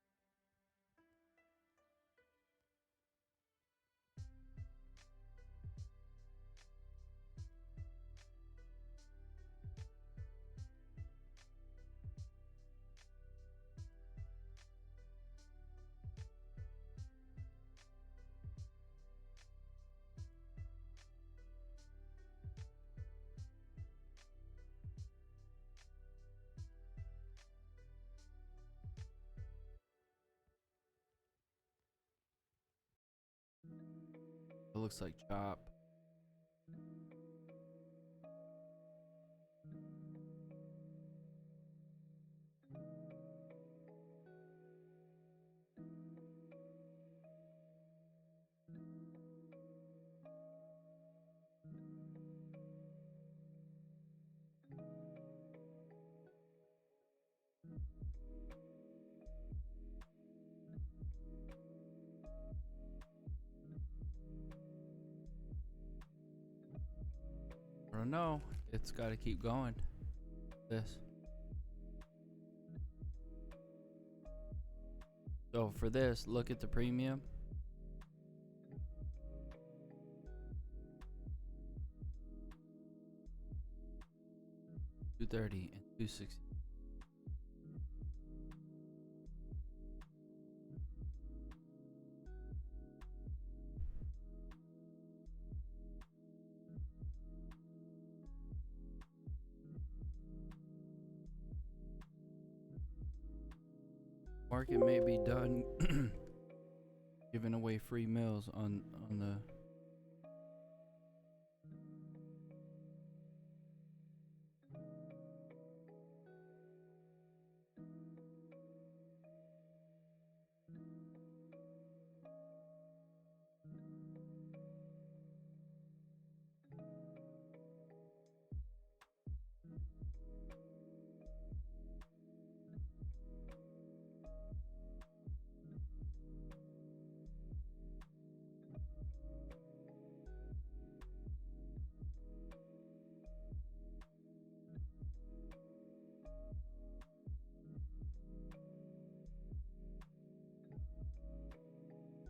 [SPEAKER 1] It looks like chop. I don't know. It's got to keep going. This. So for this, look at the premium. 230 and 260. Market may be done giving away free meals on the.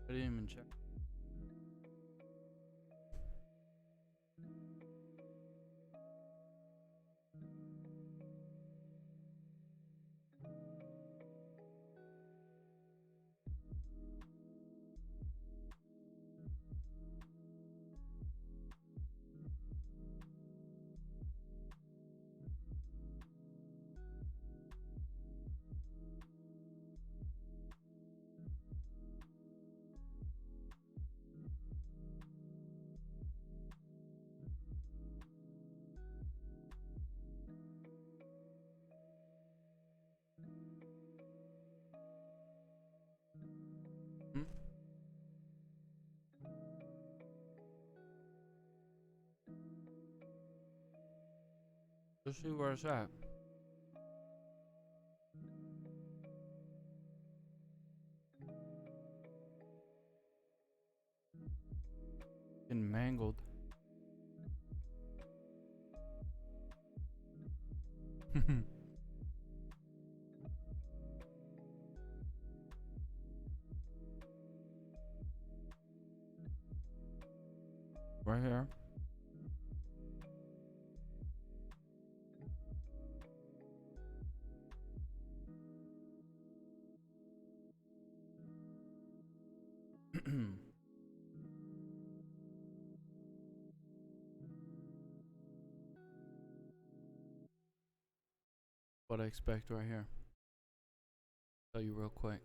[SPEAKER 1] I didn't even check. Let's see where it's at. Getting mangled. Right here. What I expect right here. Tell you real quick.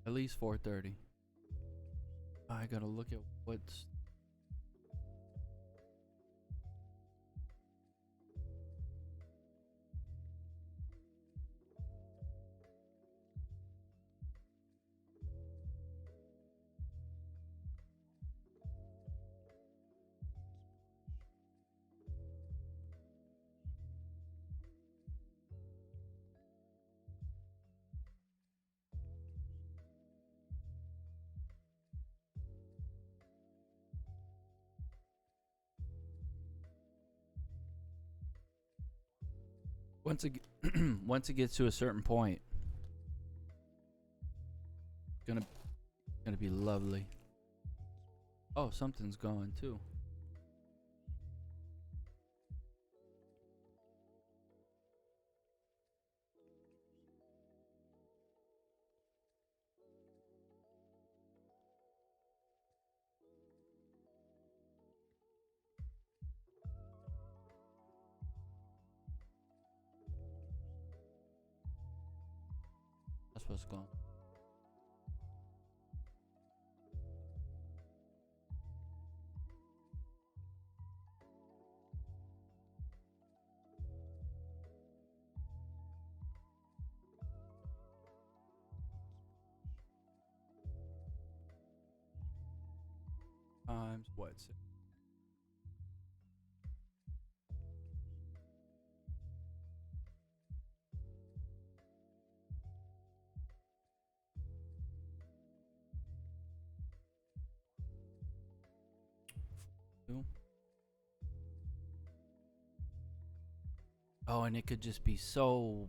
[SPEAKER 1] At least 4:30. I gotta look at what's. Once it once it gets to a certain point, gonna gonna be lovely. Oh, something's going too. That's what's going. Times what's it? Two. Oh, and it could just be so.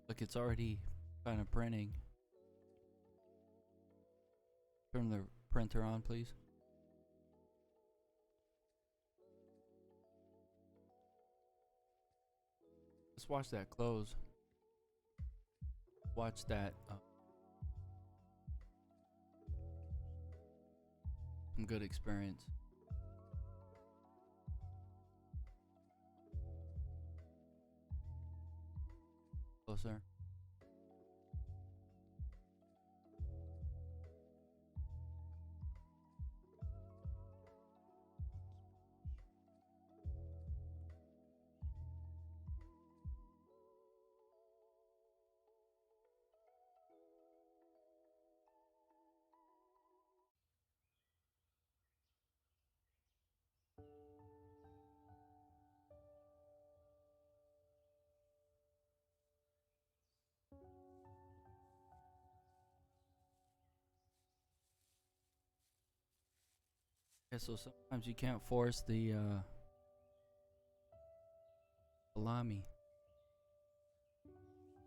[SPEAKER 1] Look, it's already kind of printing. Turn the printer on, please. Let's watch that close. Watch that. Some good experience. Closer. Yeah, so sometimes you can't force the salami.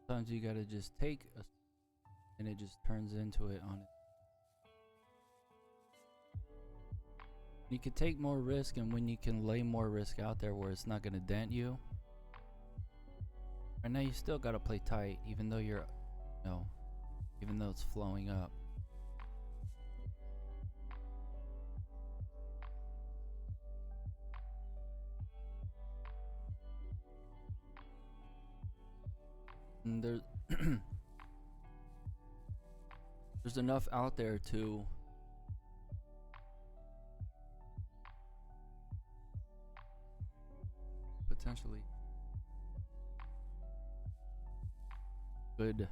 [SPEAKER 1] Sometimes you gotta just take a, and it just turns into it on it. You can take more risk, and when you can lay more risk out there where it's not gonna dent you. Right now you still gotta play tight, even though you're, even though it's flowing up. And there's there's enough out there to potentially. Good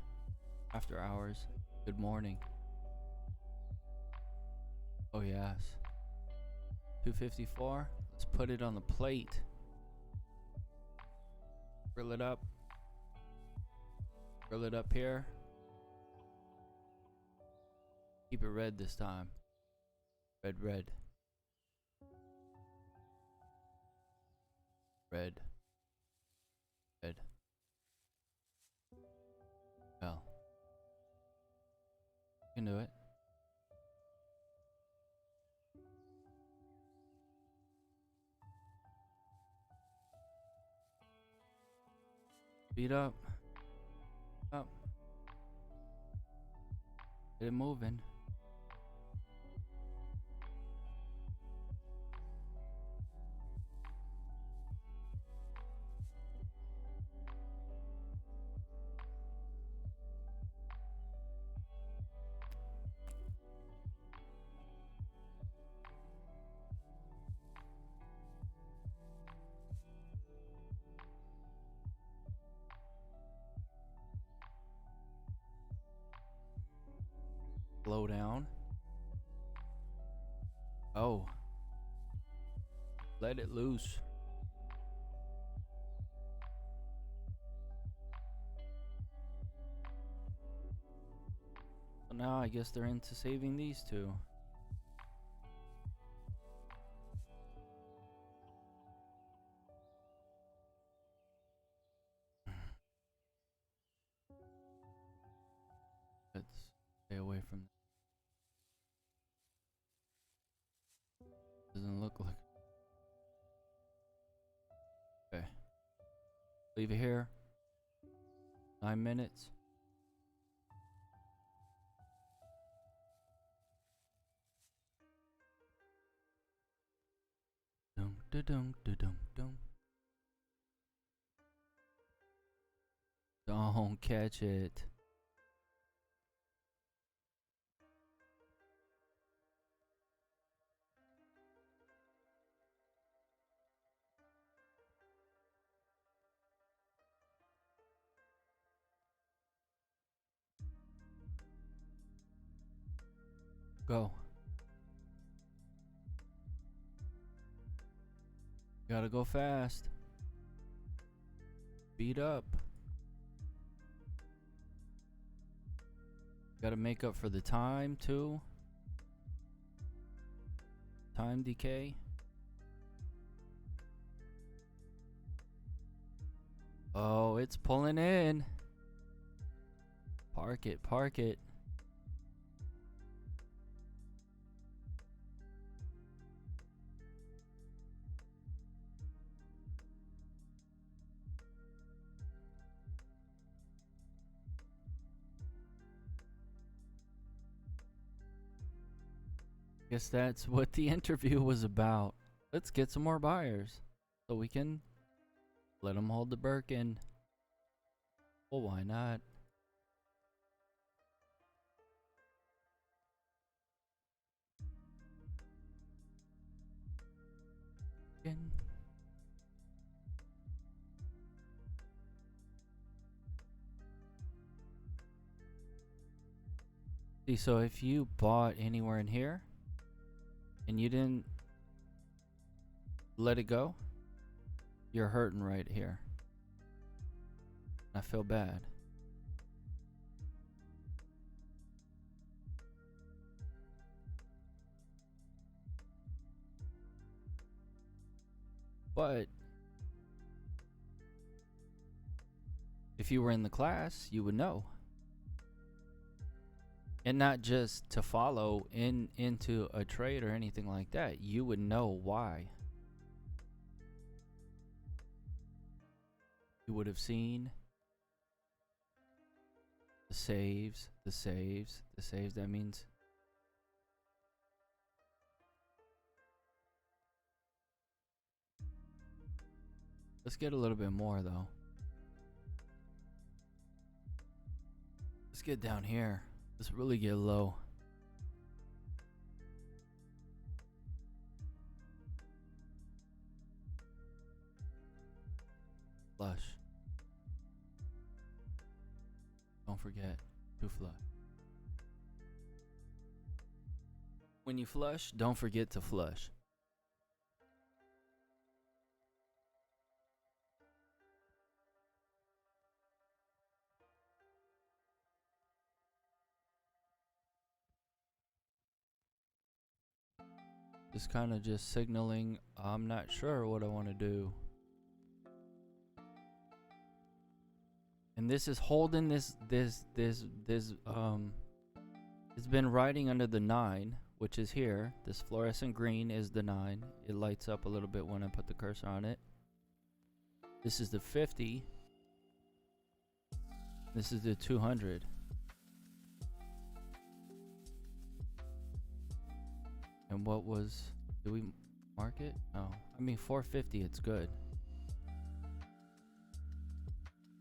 [SPEAKER 1] after hours. Good morning. Oh yes. 254. Let's put it on the plate. Grill it up. Grill it up here. Keep it red this time. Red, red. Red. Red. Well. You can do it. Speed up. Up. Get it moving. Slow down. Oh. Let it loose. So now I guess they're into saving these two. Let's stay away from that. Doesn't look like. Okay. Leave it here. 9 minutes. Dum da dum da dum dum. Don't catch it. Go. Gotta go fast. Speed up. Gotta make up for the time too. Time decay. Oh, it's pulling in. Park it, park it. Guess that's what the interview was about. Let's get some more buyers so we can let them hold the Birkin. Well, why not? Birkin. See, so if you bought anywhere in here and you didn't let it go, you're hurting right here. I feel bad. But if you were in the class, you would know. And not just to follow into a trade or anything like that. You would know why. You would have seen the saves, the saves, the saves. That means let's get a little bit more though. Let's get down here. Let's really get low. Don't forget to flush. When you flush, don't forget to flush. Just kind of just signaling I'm not sure what I want to do. And this is holding it's been riding under the 9, which is here. This fluorescent green is the 9. It lights up a little bit when I put the cursor on it. This is the 50. This is the 200. And what was, do we mark it? No. I mean 450, it's good.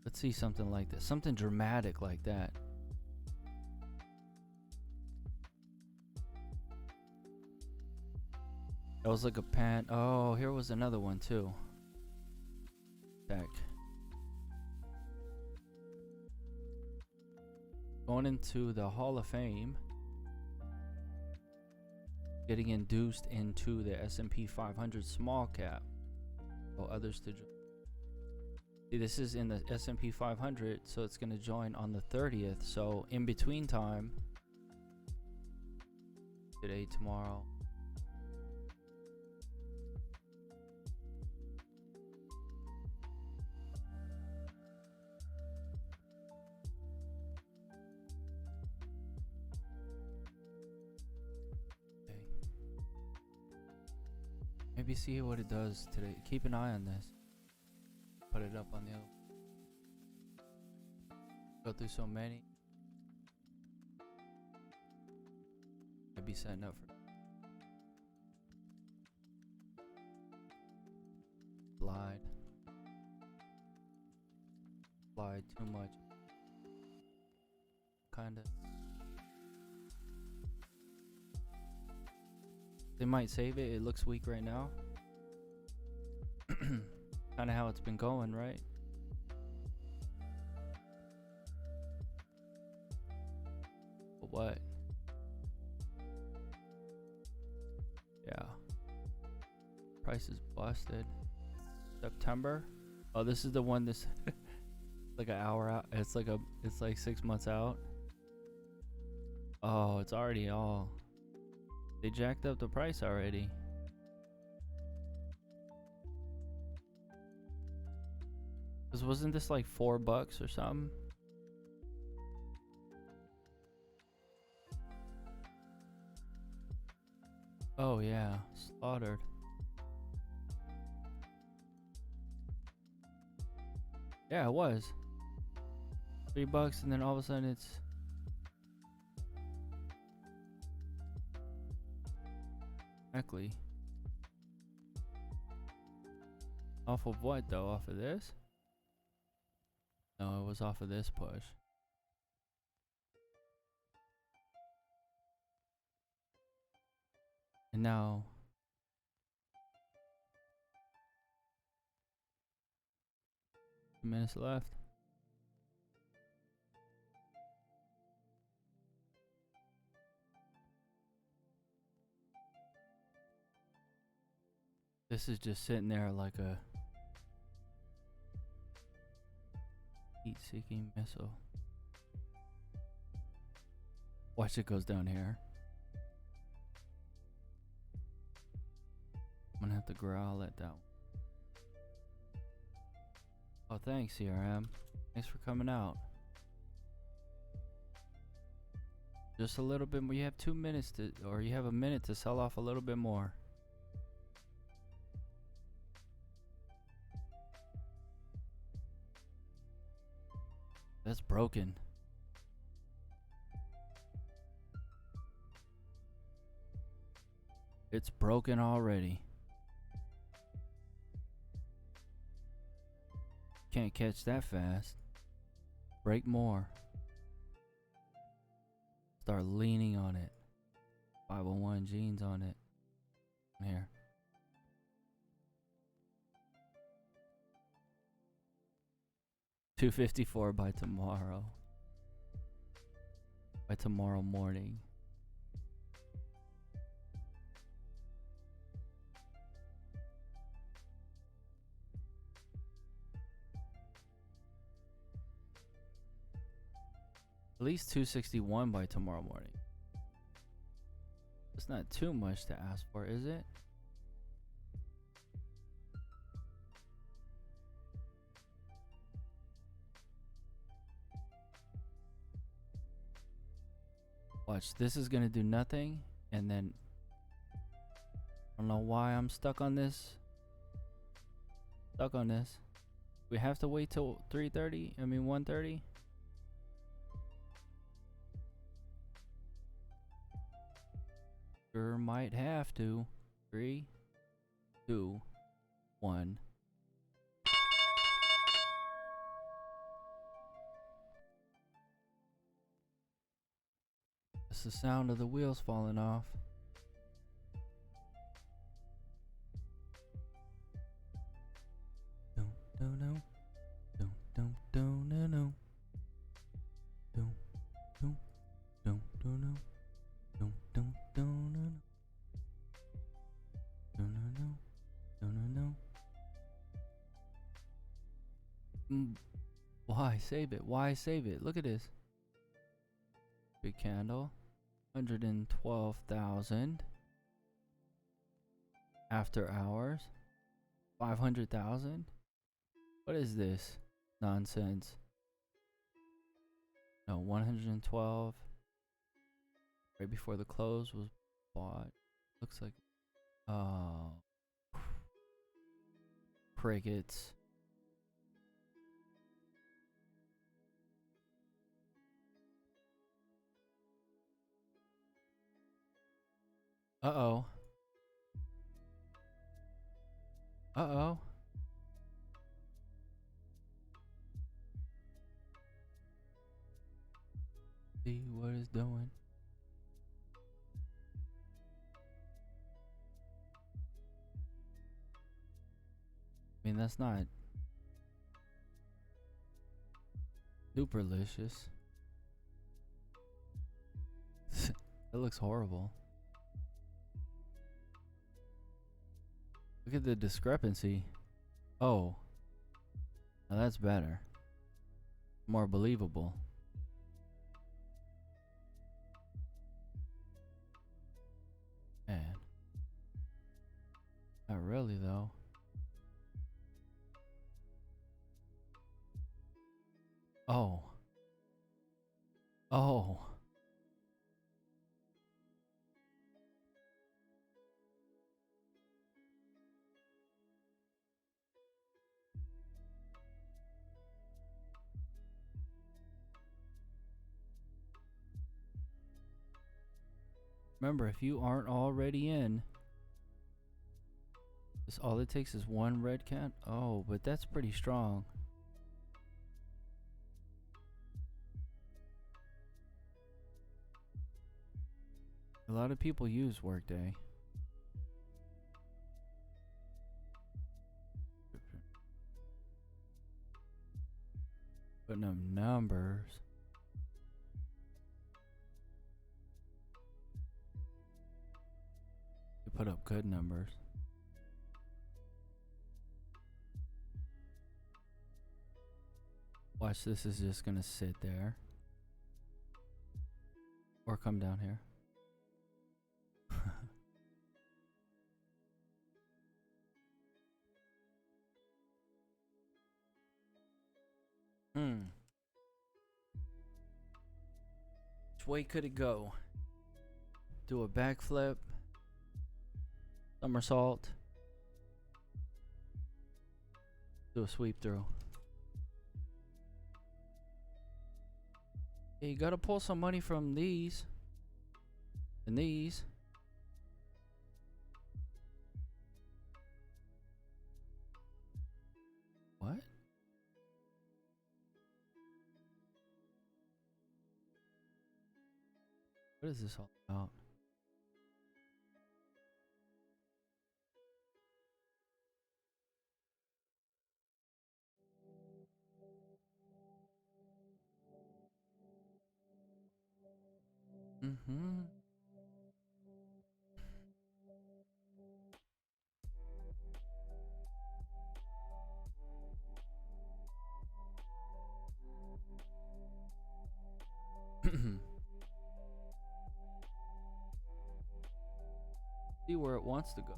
[SPEAKER 1] Let's see something like this. Something dramatic like that. That was like a pan. Oh, here was another one too. Back. Going into the Hall of Fame. Getting induced into the S&P 500 small cap. For others to join. See, this is in the S&P 500, so it's going to join on the 30th. So in between time, today, tomorrow. Okay. Maybe see what it does today. Keep an eye on this. Put it up on the other. Go through so many. I'd be setting up for slide too much. Kinda. They might save it. It looks weak right now. Kind of how it's been going, right? But what? Yeah. Price is busted. September. Oh, this is the one. This like an hour out. It's like 6 months out. Oh, it's already all. They jacked up the price already. Cause wasn't this like $4 or something? Oh yeah, slaughtered. Yeah, it was $3, and then all of a sudden it's exactly. Off of what though? Off of this? No, it was off of this push. And now 2 minutes left. This is just sitting there like a heat-seeking missile. Watch, it goes down here. I'm gonna have to growl at that one. Oh, thanks, CRM. Thanks for coming out. Just a little bit more. You have 2 minutes to, or you have a minute to sell off a little bit more. That's broken. It's broken already. Can't catch that fast. Break more. Start leaning on it. 501 jeans on it. Here. $254 by tomorrow. by tomorrow morning. At least 261 by tomorrow morning. It's not too much to ask for, is it? Watch, this is gonna do nothing, and then I don't know why I'm stuck on this. We have to wait till 3:30. I mean 1:30. Sure might have to. 3, 2, 1. It's the sound of the wheels falling off. No. Why save it? Why save it? Look at this. Big candle. 112,000. After hours. 500,000. What is this nonsense? No, 112. Right before the close was bought. Looks like, oh, crickets. Uh-oh. Uh-oh. See what it's doing. I mean, that's not superlicious. That looks horrible. Look at the discrepancy. Oh. Now that's better. More believable. Man. Not really, though. Oh. Oh. Remember, if you aren't already in, this all it takes is one red cat. Oh, but that's pretty strong. A lot of people use Workday. Putting up numbers. You put up good numbers. Watch, this is just gonna sit there. Or come down here. Which way could it go? Do a backflip. Somersault. Do a sweep through. Yeah, you gotta pull some money from these. And these. What? What is this all about? Mm-hmm. See where it wants to go.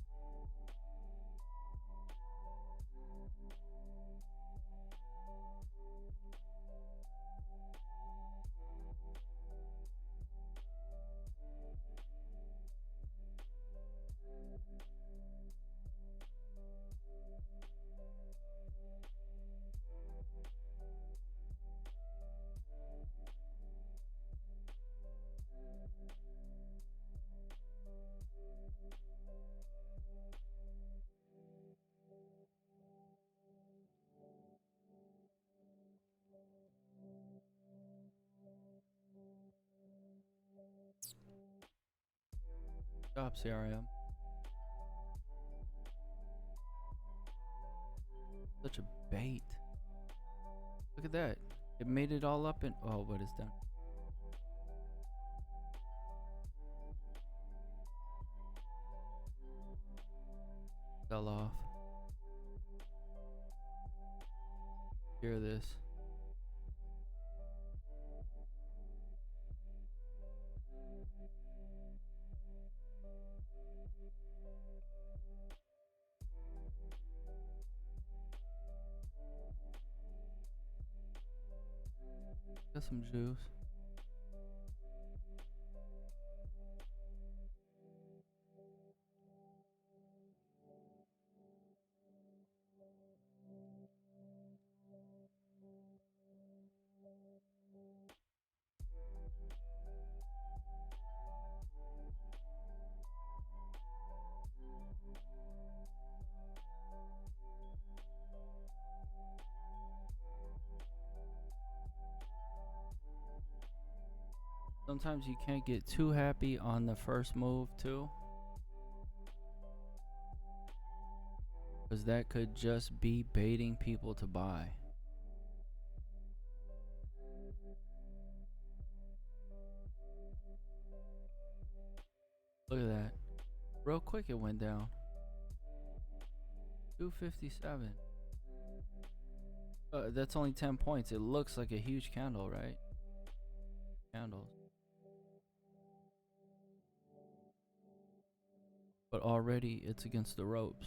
[SPEAKER 1] Stop, CRM. Such a bait. Look at that. It made it all up in. Oh, but it's done. Fell off. Hear this. Got some juice. Sometimes you can't get too happy on the first move too, because that could just be baiting people to buy. Look at that. Real quick it went down. 257. That's only 10 points. It looks like a huge candle, right? Candles. But already it's against the ropes.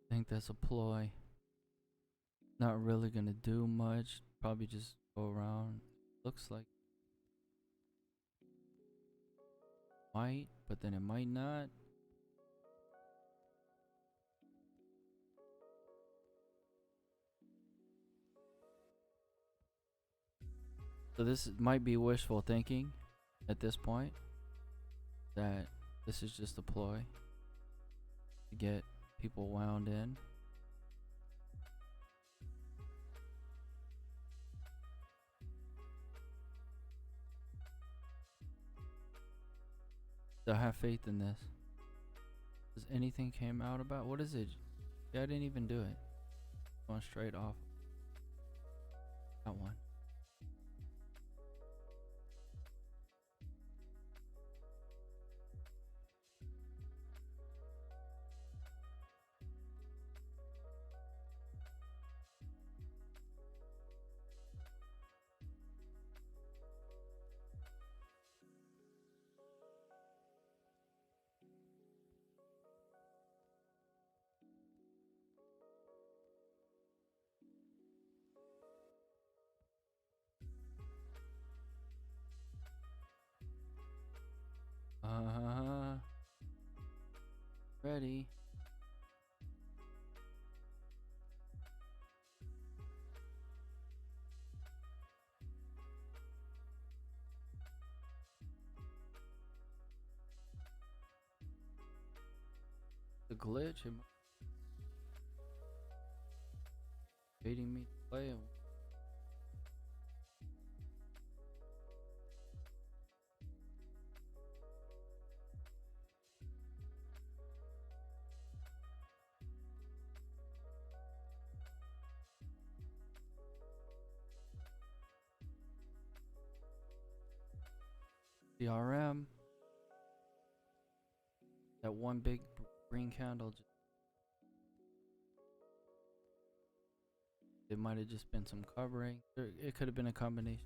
[SPEAKER 1] I think that's a ploy. Not really gonna do much. Probably just go around. Looks like might, but then it might not. So this might be wishful thinking at this point, that this is just a ploy to get people wound in. So have faith in this. Does anything came out about what is it? Yeah, I didn't even do it. Going straight off that one. already. The glitch waiting me to play it. CRM. That one big green candle. It might have just been some covering. It could have been a combination.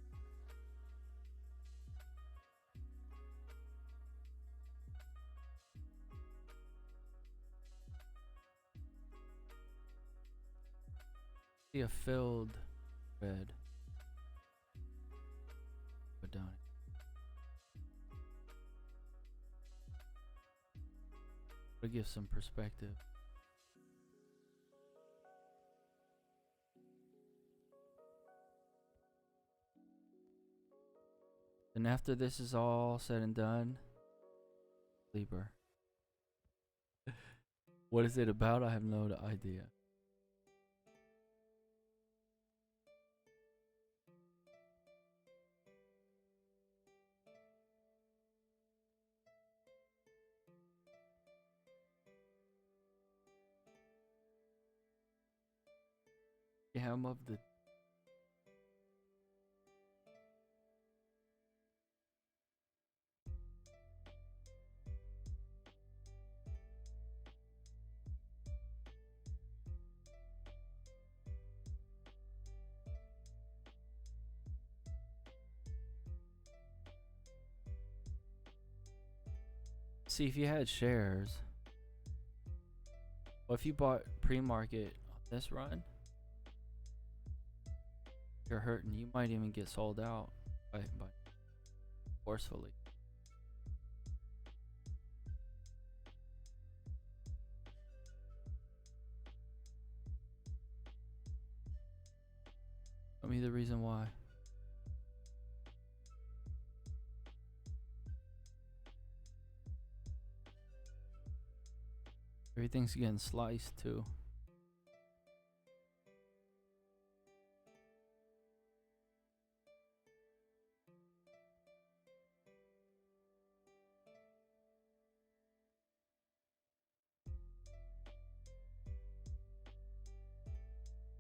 [SPEAKER 1] See a filled red. Put down. To give some perspective. And after this is all said and done, sleeper. What is it about? I have no idea. Yeah, I'm of the. See, if you had shares, well, if you bought pre-market on this run, you're hurting. You might even get sold out by forcefully. Tell me the reason why. Everything's getting sliced too.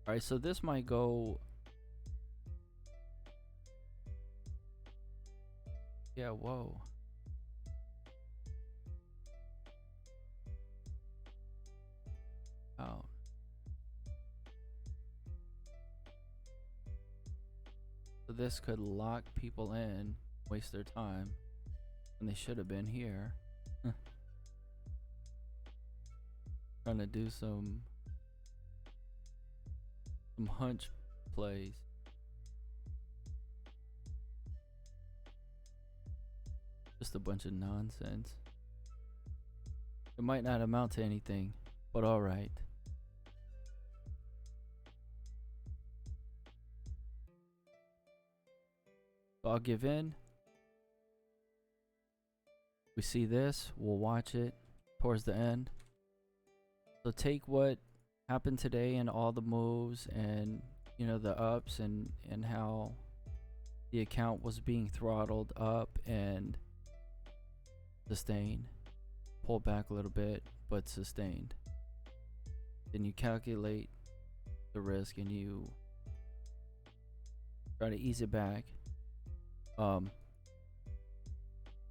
[SPEAKER 1] Alright, so this might go. Yeah, whoa. Out. So this could lock people in, waste their time, and they should have been here. Trying to do some hunch plays. Just a bunch of nonsense. It might not amount to anything, but alright. So I'll give in. We see this, we'll watch it towards the end. So take what happened today and all the moves and, you know, the ups and how the account was being throttled up and sustained. Pull back a little bit, but sustained. Then you calculate the risk and you try to ease it back. So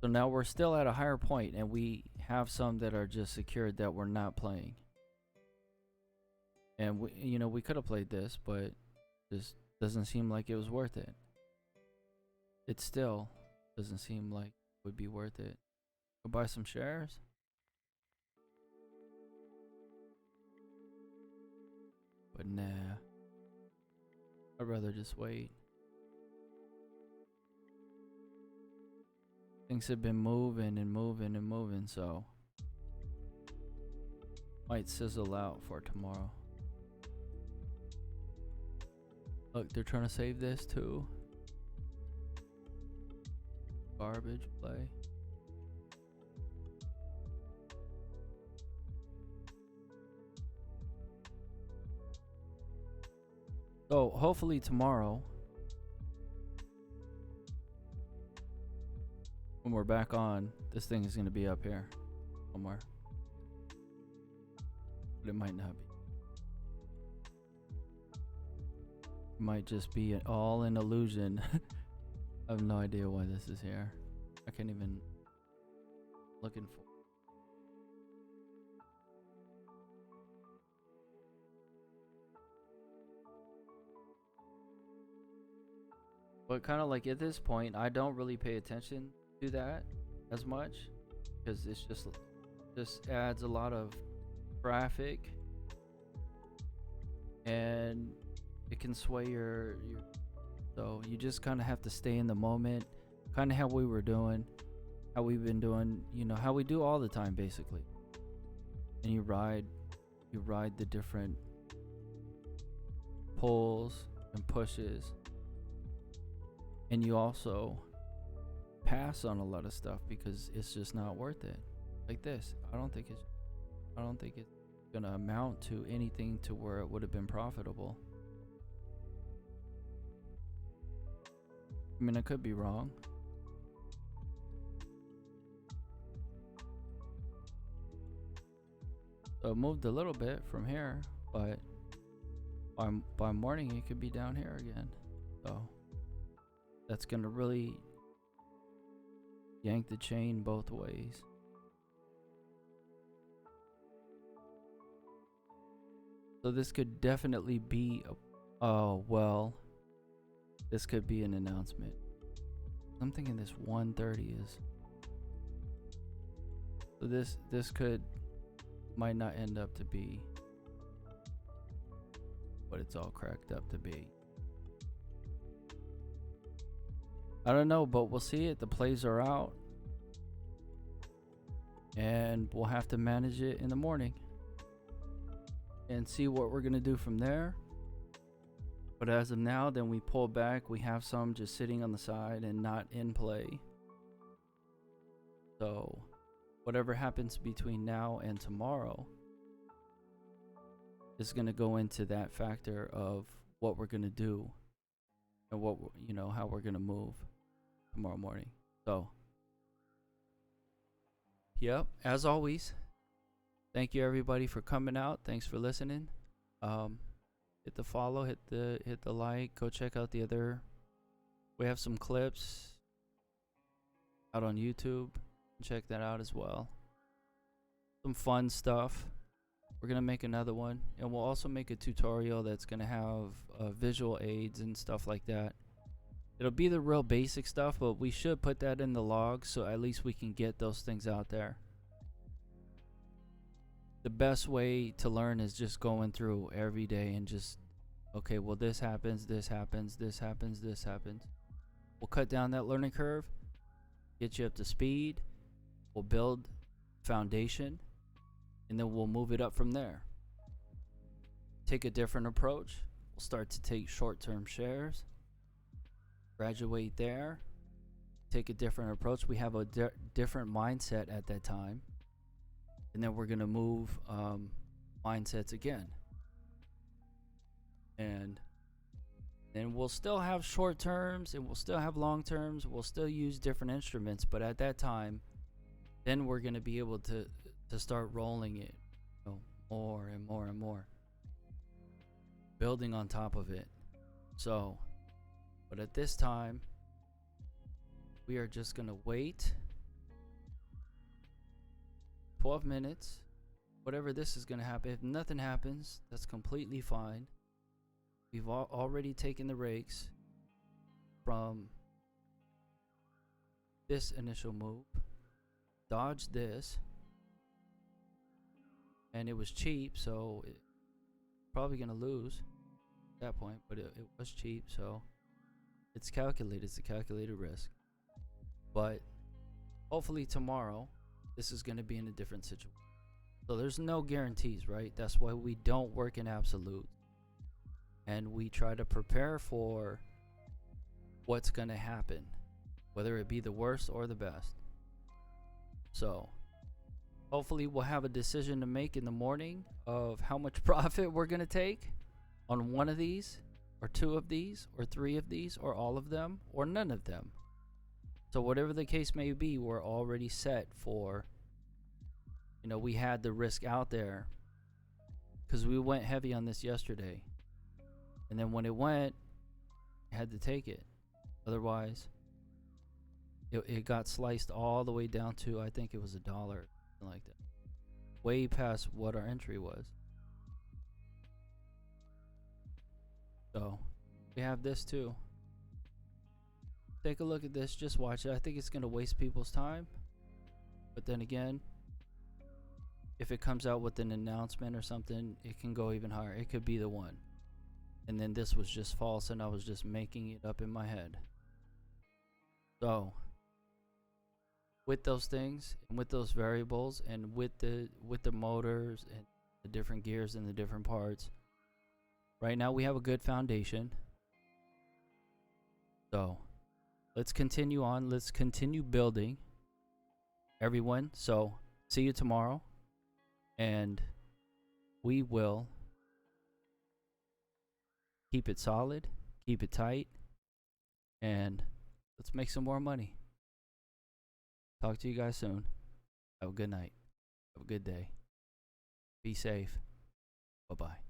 [SPEAKER 1] now we're still at a higher point and we have some that are just secured that we're not playing. And we, you know, we could have played this, but this doesn't seem like it was worth it. It still doesn't seem like it would be worth it. Go buy some shares. But nah. I'd rather just wait. Things have been moving and moving and moving, so Might sizzle out for tomorrow. Look, they're trying to save this too. Garbage play. So hopefully tomorrow, when we're back on, this thing is going to be up here somewhere. But it might not be. It might just be all an illusion. I have no idea why this is here. I can't even looking for. But kind of like at this point, I don't really pay attention to that as much because it's just adds a lot of traffic and it can sway your so you just kind of have to stay in the moment, kind of how we were doing, how we've been doing, you know, how we do all the time basically. And you ride the different pulls and pushes, and you also pass on a lot of stuff because it's just not worth it. Like this, I don't think it's gonna amount to anything to where it would have been profitable. I mean, I could be wrong. So it moved a little bit from here, but by morning it could be down here again. So that's gonna really yank the chain both ways. So this could definitely be this could be an announcement. I'm thinking this 130 is. So this might not end up to be what it's all cracked up to be. I don't know, but we'll see it. The plays are out. And we'll have to manage it in the morning and see what we're going to do from there. But as of now, then we pull back. We have some just sitting on the side and not in play. So whatever happens between now and tomorrow is going to go into that factor of what we're going to do and what, you know, how we're going to move tomorrow morning. So, yep, as always, thank you everybody for coming out. Thanks for listening. Hit the follow, hit the like, go check out the other. We have some clips out on YouTube. Check that out as well. Some fun stuff. We're gonna make another one, and we'll also make a tutorial that's gonna have visual aids and stuff like that. It'll be the real basic stuff, but we should put that in the log so at least we can get those things out there. The best way to learn is just going through every day and just, okay, well, this happens, this happens, this happens, this happens. We'll cut down that learning curve, get you up to speed. We'll build foundation, and then we'll move it up from there. Take a different approach. We'll start to take short-term shares, graduate there, take a different approach. We have a different mindset at that time. And then we're going to move mindsets again. And then we'll still have short terms and we'll still have long terms. We'll still use different instruments. But at that time, then we're going to be able to start rolling it, you know, more and more and more. Building on top of it. So, but at this time, we are just going to wait 12 minutes, whatever this is going to happen. If nothing happens, that's completely fine. We've already taken the rakes from this initial move, dodged this, and it was cheap, so it's probably going to lose at that point, but it was cheap, so it's calculated. It's a calculated risk. But hopefully tomorrow, this is going to be in a different situation. So there's no guarantees, right? That's why we don't work in absolutes. And we try to prepare for what's going to happen, whether it be the worst or the best. So hopefully we'll have a decision to make in the morning of how much profit we're going to take on one of these, or two of these, or three of these, or all of them, or none of them. So whatever the case may be, we're already set for, we had the risk out there because we went heavy on this yesterday. And then when it went, I had to take it. Otherwise, it got sliced all the way down to, I think it was $1, something like that. Way past what our entry was. So we have this too. Take a look at this, just watch it. I think it's going to waste people's time. But then again, if it comes out with an announcement or something, it can go even higher. It could be the one. And then this was just false and I was just making it up in my head. So with those things and with those variables and with the motors and the different gears and the different parts, right now we have a good foundation. So let's continue on. Let's continue building, everyone. So see you tomorrow. And we will keep it solid, keep it tight, and let's make some more money. Talk to you guys soon. Have a good night. Have a good day. Be safe. Bye-bye.